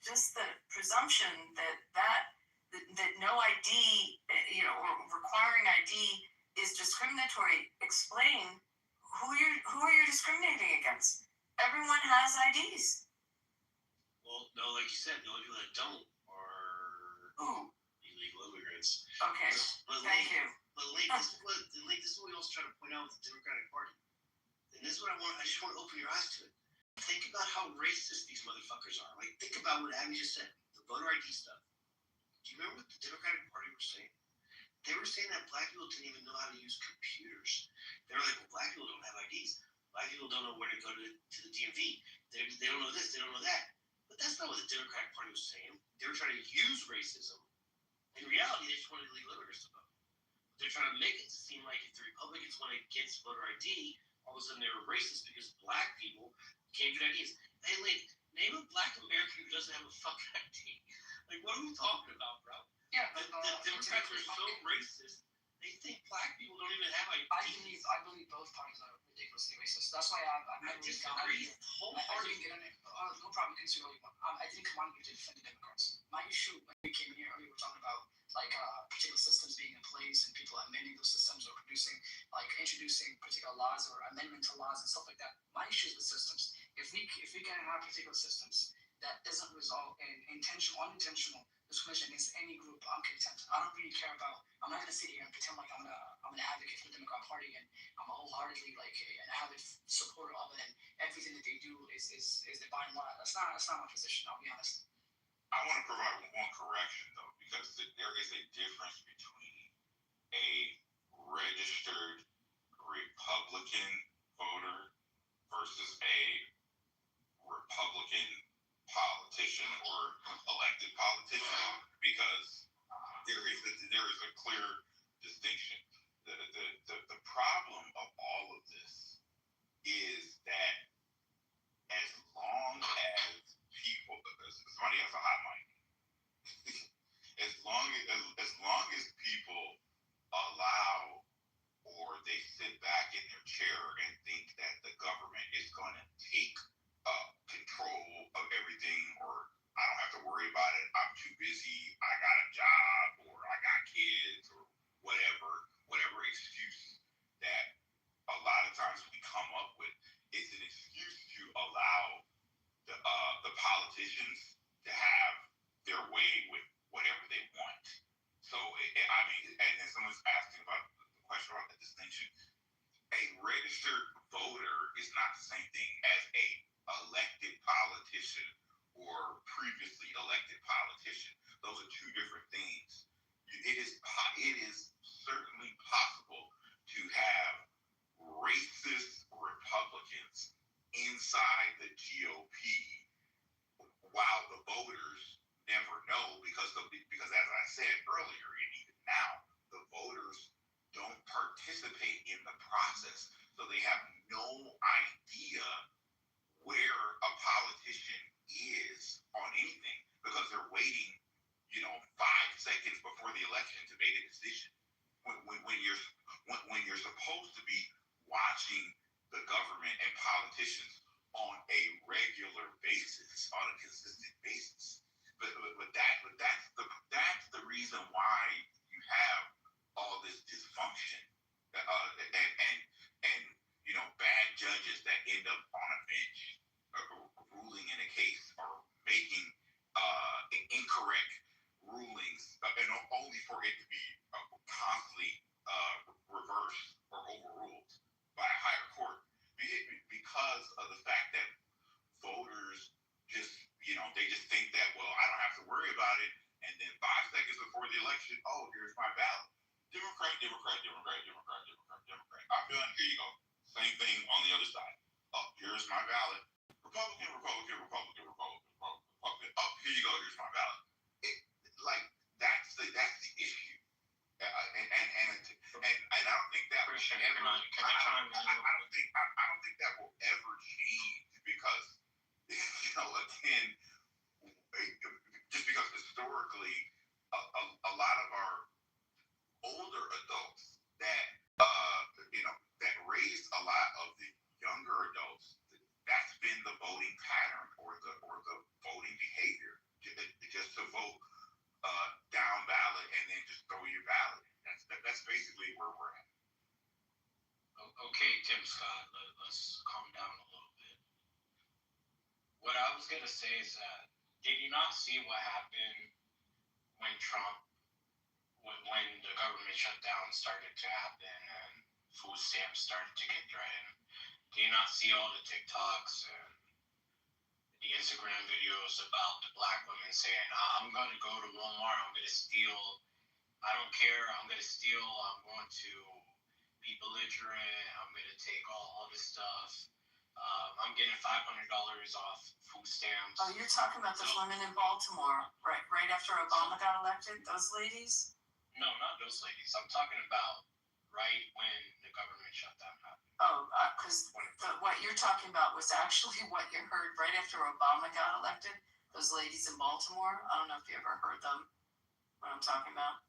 just the presumption that no ID, or requiring ID is discriminatory. Explain who are you discriminating against? Everyone has IDs. Well, no, like you said, the only people that don't are illegal immigrants. Okay, thank you. But this is what we also try to point out with the Democratic Party. And this is what I just want to open your eyes to it. Think about how racist these motherfuckers are. Like, think about what Abby just said, the voter ID stuff. Do you remember what the Democratic Party were saying? They were saying that black people didn't even know how to use computers. They were like, well, black people don't have IDs. Black people don't know where to go to the DMV. They don't know this, they don't know that. But that's not what the Democratic Party was saying. They were trying to use racism. In reality, they just wanted illegal immigrants to vote. They're trying to make it seem like if the Republicans went against voter ID, all of a sudden they were racist because black people came to ideas. Hey, lady, name a black American who doesn't have a fucking ID. Like, what are we talking about, bro? Yeah, the Democrats are so racist. They think black people don't even have ID. I believe both parties are ridiculously racist. That's why I've never really gone on here. I didn't get on it. No problem. You can see really one. I didn't come on here to defend the Democrats. My issue when we came here, we were talking about like particular systems being in place and people amending those systems or introducing particular laws or amendment to laws and stuff like that. My issue is with systems. If we can have particular systems that doesn't result in intentional, unintentional discrimination against any group, I'm content. I don't really care about. I'm not gonna sit here and pretend like I'm an advocate for the Democrat Party and I'm wholeheartedly like an avid supporter of it and everything that they do is divine law. That's not my position. I'll be honest. I want to provide one correction though, because there is a difference between a registered Republican voter versus a Republican politician or elected politician, because there is a clear distinction. The problem of all of this is that as long as people, somebody has a hot mic, as long as people allow or they sit back in their chair and think that the government is going to take control of everything, or I don't have to worry about it, I'm too busy, I got a job, or I got kids, or whatever excuse that a lot of times we come up with, it's an excuse to allow the politicians to have their way with whatever they want. So, I mean, and then someone's asking about the question about the distinction. A registered voter is not the same thing as a elected politician or previously elected politician. Those are two different things. It is certainly possible to have racist Republicans inside the GOP while the voters never know, because as I said earlier, and even now, the voters don't participate in the process, so they have no idea where a politician is on anything, because they're waiting, 5 seconds before the election to make a decision. When you're supposed to be watching the government and politicians on a regular basis, on a consistent basis. But that's the reason why you have all this dysfunction and bad judges that end up on a bench ruling in a case or making incorrect rulings, and only for it to be constantly reversed or overruled by a higher court, because of the fact that voters just, they just think that, well, I don't have to worry about it. And then 5 seconds before the election, oh, here's my ballot. Democrat, Democrat, Democrat, Democrat, Democrat, Democrat. I'm done. Here you go. Same thing on the other side. Oh, here's my ballot. Republican, Republican, Republican, Republican, Republican. Oh, here you go. Here's my ballot. That's the issue. And I don't think that will ever. I don't think that will ever change, because again, just because historically a lot of our older adults that that raised a lot of the younger adults, that's been the voting pattern or the voting behavior, just to vote down ballot and then just throw your ballot. That's basically where we're at. Okay, Tim Scott, let's calm down a little bit. What I was going to say is that, did you not see what happened when when the government shutdown started to happen and food stamps started to get threatened? Do you not see all the TikToks and the Instagram videos about the black women saying, I'm going to go to Walmart, I'm going to steal, I don't care, I'm going to steal, I'm going to be belligerent. I'm gonna take all this stuff. I'm getting $500 off food stamps. Oh, you're talking about those women in Baltimore, right after Obama got elected, those ladies? No, not those ladies. I'm talking about right when the government shutdown happened. Oh, because what you're talking about was actually what you heard right after Obama got elected. Those ladies in Baltimore. I don't know if you ever heard them. What I'm talking about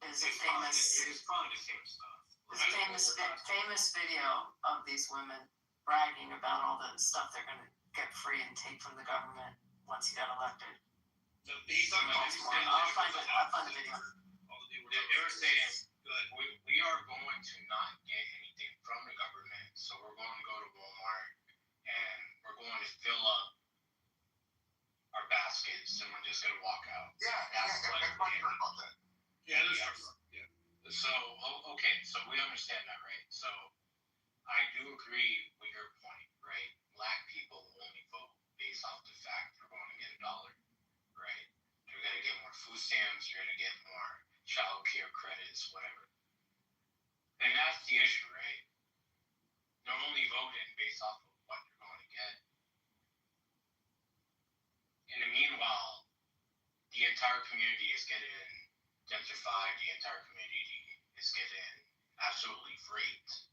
is a famous. It's probably the same stuff. This famous video of these women bragging about all the stuff they're going to get free and take from the government once he got elected. I'll find the video. They were saying, we are going to not get anything from the government, so we're going to go to Walmart and we're going to fill up our baskets and we're just going to walk out. Everybody heard about that. Yeah. So, okay, so we understand that, right? So, I do agree with your point, right? Black people only vote based off the fact they're going to get $1, right? You're going to get more food stamps, you're going to get more child care credits, whatever. And that's the issue, right? They're only voting based off of what you're going to get. In the meanwhile, the entire community is getting gentrified, the entire community is getting absolutely raped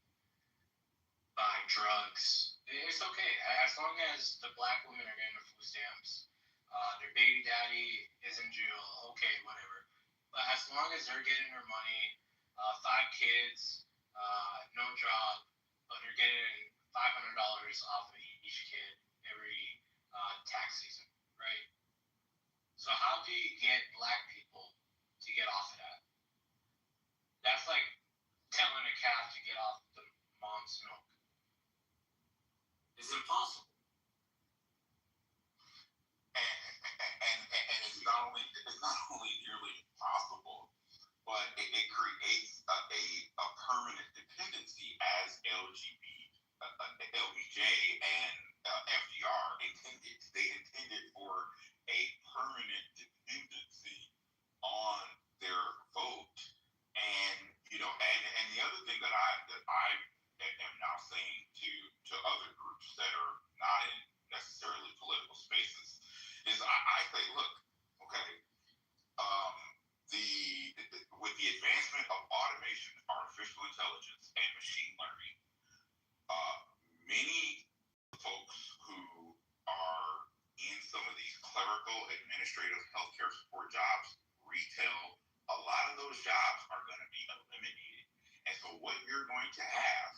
by drugs. It's okay, as long as the black women are getting the food stamps, their baby daddy is in jail, okay, whatever. But as long as they're getting their money, 5 kids, no job, but they're getting $500 off of each kid every tax season, right? So how do you get black people to get off of that? That's like telling a calf to get off the mom's milk. It's impossible. And it's not only nearly impossible, but it creates a permanent dependency as LBJ and FDR intended. They intended for a permanent dependency on their vote. And and the other thing that I am now saying to other groups that are not in necessarily political spaces is I say, look, okay, with the advancement of automation, artificial intelligence, and machine learning, many folks who are in some of these clerical, administrative, healthcare support jobs, retail, a lot of those jobs are going to be eliminated. And so what you're going to have,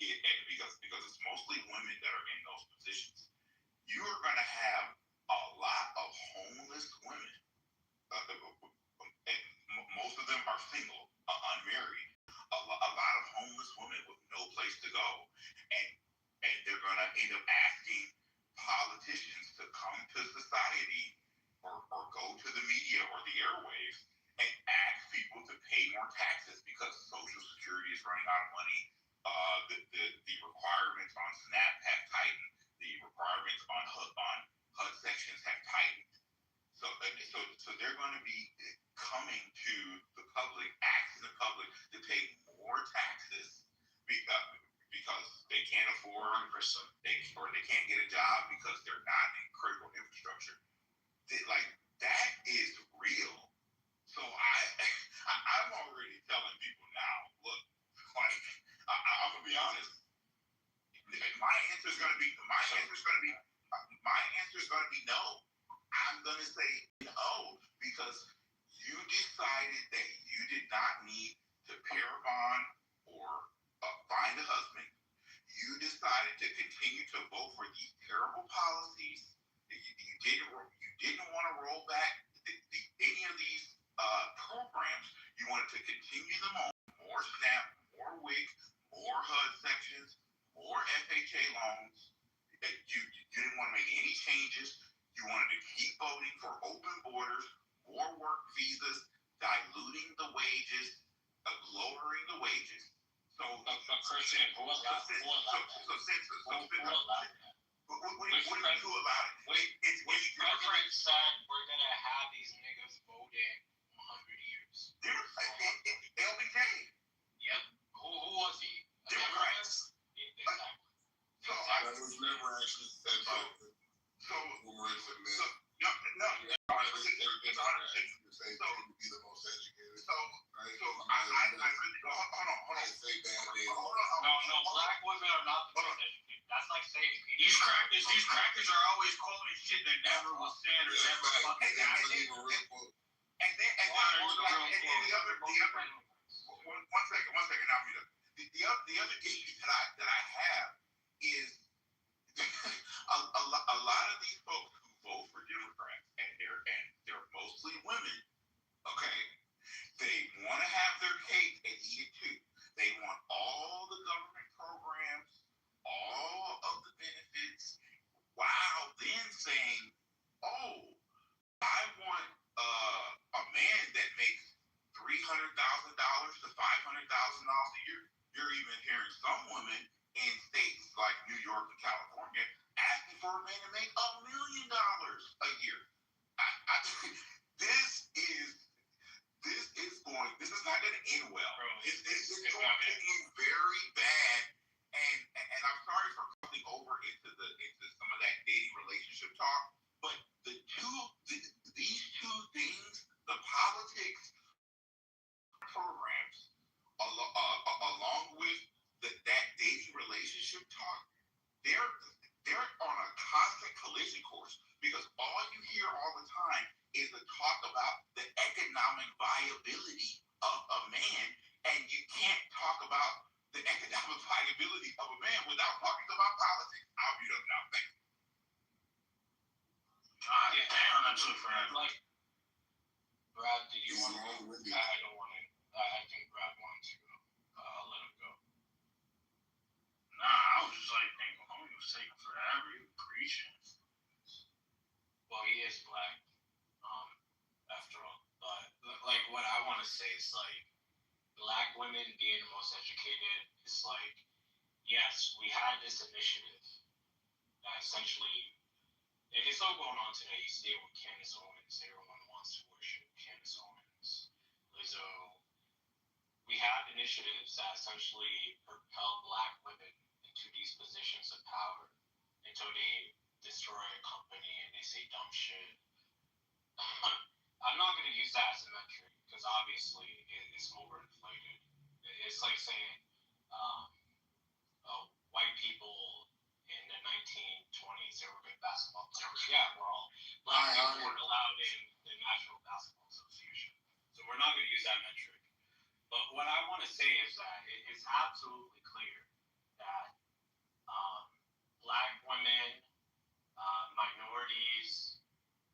because it's mostly women that are in those positions, you are going to have a lot of homeless women. And most of them are single, unmarried. A lot of homeless women with no place to go, and they're going to end up asking politicians to come to society or go to the media or the airwaves and ask people to pay more taxes because Social Security is running out of money. The requirements on SNAP have tightened. The requirements on HUD sections have tightened. So they're going to be coming to the public, asking the public to pay more taxes because they can't afford, or they can't get a job because they're not in critical infrastructure. That is real. So I'm already telling people now, look, I'm gonna be honest. My answer is gonna be no. I'm gonna say no because you decided that you did not need to pair a bond or find a husband. You decided to continue to vote for these terrible policies. You didn't want to roll back any of these programs. You wanted to continue them on. More SNAP, more WIC, more HUD sections, more FHA loans. You didn't want to make any changes. You wanted to keep voting for open borders, more work visas, diluting the wages, lowering the wages. So, Christian, who allowed that? Who allowed it? Which president said we're going to have these niggas voting 100 years? LBJ. Yep. These crackers are always quoting shit that never was said or never fucking happened. And the other, one second, now, Peter. The other issue that I have is a lot of these folks who vote for Democrats, and they're mostly women. Okay, they want to have their cake and eat it too. They want all the government programs, all of the benefits, while then saying, "Oh, I want a man that makes $300,000 to $500,000 a year." You're even hearing some women in states like New York and California asking for a man to make $1 million a year. This is not going to end well. It's going to end very bad. And I'm sorry for coming over into some of that dating relationship talk, but these two things, the politics programs, along with that dating relationship talk, they're on a constant collision course, because all you hear all the time is the talk about the economic viability of a man, and you can't talk about the economic viability of a man without talking about politics. I'll be up now. Thank you. God damn, that's so forever. Like, Brad, did you want to go? I don't want to. I think Brad wants to go. I'll let him go. Nah, I was just like, thinking, homie was taking forever. He was preaching. Well, he is black, after all. But like, what I want to say is like, black women being the most educated is like, yes, we had this initiative that essentially, it's all going on today. You see it with Candace Owens. Everyone wants to worship Candace Owens. Lizzo. We have initiatives that essentially propel black women into these positions of power until they destroy a company and they say dumb shit. I'm not going to use that as a metric because obviously it's overinflated. It's like saying white people in the 1920s, they were good basketball players. Yeah, we're all. Black people weren't allowed in the National Basketball Association. So we're not going to use that metric. But what I want to say is that it's absolutely clear that black women, minorities,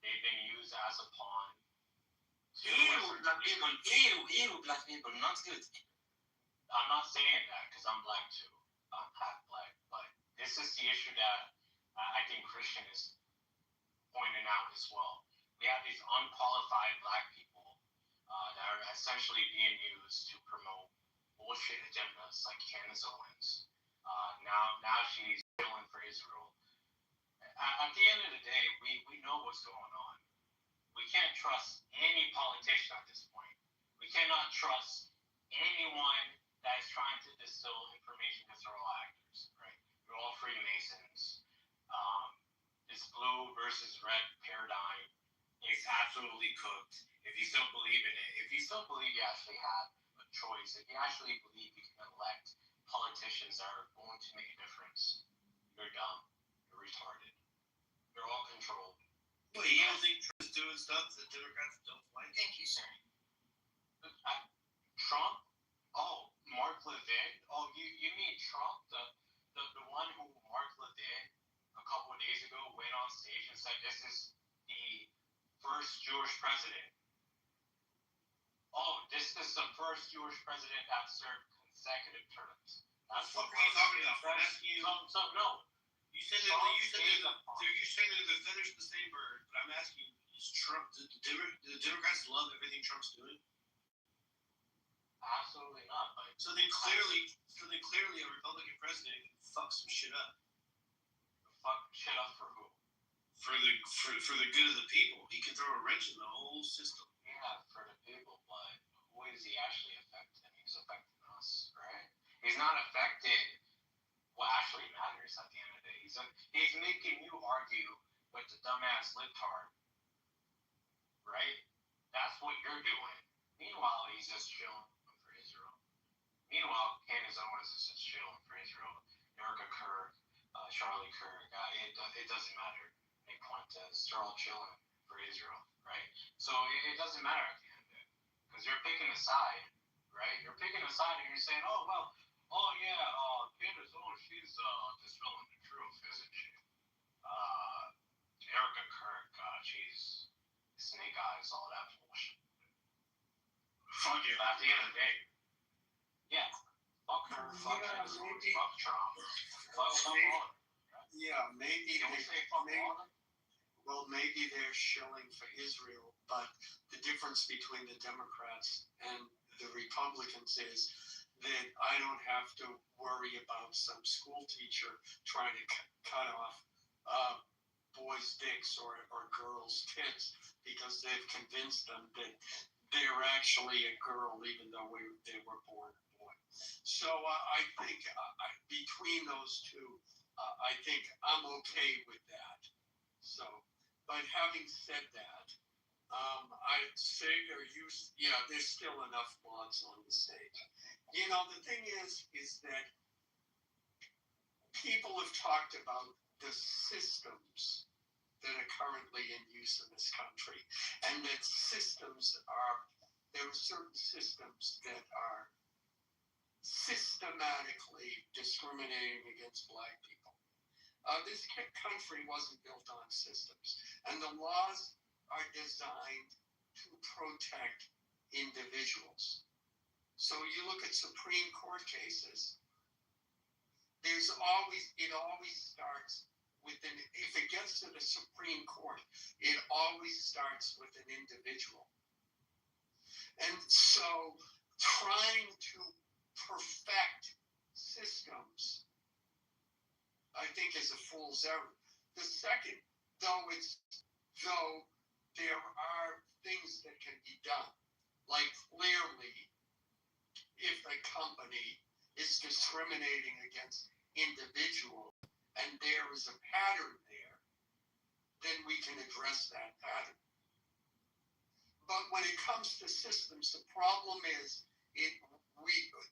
they've been used as a pawn. Black people, not good. I'm not saying that because I'm black too. I'm half black. But this is the issue that I think Christian is pointing out as well. We have these unqualified black people that are essentially being used to promote bullshit agendas like Candace Owens. Now she's killing for Israel. At the end of the day, we know what's going on. We can't trust any politician at this point. We cannot trust anyone that is trying to distill information because they're all actors, right? We're all Freemasons. This blue versus red paradigm is absolutely cooked. If you still believe in it, if you still believe you actually have a choice, if you actually believe you can elect politicians that are going to make a difference, you're dumb. You're retarded. You're all controlled. Wait, you don't think Trump's doing stuff that Democrats don't like? Thank you, sir. Trump? Oh, Mark Levin? Oh, you mean Trump, the one who Mark Levin a couple of days ago went on stage and said this is the first Jewish president. Oh, this is the first Jewish president that served consecutive terms. That's what are you talking about? That's you. So no. You said you're saying that they're feathers in the same bird, but I'm asking you, is Trump? Do the Democrats love everything Trump's doing? Absolutely not. But so then clearly, a Republican president can fuck some shit up. Fuck shit up for who? For the good of the people. He can throw a wrench in the whole system. Yeah, for the people, but who is he actually affecting? He's affecting us, right? He's not affecting what actually matters at the end of the day. He's making you argue with the dumbass libtard, right? That's what you're doing. Meanwhile, he's just chilling for Israel. Meanwhile, Candace Owens is just chilling for Israel. Erica Kerr, Charlie Kirk, it doesn't matter. They point to Sterling chilling for Israel, right? So it doesn't matter at the end of it because you're picking a side, right? You're picking a side and you're saying, oh well, oh yeah, Candace, oh she's dispelling the truth, isn't she? Erica Kirk, she's snake eyes, all that bullshit. Fuck it. At the end of the day, yeah. Fuck her, fuck Candace, fuck Trump, fuck all. Yeah, maybe Can we say fuck all? well, maybe they're shilling for Israel, but the difference between the Democrats and the Republicans is that I don't have to worry about some school teacher trying to cut off boys' dicks or girls' tits because they've convinced them that they're actually a girl even though they were born a boy. So I think between those two, I think I'm okay with that. So, but having said that, I'd say there's still enough mods on the stage. You know, the thing is that people have talked about the systems that are currently in use in this country, and that there are certain systems that are systematically discriminating against Black people. This country wasn't built on systems, and the laws are designed to protect individuals. So you look at Supreme Court cases, it always starts with if it gets to the Supreme Court, it always starts with an individual. And so trying to perfect systems, I think, is a fool's errand. The second, though there are things that can be done, like clearly, if a company is discriminating against individuals and there is a pattern there, then we can address that pattern. But when it comes to systems, the problem is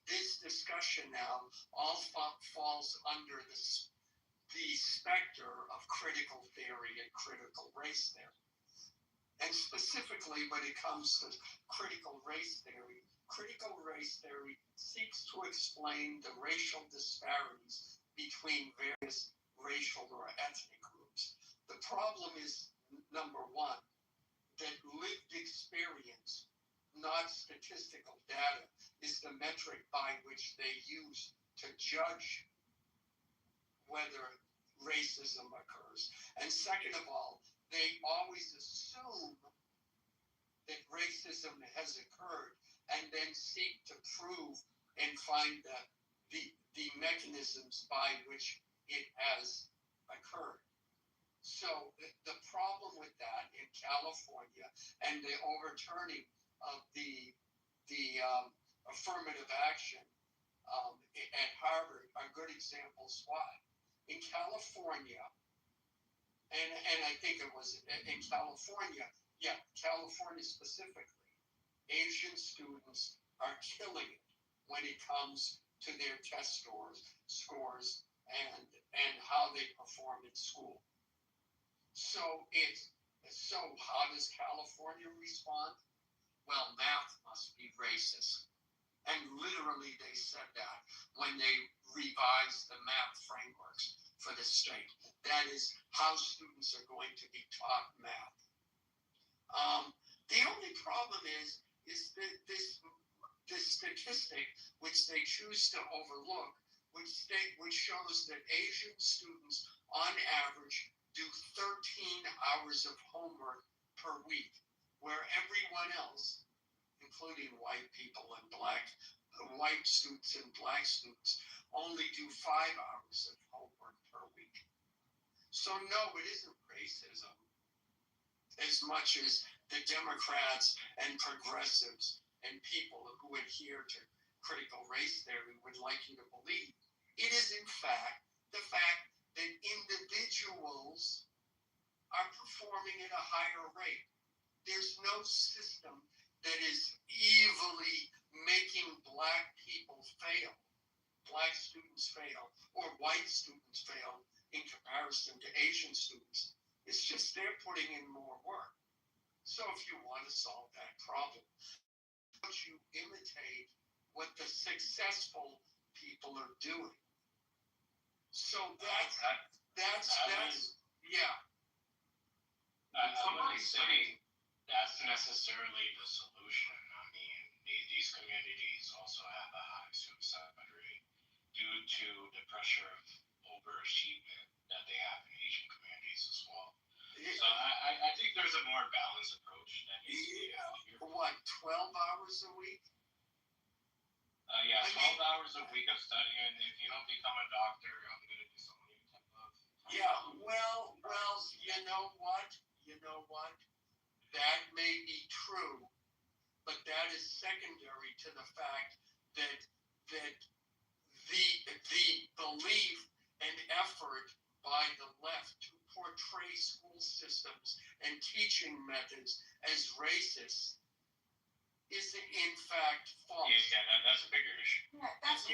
this discussion now all falls under the specter of critical theory and critical race theory. And specifically when it comes to critical race theory seeks to explain the racial disparities between various racial or ethnic groups. The problem is, number one, that lived experience, not statistical data, is the metric by which they use to judge whether racism occurs. And second of all, they always assume that racism has occurred and then seek to prove and find the mechanisms by which it has occurred. So the problem with that in California and the overturning of the affirmative action at Harvard are good examples why. In California, and I think it was in California specifically, Asian students are killing it when it comes to their test scores and how they perform in school. So how does California respond? Well, math must be racist. And literally they said that when they revised the math frameworks for the state. That is how students are going to be taught math. The only problem is that this statistic, which they choose to overlook, which shows that Asian students on average do 13 hours of homework per week, where everyone else, including white people and white students and Black students, only do 5 hours of homework per week. So no, it isn't racism as much as the Democrats and progressives and people who adhere to critical race theory would like you to believe. It is in fact the fact that individuals are performing at a higher rate. There's no system that is evilly making Black people fail, Black students fail, or white students fail in comparison to Asian students. It's just they're putting in more work. So if you want to solve that problem, you imitate what the successful people are doing. So that's yeah. I wouldn't say that's necessarily the solution. I mean, these communities also have a high suicide rate due to the pressure of overachievement that they have in Asian communities as well. So I think there's a more balanced approach that needs to be had here. What, 12 hours a week? Yeah, 12 hours a week of studying. If you don't become a doctor, I'm going to do some new type of. Yeah, well, you know what? That may be true, but that is secondary to the fact that the belief and effort by the left to portray school systems and teaching methods as racist is in fact false. Yeah, that's a bigger issue. Yeah, that's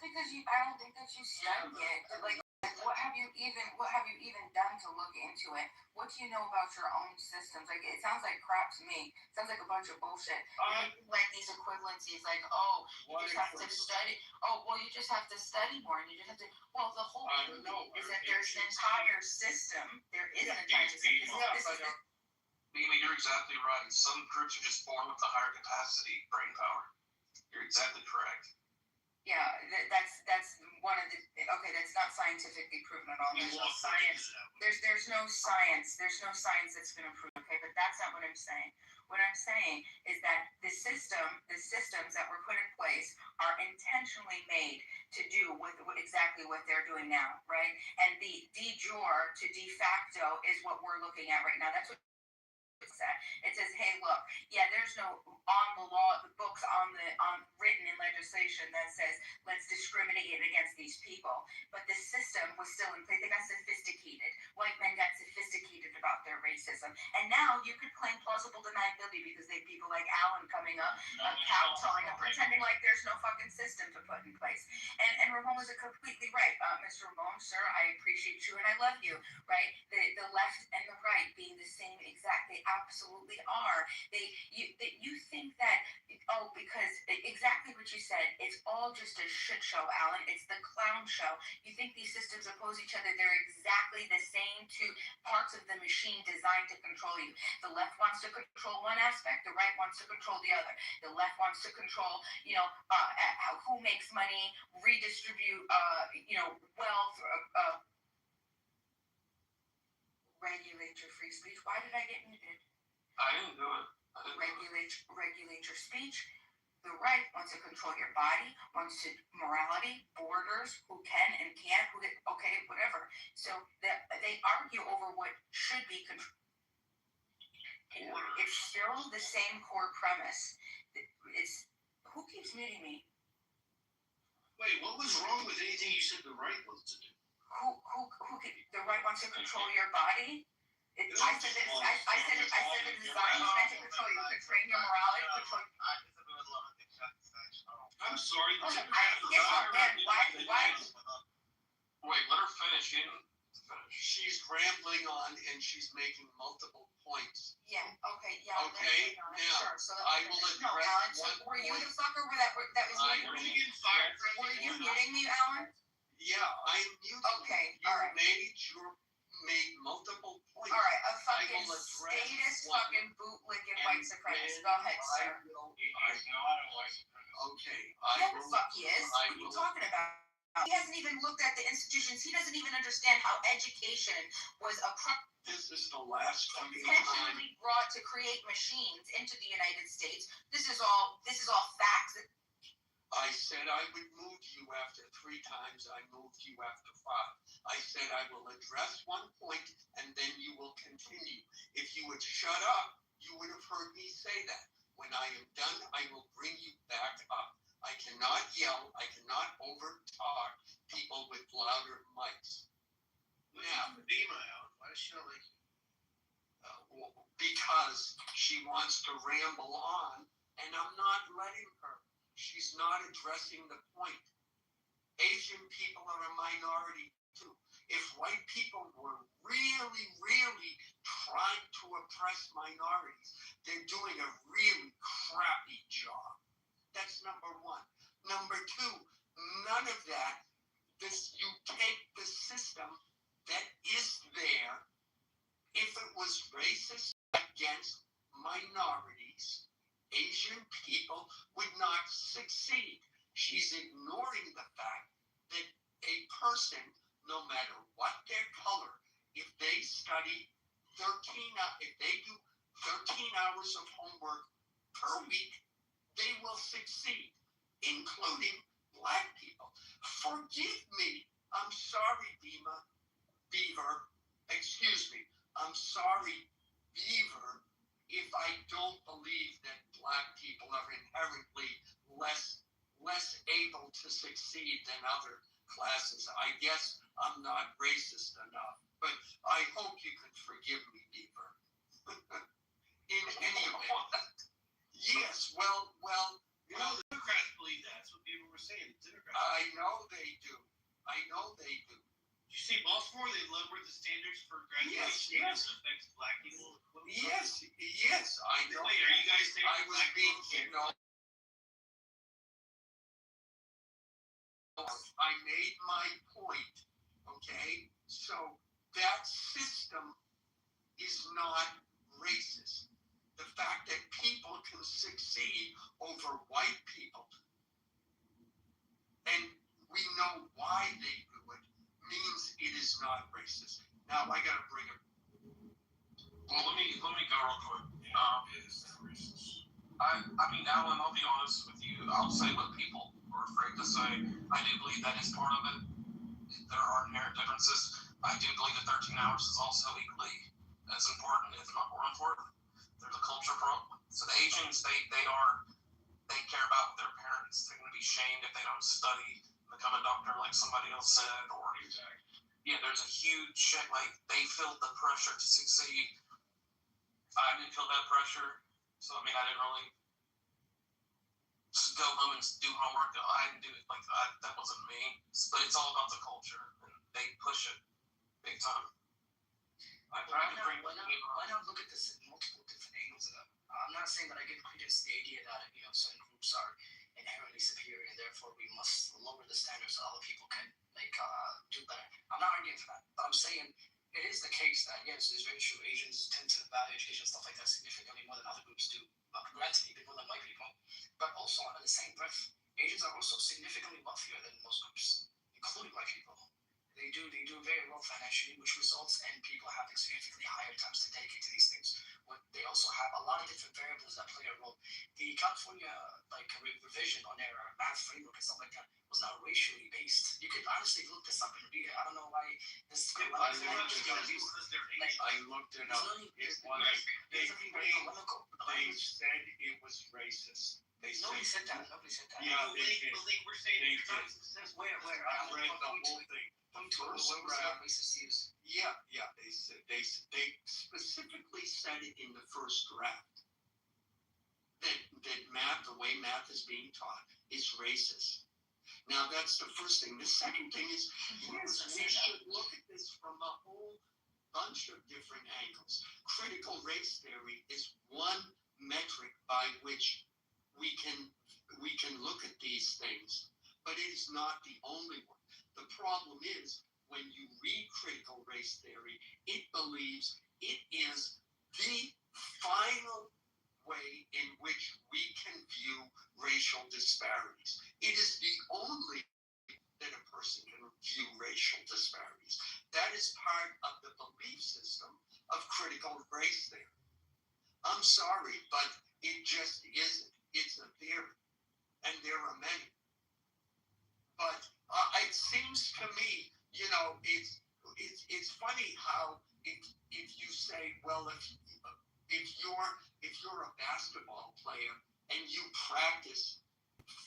because I don't think that you study it. Like, what have you even done to look into it? What do you know about your own systems? Like, it sounds like crap to me. It sounds like a bunch of bullshit. Like these equivalencies, like, oh, you just have to study. Oh, well, you just have to study more, and you just have to. Well, the whole point is that there's an entire system. There is an entire system. You're exactly right. Some groups are just born with a higher capacity, brain power. You're exactly correct. Yeah, that's one of the. Okay, that's not scientifically proven at all. There's no science. There's no science. There's no science that's been approved. Okay, but that's not what I'm saying. What I'm saying is that the systems that were put in place are intentionally made to do with exactly what they're doing now, right? And the de jure to de facto is what we're looking at right now. That's what it says, hey, look, yeah, there's no on the law, the books on written in legislation that says let's discriminate against these people. But the system was still in place. They got sophisticated. White men got sophisticated about their racism. And now you could claim plausible deniability because they have people like Alan coming up, kowtowing and pretending like there's no fucking system to put in place. And Ramon is completely right. Mr. Ramon, sir, I appreciate you and I love you, right? The left and the right being the same exact, they absolutely are. You think that, because exactly what you said, it's all just a shit show, Alan. It's the clown show. You think these systems oppose each other. They're exactly the same two parts of the machine designed to control you. The left wants to control one aspect, the right wants to control the other. The left wants to control, who makes money, redistribute, wealth, regulate your free speech. Why did I get muted? I didn't do it. Regulate your speech. The right wants to control your body, wants to morality, borders, who can and can't, whatever. So they argue over what should be controlled. It's still the same core premise. It's who keeps muting me? Wait, what was wrong with anything you said the right wants to do? The right wants to control your body? I said the design is meant to control you, to train your morality, control. I'm sorry. Listen, why? Wait, let her finish. She didn't finish. She's rambling on and she's making multiple points. Yeah. Okay. Yeah. Okay. Now, sure. So I will address one Were you point. the fucker that was muting? Were you muting me, Alan? Yeah, I'm muting. Okay. You All right. made multiple points. All right. A fucking I will address statist, one. fucking bootlicking white supremacist. Go ahead, sir. He's not a white supremacist. Okay. Yeah, the fuck he is. What are you talking about? He hasn't even looked at the institutions. He doesn't even understand how education was This is the last fucking time. intentionally brought to create machines into the United States. This is all facts. I said I would move you after 3 times. I moved you after 5. I said I will address one point and then you will continue. If you would shut up, you would have heard me say that. When I am done, I will bring you back up. I cannot yell. I cannot overtalk people with louder mics. Now, why does she not like you? Because she wants to ramble on, and I'm not letting her. She's not addressing the point. Asian people are a minority too. If white people were really, really trying to oppress minorities, they're doing a really crappy job. That's number one. Number two, none of that. You take the system that is there. If it was racist against minorities, Asian people would not succeed. She's ignoring the fact that a person, no matter what their color, if they study if they do 13 hours of homework per week, they will succeed, including black people. Forgive me. I'm sorry, Beaver. Excuse me. I'm sorry, Beaver, if I don't believe that black people are inherently less able to succeed than other classes. I guess I'm not racist enough, but I hope you can forgive me, Beaver. In any event, yes, well. The Democrats believe that. That's what people were saying. The Democrats. I know they do. You see, Baltimore, they lowered the standards for graduation. Yes. It affects black people. Yes, I know. Wait, are you guys saying I was black being, people? I made my point, okay? So that system is not racist. The fact that people can succeed over white people, and we know why they do it, means it is not racist. Now I gotta bring it. Well, let me go real quick. I mean, Alan, I'll be honest with you. I'll say what people are afraid to say. I do believe that is part of it. There are inherent differences. I do believe that 13 hours is also equally as important, if not more important. There's a culture problem. So the Asians, they care about their parents. They're going to be shamed if they don't study, become a doctor like somebody else said, or yeah, there's a huge shit. Like, they feel the pressure to succeed. I didn't feel that pressure, so I mean, I didn't really just go home and do homework. I didn't do it like that. That wasn't me. But it's all about the culture, and they push it big time. I tried to bring. Why not look at this in multiple different angles of it? I'm not saying that I give credence to the idea that certain groups are inherently superior and therefore we must lower the standards so other people can do better. I'm not arguing for that, but I'm saying it is the case that yes, it's very true. Asians tend to value education and stuff like that significantly more than other groups do. Granted, even more than white people, but also in the same breath, Asians are also significantly wealthier than most groups, including white people. They do very well financially, which results in people having significantly higher times to dedicate to these things. But they also have a lot of different variables that play a role. The California revision on their math framework and stuff like that was not racially based. You could honestly look this up and read it. I don't know why this. I looked it up. It was. They said it was racist. Nobody said that. Yeah, they did. We're saying They did. Where? I read the whole thing. Yeah. They specifically said it in the first draft that math, the way math is being taught, is racist. Now that's the first thing. The second thing is, yes, we should look at this from a whole bunch of different angles. Critical race theory is one metric by which we can look at these things, but it is not the only one. The problem is, when you read critical race theory, it believes it is the final way in which we can view racial disparities. It is the only that a person can view racial disparities. That is part of the belief system of critical race theory. I'm sorry, but it just isn't. It's a theory, and there are many. But it seems to me, it's funny how if you say, well, if you're a basketball player and you practice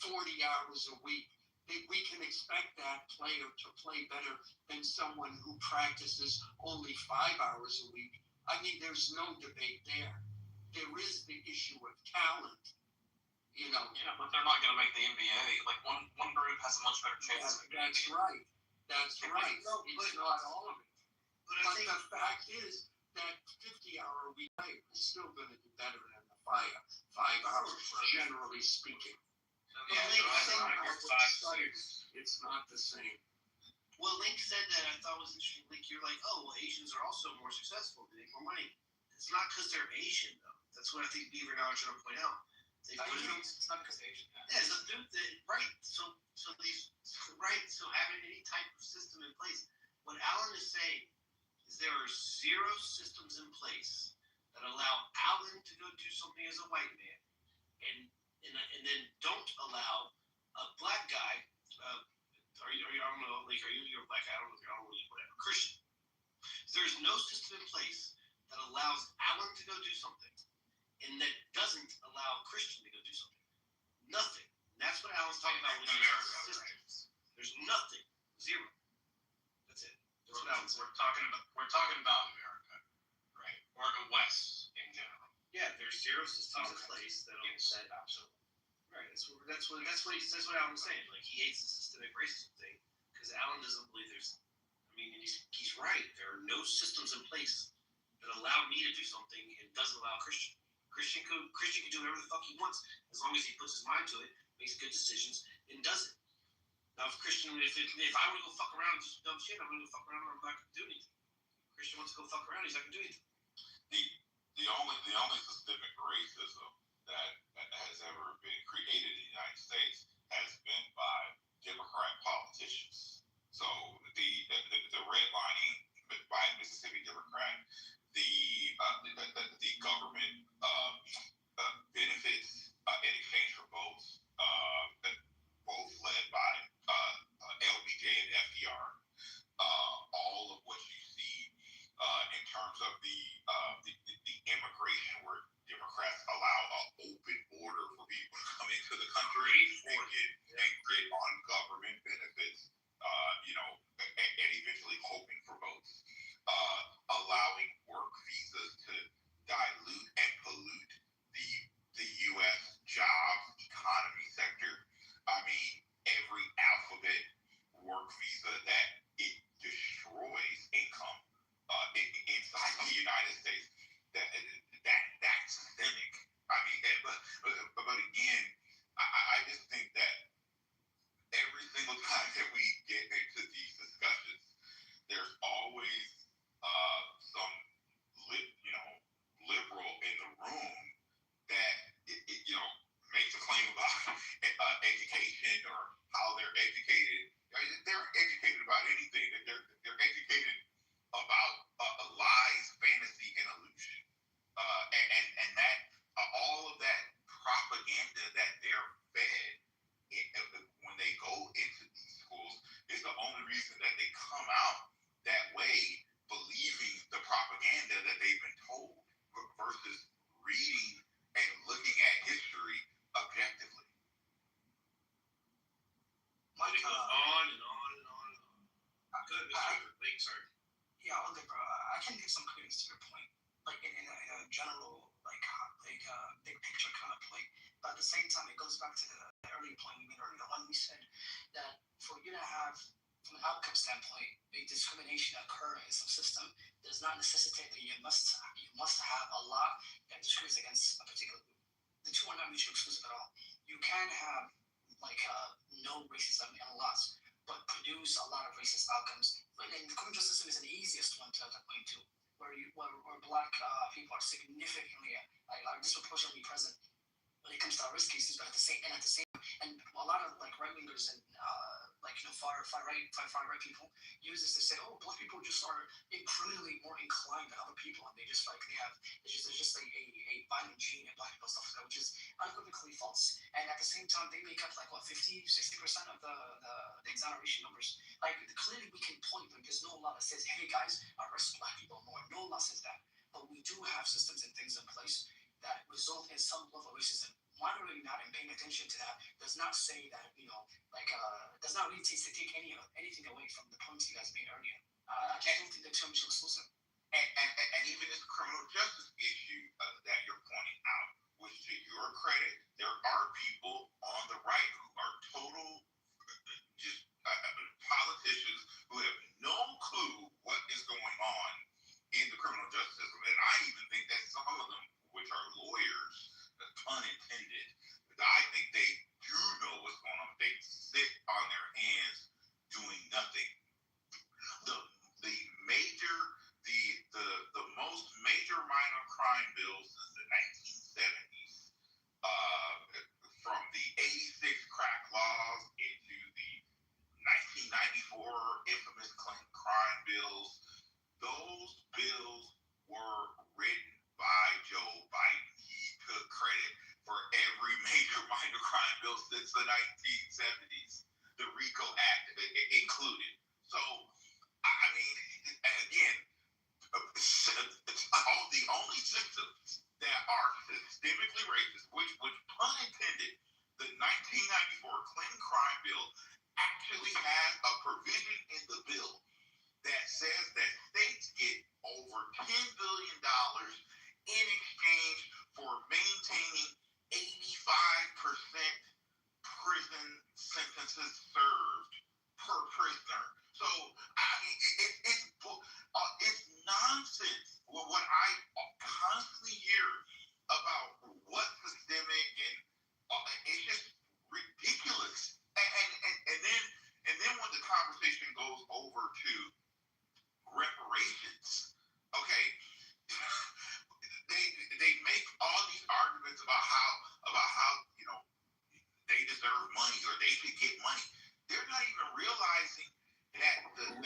40 hours a week, that we can expect that player to play better than someone who practices only 5 hours a week. I mean, there's no debate there. There is the issue of talent. Yeah, but they're not going to make the NBA. Like, one group has a much better chance. That's right. That's right. No, It's not all of it. But I But think the fact is that 50-hour week rate is still going to be better than the 5 hours, generally speaking. It's not the same. well, Link said that I thought was interesting. Link, you're like, oh, well, Asians are also more successful. They make more money. It's not because they're Asian, though. That's what I think Beaver now is trying to point out. They put it, It's not because they're Asian. yeah, right. So having any type of system in place. What Alan is saying is there are 0 systems in place that allow Alan to go do something as a white man, and then don't allow a black guy. I don't know, like, you're a black guy? I don't know, whatever, Christian. There's no system in place that allows Alan to go do something, and that doesn't allow Christian to go do something. Nothing. And that's what Alan's talking about with America, systems. There's nothing. 0. That's it. That's what Alan's saying. We're talking about America, right? Or the West in general. Yeah, there's 0 systems in place that Yes, absolutely. Right. That's what Alan was saying. Like, he hates the systemic racism thing because Alan doesn't believe there's. I mean, and he's right. There are no systems in place that allow me to do something and doesn't allow Christian. Christian can do whatever the fuck he wants as long as he puts his mind to it, makes good decisions, and does it. Now, if I want to go fuck around and do some dumb shit, I'm gonna go fuck around and I'm not gonna do anything. Christian wants to go fuck around, he's not gonna do anything. The only systemic racism that has ever been created in the United States has been by Democrat politicians. So the redlining by Mississippi Democrat, the government benefits in exchange for votes, both led by LBJ and FDR. All of what you see in terms of the immigration, where Democrats allow an open border for people to come into the country and get on government benefits, and eventually hoping for votes, allowing work visas to dilute and pollute the U.S. jobs economy sector. I mean, every alphabet work visa that it destroys income inside the United States. That's systemic. I mean, but again, I just think that every single time that we get into these discussions, there's always some liberal in the room that makes a claim about education or how they're educated. They're educated about anything. They're educated about lies, fantasy, and illusion, and that all of that propaganda that they're fed when they go into these schools is the only reason that they come out that way, believing the propaganda that they've been told versus reading and looking at history objectively. It goes on and on and on and on. Good, Mr. Lake, sorry. Yeah, okay, bro. I can give some credence to your point, like in a general, big picture kind of point. But at the same time, it goes back to the earlier point we made earlier, the one we said that for you to have, from an outcome standpoint, a discrimination occur in some system does not necessitate that you must have a law that discriminates against a particular group. The two are not mutually exclusive at all. You can have no racism and laws, but produce a lot of racist outcomes. And the criminal justice system is the easiest one to point to, where black people are significantly, are disproportionately present when it comes to risk cases. But at the same, and a lot of right wingers and far right people use this to say, oh, black people just are criminally more inclined than other people, and there's just a violent gene in black people, stuff like that, which is unequivocally false. And at the same time, they make up 50-60% of the exoneration numbers. Clearly we can point, but there's no law that says, hey guys, arrest black people more. No law says that. But we do have systems and things in place that result in some level of racism. Monitoring that and paying attention to that does not say that, does not really take anything away from the points you guys made earlier. I just don't think the term is exclusive. And even this criminal justice issue that you're pointing out, which to your credit, there are people on the right who are total just politicians the 1970s, the RICO Act included. So, I mean, again, all the only systems that are systemically racist, which pun intended, the 1994 Clinton crime bill actually has a provision in the bill that says that states get over $10 billion in exchange for maintaining 85% prison sentences served per prisoner. So, I mean, it's nonsense. What I constantly hear about what's systemic and it's just ridiculous. And then when the conversation goes over to reparations, okay, they make all these arguments about how they deserve money or they should get money. They're not even realizing that the same.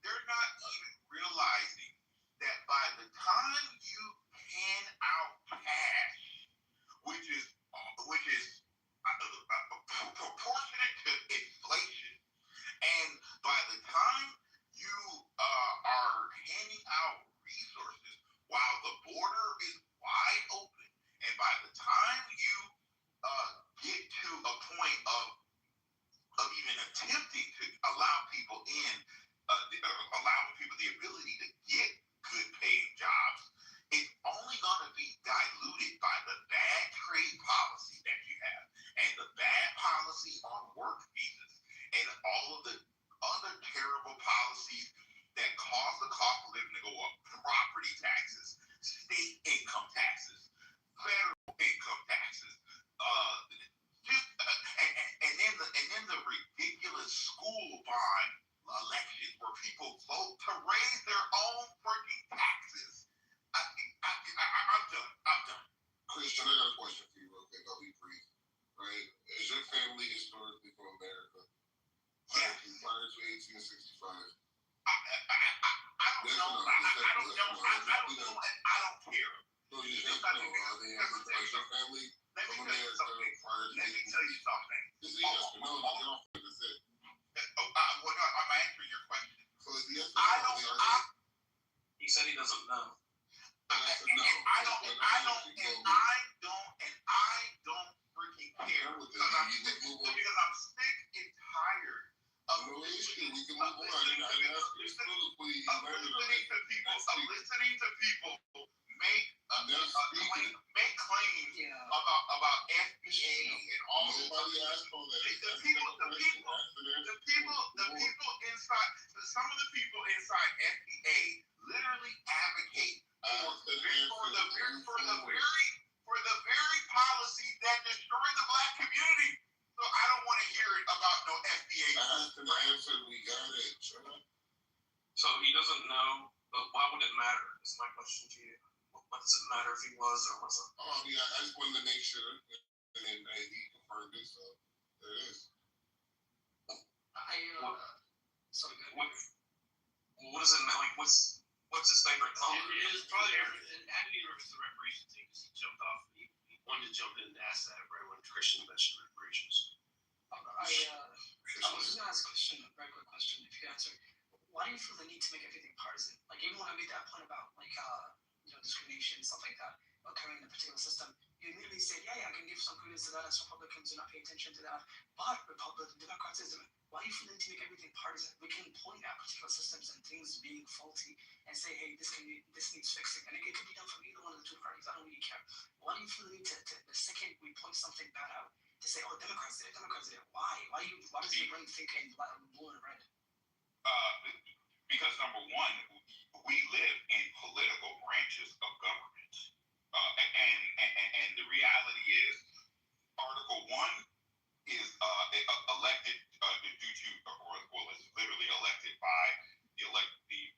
They're not even realizing that by the time you hand out cash, which is proportionate to inflation, and by the time you are handing out resources while the border is wide open, and by the time you get to a point of even attempting to allow people in, allowing people the ability to get good paying jobs, it's only going to be diluted by the bad trade policy that you have and the bad policy on work visas and all of the other terrible policies that cause the cost of living to go up. Property taxes, state income taxes, federal income taxes, and then the ridiculous school bond elections where people vote to raise their own freaking taxes. I'm done. Christian, I got a question for you real quick. I'll be brief. Right? Is your family historically from America? Yes. Prior to 1865? I don't know. I don't care. No, you just know. Is your family from America prior to 1865? Let me tell you something. Is it yes or no? You don't have to say. I'm answering your question. So is the yes or no? He said he doesn't know. I don't freaking care because I'm sick and tired of listening to people make claims about FBA and all this. The people inside, some of the people inside FBA literally advocate for the very policies that destroy the black community. So I don't want to hear it about no FBA. That's the answer. We got it. So he doesn't know, but why would it matter? Is my question to you. What does it matter if he was or wasn't? Oh, yeah, I just wanted to make sure. And he confirmed it, so there it is. What does it matter? Like, what's his favorite color? It is probably everything. It had to be the reparation thing because he jumped off. He wanted to jump in and ask that right when Christian mentioned reparations. I was going to ask a question, a very quick question, if you could answer. Why do you feel the need to make everything partisan? Like, even when I made that point about, like, discrimination, stuff like that, occurring in a particular system, you immediately said, yeah, I can give some credence to that as Republicans do not pay attention to that. But Democrats, why do you feel the need to make everything partisan? We can point at particular systems and things being faulty and say, hey, this needs fixing. And it could be done from either one of the two parties. I don't really care. Why do you feel the need to the second we point something bad out, to say, oh, Democrats did it. Why? Why does your brain think in blue and red? Because number one, we live in political branches of government, and the reality is, Article 1 is elected due to, it's literally elected by the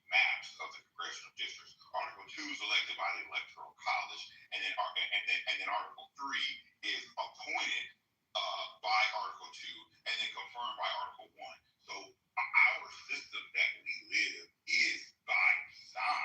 maps of the congressional districts. Article 2 is elected by the Electoral College, and then Article 3 is appointed by Article 2 and then confirmed by Article 1. So our system that we live is by design.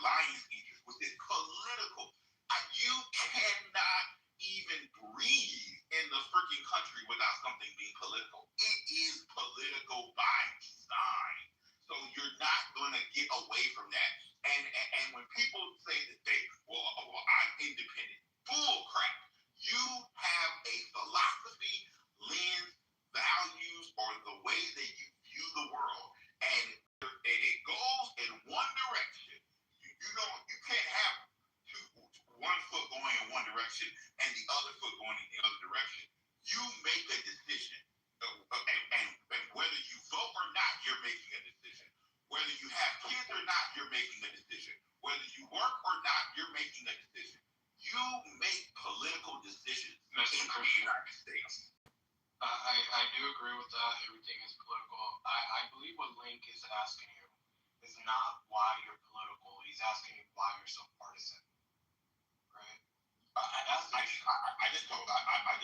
self-reliance interest, with this political. You cannot even breathe in the freaking country without something being political. It is political by design. So you're not going to get away from that. And when people say that well, I'm independent, bull crap. You have a philosophy, lens, values, or the way that you view the world, and it goes in one direction. You can't have one foot going in one direction and the other foot going in the other direction. You make a decision, and whether you vote or not, you're making a decision. Whether you have kids or not, you're making a decision. Whether you work or not, you're making a decision. You make political decisions in the United States. I do agree with that. Everything is political. I believe what Link is asking you is not why you're political. He's asking you why you're so partisan, right? I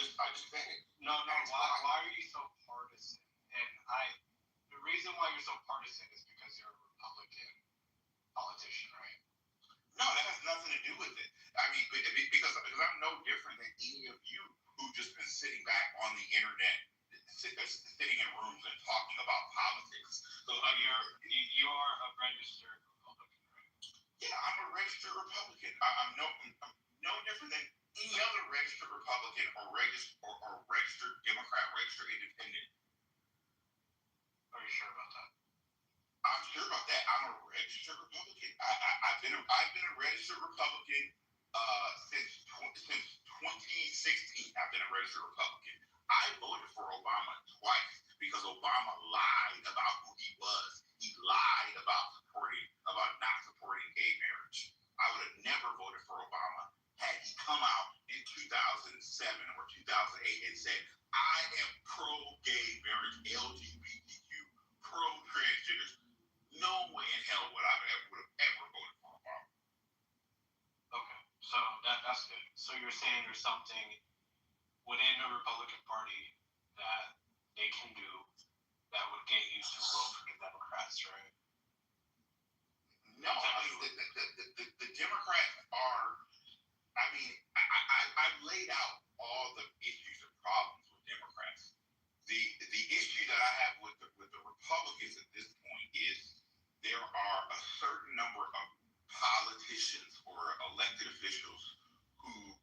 just said it. No. Why are you so partisan? And the reason why you're so partisan is because you're a Republican politician, right? No, that has nothing to do with it. I mean, because I'm no different than any of you who've just been sitting back on the internet, sitting in rooms and talking about politics. So you're a registered Republican, right? Yeah, I'm a registered Republican. I'm no different than any other registered Republican or registered Democrat, registered Independent. Are you sure about that? I'm sure about that. I'm a registered Republican. I've been a registered Republican since 2016. I've been a registered Republican. I voted for Obama twice because Obama lied about who he was. He lied about not supporting gay marriage. I would have never voted for Obama had he come out in 2007 or 2008 and said, I am pro-gay marriage, LGBTQ, pro-transgenders. No way in hell would have ever voted for Obama. Okay, so that's good. So you're saying there's something within the Republican Party that they can do that would get you to vote for the Democrats, right? No, the Democrats are. I mean, I've laid out all the issues and problems with Democrats. The issue that I have with the Republicans at this point is there are a certain number of politicians or elected officials who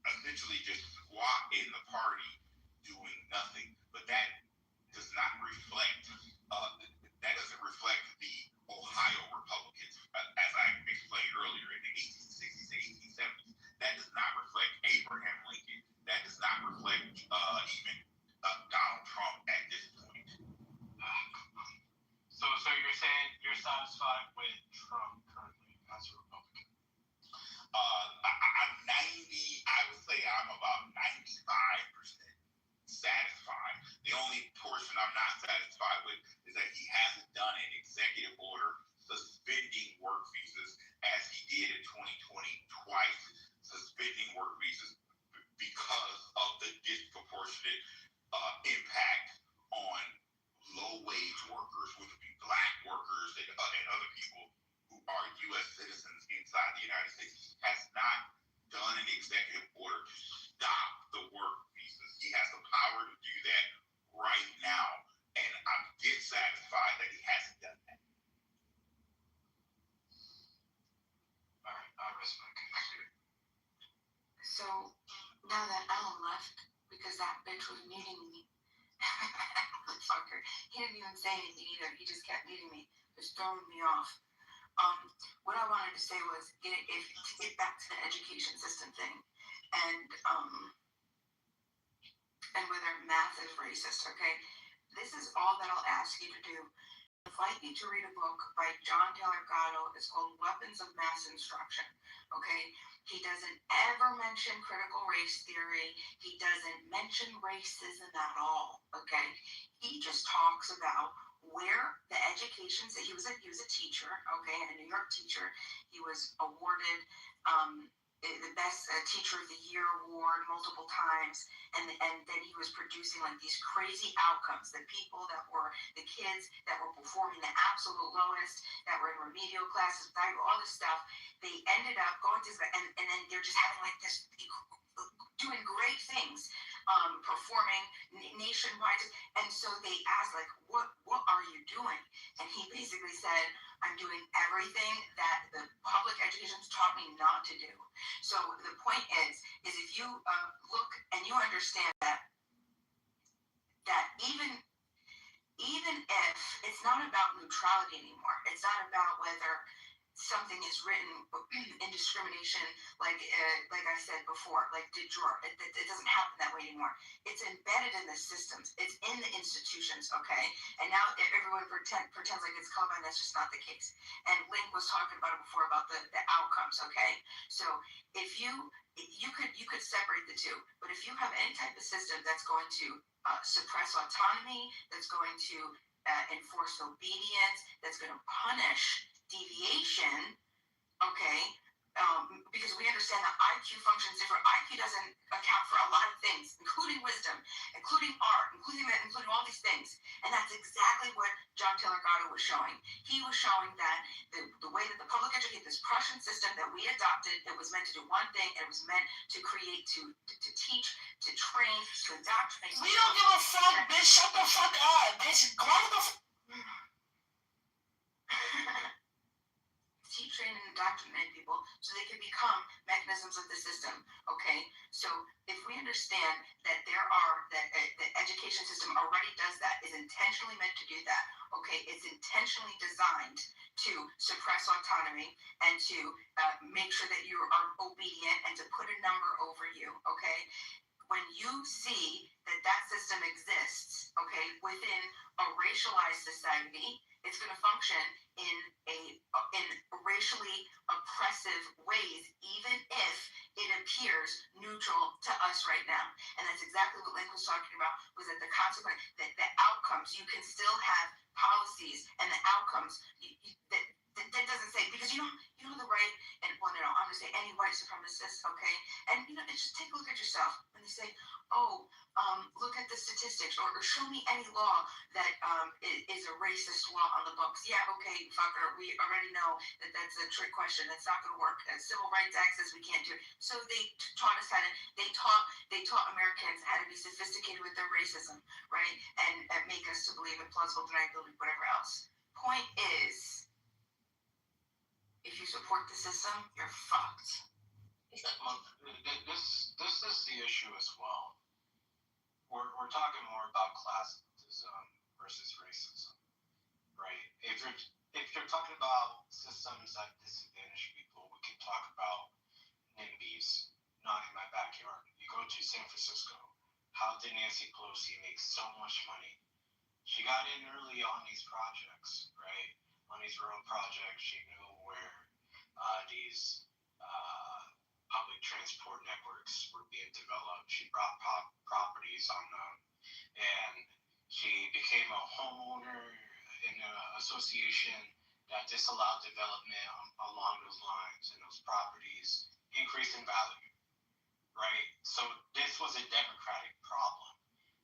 essentially just squat in the party doing nothing. But that does not reflect. That doesn't reflect the Ohio Republicans, as I explained earlier in the 1860s and 1870s. That does not reflect Abraham Lincoln. That does not reflect even Donald Trump at this point. So you're saying you're satisfied with Trump currently as a Republican? I'm 90. I would say I'm about 95% satisfied. The only portion I'm not satisfied with is that he hasn't done an executive order suspending work visas as he did in 2020 twice, suspending work visas because of the disproportionate impact on low-wage workers, which would be black workers and other people who are U.S. citizens inside the United States. He has not done an executive order to stop the work visas. He has the power to do that right now, and I'm dissatisfied that he hasn't done that. All right, I respect it. So now that Ellen left because that bitch was muting me, fucker, he didn't even say anything either. He just kept muting me, just throwing me off. What I wanted to say was to get back to the education system thing, and whether math is racist. Okay, this is all that I'll ask you to do. I invite you to read a book by John Taylor Gatto. It's called Weapons of Mass Instruction. Okay, he doesn't ever mention critical race theory. He doesn't mention racism at all. Okay, he just talks about where the education. He was a teacher. Okay, a New York teacher. He was awarded the best teacher of the year award multiple times, and then he was producing like these crazy outcomes. The people that were the kids that were performing the absolute lowest, that were in remedial classes, all this stuff, they ended up going to and then they're just having like this, doing great things, performing nationwide. And so they asked, like, what are you doing? And he basically said, I'm doing everything that the public education's taught me not to do. So the point is if you look and you understand that even if it's not about neutrality anymore, it's not about whether something is written in discrimination, like I said before, like de jure. It doesn't happen that way anymore. It's embedded in the systems. It's in the institutions, okay? And now everyone pretends like it's Columbine. That's just not the case. And Link was talking about it before about the outcomes, okay? So if you could separate the two, but if you have any type of system that's going to suppress autonomy, that's going to enforce obedience, that's going to punish deviation, okay, because we understand that IQ functions different. IQ doesn't account for a lot of things, including wisdom, including art, including all these things. And that's exactly what John Taylor Gatto was showing. He was showing that the way that the public education, this Prussian system that we adopted, it was meant to do one thing. It was meant to create, to teach, to train, to indoctrinate. We don't give a fuck, bitch. Shut the fuck up, bitch. Go the teach, train, and indoctrinate people so they can become mechanisms of the system, okay? So if we understand that the education system already does that, is intentionally meant to do that, okay? It's intentionally designed to suppress autonomy and to make sure that you are obedient and to put a number over you, okay? When you see that system exists, okay, within a racialized society, it's going to function in racially oppressive ways, even if it appears neutral to us right now. And that's exactly what Link was talking about, was that the consequence, that the outcomes, you can still have policies and the outcomes that doesn't say, because you know the right, and well, no, I'm going to say any white supremacist, okay? And just take a look at yourself when they say, oh, look at the statistics, or show me any law that is a racist law on the books. Yeah, okay, fucker, we already know that that's a trick question. That's not going to work. Civil Rights Act says we can't do it. So they taught us they taught Americans how to be sophisticated with their racism, right? And make us to believe in plausible deniability, whatever else. Point is, if you support the system, you're fucked. This is the issue as well. We're talking more about classism versus racism, right? If you're talking about systems that disadvantage people, we can talk about NIMBYs, not in my backyard. You go to San Francisco. How did Nancy Pelosi make so much money? She got in early on these projects, right? On these road projects, she knew where these public transport networks were being developed. She brought properties on them, and she became a homeowner in an association that disallowed development along those lines, and those properties increased in value, right? So this was a democratic problem.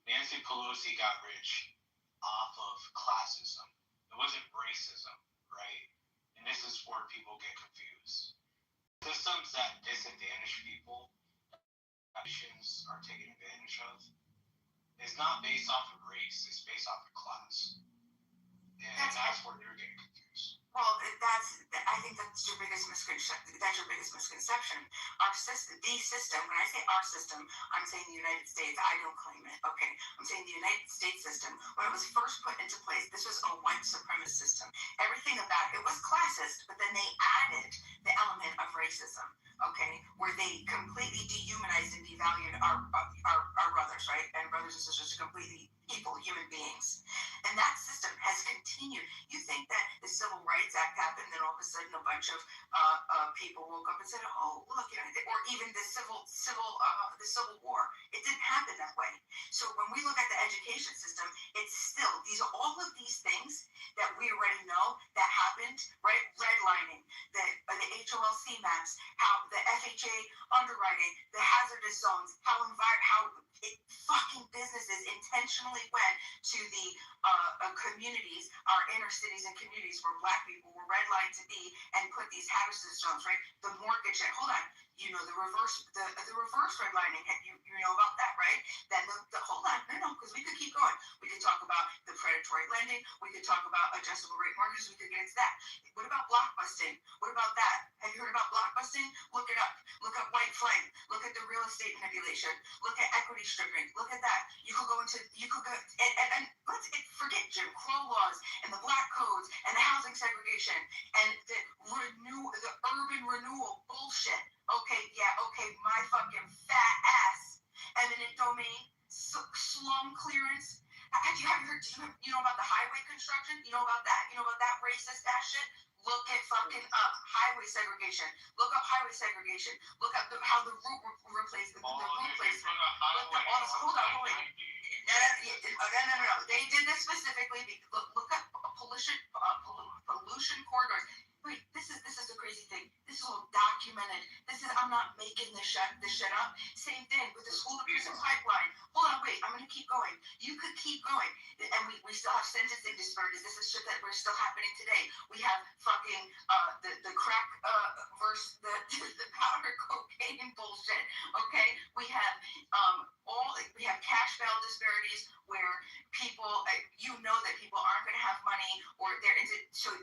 Nancy Pelosi got rich off of classism. It wasn't racism, right? And this is where people get confused. Systems that disadvantage people, that nations are taking advantage of, is not based off of race, it's based off of class. And that's where you're getting confused. Well, I think that's your biggest misconception. Our system, the system, when I say our system, I'm saying the United States. I don't claim it, okay? I'm saying the United States system, when it was first put into place, this was a white supremacist system. Everything about it was classist, but then they added the element of racism, okay? Where they completely dehumanized and devalued our brothers, right? And brothers and sisters are completely equal human beings. And that system has continued. You think that the Civil Rights Act happened, then all of a sudden a bunch of people woke up and said, "Oh, look," or even the Civil War. It didn't happen that way. So when we look at the education system, it's still all of these things that we already know that happened, right? Redlining, the HOLC maps, how the FHA hazardous zones, how fucking businesses intentionally went to the communities, our inner cities and communities where Black people were redlined to be, and put these hazardous zones, right? The mortgage, hold on, you know, the reverse redlining, you know about that, right? Then hold on, no, because we could keep going. We could talk about the predatory lending. We could talk about adjustable rate mortgages. We could get into that. What about blockbusting? What about that? Have you heard about blockbusting? Look it up. Look up white flight. Look at the real estate manipulation. Look at equity stripping. Look at that. You could go and let's forget Jim Crow laws and the black codes and the housing segregation and the urban renewal bullshit. Okay, my fucking fat ass. Eminent domain, slum clearance. Have you heard? You know about the highway construction? You know about that? You know about that racist ass shit? Look at fucking up highway segregation. Look up highway segregation. Look up how the route replacement. Hold on, wait. No. They did this specifically. Look up pollution corridors. Wait, this is the crazy thing. This is all documented. I'm not making this shit up. Same thing with the school to prison pipeline. Hold on, wait. I'm gonna keep going. You could keep going, and we still have sentencing disparities. This is shit that we're still happening today. We have fucking the crack versus the powder cocaine bullshit. Okay, we have cash bail disparities where people, you know that people aren't going to have money, or so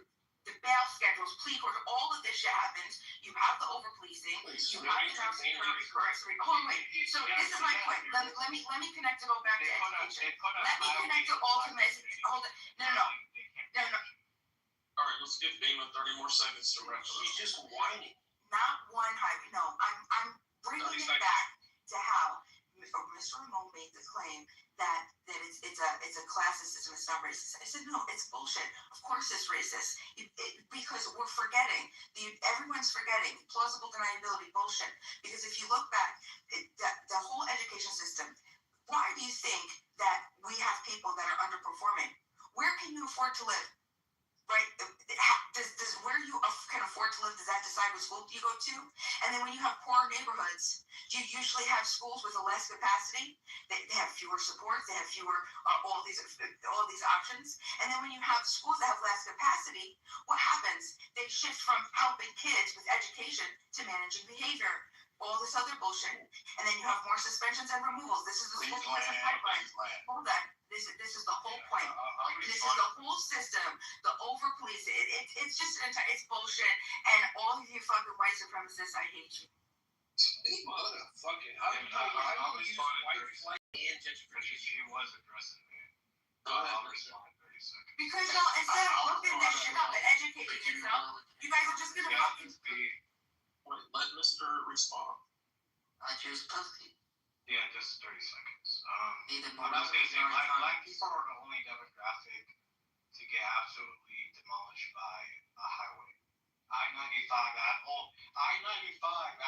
the bail schedules, plea courts, all of this shit happens. You have the over policing. You have the house incarceration. Hold on, wait. So this is my point. Let me connect it all back to education. Let me connect it all to message. Hold on. No. All right, let's give Damon 30 more seconds to wrap up. He's just whining. Not one highway. No, I'm bringing it back to how Mr. Ramon made the claim that it's a classist system, it's not racist. I said, no, it's bullshit. Of course it's racist. Because we're forgetting. Everyone's forgetting. Plausible deniability, bullshit. Because if you look back, the whole education system, why do you think that we have people that are underperforming? Where can you afford to live? Right? Does where you can afford to live, does that decide what school you go to? And then when you have poorer neighborhoods, you usually have schools with a less capacity. They have fewer supports. They have fewer all these options. And then when you have schools that have less capacity, what happens? They shift from helping kids with education to managing behavior. All this other bullshit, and then you have more suspensions and removals. This is the school prison pipeline. Hold on. This is the whole point. This is the whole system. The over policing. It's just it's bullshit. And all of you fucking white supremacists, I hate you. Motherfucking, how do you use white flight and gentrification? She was addressing that. I'll respond in 30 seconds. Because y'all, instead of looking this shit up and educating yourself, you guys are just gonna fucking. Wait, let Mr. respond. I choose pussy. Yeah, just 30 seconds. Neither I'm just gonna say, black people are the only demographic to get absolutely demolished by a highway. I-95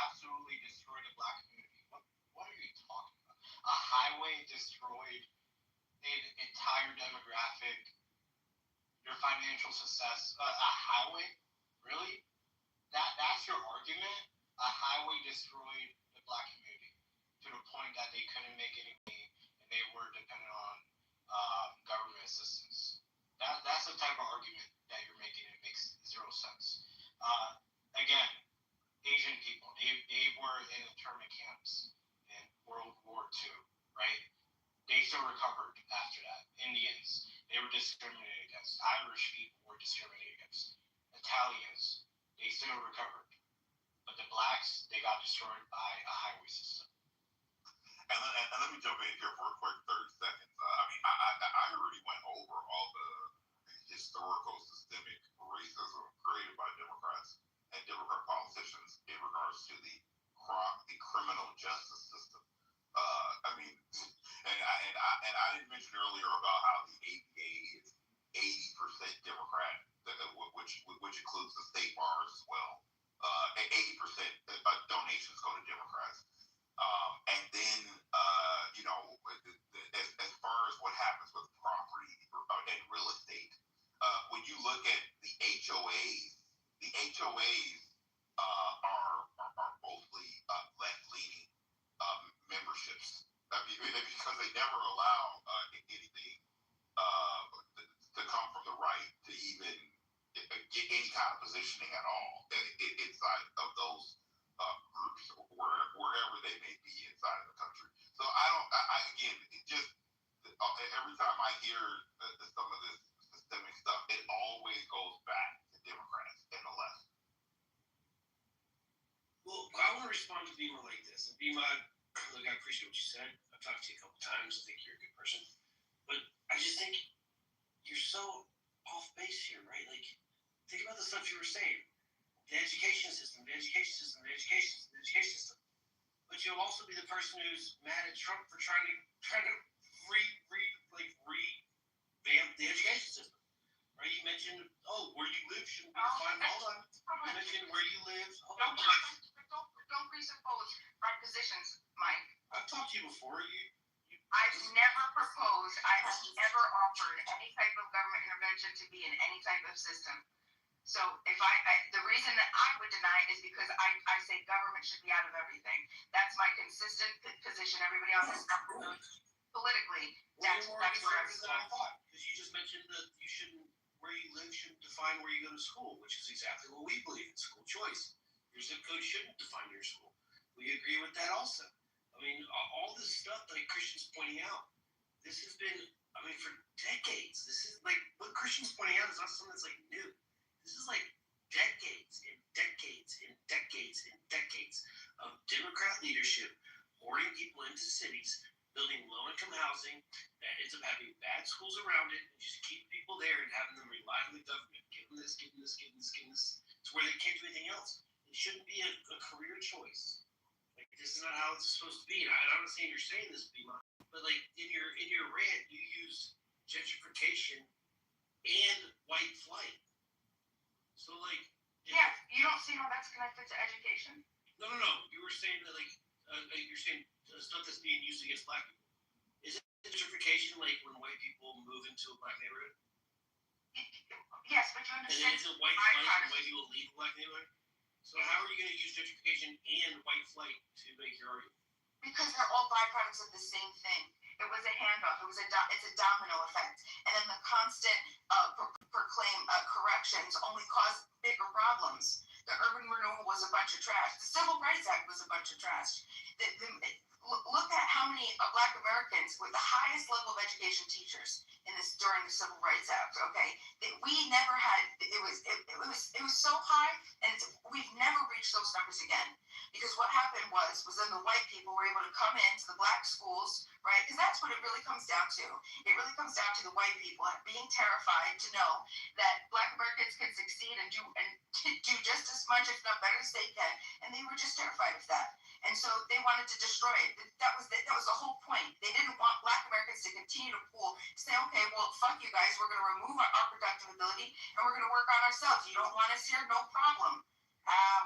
absolutely destroyed the black community. What are you talking about? A highway destroyed an entire demographic, your financial success. A highway? Really? That's your argument? A highway destroyed the black community to the point that they couldn't make any money and they were dependent on government assistance. That's the type of argument that you're making. It makes zero sense. Again, Asian people, they were in internment camps in World War II, right? They still recovered after that. Indians, they were discriminated against. Irish people were discriminated against. Italians, they still recovered. But the blacks, they got destroyed by a highway system. And let me jump in here for a quick 30 seconds. I already went over all the historical systemic racism created by Democrats and Democrat politicians in regards to the criminal justice system. And I didn't mention earlier about how the ABA is 80% Democrat, which includes the state bars as well. 80% donations go to Democrats. And then, as far as what happens with property and real estate, when you look at the HOAs are mostly left-leaning because they never allow anything to come from the right to even get any kind of positioning at all inside of those groups, wherever they may be inside of the country. So again, it just every time I hear some of this systemic stuff, it always goes back to Democrats and the left. Well, I want to respond to Bima like this. And Bima, look, I appreciate what you said. I've talked to you a couple times. I think you're a good person. But I just think you're so off base here, right? Like, think about the stuff you were saying. The education system, the education system, the education system, the education system. But you'll also be the person who's mad at Trump for trying to revamp the education system. Right? You mentioned, where you live shouldn't be defined. Hold on. You mentioned where you live. Don't presuppose our positions, Mike. I've talked to you before. I've never proposed, I have never offered any type of government intervention to be in any type of system. So if the reason that I would deny it is because I say government should be out of everything. That's my consistent position. Everybody else is politically. That's where I stand. Because you just mentioned that where you live shouldn't define where you go to school, which is exactly what we believe in school choice. Your zip code shouldn't define your school. We agree with that also. I mean, all this stuff like Christian's pointing out, this has been, for decades. This is like, what Christian's pointing out is not something that's like new. This is like decades and decades and decades and decades of Democrat leadership hoarding people into cities, building low-income housing that ends up having bad schools around it, and just keep people there and having them rely on the government, give them this, give them this, give them this, give them this, to where they can't do anything else. It shouldn't be a career choice. Like, this is not how it's supposed to be. And I'm not saying you're saying this, Bima, but like in your rant, you used gentrification and white flight. So like, yeah, you don't see how that's connected to education? No. You were saying that you're saying stuff that's being used against black people. Is it gentrification like when white people move into a black neighborhood? Yes, but you understand. And then is it white flight when white people leave a black neighborhood? So how are you going to use gentrification and white flight to make your argument? Because they're all byproducts of the same thing. It was a handoff. It's a domino effect, and then the constant proclaim corrections only cause bigger problems. The urban renewal was a bunch of trash. The Civil Rights Act was a bunch of trash. Look at how many Black Americans with the highest level of education teachers during the Civil Rights Act. Okay, we never had. It was so high, and we've never reached those numbers again. Because what happened was then the white people were able to come into the black schools, right? Because that's what it really comes down to. It really comes down to the white people being terrified to know that Black Americans can succeed and do just as much, if not better, as they can, and they were just terrified of that. And so they wanted to destroy it. That was the whole point. They didn't want Black Americans to continue to say, okay, well, fuck you guys. We're going to remove our productive ability, and we're going to work on ourselves. You don't want us here? No problem.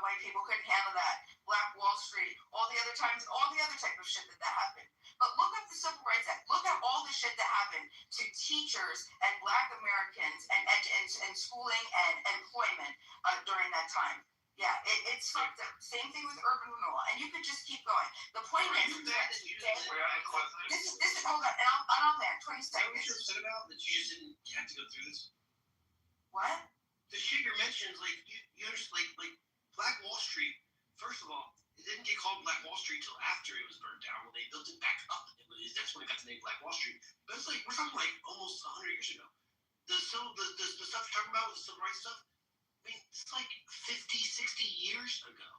White people couldn't handle that. Black Wall Street, all the other type of shit that happened. But look at the Civil Rights Act. Look at all the shit that happened to teachers and Black Americans and schooling and employment during that time. Yeah, it's fucked up. Same thing with urban renewal, and you could just keep going. The point is, this is hold on, and I'll land 20 seconds. What you're upset about that you just didn't have to go through this? What? The shit you're mentioning is like you understand, like Black Wall Street. First of all, it didn't get called Black Wall Street until after it was burned down. When they built it back up, that's when it got the name Black Wall Street. But it's like we're talking like almost 100 years ago. The stuff you're talking about with the civil rights stuff, I mean, it's like 50, 60 years ago.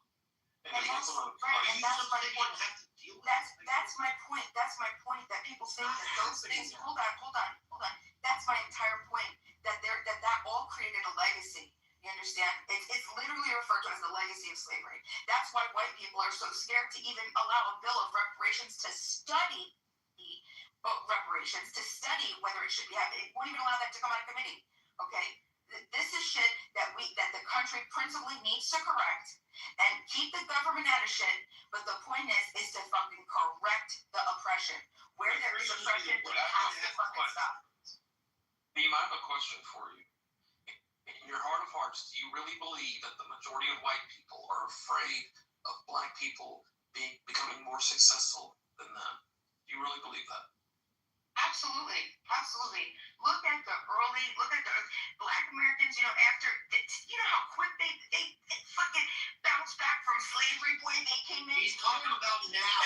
And that's right, and that's my point. That's my point. That's my point. That people think that those things. Hold on. That's my entire point. That all created a legacy. You understand? It's literally referred to as the legacy of slavery. That's why white people are so scared to even allow a bill of reparations to study whether it should be happening. It won't even allow that to come out of committee. Okay? This is shit that the country principally needs to correct and keep the government out of shit. But the point is to fucking correct the oppression. Where there is oppression, it has to fucking stop. Beam, I have a question for you. In your heart of hearts, do you really believe that the majority of white people are afraid of Black people becoming more successful than them? Do You really believe that? Absolutely, absolutely. Look at the Black Americans. After how quick they fucking bounced back from slavery. Boy, they came in. He's talking about now.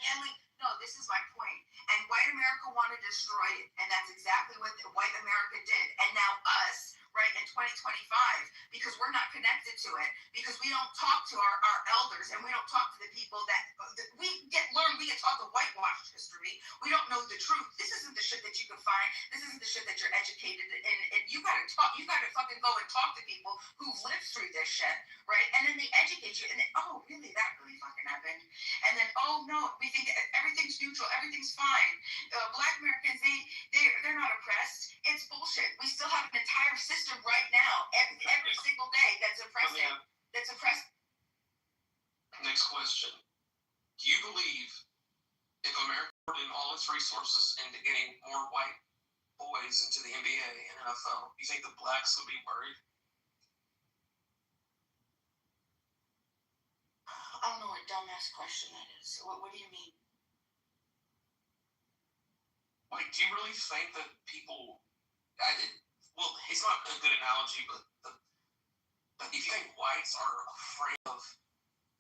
Family. No, this is my point. And white America wanted to destroy it, and that's exactly what white America did. And now us, right, in 2025, because we're not connected to it, because we don't talk to our elders, and we don't talk to the people that we get taught the whitewashed history. We don't know the truth. This isn't the shit that you can find. This isn't the shit that you're educated in. And you gotta fucking go and talk to people who've lived through this shit, right? And then they educate you, and then, oh, really? That really fucking happened? And then, oh no, we think everything's neutral, everything's fine. Black Americans, they're not oppressed. It's bullshit. We still have an entire system right now, every single day, that's oppressing. That's oppressing. Next question. Do you believe if America put in all its resources into getting more white boys into the NBA and NFL, do you think the blacks would be worried? I don't know what dumbass question that is. What do you mean? Like, do you really think that people? Well, it's not a good analogy, but if you think whites are afraid of,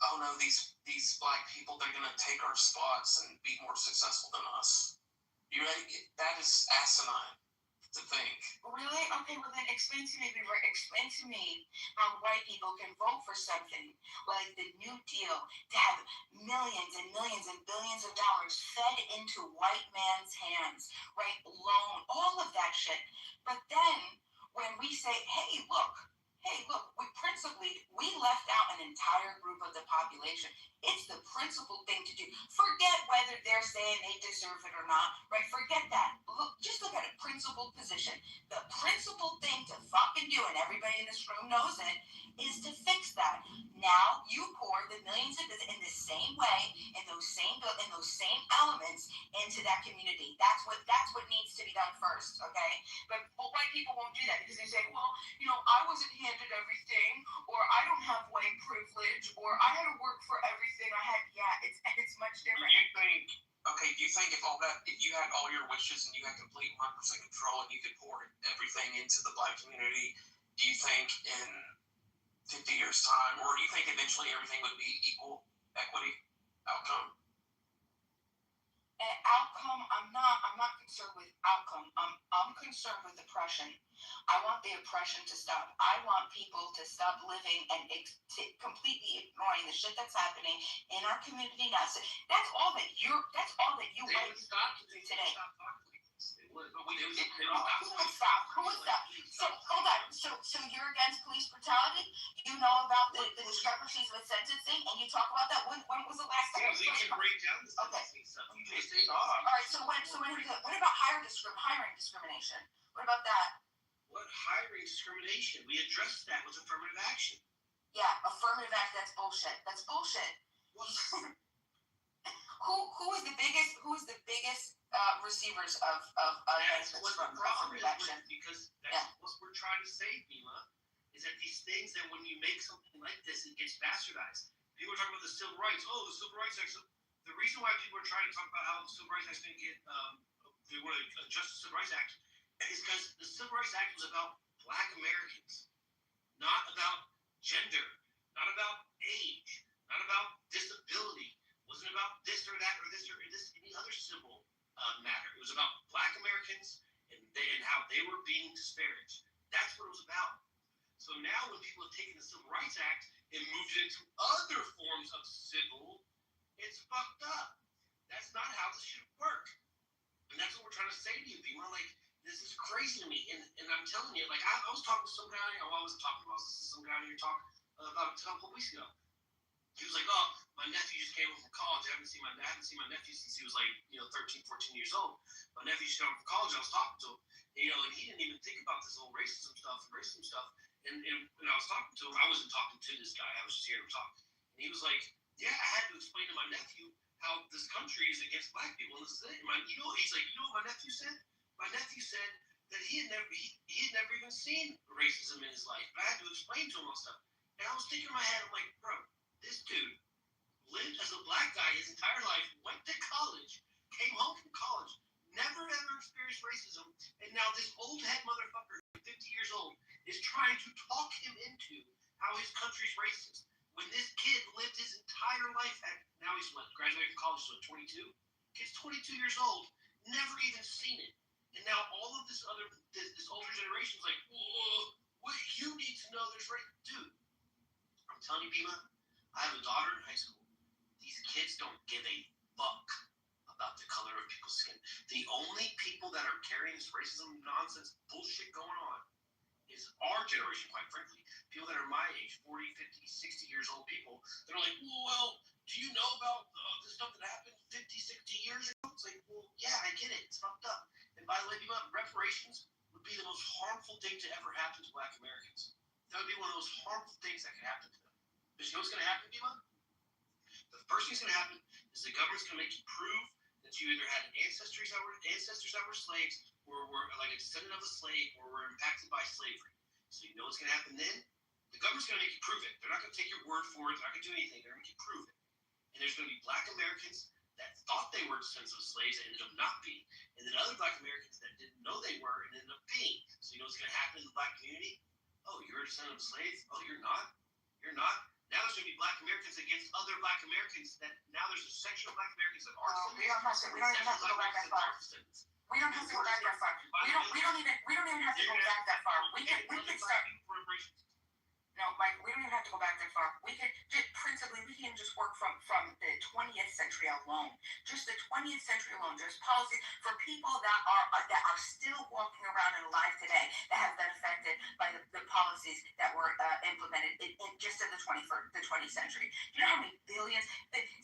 oh no, these black people, they're gonna take our spots and be more successful than us. You ready? That is asinine to think. Really? Okay, well then explain to me how white people can vote for something like the New Deal, to have millions and millions and billions of dollars fed into white man's hands, right? Loan, all of that shit. But then when we say, hey, look, we left out an entire group of the population. It's the principal thing to do. Forget whether they're saying they deserve it or not, right? Forget that. Just look at a principled position. The principal thing to fucking do, and everybody in this room knows it, is to fix that. Now you pour the millions of in the same way, in those same elements into that community. That's what needs to be done first, okay? But white people won't do that because they say, well, I wasn't handed everything, or I don't have white privilege, or I had to work for everything I had. Yeah, it's much different. Do you think if you had all your wishes and you had complete 100% control and you could pour everything into the black community, do you think in 50 years' time, or do you think eventually everything would be equal equity outcome? Outcome, I'm not concerned with outcome. I'm concerned with oppression. I want the oppression to stop. I want people to stop living and completely ignoring the shit that's happening in our community now. So that's all that you white people do today. Who would stop? So hold on. So you're against police brutality? You know about the discrepancies with sentencing, and you talk about that. When was the last time? Yeah, we can break down the sentencing stuff. All right. So what about hiring discrimination? What about that? What hiring discrimination? We addressed that with affirmative action. Yeah, affirmative action. That's bullshit. That's bullshit. Who is the biggest receivers of affirmative action? Because that's what we're trying to say, Bima, is that these things that when you make something like this, it gets bastardized. People are talking about the civil rights. Oh, the civil rights act. The reason why people are trying to talk about how the civil rights act is going to get they want to adjust the civil rights act is because the civil rights act was about Black Americans, not about gender, not about age, not about disability. It wasn't about this or that or this any other civil matter. It was about Black Americans and how they were being disparaged. That's what it was about. So now when people have taken the Civil Rights Act and moved it into other forms of civil, it's fucked up. That's not how this should work. And that's what we're trying to say to you, Bima. Like, this is crazy to me. And I'm telling you, like, I was talking to some guy, some guy here talking about a couple weeks ago. He was like, oh, my nephew just came home from college. I haven't seen my nephew since he was like, 13, 14 years old. My nephew just came home from college. I was talking to him. And, like, he didn't even think about this whole racism stuff. And when I was talking to him, I wasn't talking to this guy. I was just hearing him talk. And he was like, yeah, I had to explain to my nephew how this country is against Black people. And this thing. He's like, you know what my nephew said? My nephew said that he had never even seen racism in his life. But I had to explain to him all stuff. And I was thinking in my head, I'm like, bro, this dude lived as a Black guy his entire life, went to college, racist. When this kid lived his entire life now he's graduated from college, so 22. Kid's 22 years old, never even seen it. And now all of this older generation is like, whoa, wait, you need to know there's right. Dude, I'm telling you, Bima, I have a daughter in high school. These kids don't give a fuck about the color of people's skin. The only people that are carrying this racism nonsense bullshit going on is our generation, quite frankly. People that are my age, 40, 50, 60 years old people, they're like, well, do you know about the stuff that happened 50, 60 years ago? It's like, well, yeah, I get it. It's fucked up. And by the way, reparations would be the most harmful thing to ever happen to Black Americans. That would be one of the most harmful things that could happen to them. Because you know what's going to happen, Bima? The first thing's going to happen is the government's going to make you prove that you either had ancestors that were slaves, or were like a descendant of a slave, or were impacted by slavery. So you know what's going to happen then? The government's going to make you prove it. They're not going to take your word for it. They're not going to do anything. They're going to make you prove it. And there's going to be Black Americans that thought they were descendants of slaves and ended up not being. And then other Black Americans that didn't know they were and ended up being. So you know what's going to happen in the Black community? Oh, you're a descendant of slaves? Oh, you're not? You're not? Now there's going to be Black Americans against other Black Americans that now there's a section of Black Americans that are descendants. We don't even have to go back that far. We don't have to go back that far. We don't even have to go back that far. We can start. No, Mike, we don't even have to go back that far. We can just work from the 20th century alone. Just the 20th century alone. There's policy for people that are still walking around and alive today that have been affected by the policies that were implemented in just in the 20th century. You know how many billions?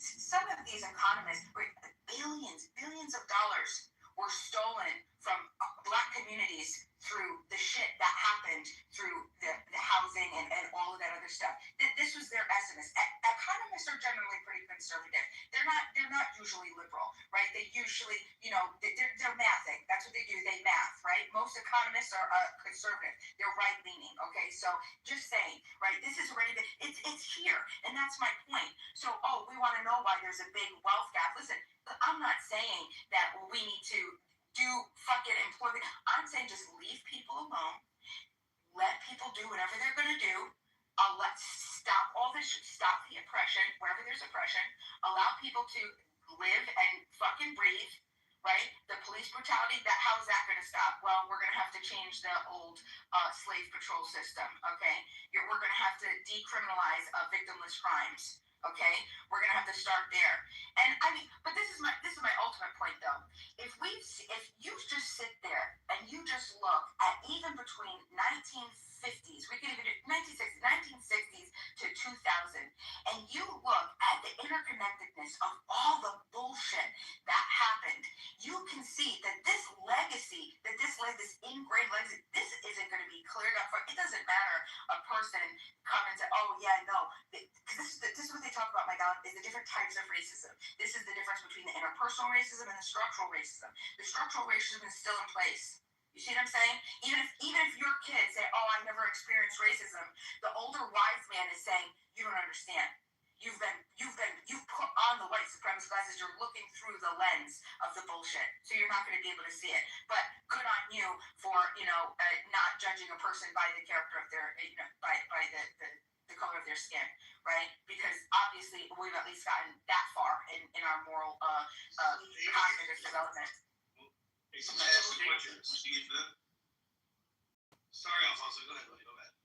Some of these economists, billions of dollars were stolen from Black communities through the shit that happened through the housing and all of that other stuff. This was their estimates. Economists are generally pretty conservative. They're not usually liberal, right? They usually, they're mathing. That's what they do. They math, right? Most economists are conservative. They're right-leaning, okay? So just saying, right? This has already been, it's here, and that's my point. So, we want to know why there's a big wealth gap. Listen, I'm not saying that we need to do fucking employment. I'm saying just leave people alone. Let people do whatever they're going to do. Stop the oppression, wherever there's oppression. Allow people to live and fucking breathe, right? The police brutality, how is that going to stop? Well, we're going to have to change the old slave patrol system, okay? We're going to have to decriminalize victimless crimes. Okay, we're gonna have to start there, and but this is my ultimate point though. If you just sit there and you just look at even between 1950s, we can even do 1960s to 2000, and you look at the interconnectedness of all the bullshit that happened, you can see that this ingrained legacy, this isn't going to be cleared up. It doesn't matter a person come and say, oh yeah, no, because this is what they talk about, my God, is the different types of racism. This is the difference between the interpersonal racism and the structural racism. The structural racism is still in place. You see what I'm saying? Even if your kids say, oh, I never experienced racism, the older wise man is saying, you don't understand. You've put on the white supremacist glasses. You're looking through the lens of the bullshit, so you're not going to be able to see it. But good on you for not judging a person by the character of their by the color of their skin, right? Because obviously we've at least gotten that far in our moral cognitive development. Sorry, Alfonso. Go ahead, buddy. Go ahead.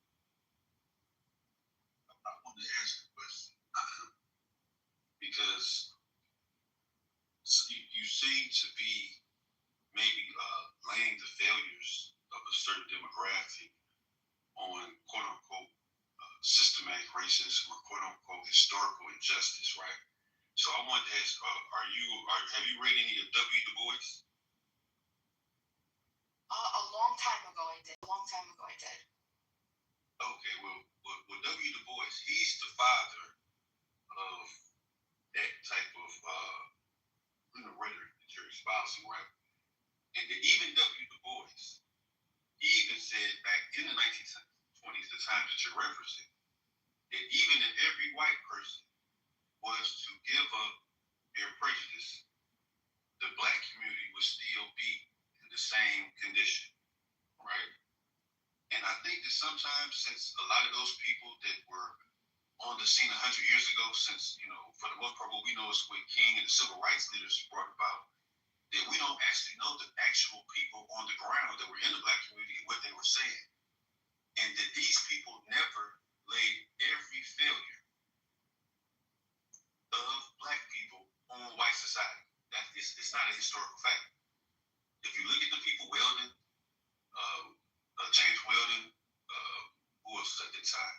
I wanted to ask a question because you seem to be maybe laying the failures of a certain demographic on quote unquote systematic racism or quote unquote historical injustice, right? So I wanted to ask, have you read any of W. Du Bois? A long time ago I did. Okay, well, W. Du Bois, he's the father of that type of rhetoric that you're espousing, right? And even W. Du Bois, he even said back in the 1920s, the time that you're referencing, that even if every white person was to give up their prejudice, the Black community would still be in the same condition, right? And I think that sometimes, since a lot of those people that were on the scene 100 years ago, since, for the most part, what we know is what King and the civil rights leaders brought about, that we don't actually know the actual people on the ground that were in the black community and what they were saying. And that these people never laid every failure of black people on white society. It's not a historical fact. If you look at the people, Weldon, James Weldon, who was at that time,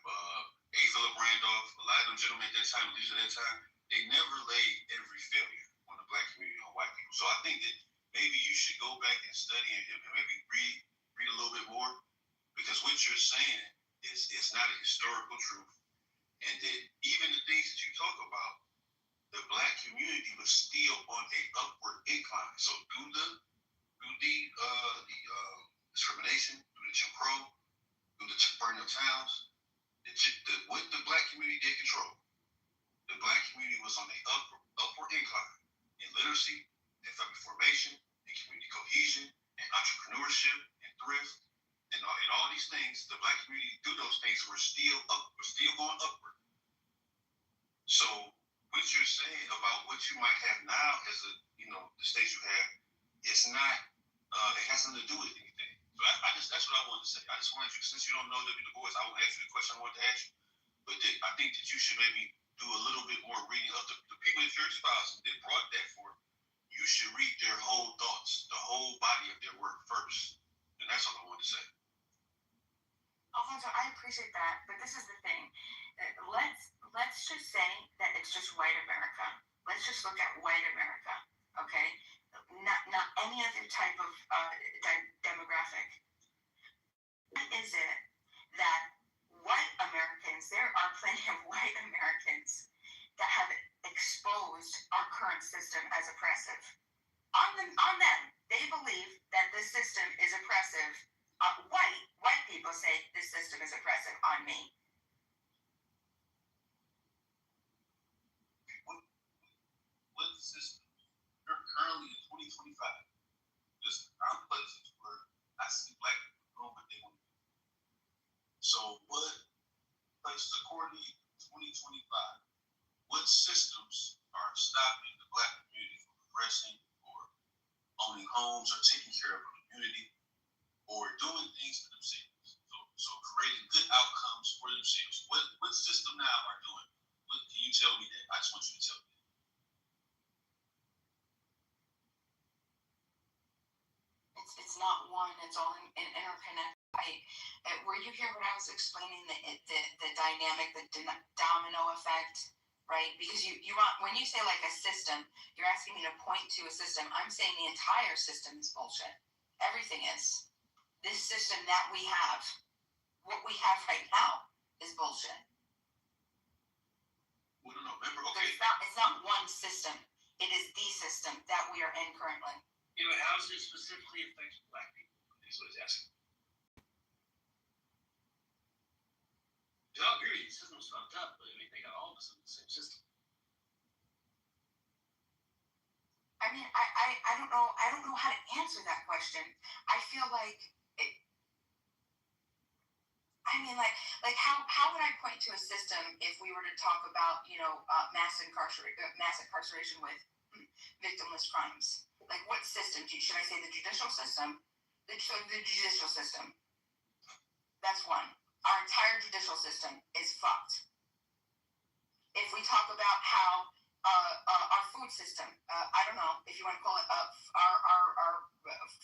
A. Philip Randolph, a lot of them gentlemen at that time, leaders at that time, they never laid every failure on the black community, on white people. So I think that maybe you should go back and study and maybe read a little bit more, because what you're saying is not a historical truth, and that even the things that you talk about, the black community was still on a upward incline. So through the discrimination, through the Jim Crow, through the burning of towns, what the black community did control. The black community was on a upward incline in literacy, in family formation, in community cohesion, in entrepreneurship, and thrift, and all these things. The black community, through those things, were still going upward. So what you're saying about what you might have now as the state you have, it's not. It has nothing to do with anything. So that's what I wanted to say. I just wanted you, since you don't know W. Du Bois, I won't ask you the question I wanted to ask you. But I think that you should maybe do a little bit more reading of the people that you're espousing that brought that forth. You should read their whole thoughts, the whole body of their work first. And that's all I wanted to say. Alfonso, I appreciate that, but this is the thing. Let's just say that it's just white America. Let's just look at white America, okay? Not any other type of demographic. What is it that white Americans, there are plenty of white Americans that have exposed our current system as oppressive. On them, they believe that this system is oppressive. White people say this system is oppressive on me. What system? You're currently in 2025. I'm places where I see black people doing what they want to do. So what places, according to 2025, what systems are stopping the black community from progressing or owning homes or taking care of a community or doing things for themselves? So creating good outcomes for themselves. What system now are doing? What can you tell me that? I just want you to tell me. It's not one, it's all interconnected. Were you here when I was explaining the dynamic, the domino effect, right? Because you want, when you say like a system, you're asking me to point to a system. I'm saying the entire system is bullshit. Everything is. This system that we have, what we have right now, is bullshit. Well, no, remember, okay. It's not one system. It is the system that we are in currently. How does it specifically affect black people? That's what he's asking. They all agree the system's fucked up, but they got all of us in the same system. I mean, I don't know how to answer that question. I feel like how would I point to a system if we were to talk about mass incarceration with victimless crimes? Like, what system? Should I say the judicial system? The judicial system. That's one. Our entire judicial system is fucked. If we talk about how our food system, I don't know if you want to call it our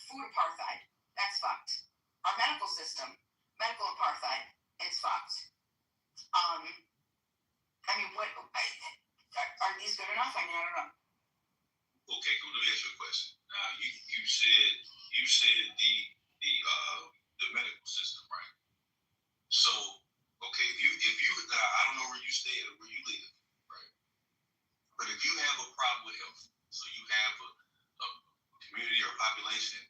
food apartheid, that's fucked. Our medical system, medical apartheid, it's fucked. I mean, are these good enough? I mean, I don't know. Okay, cool. Let me ask you a question. Now, you said the medical system, right? So, okay, if you I don't know where you stay or where you live, right? But if you have a problem with health, so you have a community or population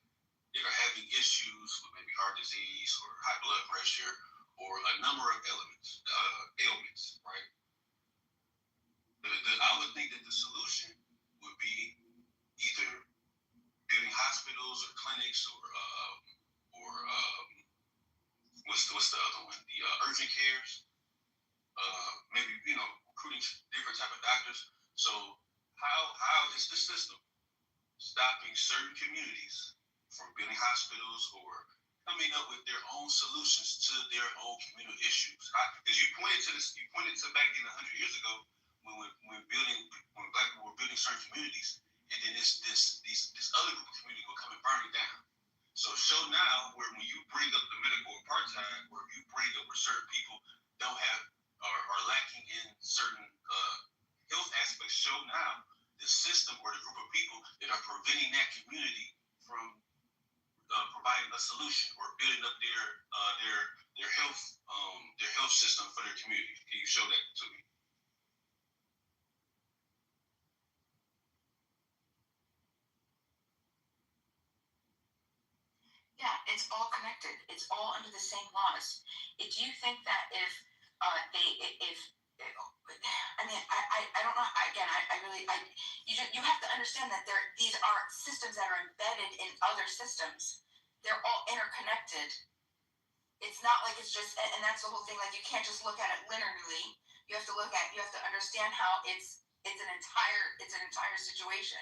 that are having issues with maybe heart disease or high blood pressure or a number of ailments, right? I would think that the solution would be either building hospitals or clinics or what's the other one? The urgent cares, maybe recruiting different type of doctors. So how is the system stopping certain communities from building hospitals or coming up with their own solutions to their own communal issues? Because you pointed to this, you pointed to back in 100 years ago when black people were building certain communities, and then this other group of community will come and burn it down. So show now where when you bring up the medical apartheid, where you bring up where certain people don't have are lacking in certain health aspects, show now the system or the group of people that are preventing that community from providing a solution or building up their health system for their community. Can you show that to me? Yeah, it's all connected. It's all under the same laws. Do you think that if I mean, I don't know. Again, you have to understand that these are systems that are embedded in other systems. They're all interconnected. It's not like it's just, and that's the whole thing. Like you can't just look at it linearly. You have to understand how it's an entire situation,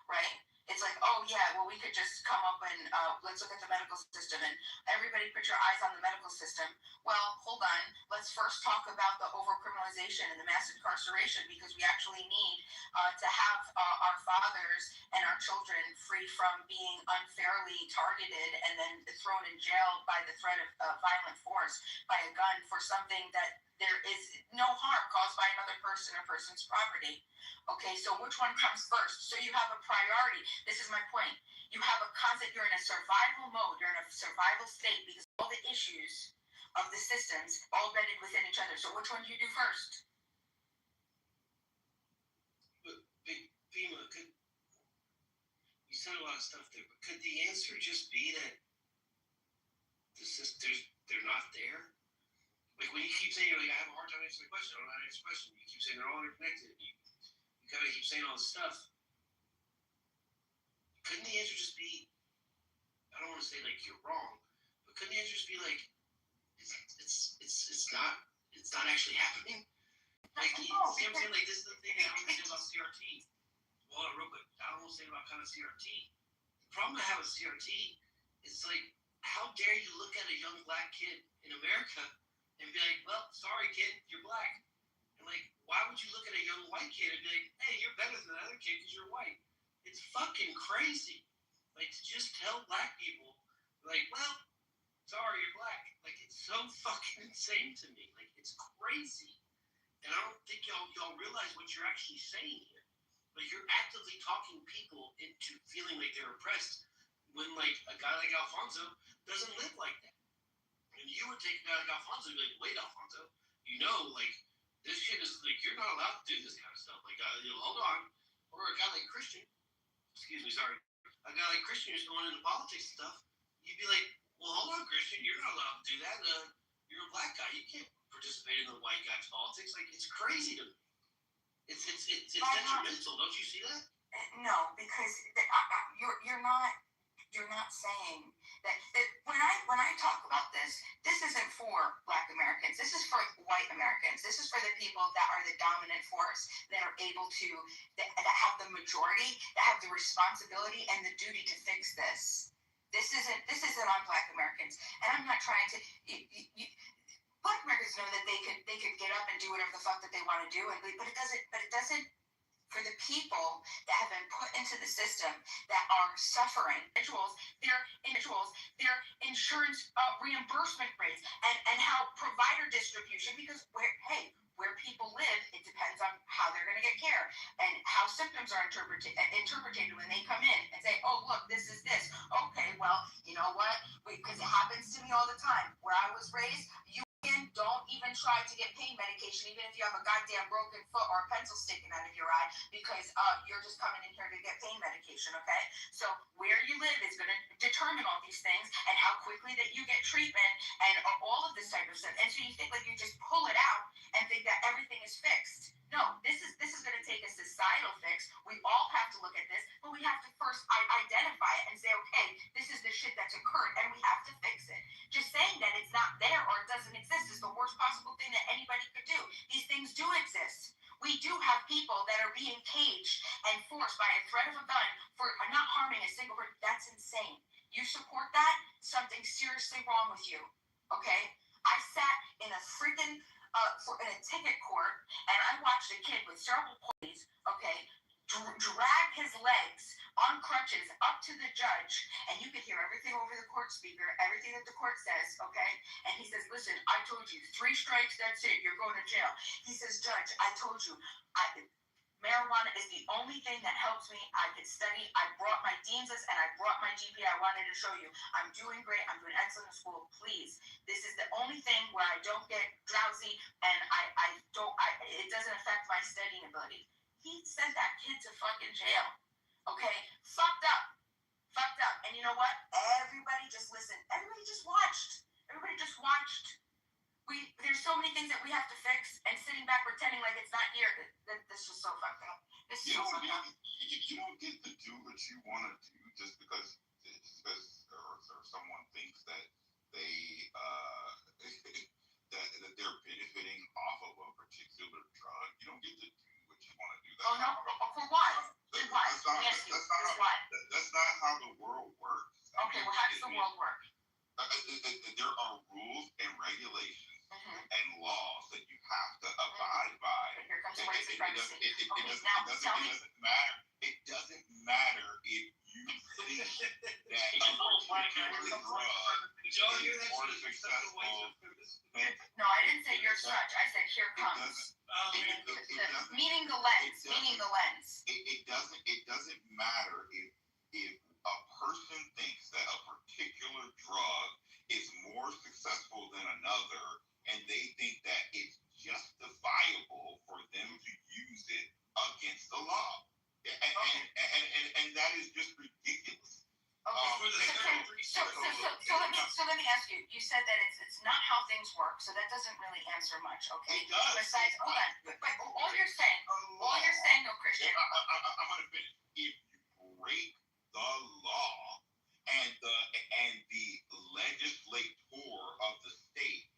right? It's like, oh yeah, well we could just come up and let's look at the medical system and everybody put your eyes on the medical system. Well, hold on, let's first talk about the overcriminalization and the mass incarceration, because we actually need to have our fathers and our children free from being unfairly targeted and then thrown in jail by the threat of violent force by a gun for something that there is no harm caused by another person or person's property. Okay, so which one comes first? So you have a priority. This is my point. You have a concept, you're in a survival mode, you're in a survival state because all the issues of the systems all embedded within each other. So which one do you do first? But Bima, you said a lot of stuff there, but could the answer just be that the sisters, they're not there? Like when you keep saying, you're like, I have a hard time answering the question, I don't know how to answer the question. You keep saying they're all interconnected. You kind of keep saying all this stuff. Couldn't the answer just be, I don't want to say like you're wrong, but couldn't the answer just be like, it's not actually happening? Like, you see what I'm saying? Like, this is the thing that I'm saying about CRT. Well, real quick, I don't want to say about kind of CRT. The problem I have with CRT is like, how dare you look at a young black kid in America and be like, well, sorry kid, you're black. And like, why would you look at a young white kid and be like, hey, you're better than that other kid because you're white? It's fucking crazy. Like, to just tell black people, like, well, sorry, you're black. Like, it's so fucking insane to me. Like, it's crazy. And I don't think y'all realize what you're actually saying here. Like, you're actively talking people into feeling like they're oppressed when, like, a guy like Alfonso doesn't live like that. And you would take a guy like Alfonso and be like, wait, Alfonso, like, this shit is, like, you're not allowed to do this kind of stuff. Like, hold on. Or a guy like Christian, a guy like Christian who's going into politics and stuff, you'd be like, well, hold on, Christian, you're not allowed to do that. You're a black guy. You can't participate in the white guy's politics. Like, it's crazy to me. It's detrimental. Don't you see that? No, because you're not saying that when I talk about this isn't for Black Americans. This is for white Americans. This is for the people that are the dominant force, that are able to that have the majority, that have the responsibility and the duty to fix this. This isn't on Black Americans, and I'm not trying to. Black Americans know that they could get up and do whatever the fuck that they want to do, but it doesn't. For the people that have been put into the system that are suffering, their insurance reimbursement rates, and how provider distribution, because where people live, it depends on how they're going to get care and how symptoms are interpreted when they come in and say, oh, look, this is this. Okay, well, you know what? Because it happens to me all the time. Where I was raised, don't even try to get pain medication, even if you have a goddamn broken foot or a pencil sticking out of your eye, because you're just coming in here to get pain medication, okay? So where you live is going to determine all these things and how quickly that you get treatment and all of this type of stuff. And so you think like you just pull it out and think that everything is fixed. No, this is going to take a societal fix. We all have to look at this, but we have to first identify it and say, okay, this is the shit that's occurred, and we have to fix it. Just saying that it's not there or it doesn't exist is the worst possible thing that anybody could do. threat of a gun for not harming a single person. That's insane. You support that? Something's seriously wrong with you. Okay? I sat in a freaking in a ticket court and I watched a kid with cerebral palsy, okay, drag his legs on crutches up to the judge, and you could hear everything over the court speaker, everything that the court says, okay? And he says, listen, I told you, 3 strikes, that's it, you're going to jail. He says, Judge, I told you, marijuana is the only thing that helps me. I can study. I brought my dean's list and I brought my GPA. I wanted to show you. I'm doing great. I'm doing excellent in school. Please. This is the only thing where I don't get drowsy and it doesn't affect my studying ability. He sent that kid to fucking jail. Okay? Fucked up. Fucked up. And you know what? Everybody just listened. Everybody just watched. Everybody just watched. There's so many things that we have to fix, and sitting back pretending like it's not here, this is so fucked up. This is so fucked up. You don't get to do what you want to do just because or someone thinks that that they're benefiting off of a particular drug. You don't get to do what you want to do. Oh no, for why? Why? Yes, why? That's not how the world works. Okay, well, how does the world work? There are rules and regulations and laws that you have to abide by. Here comes white supremacy. It doesn't matter if you think that a particular drug is more successful. No, I didn't say you're such. I said here comes. Meaning the lens. Meaning the lens. It doesn't matter if a person thinks that a particular drug is more successful than another, and they think that it's justifiable for them to use it against the law. And that is just ridiculous. So let me ask you. You said that it's not how things work, so that doesn't really answer much, okay? It does. Besides, hold on. But all you're saying, no, Christian. I'm gonna finish. If you break the law and the legislator of the state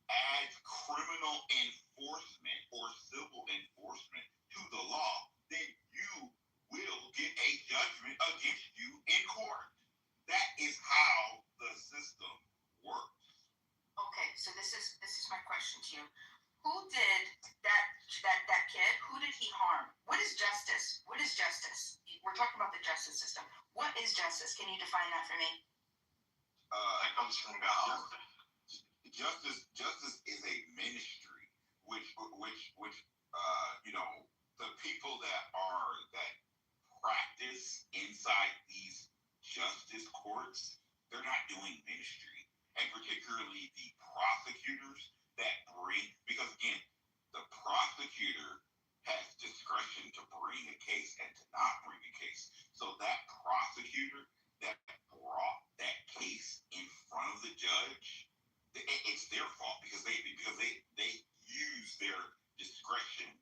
adds criminal enforcement or civil enforcement to the law, then you will get a judgment against you in court. That is how the system works. Okay, so this is my question to you. Who did that kid? Who did he harm? What is justice? What is justice? We're talking about the justice system. What is justice? Can you define that for me? It comes from God. Justice is a ministry, which the people that practice inside these justice courts, they're not doing ministry, and particularly the prosecutors that because again, the prosecutor has discretion to bring a case and to not bring a case. So that prosecutor that brought that case in front of the judge, it's their fault because they use their discretion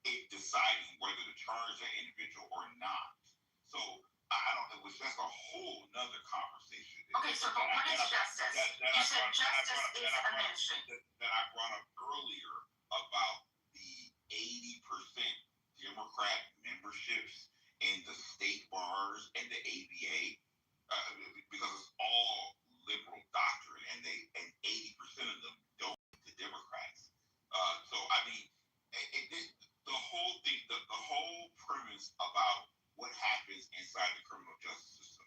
in deciding whether to charge that individual or not. So that's a whole nother conversation. Okay, so but what is justice? You said justice is a ministry. That I brought up earlier about the 80% Democrat memberships in the state bars and the ABA, because it's all liberal doctrine, and 80% of them don't to Democrats. So I mean, the whole thing, the whole premise about what happens inside the criminal justice system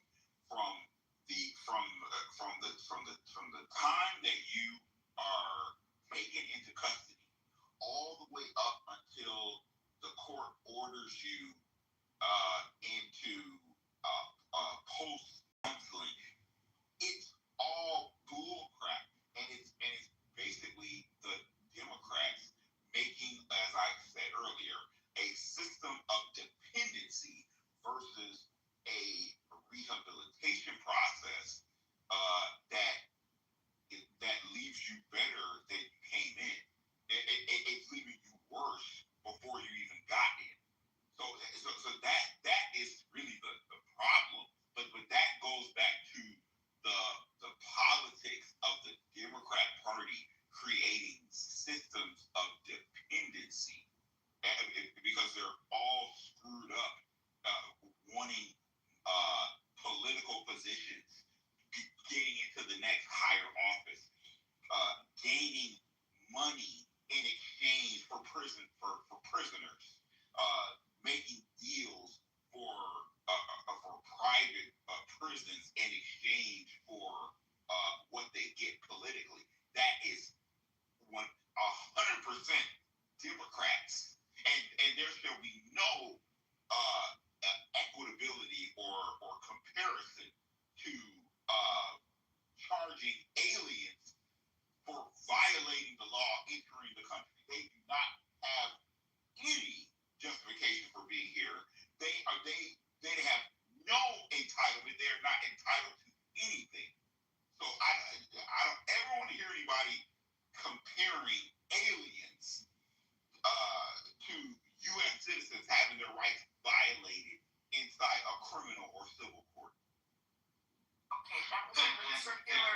from the time that you are taken into custody all the way up until the court orders you into post counseling. It's all bull crap, and it's basically the Democrats making, as I said earlier, a system of dependency versus a rehabilitation process that leaves you better than you came in. It's leaving you worse before you even got in. So That was a really circular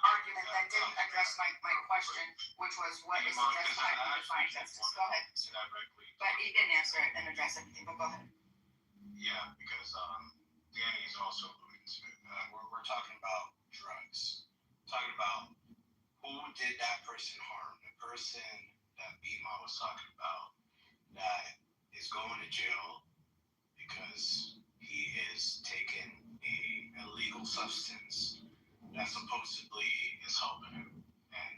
argument that didn't address my question, which was what is justified and defined justice. Go ahead. But he didn't answer it and address everything, but go ahead. Yeah, because Danny is also alluding to it. We're talking about drugs. Talking about who did that person harm. The person that Bima was talking about that is going to jail because he is taking a illegal substance that supposedly is helping him and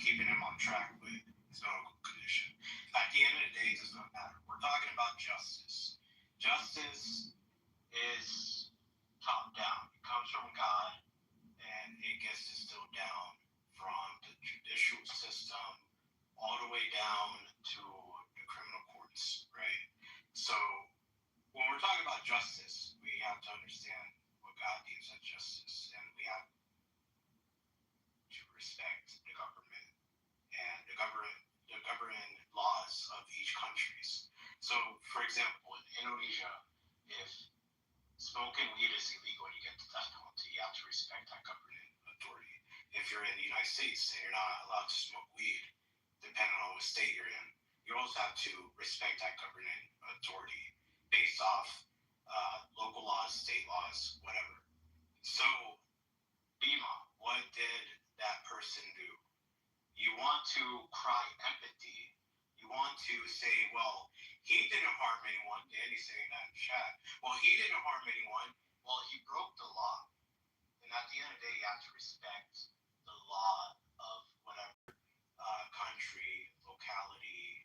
keeping him on track with his medical condition. At the end of the day, it does not matter. We're talking about justice. Justice is top down. It comes from God, and it gets distilled down from the judicial system all the way down to the criminal courts, right? So when we're talking about justice, we have to understand what God deems as justice, and we have to respect the government and the governing laws of each countries. So, for example, in Indonesia, if smoking weed is illegal and you get the death penalty, you have to respect that governing authority. If you're in the United States and you're not allowed to smoke weed, depending on what state you're in, you also have to respect that governing authority based off local laws, state laws, whatever. So, Bima, what did that person do? You want to cry empathy. You want to say, well, he didn't harm anyone. Danny's saying that in chat. Well, he didn't harm anyone. Well, he broke the law. And at the end of the day, you have to respect the law of whatever country, locality,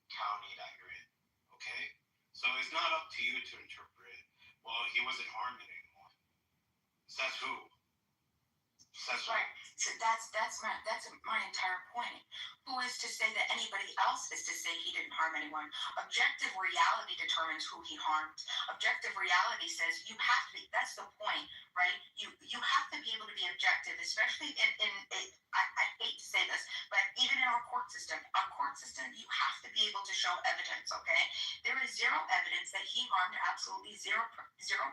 county that you're in. Okay? So it's not up to you to interpret, well, he wasn't harming anyone. Says who? Says right. So that's my entire point. Who is to say that anybody else is to say he didn't harm anyone? Objective reality determines who he harmed. Objective reality says you have to be. That's the point, right? You have to be able to be objective, especially in I hate to say this, but even in our court system, you have to be able to show evidence. Okay, there is zero evidence that he harmed absolutely zero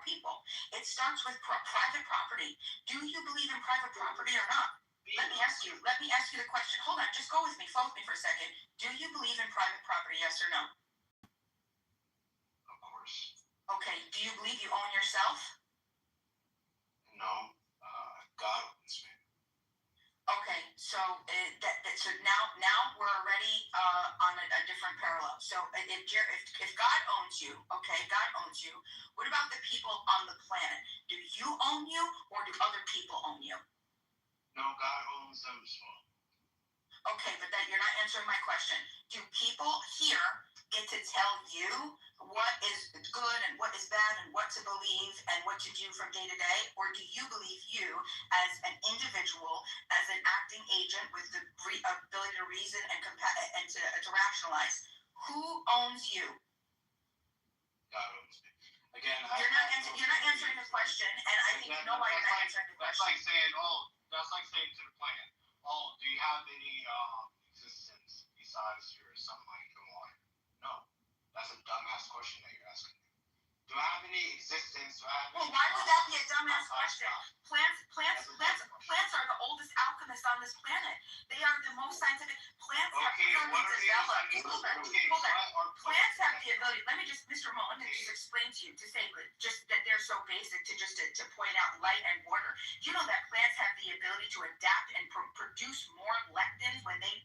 people. It starts with private property. Do you believe in private property or not? Let me ask you the question. Hold on, just go with me, follow me for a second. Do you believe in private property, yes or no? Of course. Okay, do you believe you own yourself? No. God owns me. Okay, so so now we're already on a different parallel. So if God owns you, okay, God owns you. What about the people on the planet? Do you own you, or do other people own you? No, God owns them as well. Okay, but you're not answering my question. Do people here get to tell you what is good and what is bad and what to believe and what to do from day to day? Or do you believe you, as an individual, as an acting agent with the ability to reason and to rationalize, who owns you? God owns me. Again, you're not answering the question, and I think you know why you're not answering the question. That's like saying to the planet, oh, do you have any existence besides your sunlight and water? No. That's a dumbass question that you're asking. Do I have any existence? Well, why would that be a dumbass question? Plants are the oldest alchemists on this planet. They are the most scientific. Plants have really developed. Hold on. Plants have the ability. Let me just, Mr. Mo, let me just explain to you, to say just that they're so basic to point out light and water. You know that plants have the ability to adapt and produce more lectins when they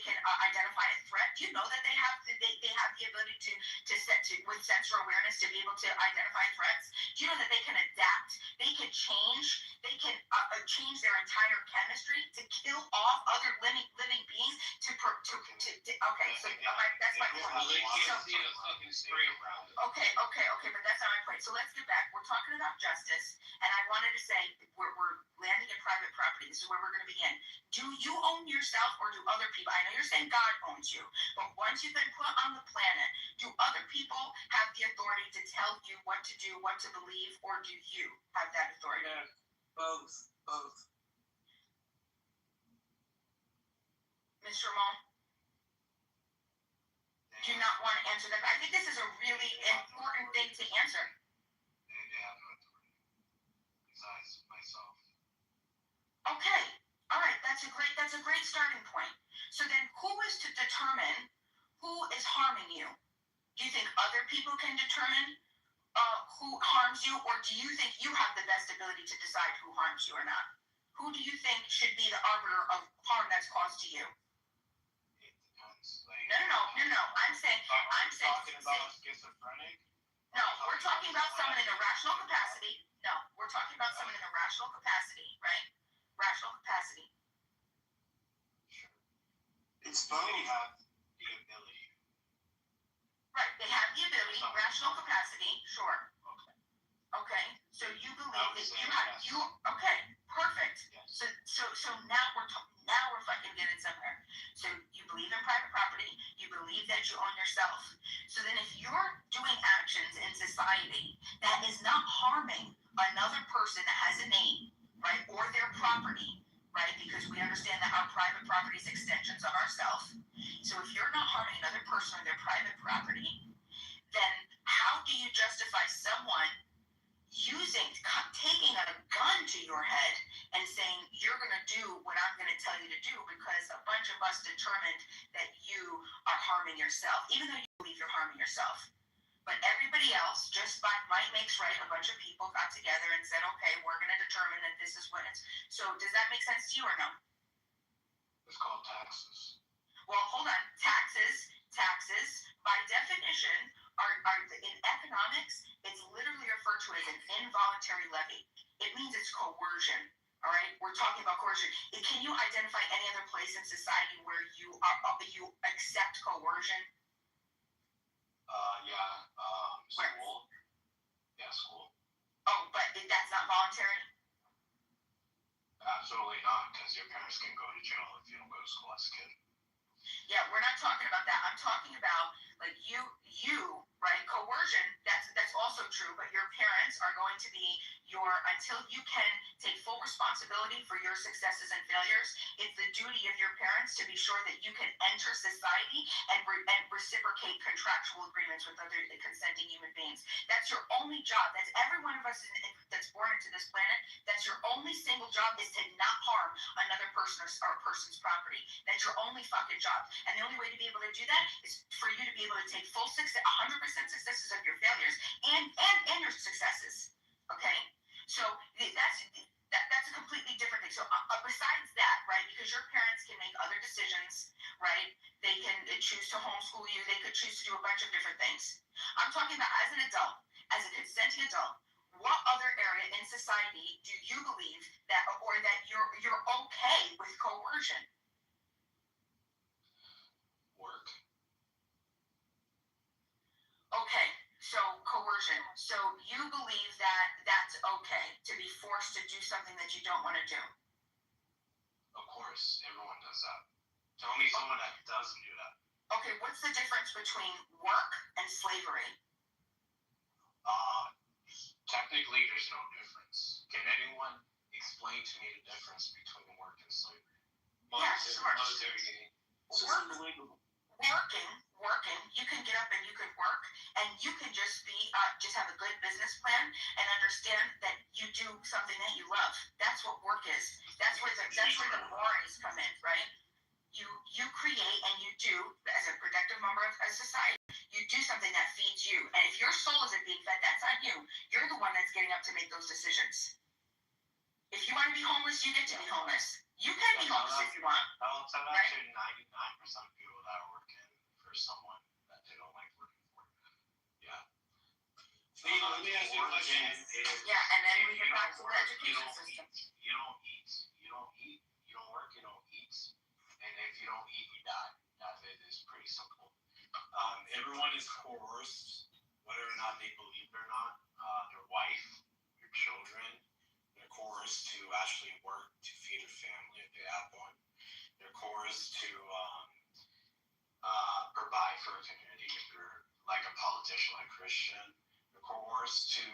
can identify a threat. Do you know that they have the ability to with sensor awareness to be able to identify threats? Do you know that they can adapt? They can change. They can change their entire chemistry to kill off other living beings. Okay, so that's my point. Okay, but that's not my point. So let's get back. We're talking about justice, and I wanted to say we're landing in private property. This is where we're going to begin. Do you own yourself, or do other people? I know you're saying God owns you, but once you've been put on the planet, do other people have the authority to tell you what to do, what to believe, or do you have that authority? Yeah, both. Mr. Ramon? Do you not want to answer that? I think this is a really important thing to answer. They have no authority. that's a great starting point. So then who is to determine who is harming you? Do you think other people can determine who harms you, or do you think you have the best ability to decide who harms you or not? Who do you think should be the arbiter of harm that's caused to you? No. I'm saying. Talking about schizophrenic. No, we're talking about someone in a rational capacity. No, we're talking about someone in a rational capacity, right? Rational capacity. It's both. They have the ability. Right, they have the ability, rational capacity, sure. Okay, so you believe that you have, okay, perfect. So now we're fucking getting somewhere. So you believe in private property, you believe that you own yourself. So then if you're doing actions in society that is not harming another person that has a name, right, or their property, right, because we understand that our private property is extensions of ourselves. So if you're not harming another person or their private property, then how do you justify someone taking a gun to your head and saying, you're going to do what I'm going to tell you to do because a bunch of us determined that you are harming yourself, even though you believe you're harming yourself. But everybody else, just by might makes right, a bunch of people got together and said, okay, we're going to determine that this is what it's. So does that make sense to you or no? It's called taxes. Well, hold on. Taxes, by definition, are in economics, it's literally referred to as an involuntary levy. It means it's coercion. All right, we're talking about coercion. Can you identify any other place in society where you accept coercion? School. Yeah, school. Oh, but that's not voluntary? Absolutely not, because your parents can go to jail if you don't go to school as a kid. Yeah, we're not talking about that. I'm talking about like you, right? Coercion, that's also true, but your parents are going to be until you can take full responsibility for your successes and failures, it's the duty of your parents to be sure that you can enter society and reciprocate contractual agreements with other consenting human beings. That's your only job. That's every one of us that's born into this planet. That's your only single job is to not harm another person or a person's property. That's your only fucking job. And the only way to be able to do that is for you to be able to take full 100% successes of your failures and your successes. Okay? So that's a completely different thing. So besides that, right, because your parents can make other decisions, right? They can choose to homeschool you. They could choose to do a bunch of different things. I'm talking about as an adult, as a consenting adult, what other area in society do you believe that, or that you're okay with coercion? Work. Okay, so coercion. So you believe that that's okay to be forced to do something that you don't want to do? Of course, everyone does that. Tell me someone that doesn't do that. Okay, what's the difference between work and slavery? Technically, there's no difference. Can anyone explain to me the difference between work and slavery? Yeah, sure. Monetary gain. Working, you can get up and you can work, and you can just be, just have a good business plan and understand that you do something that you love. That's what work is. That's where the mores come in, right? You create and you do, as a productive member of a society, you do something that feeds you. And if your soul isn't being fed, that's on you. You're the one that's getting up to make those decisions. If you want to be homeless, you get to be homeless. You can be homeless if you want. I'll tell that to 99% of people that are working for someone that they don't like working for. Yeah. Let me ask you a question. Yeah, and then we get back to the education system. You don't eat. You don't eat. You don't work. You don't eat. And if you don't eat, you die. That's it. It's pretty simple. Everyone is coerced, whether or not they believe it or not. Their wife, your children, they're coerced to actually work to feed their family if they have one. They're coerced to provide for a community if you're like a politician, like Christian. They're coerced to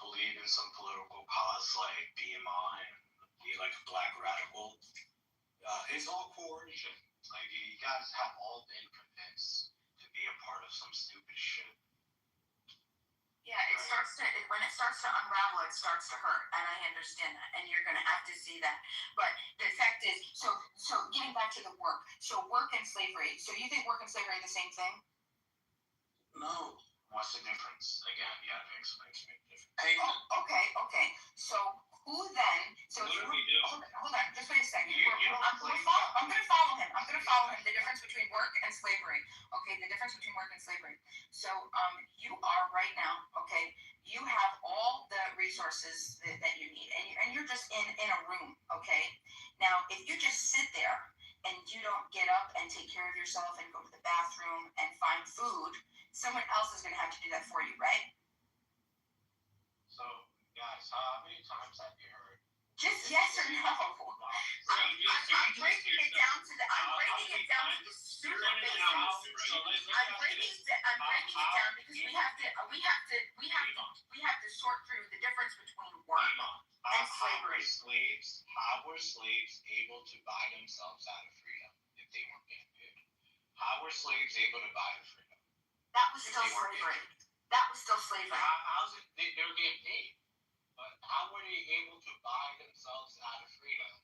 believe in some political cause like BMI and be like a black radical. It's all coercion. Like, you guys have all been convinced to be a part of some stupid shit. Yeah, it's starts to unravel, it starts to hurt, and I understand that, and you're gonna have to see that. But the fact is, so getting back to the work, so work and slavery. So you think work and slavery are the same thing? No. What's the difference? Again, you have to explain to me the difference. Payment. Okay. So who then? So What if do we do? hold on, just wait a second. You I'm gonna follow him. The difference between work and slavery. Okay, the difference between work and slavery. So you are right now. Okay, you have all the resources that you need, and you're just in a room. Okay, now if you just sit there and you don't get up and take care of yourself and go to the bathroom and find food, someone else is gonna have to do that for you, right? So, guys, how many times have you heard? Just yes or no. I'm breaking it down to the super basics. I'm breaking it down because we have to sort through the difference between work and slavery. How were slaves able to buy themselves out of freedom if they weren't getting paid? How were slaves able to buy the freedom? That was still slavery. How's it? They were getting paid. But how were they able to buy themselves out of freedom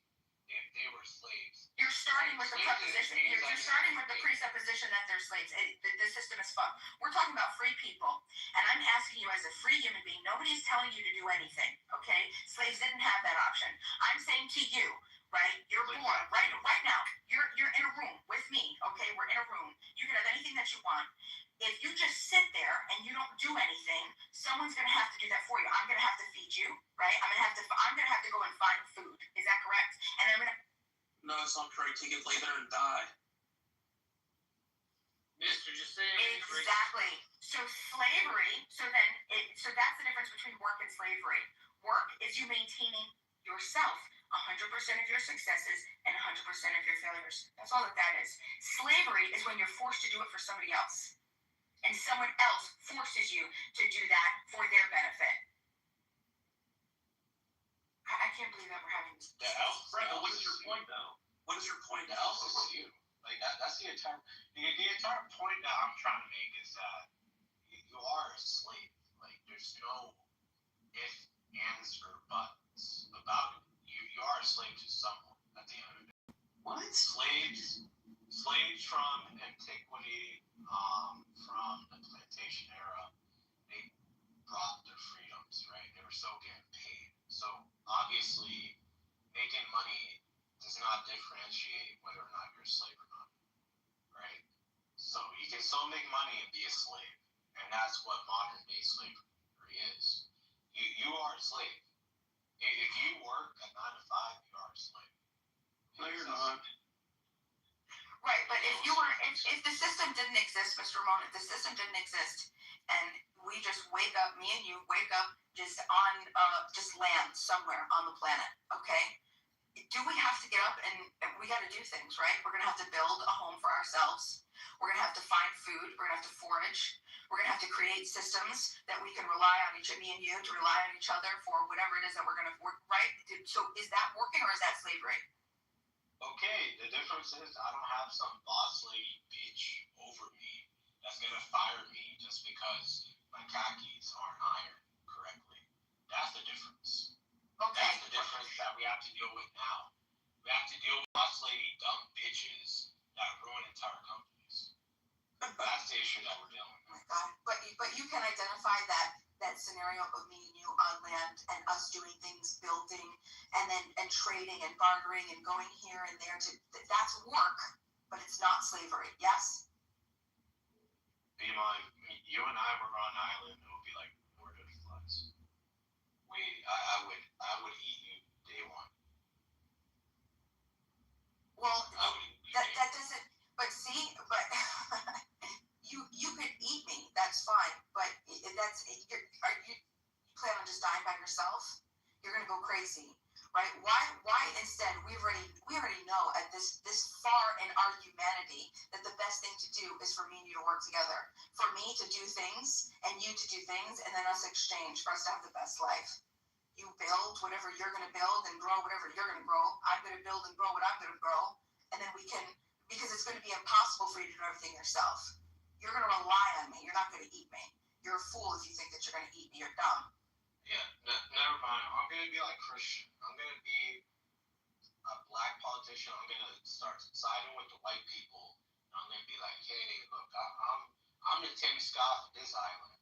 if they were slaves? You're starting with the presupposition. You're starting with the presupposition that they're slaves. The system is fucked. We're talking about free people, and I'm asking you as a free human being. Nobody's telling you to do anything. Okay? Slaves didn't have that option. I'm saying to you, right? You're born right now. You're in a room with me. Okay? We're in a room. You can have anything that you want. If you just sit there and you don't do anything, someone's gonna have to do that for you. I'm gonna have to feed you, right? I'm gonna have to go and find food. Is that correct? And I'm gonna. No, it's not correct. You get laid there and die. Mister, just say Exactly. So slavery. So that's the difference between work and slavery. Work is you maintaining yourself. 100% of your successes and 100% of your failures. That's all that is. Slavery is when you're forced to do it for somebody else. And someone else forces you to do that for their benefit. I can't believe that we're having this. Brenda, what is your point, though? What is your point? The else is you. Like that's the entire point that I'm trying to make is that you are a slave. Like there's no ifs, ands, or buts about it. You are a slave to someone at the end of the day. What? Slaves from antiquity, from the plantation era, they brought their freedoms, right? They were so getting paid. So obviously, making money does not differentiate whether or not you're a slave or not, right? So you can still make money and be a slave, and that's what modern day slavery is. You are a slave. If you work a 9 to 5, you are a slave. No, you're not. Right, but if the system didn't exist, Mr. Ramon, if the system didn't exist, and we just wake up, me and you wake up just on just land somewhere on the planet, okay? Do we have to get up and we got to do things, right? We're gonna have to build a home for ourselves. We're gonna have to find food. We're gonna have to forage. We're gonna have to create systems that we can rely on me and you to rely on each other for whatever it is that we're gonna work, right? So is that working or is that slavery? Okay, the difference is I don't have some boss lady bitch over me that's gonna fire me just because my khakis aren't ironed correctly. That's the difference. Okay. That's the difference that we have to deal with now. We have to deal with boss lady dumb bitches that ruin entire companies. That's the issue that we're dealing with. Oh my God. But you can identify that scenario of me and you on land and us doing things, building and trading and bartering and going here and there that's work, but it's not slavery. Yes? You and I were on an island, it would be like Lord of the Flies. I would eat you day one. Well, that doesn't. But see, you could eat me. That's fine. But you plan on just dying by yourself? You're gonna go crazy, right? Why instead? We already know at this far in our humanity that the best thing to do is for me and you to work together. For me to do things and you to do things, and then us exchange for us to have the best life. You build whatever you're gonna build and grow whatever you're gonna grow. I'm gonna build and grow what I'm gonna grow, and then we can, because it's gonna be impossible for you to do everything yourself. You're gonna rely on me. You're not gonna eat me. You're a fool if you think that you're gonna eat me. You're like Christian. I'm gonna be a black politician. I'm gonna start siding with the white people. And I'm gonna be like, hey, look, I'm the Tim Scott of this island.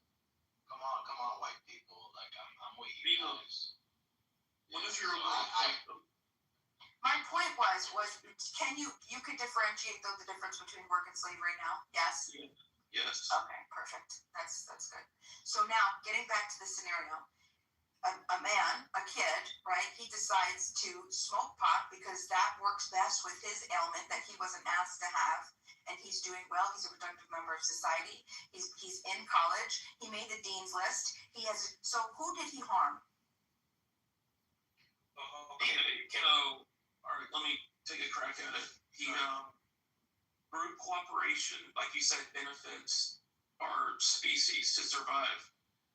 Come on, white people. Like I'm with you guys. What if you're My point was can you could differentiate though the difference between work and slavery now? Yes? Yes. Okay, perfect. That's good. So now getting back to the scenario. A man, a kid, right? He decides to smoke pot because that works best with his ailment that he wasn't asked to have. And he's doing well. He's a productive member of society. He's in college. He made the dean's list. So who did he harm? Okay, so, all right, let me take a crack at it. Group cooperation, like you said, benefits our species to survive.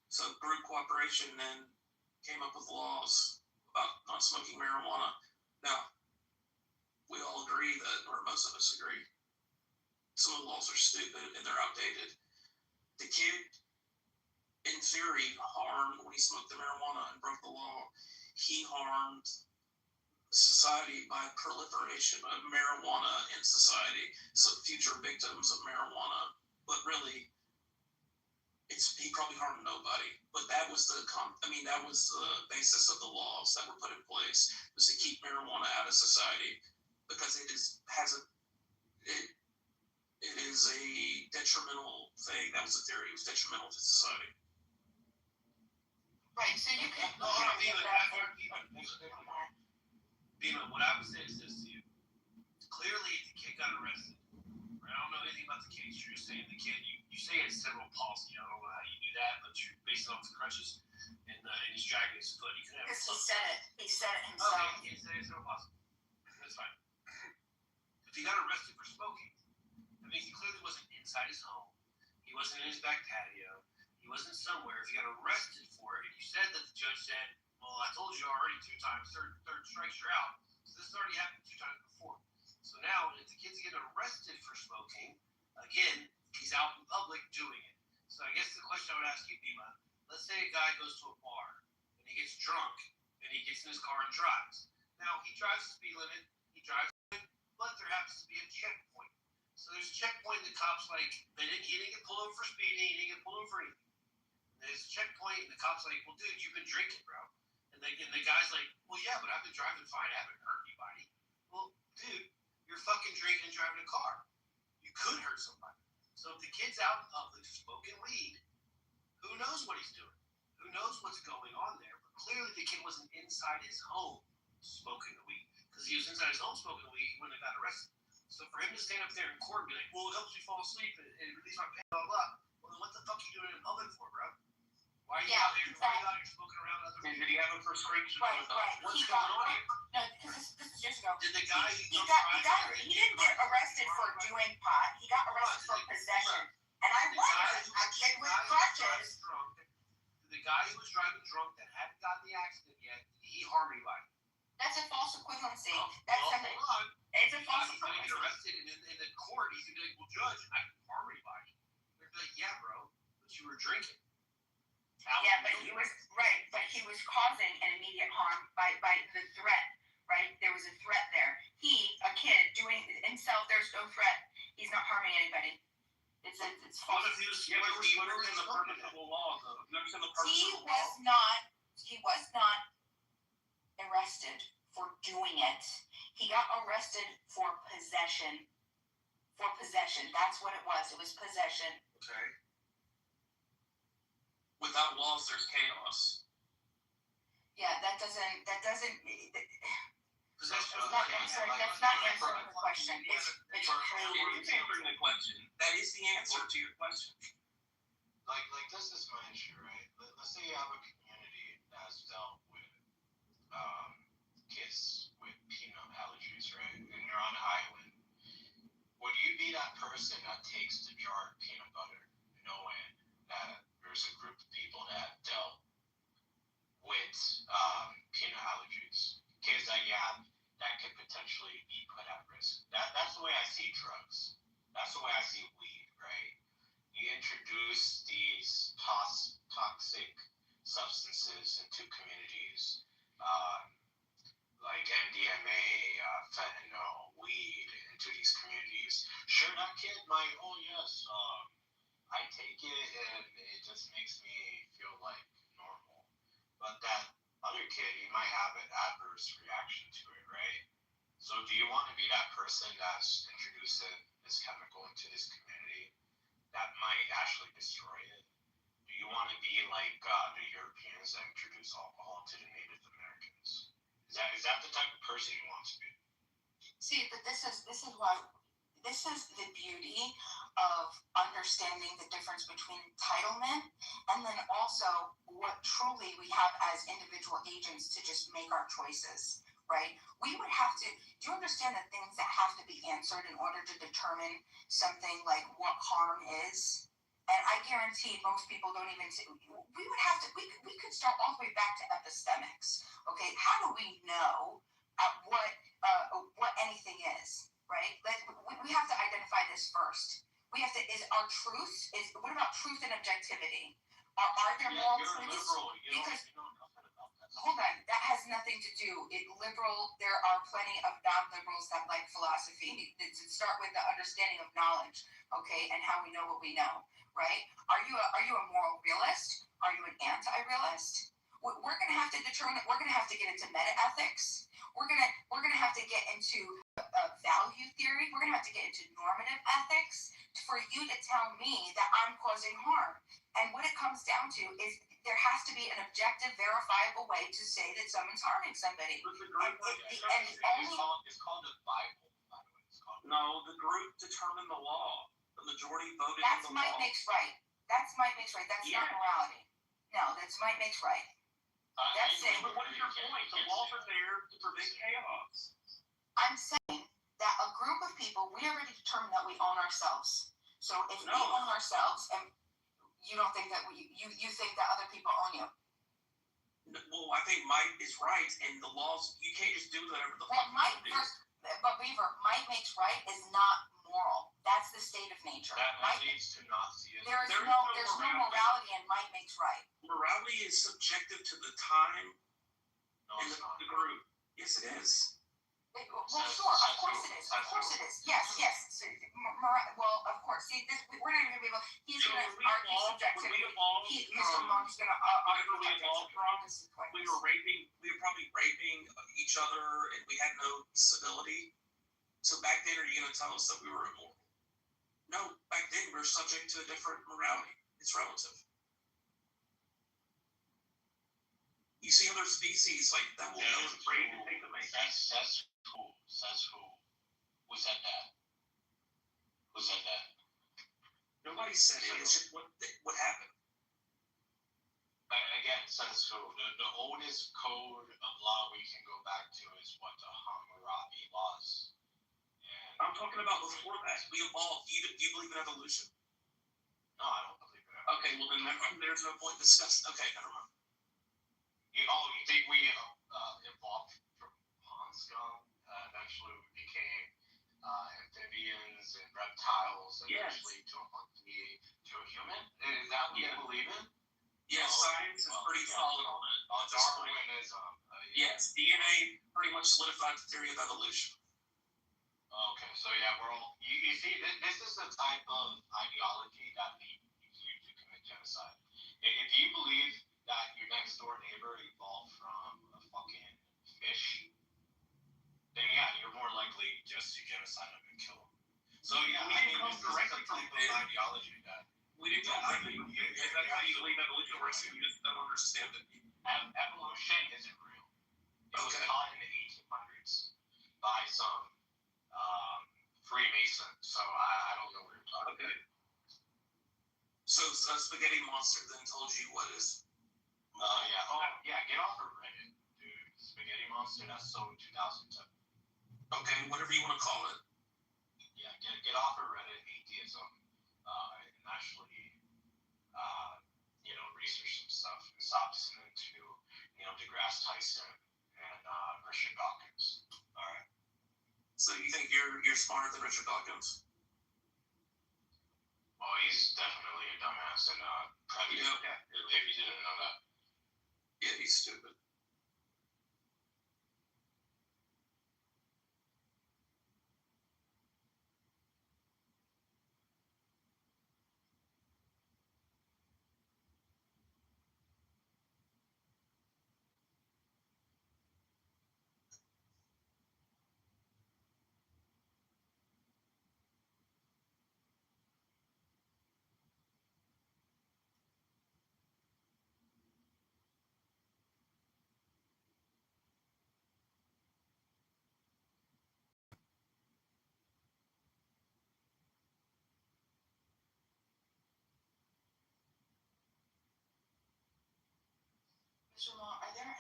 So group cooperation then came up with laws about not smoking marijuana. Now, we all agree that, or most of us agree, some of the laws are stupid and they're outdated. The kid, in theory, harmed when he smoked the marijuana and broke the law. He harmed society by proliferation of marijuana in society, so future victims of marijuana. But really, he probably harmed nobody. But that was the basis of the laws that were put in place, was to keep marijuana out of society, because it is a detrimental thing. That was the theory. It was detrimental to society. Right. So you can. Dina, what I would say is this to you. Clearly, the kid got arrested. I don't know anything about the case. You're just saying the kid, you say it's cerebral palsy. I don't know how you do that, but you're basing it off the crutches and he's dragging his foot. You could have. Because he said it. He said it himself. Okay, he said it's cerebral palsy. That's fine. If he got arrested for smoking, that means he clearly wasn't inside his home. He wasn't in his back patio. He wasn't somewhere. If he got arrested for it, and you said that the judge said, well, I told you already 2 times, third strikes you're out. So this has already happened 2 times before. So now, if the kid's getting arrested for smoking, again, he's out in public doing it. So I guess the question I would ask you, Bima, let's say a guy goes to a bar, and he gets drunk, and he gets in his car and drives. Now, he drives the speed limit, but there happens to be a checkpoint. So there's a checkpoint, and the cops he didn't get pulled over for speeding, he didn't get pulled over for anything. And there's a checkpoint, and the cop's like, well, dude, you've been drinking, bro. And the guy's like, well, yeah, but I've been driving fine. I haven't hurt anybody. Well, dude, you're fucking drinking and driving a car. You could hurt somebody. So if the kid's out in public smoking weed, who knows what he's doing? Who knows what's going on there? But clearly the kid wasn't inside his home smoking the weed. Because if he was inside his home smoking the weed, he wouldn't have got arrested. So for him to stand up there in court and be like, well, it helps me fall asleep and release my pain, blah, blah, well, then what the fuck are you doing in public for, bro? Why are you out here smoking around other people? Did he have a prescription? Right. What's going on here? No, because this is years ago. Did the guy he didn't get arrested for doing pot. He got arrested for possession. And I wonder, a kid with crutches. The guy who was driving drunk that hadn't gotten the accident yet, he harmed anybody. That's a false equivalency. It's a false He's going to equivalency. get arrested, and in the court, he's going to be like, well, Judge, I didn't harm anybody. They're like, yeah, bro, but you were drinking. Yeah, but he was right. But he was causing an immediate harm by the threat. Right, there was a threat there. He, a kid, doing himself. There's no threat. He's not harming anybody. It's false. What if he was? Yeah, but he was in the permissible law, though. He was not arrested for doing it. He got arrested for possession. For possession. That's what it was. It was possession. Okay. Without laws, there's chaos. Yeah, that doesn't. Possession. That's not answering the question. It's crazy. It's answering the question. That is the answer to your question. Like this is my issue, right? Let's say you have a community that's dealt with kids with peanut allergies, right? And you're on an island. Would you be that person that takes the jar of peanut butter, knowing that there's a group of people that dealt with peanut allergies? Kids that could potentially be put at risk. That's the way I see drugs. That's the way I see weed, right? You introduce these toxic substances into communities, uh, like MDMA, fentanyl, weed into these communities. Sure, that kid might, oh yes, I take it and it just makes me feel like normal. But that other kid, he might have an adverse reaction to it, right? So do you want to be that person that's introducing this chemical into this community that might actually destroy it? Do you want to be like the Europeans that introduce alcohol to the Native Americans? Is that the type of person you want to be? See, but this is the beauty of understanding the difference between entitlement and then also what truly we have as individual agents to just make our choices, right? We would have to, do you understand the things that have to be answered in order to determine something like what harm is? And I guarantee most people don't even see, we would have to, we could start all the way back to epistemics, okay? How do we know what anything is, right? We have to identify this first. We have to, what about truth and objectivity? Are there moral truths? Because, hold on, that has nothing to do, there are plenty of non-liberals that like philosophy. To start with the understanding of knowledge, okay, and how we know what we know, right? Are you a moral realist? Are you an anti-realist? We're going to have to determine, we're going to have to get into meta-ethics. We're gonna have to get into value theory. We're gonna have to get into normative ethics for you to tell me that I'm causing harm. And what it comes down to is there has to be an objective, verifiable way to say that someone's harming somebody. It's called the Bible, by the way. No, the group determined the law. The majority voted That's in the might law. makes right. That's might makes right. That's not morality. No, that's might makes right. That's saying. But what is your point? The laws are there to prevent chaos. I'm saying that a group of people, we already determined that we own ourselves. So if we own ourselves, and you don't think that you think that other people own you. Well, I think Mike is right, and the laws, you can't just do whatever the fuck you do. But Beaver, might makes right is not moral. That's the state of nature. That leads to Nazism. There's no morality in might makes right. Morality is subjective to the time and the group. Yes, it is. Well, sure, of course it is. Of course it is. Yes. So, well, of course. See, we're not even gonna be able. He's gonna argue subjectivity. Mr. Monk's gonna argue subjectivity. We were probably raping each other, and we had no civility. So back then, are you gonna tell us that we were immoral? No, back then we were subject to a different morality. It's relative. You see other species like that will be afraid to take the main. Says who? Who said that? Who said that? Nobody said it. It's just what happened. Again, says who? The oldest code of law we can go back to is what the Hammurabi laws. I'm talking about before that. We evolved. Do you believe in evolution? No, I don't believe in evolution. Okay, well then there's no point discussing. Okay, never mind. You think we evolved from scum? Eventually we became amphibians and reptiles, eventually to a human? Is that what you believe in? Yes, science is pretty solid on it. Darwinism. Yes, DNA pretty much solidified the theory of evolution. Okay, so yeah, we're all. You see, this is the type of ideology that leads you to commit genocide. If you believe that your next door neighbor evolved from a fucking fish, then yeah, you're more likely just to genocide him and kill him. So yeah, we didn't come directly from the ideology that we didn't come directly from you. If that's how you believe evolution works, you just don't understand it. Evolution isn't real. It was taught in the 1800s by some Freemason. So I don't know what you're talking about. Okay. So a spaghetti monster then told you what is. Yeah. Oh, yeah. Get off of Reddit, dude. Spaghetti monster. That's so 2010. Okay, whatever you want to call it. Yeah. Get off of Reddit. Atheism. And actually, research some stuff. And stop listening to, DeGrasse Tyson and Richard Dawkins. All right. So you think you're smarter than Richard Dawkins? Well, he's definitely a dumbass and probably if you didn't know that. Yeah, he's stupid.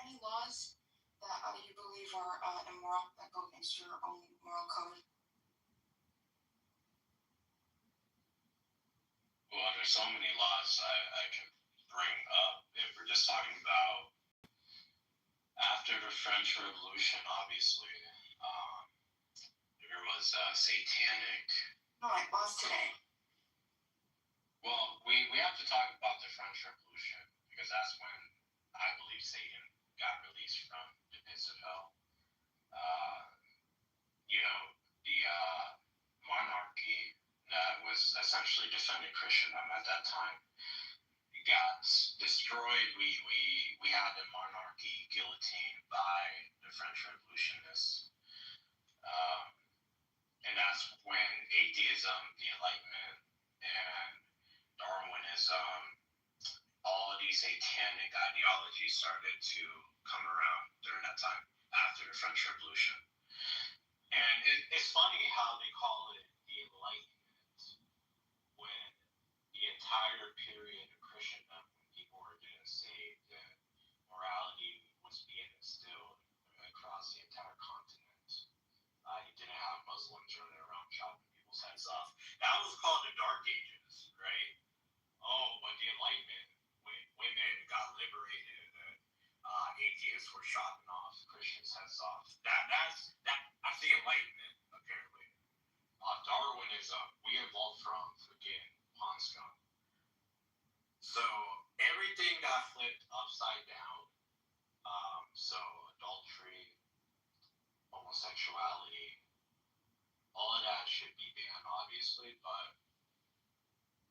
any laws that you believe are immoral that go against your own moral code? Well, there's so many laws I can bring up. If we're just talking about after the French Revolution, obviously, there was satanic. No, like laws today. Well, we have to talk about the French Revolution because that's when I believe Satan got released from the pits of hell. You know, the monarchy that was essentially defending Christendom at that time got destroyed. We had the monarchy guillotined by the French Revolutionists. And that's when atheism, the Enlightenment, and Darwinism, all of these satanic ideologies started to come around during that time after the French Revolution. And it's funny how they call it the Enlightenment when the entire period of Christendom, when people were getting saved and morality was being instilled across the entire continent. You didn't have Muslims running around chopping people's heads off. That was called the Dark Ages, right? Oh, but the Enlightenment, when women got liberated and atheists were chopping off Christians' heads off. That's the Enlightenment, apparently. Darwinism, we evolved from freaking pond scum. So everything got flipped upside down. So adultery, homosexuality, all of that should be banned, obviously, but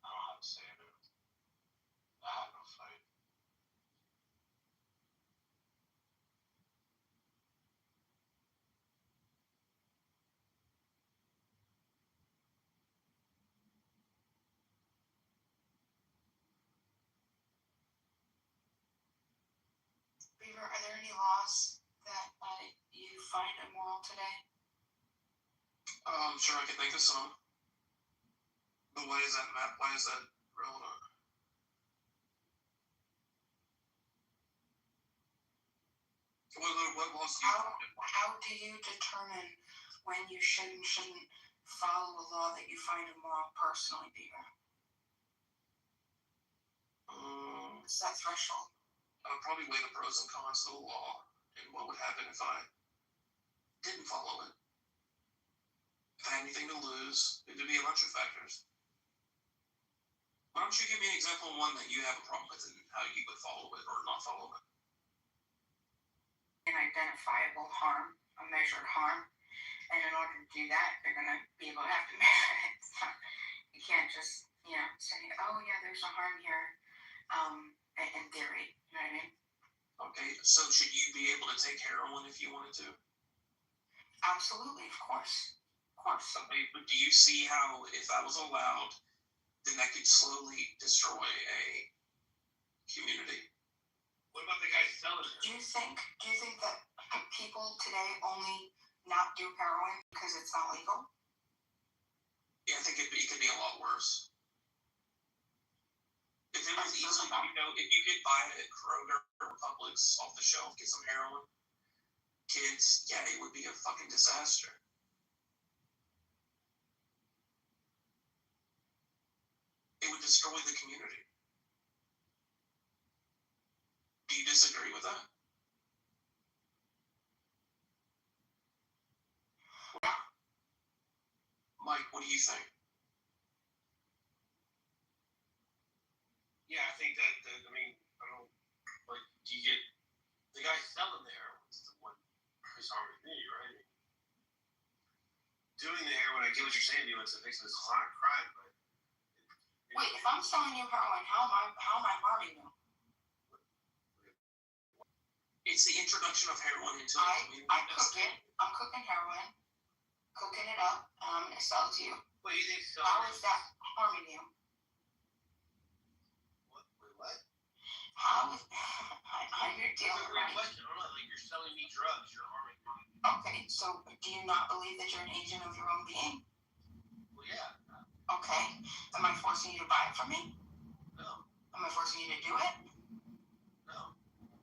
I don't have to say it. I have no fight. Beaver, are there any laws that you find immoral today? I'm sure I can think of some. But why is that relevant? What laws do you How do you determine when you should and shouldn't follow a law that you find immoral personally, Beaver? What's that threshold? I would probably weigh the pros and cons of the law and what would happen if I didn't follow it. If I had anything to lose, it would be a bunch of factors. Why don't you give me an example of one that you have a problem with and how you would follow it or not follow it? An identifiable harm, a measured harm. And in order to do that, they're going to be able to have to measure it. So you can't just, say, oh, yeah, there's a harm here, in theory. You know what I mean? Okay, so should you be able to take heroin if you wanted to? Absolutely, of course. Okay, but do you see how, if that was allowed, then that could slowly destroy a community? What about the guys selling it? Do you think that people today only not do heroin because it's not legal? Yeah, I think it could be a lot worse. If it was easy, if you could buy it at Kroger or Publix off the shelf, get some heroin, kids, yeah, it would be a fucking disaster. It would destroy the community. Do you disagree with that? Mike, what do you think? Yeah, I think that, I don't know, like, do you get, the guy selling the heroin is the one who's harming me, right? Doing the heroin, I get what you're saying, it's a fixing this crime, but. Wait, if I'm selling you heroin, how am I harming you? It's the introduction of heroin into the community. I'm cooking heroin, cooking it up, and I'm going to sell it to you. What do you think? How is that harming you? What? How is I'm your dealer, That's a great question. I don't know, like you're selling me drugs, you're harming me. Okay, so do you not believe that you're an agent of your own being? Well, yeah. Okay. Am I forcing you to buy it from me? No. Am I forcing you to do it? No.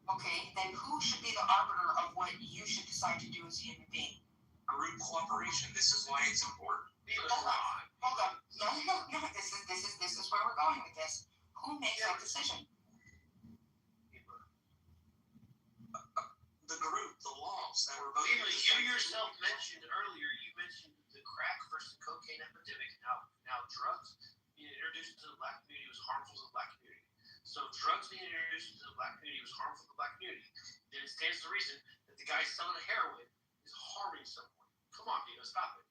Okay, then who should be the arbiter of what you should decide to do as a human being? Group cooperation. This is why it's important. Hold on. No. This is where we're going with this. Who makes that decision? The group, the laws that were voted. Leela, you yourself mentioned earlier. You mentioned the crack versus cocaine epidemic. Now drugs being introduced to the black community was harmful to the black community. So if drugs being introduced to the black community was harmful to the black community, then it stands to reason that the guy selling heroin is harming someone. Come on, Leela, stop it.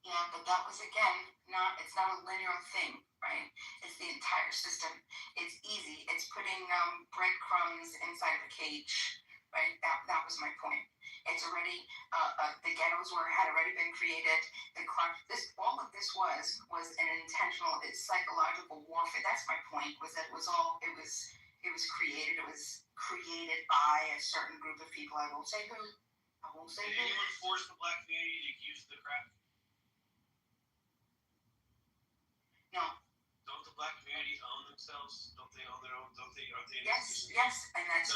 Yeah, but that was again it's not a linear thing, right? It's the entire system. It's easy. It's putting breadcrumbs inside of a cage, right? That was my point. It's already the ghettos had already been created. The crime, all of this was an intentional, it's psychological warfare. That's my point. Was that it was created. It was created by a certain group of people. I won't say who. Did anyone force the black community to use the crack? No. Don't the black communities own themselves? Don't they own their own? Aren't they? Yes, and that's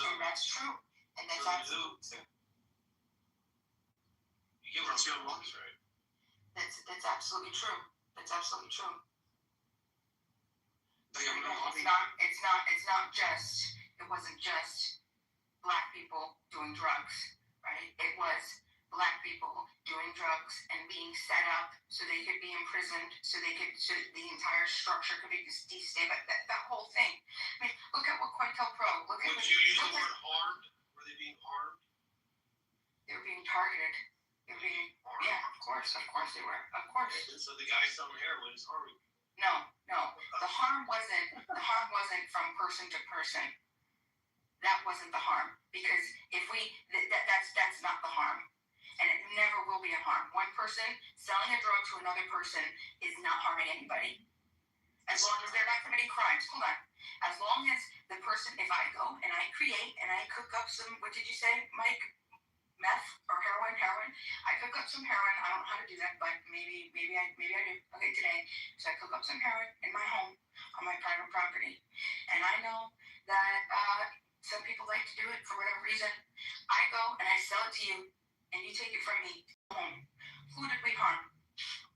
true. And that's absolutely. You get what I'm saying, right? That's absolutely true. That's absolutely true. It wasn't just black people doing drugs, right? It was black people doing drugs and being set up so they could be imprisoned, so the entire structure could be destabilized. That whole thing. I mean, look at what COINTELPRO. Would you use the word harmed? Were they being harmed? They were being targeted. Yeah, of course they were. Of course. And so the guy selling heroin is harming. No. The harm wasn't from person to person. That wasn't the harm, because that's not the harm, and it never will be a harm. One person selling a drug to another person is not harming anybody, as long as they're not committing crimes. Hold on. As long as the person, if I go and I create and I cook up some, what did you say, Mike? Meth or heroin? I cook up some heroin. I don't know how to do that, but maybe I do. Okay, today. So I cook up some heroin in my home on my private property, and I know that some people like to do it for whatever reason. I go and I sell it to you, and you take it from me. Who did we harm?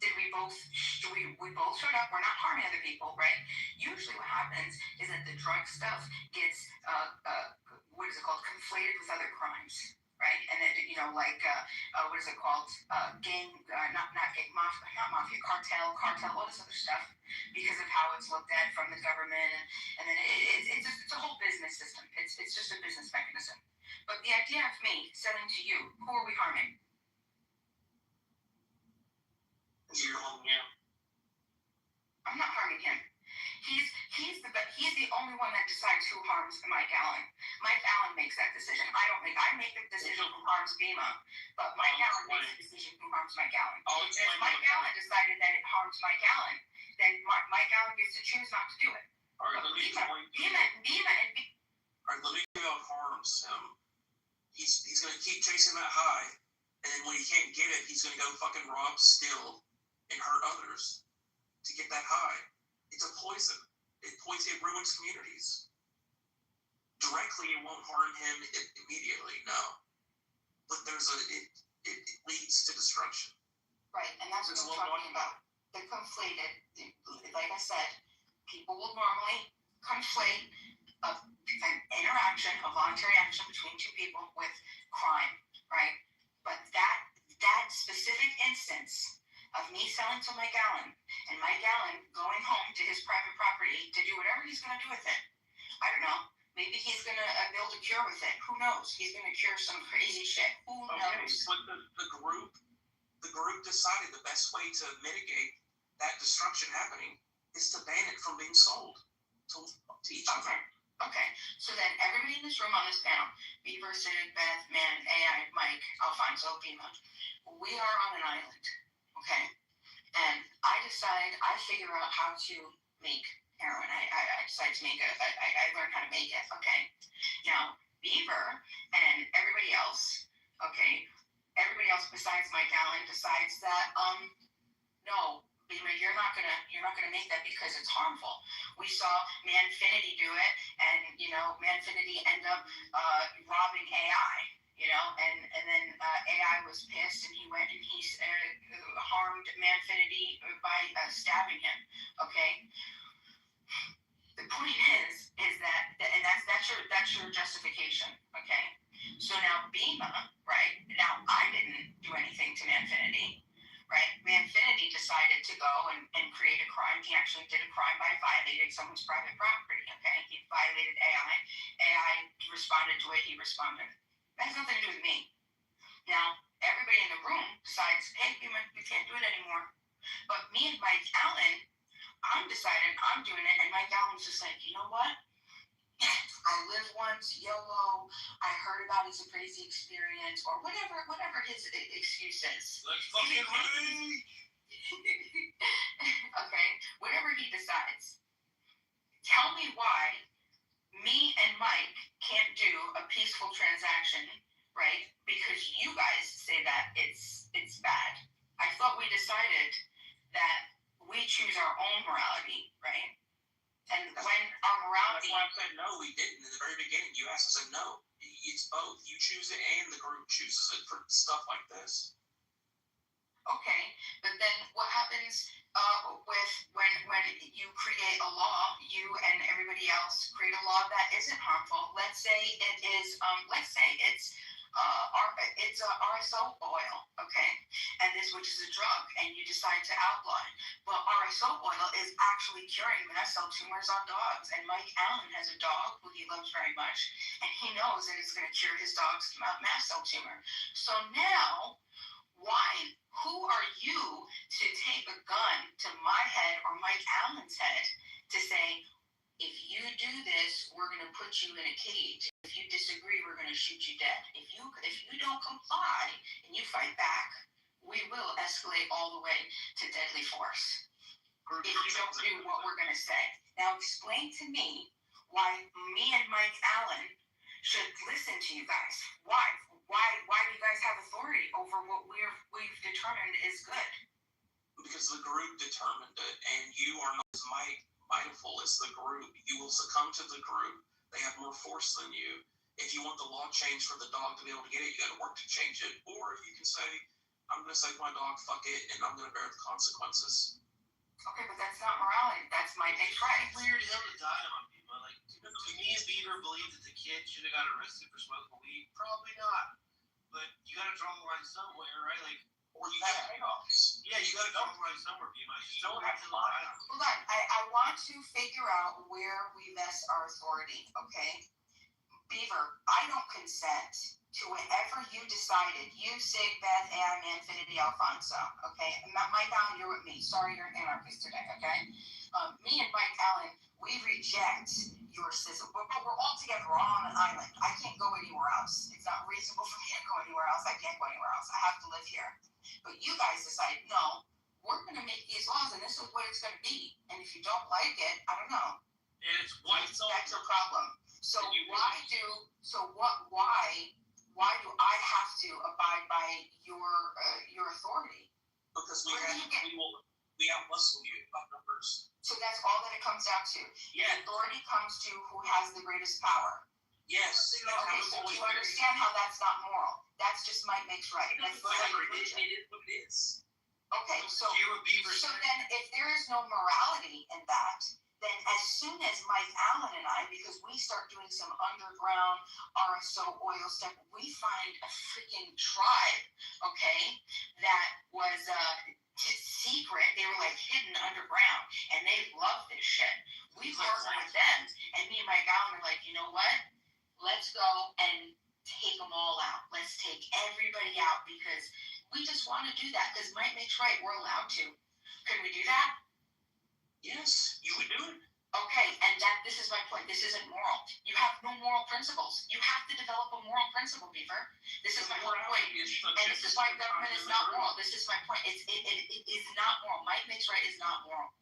Did we both showed up? We're not harming other people, right? Usually what happens is that the drug stuff gets conflated with other crimes, right? And then what is it called? Gang, not mafia, cartel, all this other stuff, because of how it's looked at from the government, and then it's a whole business system. It's just a business mechanism. But the idea of me selling to you, who are we harming? You're harming him. I'm not harming him. He's the only one that decides who harms Mike Allen. Mike Allen makes that decision. I make the decision who harms Bima, but Mike Allen makes the decision who harms Mike Allen. If Mike Allen decided that it harms Mike Allen, then Mike Allen gets to choose not to do it. All right, let me Bima let me go out harms him. He's gonna keep chasing that high, and then when he can't get it, he's gonna go fucking rob, steal, and hurt others to get that high. It's a poison. It ruins communities. Directly, it won't harm him immediately, no. But it leads to destruction. Right, and that's what I'm talking about. They're conflated. Like I said, people will normally conflate an interaction, a voluntary action between two people with crime, right? But that specific instance of me selling to Mike Allen and Mike Allen going home to his private property to do whatever he's going to do with it. I don't know. Maybe he's going to build a cure with it. Who knows? He's going to cure some crazy shit. Who knows? But the group decided the best way to mitigate that destruction happening is to ban it from being sold to each other. Okay. So then everybody in this room on this panel, Beaver, Sid, Beth, Man, AI, Mike, Alfonso, Bima, we are on an island. Okay, and I figure out how to make heroin. I decide to make I learned how to make it. Okay, now Beaver and everybody else, besides Mike Allen decides that no, Beaver, you're not gonna make that because it's harmful. We saw Manfinity do it, and Manfinity end up robbing AI. And then AI was pissed, and he went and he harmed Manfinity by stabbing him. Okay. The point is that, and that's your justification. Okay. So now Bima, right? Now I didn't do anything to Manfinity, right? Manfinity decided to go and create a crime. He actually did a crime by violating someone's private property. Okay. He violated AI. AI responded to it. He responded. That has nothing to do with me. Now, everybody in the room decides, hey, we can't do it anymore. But me and Mike Allen, I'm deciding I'm doing it, and Mike Allen's just like, you know what? I lived once, YOLO. I heard about it's a crazy experience, or whatever his excuse is. Let's fucking rage! Okay, whatever he decides. Tell me why me and Mike can't do a peaceful transaction, right? Because you guys say that it's bad. I thought we decided that we choose our own morality, right? And when our morality... That's why I said no, we didn't. In the very beginning, you asked us, no. It's both. You choose it and the group chooses it for stuff like this. Okay, but then what happens with when you create a law, you and everybody else create a law that isn't harmful? Let's say it is. Let's say it's RSO oil, okay, and which is a drug, and you decide to outlaw it. But RSO oil is actually curing mast cell tumors on dogs, and Mike Allen has a dog who he loves very much, and he knows that it's going to cure his dog's mast cell tumor. So now, who are you to take a gun to my head or Mike Allen's head to say, if you do this, we're going to put you in a cage. If you disagree, we're going to shoot you dead. If you don't comply and you fight back, we will escalate all the way to deadly force. If you don't do what we're going to say. Now explain to me why me and Mike Allen should listen to you guys. Why do you guys have authority over what we've determined is good? Because the group determined it, and you are not as mindful as the group. You will succumb to the group. They have more force than you. If you want the law changed for the dog to be able to get it, you got to work to change it. Or you can say, I'm going to save my dog, fuck it, and I'm going to bear the consequences. Okay, but that's not morality. That's my big right. It's weird hell to die on people. Like, do me and Beaver believe that the kid should have got arrested for smoking weed? Probably not. But you got to draw the line somewhere, right? Like, or you have payoffs. Yeah, you got to draw the line somewhere, Beaver. You don't have to lie. Hold on. I want to figure out where we vest our authority, okay? Beaver, I don't consent to whatever you decided. You, Sig, Beth, AI, Manfinity, Alfonso, okay? Mike Allen, you're with me. Sorry you're an anarchist today, okay? Me and Mike Allen, we reject your system. But we're all together. We're all on an island. I can't go anywhere else. It's not reasonable for me to go anywhere else. I can't go anywhere else. I have to live here. But you guys decide, no, we're going to make these laws, and this is what it's going to be. And if you don't like it, I don't know. And it's white. That's your problem. So why do I have to abide by your authority? Because we outmuscle you by numbers. So that's all that it comes down to. Yeah. Authority comes to who has the greatest power. Yes. Okay, so do you understand how that's not moral? That's just might makes right. That's it is what it is. Okay, so then if there is no morality in that, then as soon as Mike Allen and I, because we start doing some underground RSO oil stuff, we find a freaking tribe, okay, that was secret. They were like hidden underground, and they love this shit. We partnered with them, and me and Mike Allen are like, you know what? Let's go and take them all out. Let's take everybody out because we just want to do that. Because might makes right. We're allowed to. Could we do that? Yes, you would do it. Okay, and this is my point. This isn't moral. You have no moral principles. You have to develop a moral principle, Beaver. This is my whole point. And this is why government is not moral. This is my point. It is not moral. Might makes right is not moral.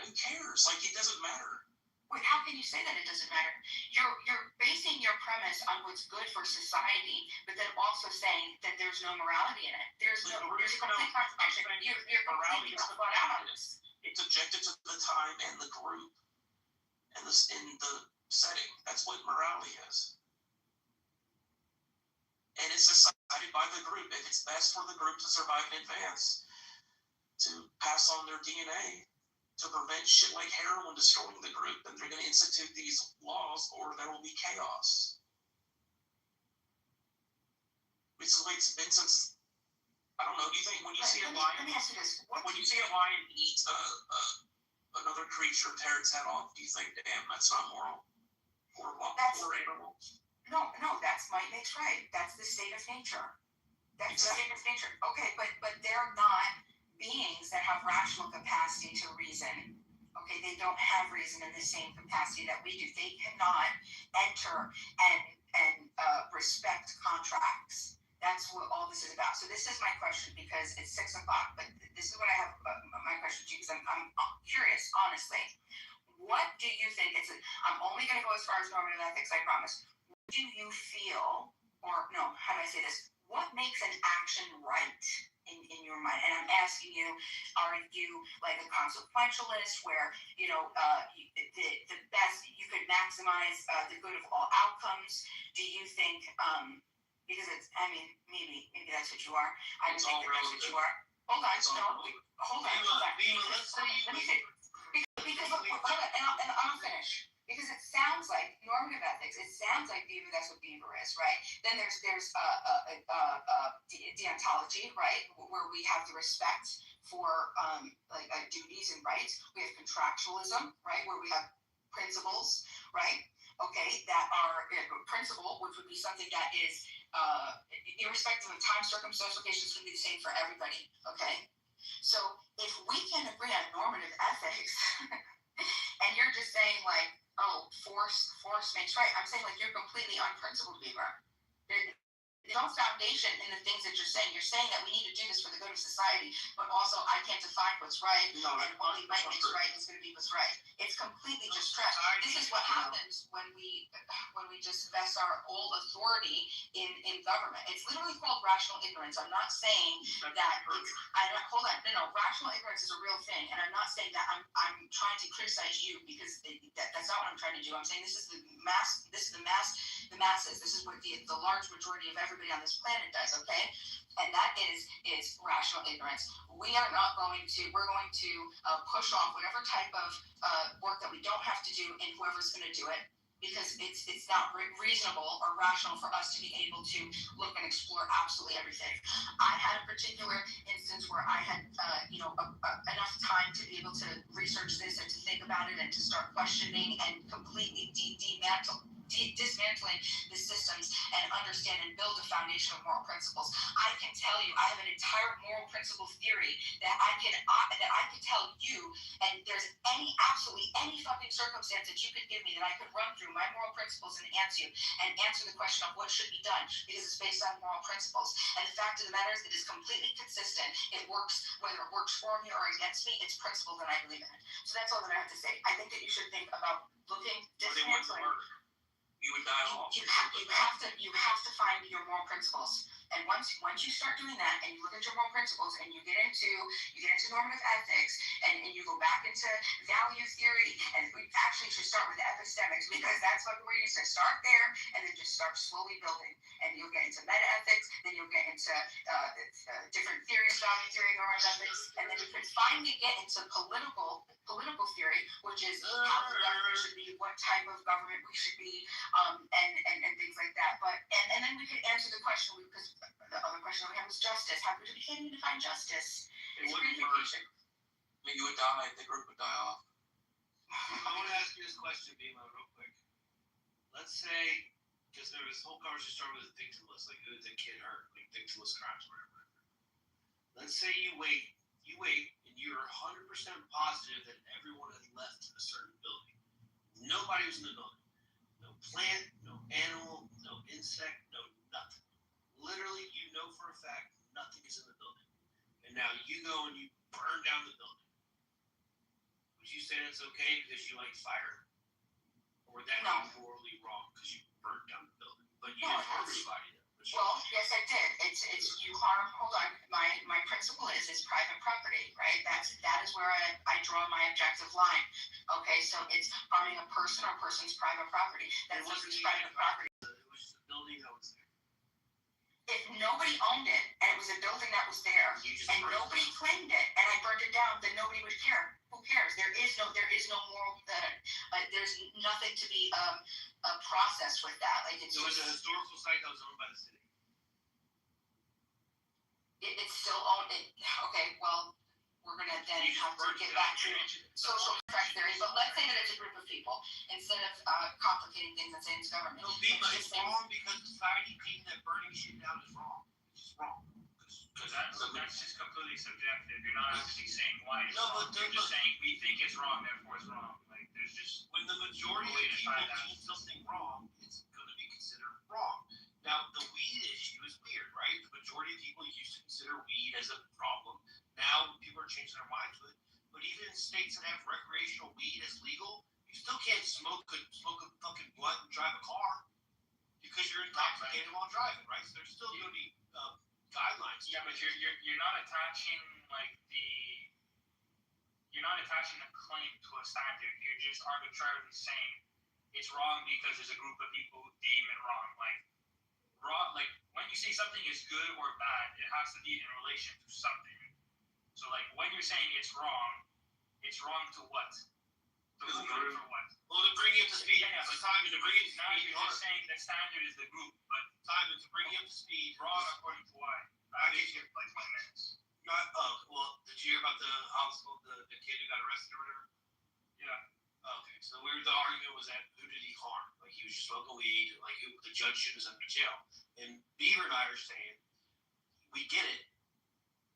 Who cares? Like, it doesn't matter. Wait, how can you say that it doesn't matter? You're basing your premise on what's good for society, but then also saying that there's no morality in it. There's a complete contradiction. You're completely flat out on this. It's objective to the time and the group. in the setting. That's what morality is. And it's decided by the group. If it's best for the group to survive and advance, to pass on their DNA, to prevent shit like heroin destroying the group, then they're going to institute these laws, or there will be chaos. This is the way it's been since, I don't know, do you think when you see a lion, let me ask you this. when you see a lion eat another creature, tear its head off, do you think, damn, that's not moral? Or animal? No, that's might makes right. That's the state of nature. That's the state of nature. Okay, but they're not beings that have rational capacity to reason. Okay, they don't have reason in the same capacity that we do. They cannot enter and respect contracts. That's what all this is about. So this is my question, because it's 6 o'clock, but this is what I have my question to you, because I'm curious, honestly. What do you think? I'm only going to go as far as normative ethics, I promise. What do you feel, or no, how do I say this? What makes an action right in your mind? And I'm asking you, are you like a consequentialist where, the best, you could maximize the good of all outcomes? Do you think, because maybe that's what you are. I don't think that's what you are. Hold on, hold on. Let me see. Because hold on, and I'll finish. Because it sounds like normative ethics. It sounds like Beaver. That's what Beaver is, right? Then there's deontology, right, where we have the respect for duties and rights. We have contractualism, right, where we have principles, right? Okay, that are principle, which would be something that is irrespective of time, circumstance, location, is going to be the same for everybody. Okay, so if we can agree on normative ethics, and you're just saying like, oh, force makes right. I'm saying like you're completely unprincipled, Beaver. There's no foundation in the things that you're saying. You're saying that we need to do this for the good of society, but also I can't define what's right, and only Mike makes right is going to be what's right. It's completely just trash. This is what happens when we just vest our old authority in government. It's literally called rational ignorance. I'm not saying that hold on, no, rational ignorance is a real thing, and I'm not saying that I'm trying to criticize you, because that's not what I'm trying to do. I'm saying this is the masses. This is what the large majority of everybody on this planet does, okay? And that is rational ignorance. We're going to push off whatever type of work that we don't have to do, and whoever's going to do it, because it's not reasonable or rational for us to be able to look and explore absolutely everything. I had a particular instance where I had enough time to be able to research this and to think about it and to start questioning and completely dismantling the systems and understand and build a foundation of moral principles. I can tell you, I have an entire moral principle theory that I can tell you, and there's absolutely any fucking circumstance that you could give me that I could run through my moral principles and answer the question of what should be done, because it's based on moral principles. And the fact of the matter is, it is completely consistent. It works, whether it works for me or against me, it's principle that I believe in. So that's all that I have to say. I think that you should think about dismantling. You would die off. You have to find your moral principles, and once you start doing that, and you look at your moral principles, and you get into normative ethics, and you go back into value theory, and we actually should start with epistemics, because that's what we're used to. Start there, and then just start slowly building, and you'll get into meta ethics, then you'll get into different theories, value theory, normative ethics, and then you can finally get into political theory, which is how the government should be, what type of government we should be, and things like that. But and then we could answer the question, because the other question we have was justice. How could we can't even define justice? It wouldn't work. You would die. The group would die off. I want to ask you this question, Bima, real quick. Let's say, because there was whole conversation started with victimless, like the kid hurt, like victimless crimes, whatever. Let's say you wait, and you're 100% positive that everyone had left a certain building. Nobody was in the building. No plant, no animal, no insect, no nothing. Literally, you know for a fact nothing is in the building. And now you go and you burn down the building. Would you say that's okay because you like fire? Or would that be morally wrong because you burned down the building? But you didn't harm anybody. Well, yes, I did. It's you harm. Hold on. My principle is private property, right? That is where I draw my objective line. Okay, so it's harming a person or person's private property. That's private property. It was just a building that was there. If nobody owned it and it was a building that was there and nobody claimed it and I burned it down, then nobody would care. Who cares? There is no moral. There's nothing to be processed with that. Like it was a historical site that was owned by the city. It's still owned. Okay, well, we're gonna then have to get back to social effect theory. But let's say that it's a group of people instead of complicating things and saying it's government. No, it's wrong because society deemed that burning shit down is wrong. It's just wrong. Because that's just completely subjective. You're not actually saying why it's wrong. You're just saying we think it's wrong, therefore it's wrong. Like there's just when the majority of people deem something wrong, it's going to be considered wrong. Now the weed issue is weird, right? The majority of people used to consider weed as a problem. Now people are changing their minds to it. But even in states that have recreational weed as legal, you still can't smoke a fucking blunt and drive a car because you're intoxicated while driving, right? So there's still going to be guidelines. Yeah, but you're not attaching you're not attaching a claim to a standard. You're just arbitrarily saying it's wrong because there's a group of people who deem it wrong. Like when you say something is good or bad, it has to be in relation to something. So like when you're saying it's wrong to what? To whom and for what? Well, to bring you up to speed. Yeah, but Simon, to bring you up to now speed. you're just saying the standard is the group, but Simon, to bring you up to speed. Wrong according to why? I gave you like 20 minutes. Well, did you hear about the hospital, the kid who got arrested or whatever? Yeah. Okay, so the argument was that who did he harm? Like he was just smoking weed, like the judge should have sent him to jail. And Beaver and I are saying, we get it.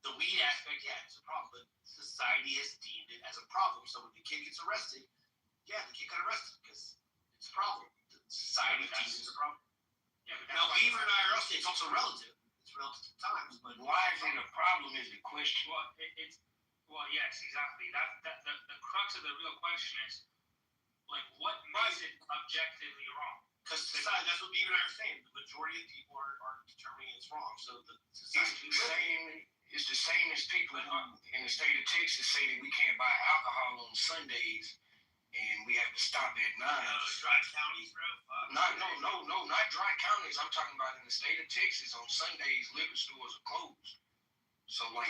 The weed aspect, yeah, it's a problem, but society has deemed it as a problem. So when the kid gets arrested, yeah, the kid got arrested because it's a problem. The society deems it as a problem. Yeah, but now Beaver and I are also, it's also relative. It's relative to times, but why is it a problem is the question. Well, yes, exactly. The crux of the real question is like what makes it objectively wrong? Because society, that's what Beaver and I are saying. The majority of people are determining it's wrong. So the society it's the same as people who in the state of Texas say that we can't buy alcohol on Sundays and we have to stop at 9. Dry counties, bro. Not dry counties. I'm talking about in the state of Texas on Sundays, liquor stores are closed. So like,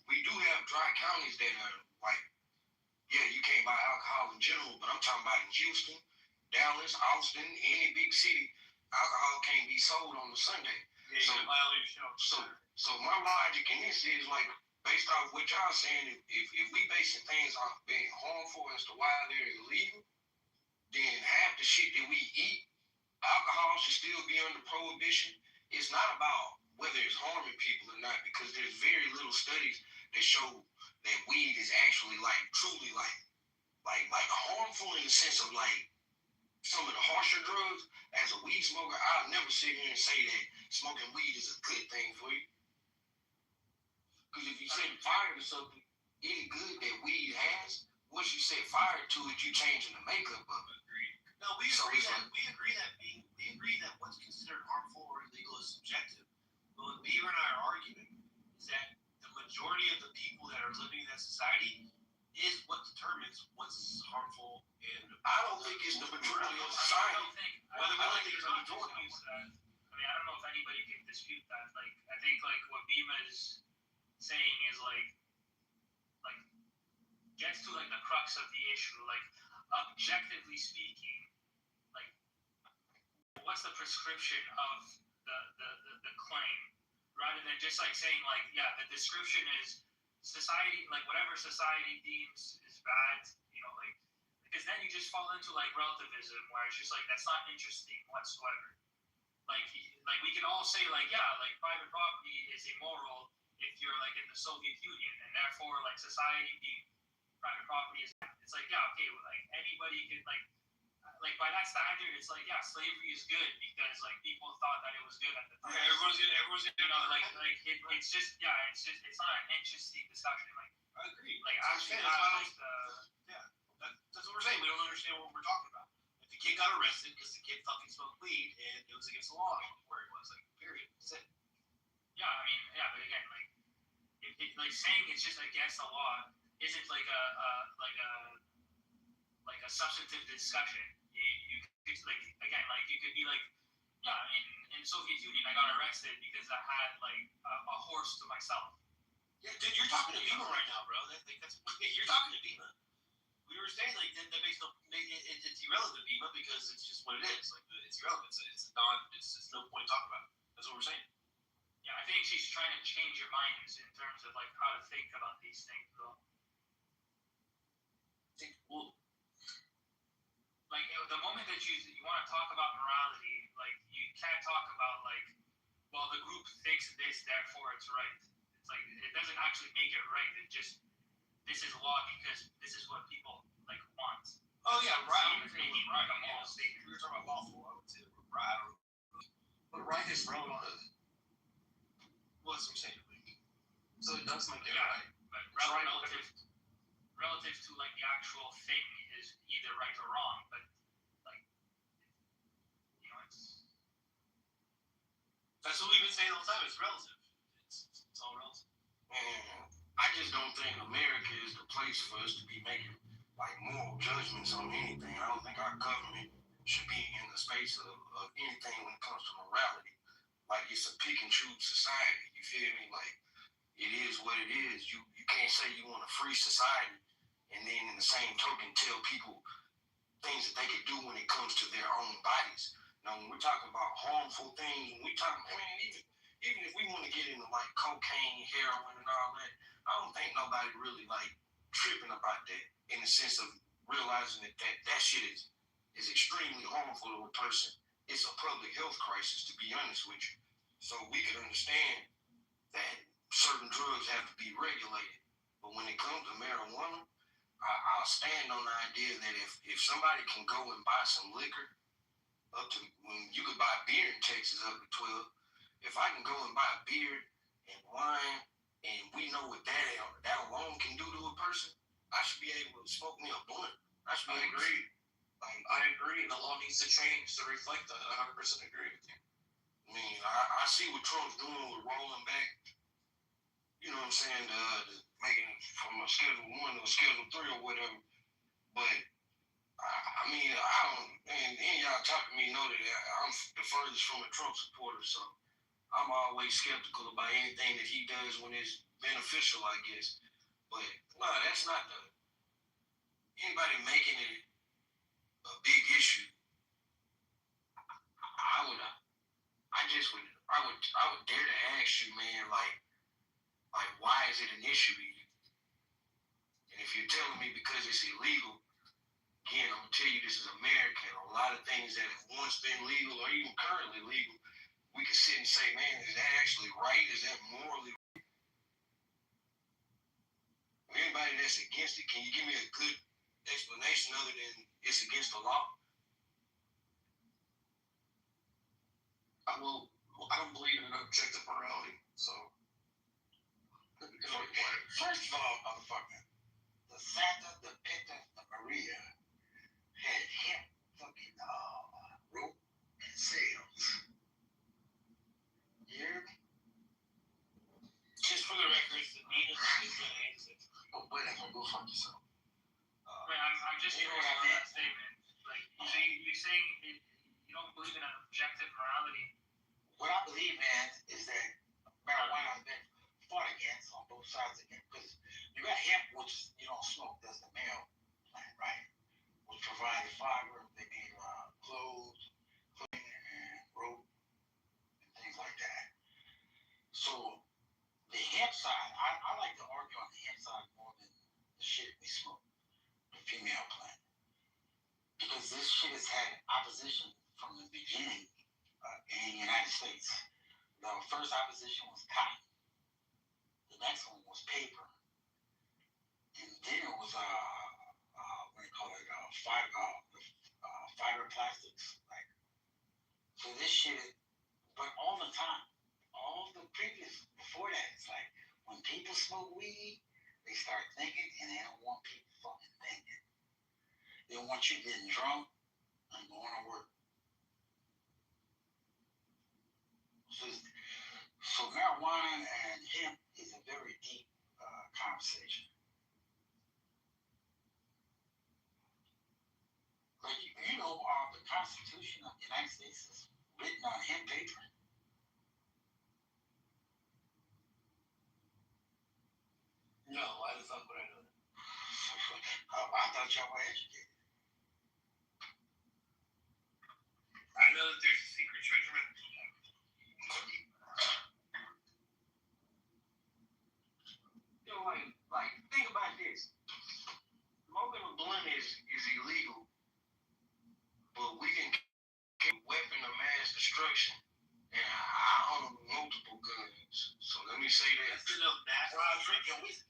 we do have dry counties that are like, yeah, you can't buy alcohol in general, but I'm talking about in Houston, Dallas, Austin, any big city, alcohol can't be sold on the Sunday. Yeah, so my logic in this is like, based off what y'all saying, if we basing things on being harmful as to why they're illegal, then half the shit that we eat, alcohol should still be under prohibition. It's not about whether it's harming people or not, because there's very little studies that show that weed is actually like truly like harmful in the sense of like some of the harsher drugs. As a weed smoker, I'll never sit here and say that smoking weed is a good thing for you. Because if you set fire to something, any good that weed has, once you set fire to it, you changing the makeup of it. No, we agree that what's considered harmful or illegal is subjective. But what Beaver and I are arguing is that the majority of the people that are living in that society is what determines what's harmful and I don't think it's the majority of society. Whether we like it or not, I mean, I don't know if anybody can dispute that. Like, I think like what Bima is saying is like gets to like the crux of the issue. Like, objectively speaking, like what's the prescription of the claim, rather than just like saying like, yeah, the description is society, like whatever society deems is bad, you know, like, because then you just fall into like relativism where it's just like that's not interesting whatsoever. Like we can all say like, yeah, like private property is immoral if you're like in the Soviet Union, and therefore like society being private property is bad. It's like, yeah, okay, well, like anybody can like by that standard, it's like, yeah, slavery is good because like people thought that it was good at the time. Yeah, everyone's gonna you know, it's just it's not an interesting discussion. Like, I agree. Like actually, that's what we're saying. We don't understand what we're talking about. Like the kid got arrested because the kid fucking smoked weed and it was against the law where it was, like, period. That's it. again, like saying it's just against the law isn't like a substantive discussion. You could like again, like you could be like, yeah, in Soviet Union, I got arrested because I had like a horse to myself. Yeah, dude, you're talking to Bima right now, bro. That's you're talking to Bima. We were saying like that makes no, it's irrelevant, Bima, because it's just what it is. Like it's irrelevant. It's no point talking about it. That's what we're saying. Yeah, I think she's trying to change your minds in terms of like how to think about these things, though. Well, like the moment that you want to talk about morality, like you can't talk about like, well, the group thinks this, therefore it's right. It's like it doesn't actually make it right. It just this is law because this is what people like want. Oh yeah, right. So making like a moral statement. We were talking about lawful. I would say right. But right is wrong. What's I'm saying? So it does make it right. But relative to like the actual thing is either right or wrong. But like, you know, that's what we've been saying all the time. It's relative. It's all relative. And I just don't think America is the place for us to be making like moral judgments on anything. I don't think our government should be in the space of anything when it comes to morality. Like it's a pick and choose society. You feel me? Like it is what it is. You can't say you want a free society and then in the same token tell people things that they can do when it comes to their own bodies. Now when we're talking about harmful things, when we talking, I mean, even if we want to get into like cocaine, heroin, and all that, I don't think nobody really like tripping about that in the sense of realizing that shit is extremely harmful to a person. It's a public health crisis, to be honest with you. So we can understand that certain drugs have to be regulated. But when it comes to marijuana, I'll stand on the idea that if somebody can go and buy some liquor up to, when you could buy beer in Texas up to 12, if I can go and buy beer and wine and we know what that alone can do to a person, I should be able to smoke me a blunt. I agree. I agree. The law needs to change to reflect that. I 100% agree with you. I mean, I see what Trump's doing with rolling back, you know what I'm saying, making it from a Schedule 1 to a Schedule 3 or whatever. But, I mean, I don't, and y'all talk to me know that I'm the furthest from a Trump supporter, so I'm always skeptical about anything that he does when it's beneficial, I guess. But, no, that's not anybody making it a big issue. I would dare to ask you, man, like why is it an issue to you? And if you're telling me because it's illegal, again, I'm gonna tell you this is America, and a lot of things that have once been legal or even currently legal, we can sit and say, man, is that actually right? Is that morally right? Anybody that's against it, can you give me a good explanation other than it's against the law? I don't believe in objective morality, so. First of all, motherfucker, the Santa, the Pinta, the Maria had hemp fucking rope and sails. You hear me? Just for the record, the Nina is the exit. Oh, whatever, go fuck yourself. Wait, I'm just curious about that statement. Like, you're saying you don't believe in an objective morality. What I believe in is that marijuana has been fought against on both sides again, because you got hemp, which you don't smoke, that's the male plant, right? Which provides fiber, they need clothes, clothing, and rope, and things like that. So the hemp side, I like to argue on the hemp side more than the shit we smoke, the female plant. Because this shit has had opposition from the beginning in the United States. The first opposition was cotton. The next one was paper. And then it was what do you call it? Fiber plastics. Like, so this shit, but all the time, all the previous before that, it's like when people smoke weed, they start thinking, and they don't want people fucking thinking. They want you getting drunk and going to work. So marijuana and hemp conversation. Like, you know, the Constitution of the United States is written on hand paper. No, I just thought what I know. I thought y'all were educated. I know that there's a secret treasure. You know, like think about this. Smoking a blunt is illegal, but we can carry a weapon of mass destruction. And I own multiple guns. So let me say that. That's enough mass. While drinking whiskey.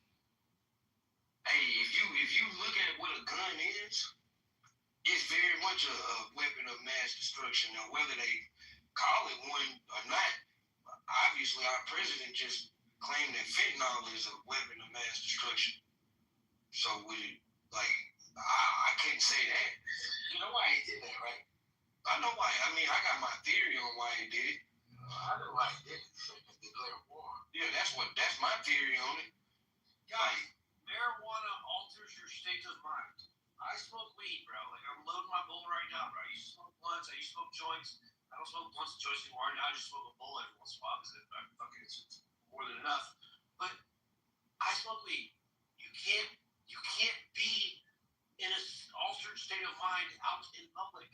Hey, if you look at what a gun is, it's very much a weapon of mass destruction. Now, whether they call it one or not, obviously our president just claimed that fentanyl is a weapon of mass destruction. So with it, like, I couldn't say that. You know why he did that, right? I know why. I mean, I got my theory on why he did it. I know why he did it. So he could declare war. Yeah, that's my theory on it. Guys, marijuana alters your state of mind. I smoke weed, bro. Like, I'm loading my bowl right now, bro. I used to smoke blunts. I used to smoke joints. I don't smoke blunts and joints anymore. Now I just smoke a bowl every once in a while because it's more than enough. But I smoke weed. You can't be in an altered state of mind out in public.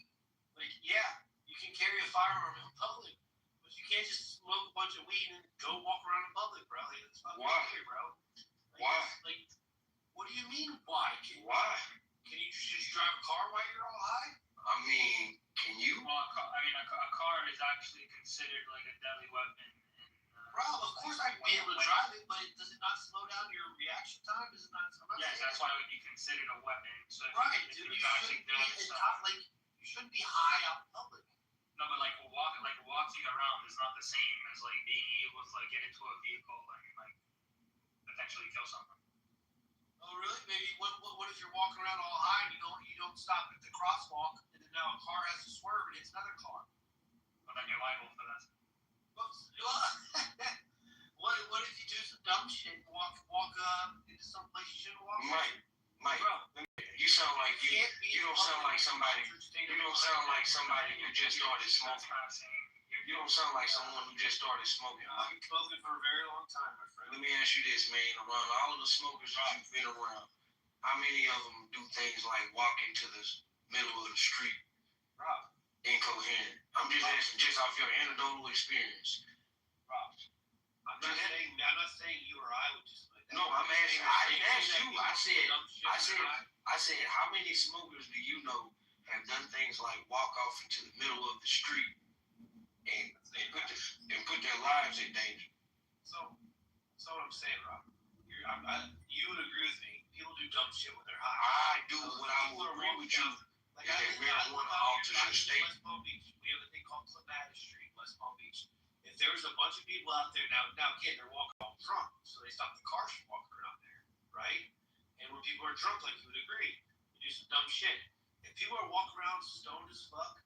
Like, yeah, you can carry a firearm in public, but you can't just smoke a bunch of weed and go walk around in public, bro. Like, it's fucking weird, bro. Like, Why? Like, what do you mean, why? Why? Can you just drive a car while you're all high? I mean, can you? Well, a car is actually considered like a deadly weapon. Bro, of course I'd be able to drive it, but does it not slow down your reaction time? Does it not? Yes, that's why it would be considered a weapon. So Right, if dude. you're You actually shouldn't be doing in stuff. like you shouldn't be high out in public. No, but like walking around is not the same as like being able to like get into a vehicle and like potentially kill someone. Oh, really? Maybe what if you're walking around all high and you don't stop at the crosswalk and then now a car has to swerve and it's another car? But then you're liable for that. What if you do some dumb shit and walk into some place you shouldn't walk? Mike, you sound like you don't sound like somebody. You don't sound like somebody who just started smoking. You don't sound like someone who just started smoking. I've been smoking for a very long time, my friend. Let me ask you this, man. Around all of the smokers that you've been around, how many of them do things like walk into the middle of the street Rob. incoherent? I'm just asking, just off your anecdotal experience. Rob, I'm not saying you or I would just like that. No, I'm asking. I didn't ask you. I said, how many smokers do you know have done things like walk off into the middle of the street and put their lives in danger? So what I'm saying, Rob, you would agree with me. People do dumb shit when they're high. I do. What I will agree with you like is that marijuana alters your state. West Palm Beach. We have a thing called Clematis Street, West Palm Beach. If there was a bunch of people out there now again, they're walking all drunk, so they stop the cars from walking around there, right? And when people are drunk, like you would agree, you do some dumb shit. If people are walking around stoned as fuck,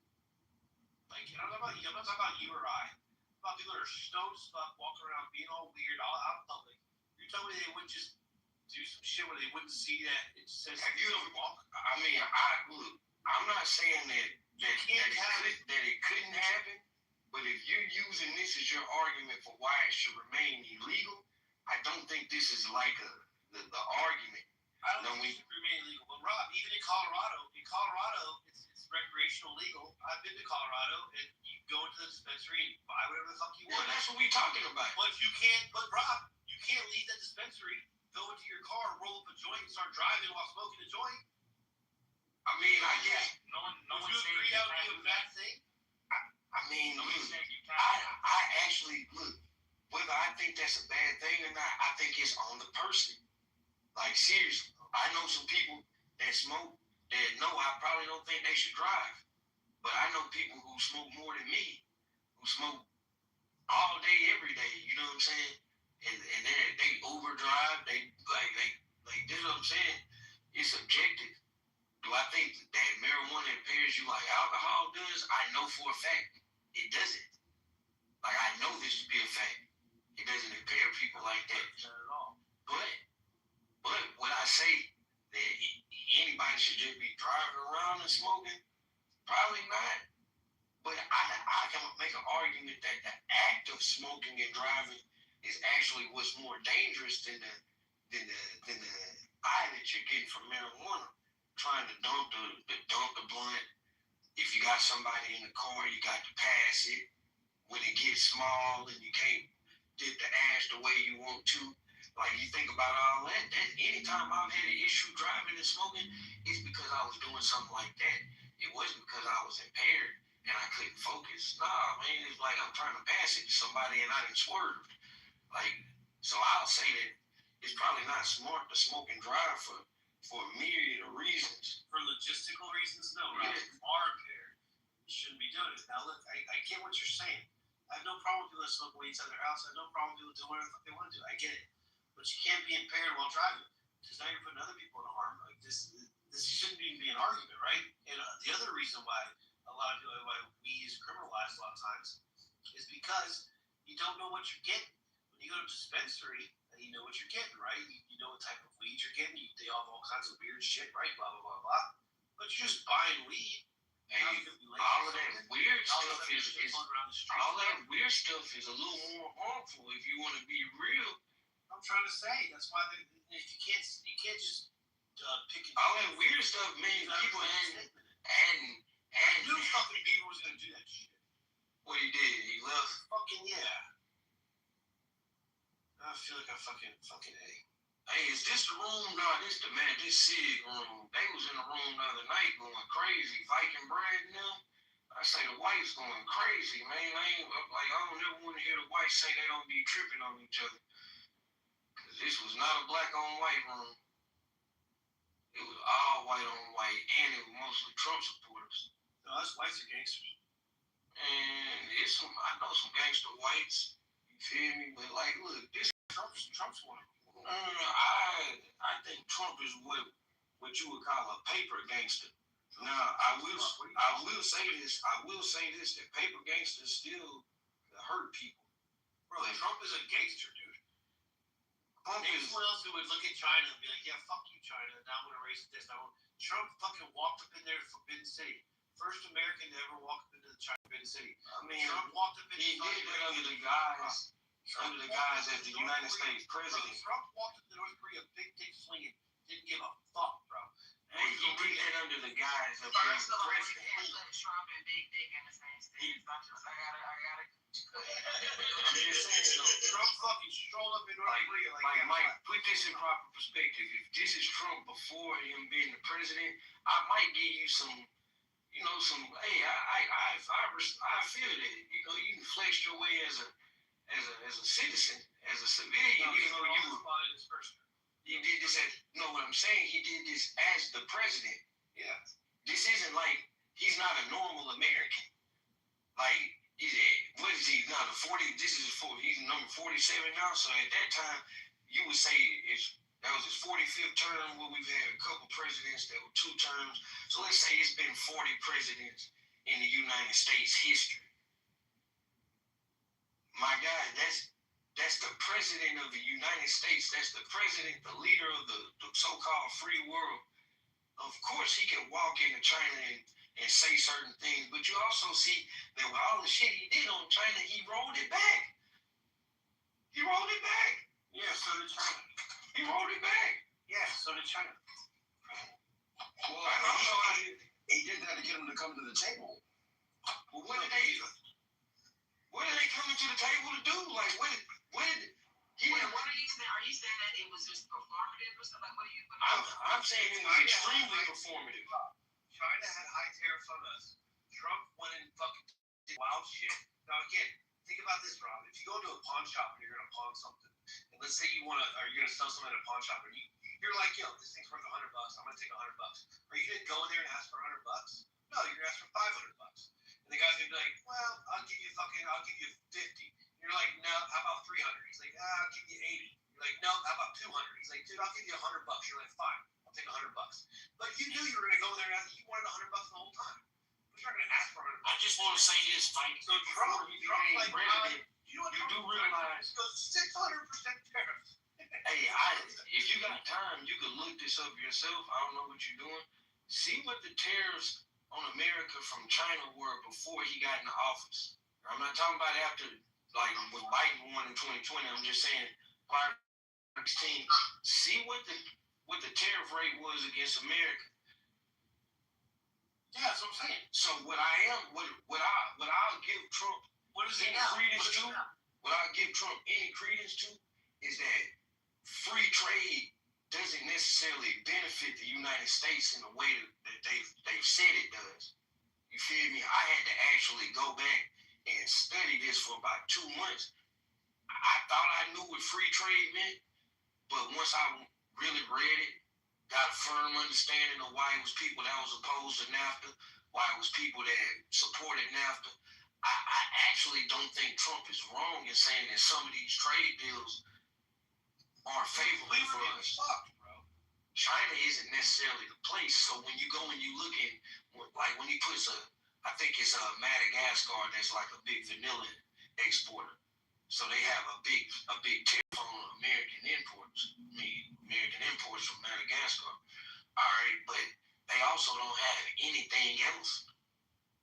like I'm not talking about you or I. I'm about people that are stoned as fuck, walking around being all weird, all out in public. You're telling me they wouldn't just do some shit where they wouldn't see that it says Have you ever walk? I mean, I'm not saying that it couldn't happen, but if you're using this as your argument for why it should remain illegal, I don't think this is like the argument. I don't think it should remain illegal. But Rob, even in Colorado, it's recreational legal. I've been to Colorado, and you go into the dispensary and buy whatever the fuck you want. Well, that's what we're talking about. But Rob, you can't leave that dispensary, go into your car, roll up a joint, and start driving while smoking a joint. I mean, I guess no one Would you agree that would be a bad thing? I mean, I actually look. Whether I think that's a bad thing or not, I think it's on the person. Like seriously, I know some people that smoke that know I probably don't think they should drive, but I know people who smoke more than me, who smoke all day, every day. You know what I'm saying? And they overdrive. They this is what I'm saying. It's subjective. Do I think that marijuana impairs you like alcohol does? I know for a fact it doesn't. Like I know this to be a fact. It doesn't impair people like that. Not at all. But say that anybody should just be driving around and smoking? Probably not. But I can make an argument that the act of smoking and driving is actually what's more dangerous than the high that you're getting from marijuana. Trying to dump the blunt. If you got somebody in the car, you got to pass it. When it gets small and you can't get the ash the way you want to. Like, you think about all that anytime I've had an issue driving and smoking, it's because I was doing something like that. It wasn't because I was impaired and I couldn't focus. Nah, man, it's like I'm trying to pass it to somebody and I didn't swerve. Like, so I'll say that it's probably not smart to smoke and drive for a myriad of reasons. For logistical reasons, no, right? You are impaired. You shouldn't be doing it. Now, look, I get what you're saying. I have no problem with people that smoke weed inside their house. I have no problem with people doing whatever they want to do. I get it. But you can't be impaired while driving. Because now you're putting other people in harm. Like, this shouldn't even be an argument, right? And the other reason why why weed is criminalized a lot of times is because you don't know what you're getting. When you go to a dispensary, you know what you're getting, right? You know what type of weed you're getting. They have all kinds of weird shit, right? Blah, blah, blah, blah. But you're just buying weed. And all of that weird stuff is a little more harmful if you want to be real. I'm trying to say that's why if you can't just pick and all that weird stuff, man. People and I knew fucking Bieber was gonna do that shit. What he did, he left. Fucking yeah. I feel like I fucking hate. Hey, is this the room? No, this the man. This SIG room. They was in the room the other night going crazy, Viking bread and them. I say the whites going crazy, man. I don't ever want to hear the whites say they don't be tripping on each other. Cause this was not a black on white room. It was all white on white, and it was mostly Trump supporters. No, us whites are gangsters. And I know some gangster whites. You feel me? But like, look, this Trump's one. I think Trump is what you would call a paper gangster. Now, I will say this. That paper gangsters still hurt people. Bro, Trump is a gangster, dude. Someone else who would look at China and be like, yeah, fuck you, China. Now I'm going to raise this. Trump fucking walked up in there to Forbidden City. First American to ever walk up into the China Forbidden City. I mean, Trump walked up in he did it under the guise as the United States president. Trump walked up to North Korea, big dick swinging. Didn't give a fuck, bro. Hey, he did that under the guise of being the president. Trump and big dick in the same state. Trump fucking strolled up in North Korea like Mike, put this in proper perspective. If this is Trump before him being the president, I might give you some, hey, I feel that, you can flex your way as a citizen, as a civilian, even though you did this know what I'm saying? He did this as the president. Yeah. This isn't like, he's not a normal American. Like, he's now the 40, he's number 47 now, so at that time, you would say that was his 45th term, where we've had a couple presidents that were 2 terms. So let's say it's been 40 presidents in the United States history. My guy, that's the president of the United States. That's the president, the leader of the so-called free world. Of course, he can walk into China and say certain things, but you also see that with all the shit he did on China, he rolled it back. Yeah, so did China. He rolled it back. Yeah, so did China. Well, I don't know how he did that to get him to come to the table. Well, what did they come to the table to do? Like, what did he? What are you saying? Are you saying that it was just performative or something? Like, what are you? I'm saying it was extremely performative. China had high tariffs on us. Trump went and fucking did wild shit. Now again, think about this, Rob. If you go to a pawn shop and you're gonna pawn something, and let's say you're gonna sell something at a pawn shop, and you're like, yo, this thing's worth $100. I'm gonna take $100. Are you gonna go in there and ask for $100? No, you're gonna ask for $500. And the guy's gonna be like, well, I'll give you 50. And you're like, no, how about 300? He's like, I'll give you 80. You're like, no, how about 200? He's like, dude, I'll give you $100. You're like, fine, I'll take $100. But you knew you were gonna go there and ask. You wanted $100 the whole time. But you're not gonna ask for $100. I just want to say this, Mike. So Trump like, president, you know what? You do realize. Goes 600% tariffs. Hey, if you got time, you can look this up yourself. I don't know what you're doing. See what the tariffs on America from China were before he got in the office. I'm not talking about after, like when Biden won in 2020. I'm just saying prior to 16. See what the tariff rate was against America. Yeah, that's what I'm saying. So what I'll give Trump any credence to, what I'll give Trump any credence to is that free trade doesn't necessarily benefit the United States in the way that they've said it does. You feel me? I had to actually go back and study this for about 2 months. I thought I knew what free trade meant, but once I really read it, got a firm understanding of why it was people that was opposed to NAFTA, why it was people that supported NAFTA. I actually don't think Trump is wrong in saying that some of these trade deals aren't favorable for us. China isn't necessarily the place. So when you go and you look at, like when he puts I think it's Madagascar that's like a big vanilla exporter. So they have a big tariff on American imports. American imports from Madagascar. All right, but they also don't have anything else.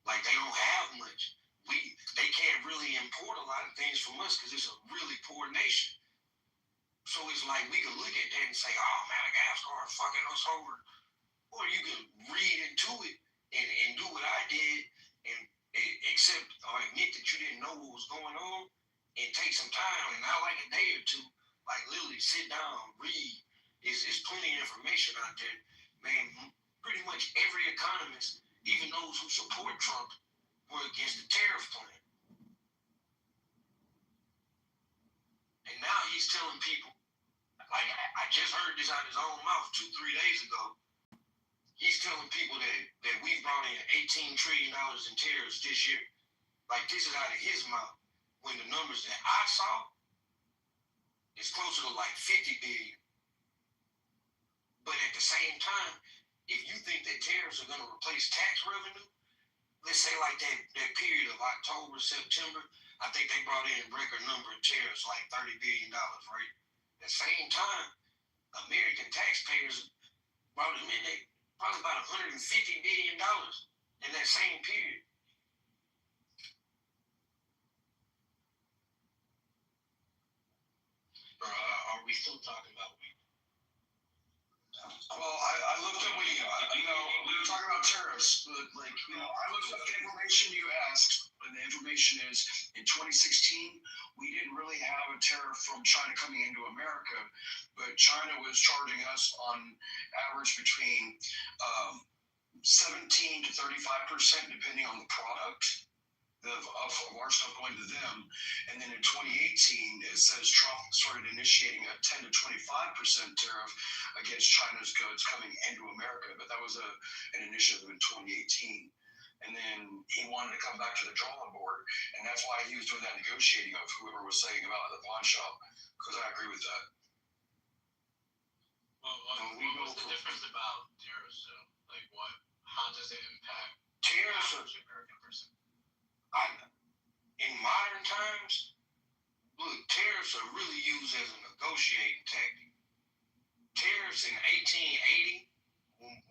Like they don't have much. They can't really import a lot of things from us because it's a really poor nation. So it's like we can look at that and say, oh, Madagascar is fucking us over. Or you can read into it and do what I did and accept or admit that you didn't know what was going on and take some time and not like a day or two, like literally sit down, read. There's plenty of information out there. Man, pretty much every economist, even those who support Trump, were against the tariff plan. And now he's telling people, like I just heard this out of his own mouth 2-3 days ago. He's telling people that we brought in $18 trillion in tariffs this year. Like this is out of his mouth. When the numbers that I saw is closer to like 50 billion. But at the same time, if you think that tariffs are going to replace tax revenue, let's say like that period of October, September, I think they brought in a record number of tariffs, like $30 billion, right? At the same time, American taxpayers brought them in probably about $150 billion in that same period. Are we still talking about weed? Well, I looked at we were talking about tariffs, but I looked at the information you asked, and the information is in 2016 we didn't really have a tariff from China coming into America, but China was charging us on average between 17 to 35% depending on the product of our stuff going to them. And then in 2018, it says Trump started initiating a 10 to 25% tariff against China's goods coming into America. But that was an initiative in 2018. And then he wanted to come back to the drawing board. And that's why he was doing that negotiating of whoever was saying about the pawn shop. Because I agree with that. Well, what's the difference about tariffs? So, like, how does it impact tariffs? The American person? In modern times, look, tariffs are really used as a negotiating tactic. Tariffs in 1880,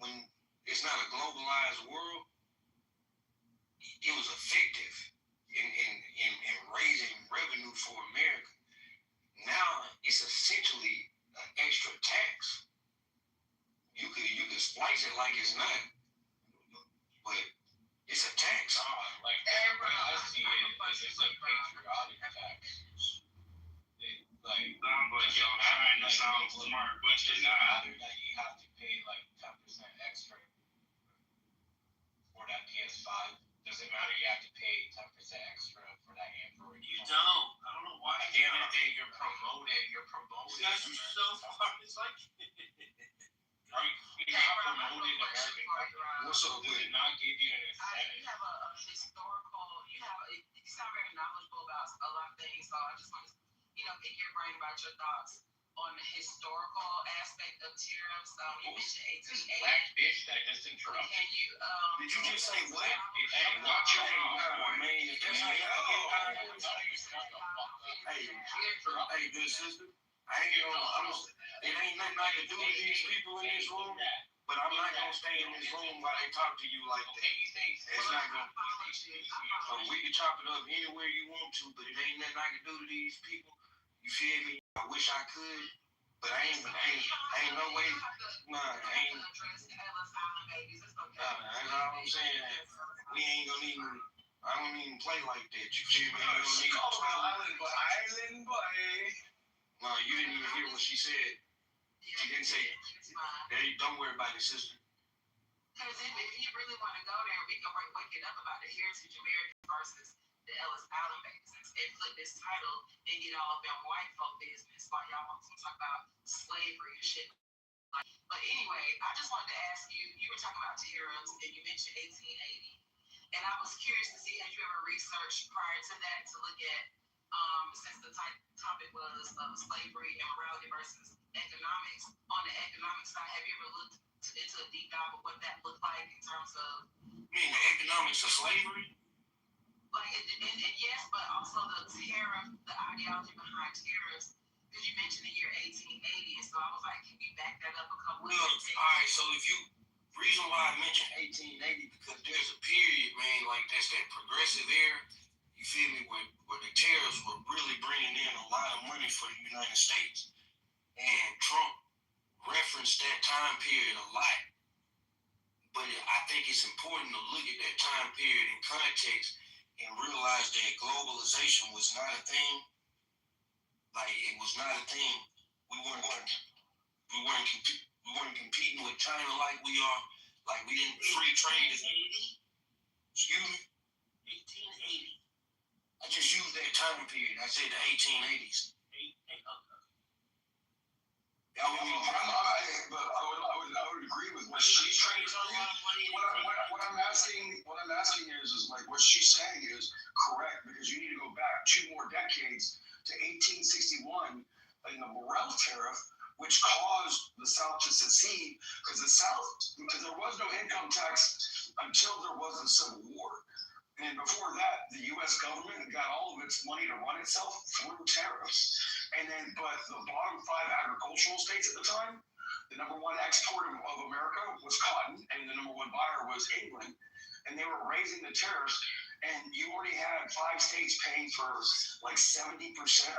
when it's not a globalized world, it was effective in raising revenue for America. Now it's essentially an extra tax. You could splice it like it's not, but it's a tax. Like everybody, I see it, it's a patriotic tax. Like, but y'all trying to sound smart, but you're not. That you have to pay like 10% extra for that PS5. Doesn't matter, you have to pay 10% extra for that Android. You don't. I don't know why. At the end of the day, you're promoting. That's so far. It's like. You're not promoting American companies. What's up, Does it not give you an incentive? You have a historical, you sound very knowledgeable about a lot of things, so I just want to, pick your brain about your thoughts on the historical aspect of tariffs. You mentioned 1880. Black bitch that just interrupted. Can you, Did you just say what? Hey, watch your man. If that's how y'all get down, hey, good sister. It ain't nothing I can do with these people in this room, but I'm not gonna stay in this room while they talk to you like that. It's not gonna. So we can chop it up anywhere you want to, but it ain't nothing I can do to these people. You feel me? I wish I could, but I ain't no way. Nah, that's all I'm saying. We ain't gonna even. I don't even play like that. You feel me? She called me island boy. No, you didn't even hear what she said. She didn't say, "Hey, don't worry about it, sister." Because if he really want to go there, we can wake it up about the Heritage American versus the Ellis Island bases and flip this title and get all of them white folk business while y'all want to talk about slavery and shit. But anyway, I just wanted to ask you, you were talking about tariffs and you mentioned 1880. And I was curious to see, had you ever researched prior to that to look at, since the topic was slavery and morality versus economics, on the economic side, have you ever looked into a deep dive of what that looked like in terms of... You mean the economics of slavery? Like, and yes, but also the tariff, the ideology behind tariffs, because you mentioned the year 1880, so I was like, can you back that up a couple of years? All right, so reason why I mentioned 1880, because there's a period, man, like that's that progressive era, you feel me, where the tariffs were really bringing in a lot of money for the United States. And Trump referenced that time period a lot. But I think it's important to look at that time period in context and realize that globalization was not a thing. Like, it was not a thing. We weren't competing with China like we are. Like, we didn't free trade. 1880? Excuse me? 1880. I just used that time period. I said the 1880s. But I would agree with what she's trying to tell you. What I'm asking is like what she's saying is correct, because you need to go back 2 more decades to 1861 in the Morel Tariff, which caused the South to secede, because there was no income tax until there was a Civil War. And before that, the U.S. government got all of its money to run itself through tariffs. But the bottom 5 agricultural states at the time, the number 1 exporter of America was cotton, and the number 1 buyer was England. And they were raising the tariffs, and you already had 5 states paying for like 70%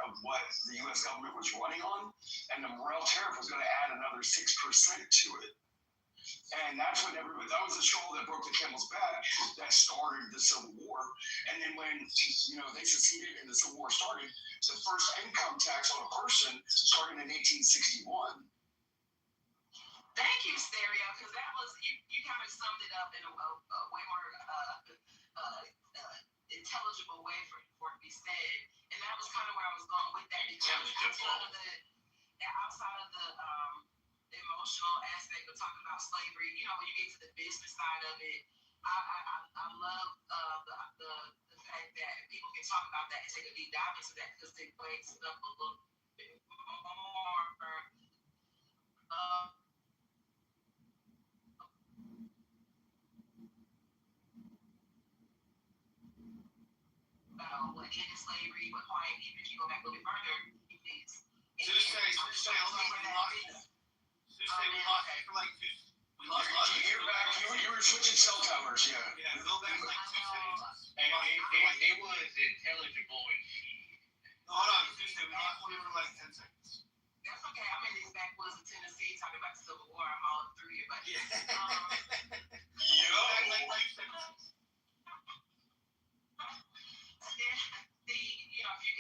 of what the U.S. government was running on, and the Morel tariff was going to add another 6% to it. And that's when that was the straw that broke the camel's back that started the Civil War. And then when, they seceded and the Civil War started, the first income tax on a person started in 1861. Thank you, Stereo, because that was, you kind of summed it up in a way more intelligible way for it to be said. And that was kind of where I was going with that. Outside of the emotional aspect of talking about slavery, when you get to the business side of it, I love the fact that people can talk about that and take a deep dive into that, because it wakes up a little bit more about what ended slavery, what quiet, even if you go back a little bit further, please. You were switching cell towers, yeah. Go back like 2 seconds. It was intelligible and shit. Hold on, Tuesday, we lost for like 10 seconds. That's okay. I'm in these backwoods of Tennessee talking about the Civil War. I'm all up through here, but if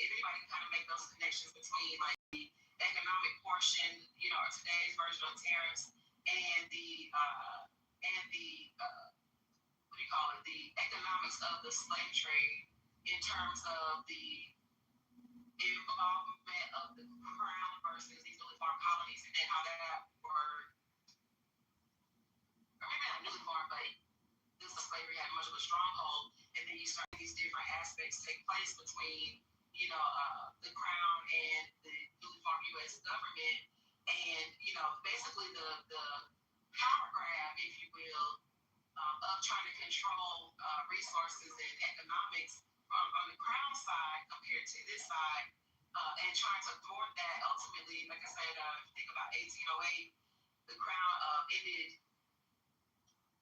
anybody can kind of make those connections between like the economic portion, or today's version of tariffs and the what do you call it, the economics of the slave trade in terms of the involvement of the crown versus these newly formed colonies and how that worked. Or maybe not newly formed, but this slavery had much of a stronghold, and then you start these different aspects take place between, the crown and the newly formed U.S. government, and basically the power grab, if you will, of trying to control resources and economics on the crown side compared to this side, and trying to thwart that. Ultimately, like I said, think about 1808, the Crown ended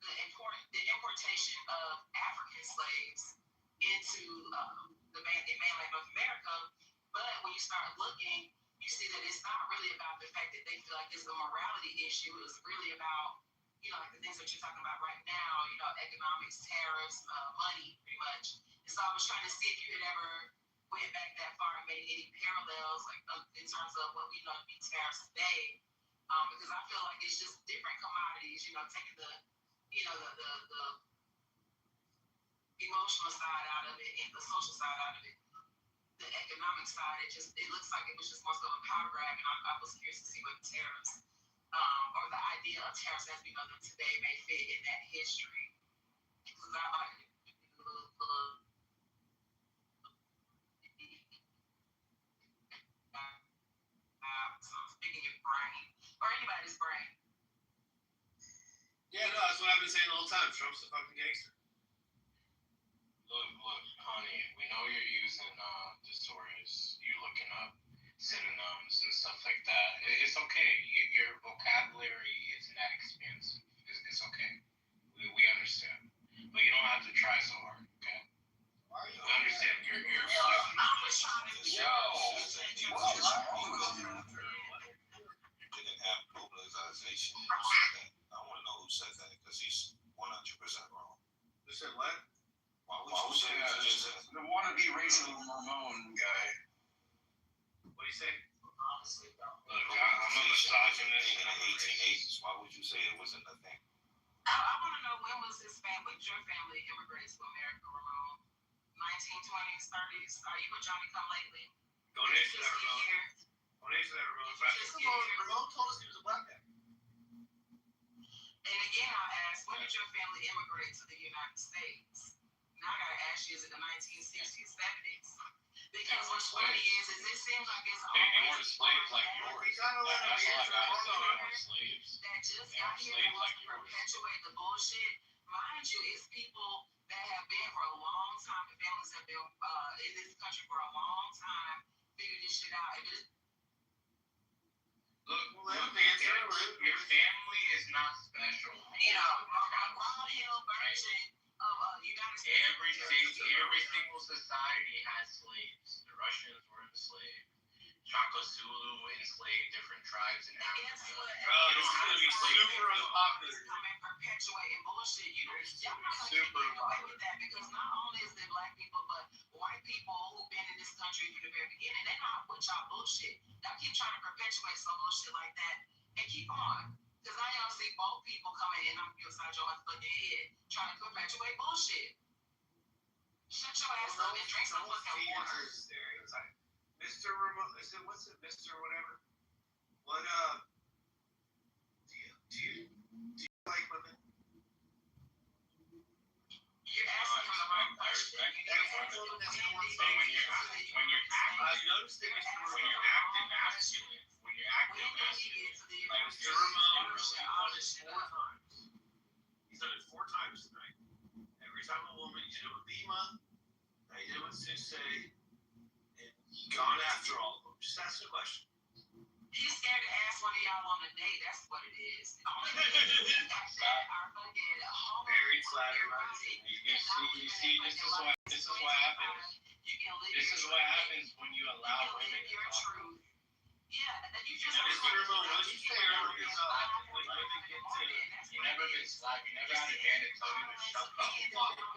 the importation of African slaves into the mainland North America. But when you start looking, you see that it's not really about the fact that they feel like it's a morality issue. It's really about, like the things that you're talking about right now, economics, tariffs, money, pretty much. And so I was trying to see if you had ever went back that far and made any parallels, like in terms of what we know to be tariffs today. Because I feel like it's just different commodities, taking the emotional side out of it and the social side out of it. The economic side, it looks like it was just more so a power grab, and I was curious to see what tariffs, or the idea of tariffs as we know them today may fit in that history. Because I like so I'm speaking your brain, or anybody's brain. Yeah, no, that's what I've been saying the whole time. Trump's a fucking gangster. Look, honey, we know you're using thesaurus, you're looking up synonyms and stuff like that. It's okay. Your vocabulary isn't that expansive. It's okay. We understand. But you don't have to try so hard, okay? We understand. You're didn't have globalization. I want to know who said that because he's 100% wrong. Who said what? Why would you say that? The wannabe racial Mormon guy. What do you say? Honestly, look, I'm a misogynist in the 1880s. Why would you say it wasn't a thing? I want to know when was your family immigrated to America, Ramon? 1920s, 30s? Are you a Johnny come lately? Don't answer that, Ramon. Don't answer that, Ramon. Ramon told us he was a black guy. And again, I'll ask, when did your family immigrate to the United States? Now I gotta ask you, is it the 1960s, 70s? Because what's funny is it seems like it's always... They weren't slaves like yours. That's all I gotta say, they weren't slaves. That just got here and wants to perpetuate the bullshit. Mind you, it's people that have been for a long time, the families have been in this country for a long time, figured this shit out. Your family is not special. Rob Hill version of United States. Every single society has slaves. The Russians were enslaved. Chaka Zulu enslaved different tribes in Africa. Guess what? It's gonna be super unpopular. Coming perpetuating bullshit. Y'all not gonna keep getting away with that because not only is it black people, but white people who've been in this country from the very beginning, they're not with y'all bullshit. Y'all keep trying to perpetuate some bullshit like that and keep on. Because now y'all see both people coming in on your side your fucking head trying to perpetuate bullshit. Shut your ass up and drink some fucking water. Stereotype. Mr. Remote, what's it, Mr. Whatever? What, do you like women? You're asking him the wrong question. You notice that when you're acting masculine, like Mr. Remote, he's done it 4 times tonight. Every time a woman, you did it with Bima, now you did it with Sisay, and you gone after all of them. Just ask a question. He's scared to ask one of y'all on a date. That's what it is. Only niggas like that are fucking very flattering. You see, this is what happens. This is what happens when you allow women to talk. Yeah, that you just. Mr. Ramon, what did you say earlier? You never been slapped. You never had a man to tell you to shut the fuck up.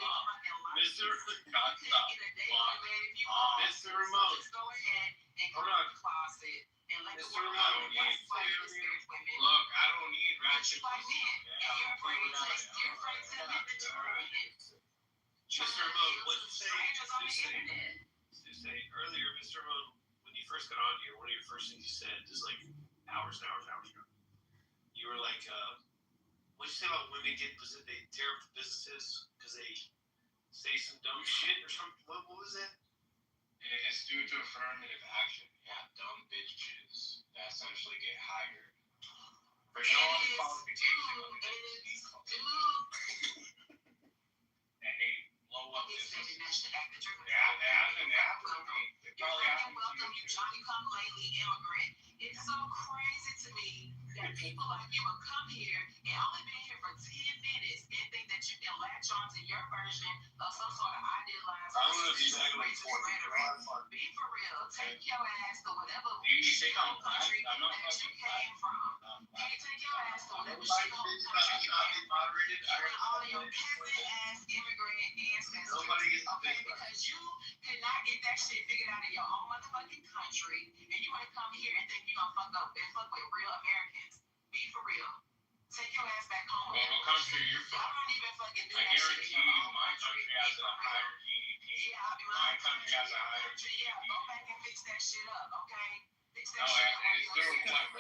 Mr. Mr. Ramon. Just go ahead and go to the closet and let the Mr. woman Ramon, look, I don't need ratchet. You're afraid to admit that you're women. Mr. Ramon, what did you say earlier, Mr. Ramon? When you first got on here, one of your first things you said, just like hours ago, you were like, what'd you say about women they tear up businesses because they say some dumb shit or something? What was that? It's due to affirmative action. Yeah, dumb bitches that essentially get hired for no other qualification other than these and they blow up businesses. They have to me. They probably have to me. you Johnny come lately immigrant. It's so crazy to me that people like you will come here and only been here for 10 minutes and think that you can latch on to your version of some sort of idealized I don't know if you like racist rhetoric. Be for real. Take your ass to whatever You say shithole country I'm not that you fucking came from. Hey, take your ass to whatever Nobody shithole gets country you came from. moderated. You and all your peasant ass immigrant ancestors. Nobody gets Okay, because you could not get that shit figured out in your own motherfucking country, and you want to come here and think you're gonna fuck up and fuck with real Americans. Be for real. Take your ass back home. Well, what country you're from? Y'all don't even fucking do I that shit in guarantee your you, own my country has a higher GDP. Yeah, I'll be My country has a higher Yeah, GDP. go back and fix that shit up, okay? Fix that No, shit up. it's still like,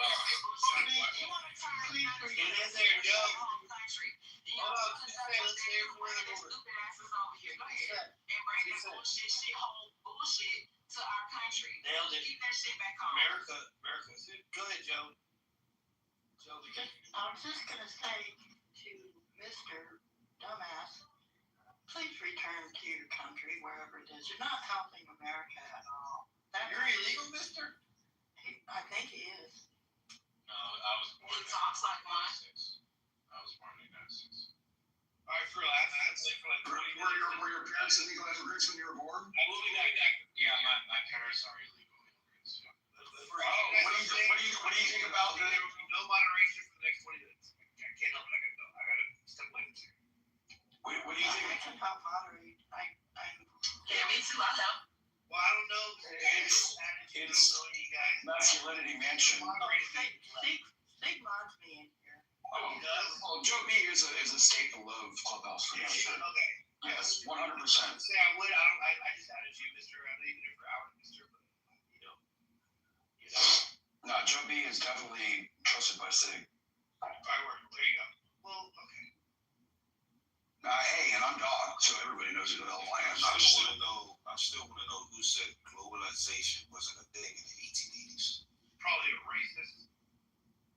You want to turn get in there, Joe. country. Hold on, let's hear from the board. Stupid asses over here. Go ahead. And bring that bullshit, shithole bullshit to our country. Nailed it. Keep that shit back home. America. Go ahead, Joe. I was just gonna say to Mr. Dumbass, please return to your country, wherever it is. You're not helping America at all. You're illegal, mister? I think he is. No, I was born He talks like one. I was born in 1996. All right, for like 20 Were your parents illegal immigrants when you were born? I will be back. Yeah, my parents are illegal immigrants. Yeah. What do you think about the no moderation for the next 20 minutes? I can't help it. I gotta step away from here. What do you think? I can help moderate. Yeah, me too. I know. Well, I don't know. It's masculinity mansion. Sig mods me in here. Well, Joe B is a staple of Clubhouse for sure. Okay. Yes, 100%. Say I would. I just added you, Mister. I'm leaving it for hours, Mister. But you know. No, Joe B is definitely trusted by Sig. All right, there you go. Well, okay. Hey, and I'm Dog, so everybody knows who the hell I am. I still want to know who said globalization wasn't a thing in the 1880s. Probably a racist.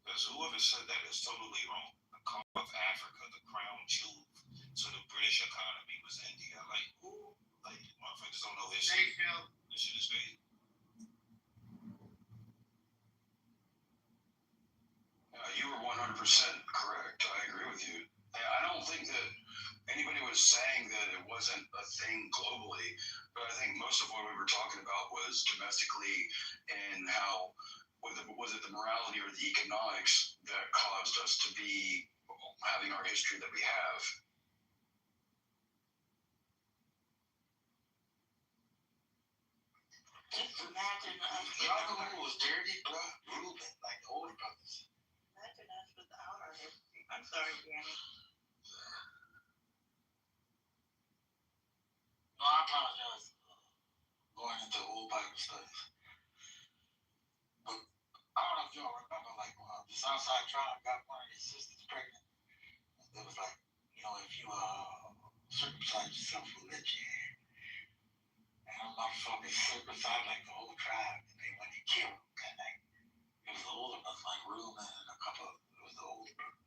Because whoever said that is totally wrong. The cup of Africa, the crown jewel to the British economy was India. Like, who? Like, motherfuckers don't know history. This shit is crazy. You were 100% correct. I agree with you. I don't think that anybody was saying that it wasn't a thing globally, but I think most of what we were talking about was domestically and how, was it the morality or the economics that caused us to be having our history that we have. Just imagine us. Y'all know who was dirty, bro? Ruben, like the older brothers. Imagine us without our history. I'm sorry, Danny. No, I apologize going into old Bible studies. But I don't know if y'all remember, like, the Southside tribe got one of their sisters pregnant. It was like, if you circumcise yourself, we'll let you in. And a motherfucker circumcised like the whole tribe, and they went to kill him that night. It was the older ones, like Reuben and a couple of, it was the older brothers.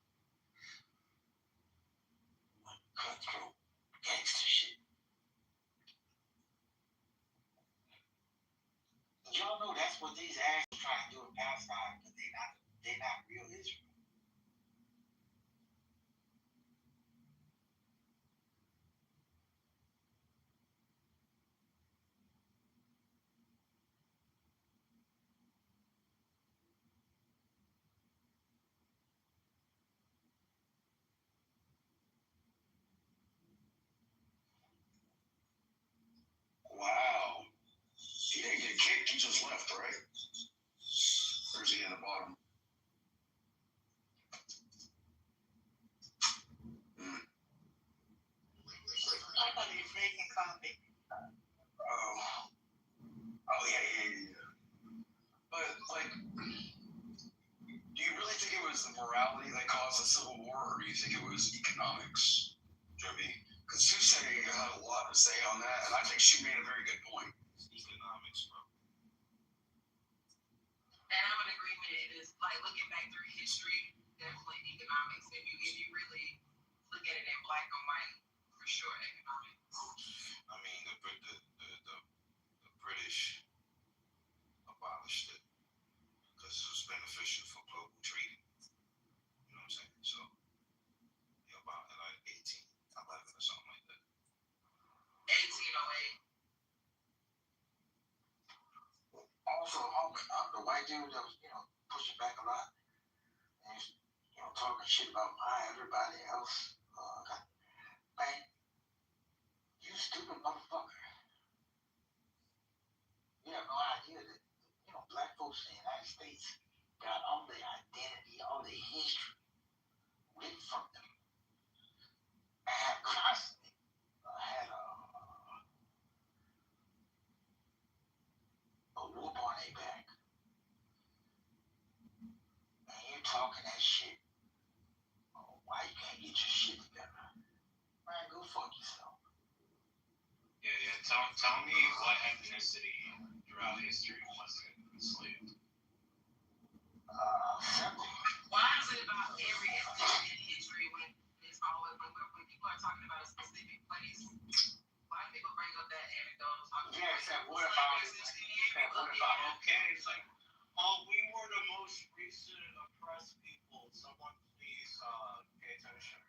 Like cutthroat gangster shit. But y'all know that's what these assholes trying to do in Palestine, but they're not real Israel. Wow. He didn't get kicked, he just left, right? Or is he in the bottom? I thought he was making coffee. Oh, yeah. But, like, do you really think it was the morality that caused the Civil War, or do you think it was economics, Joby? Because Sue said he had a lot to say on that, and I think she made a very good point. Economics, bro. And I'm in agreement. It is like looking back through history, definitely economics. If you really look at it in black and white, for sure, economics. I mean, the British the white dude that was, pushing back a lot, and he's, talking shit about everybody else. Man, you stupid motherfucker. You have no idea that, black folks in the United States got all their identity, all their history written from them. I have constantly had a whoop on their back. And you're talking that shit. Why you can't get your shit together? Man, go fuck yourself. Yeah. Tell me what ethnicity throughout history wasn't enslaved. Simple. Why is it about every ethnicity in history when it's always when people are talking about a specific place? Why do people bring up that anecdote? Yeah, it's that what about it? Okay, it's like, we were the most recent oppressed people. Someone please pay attention.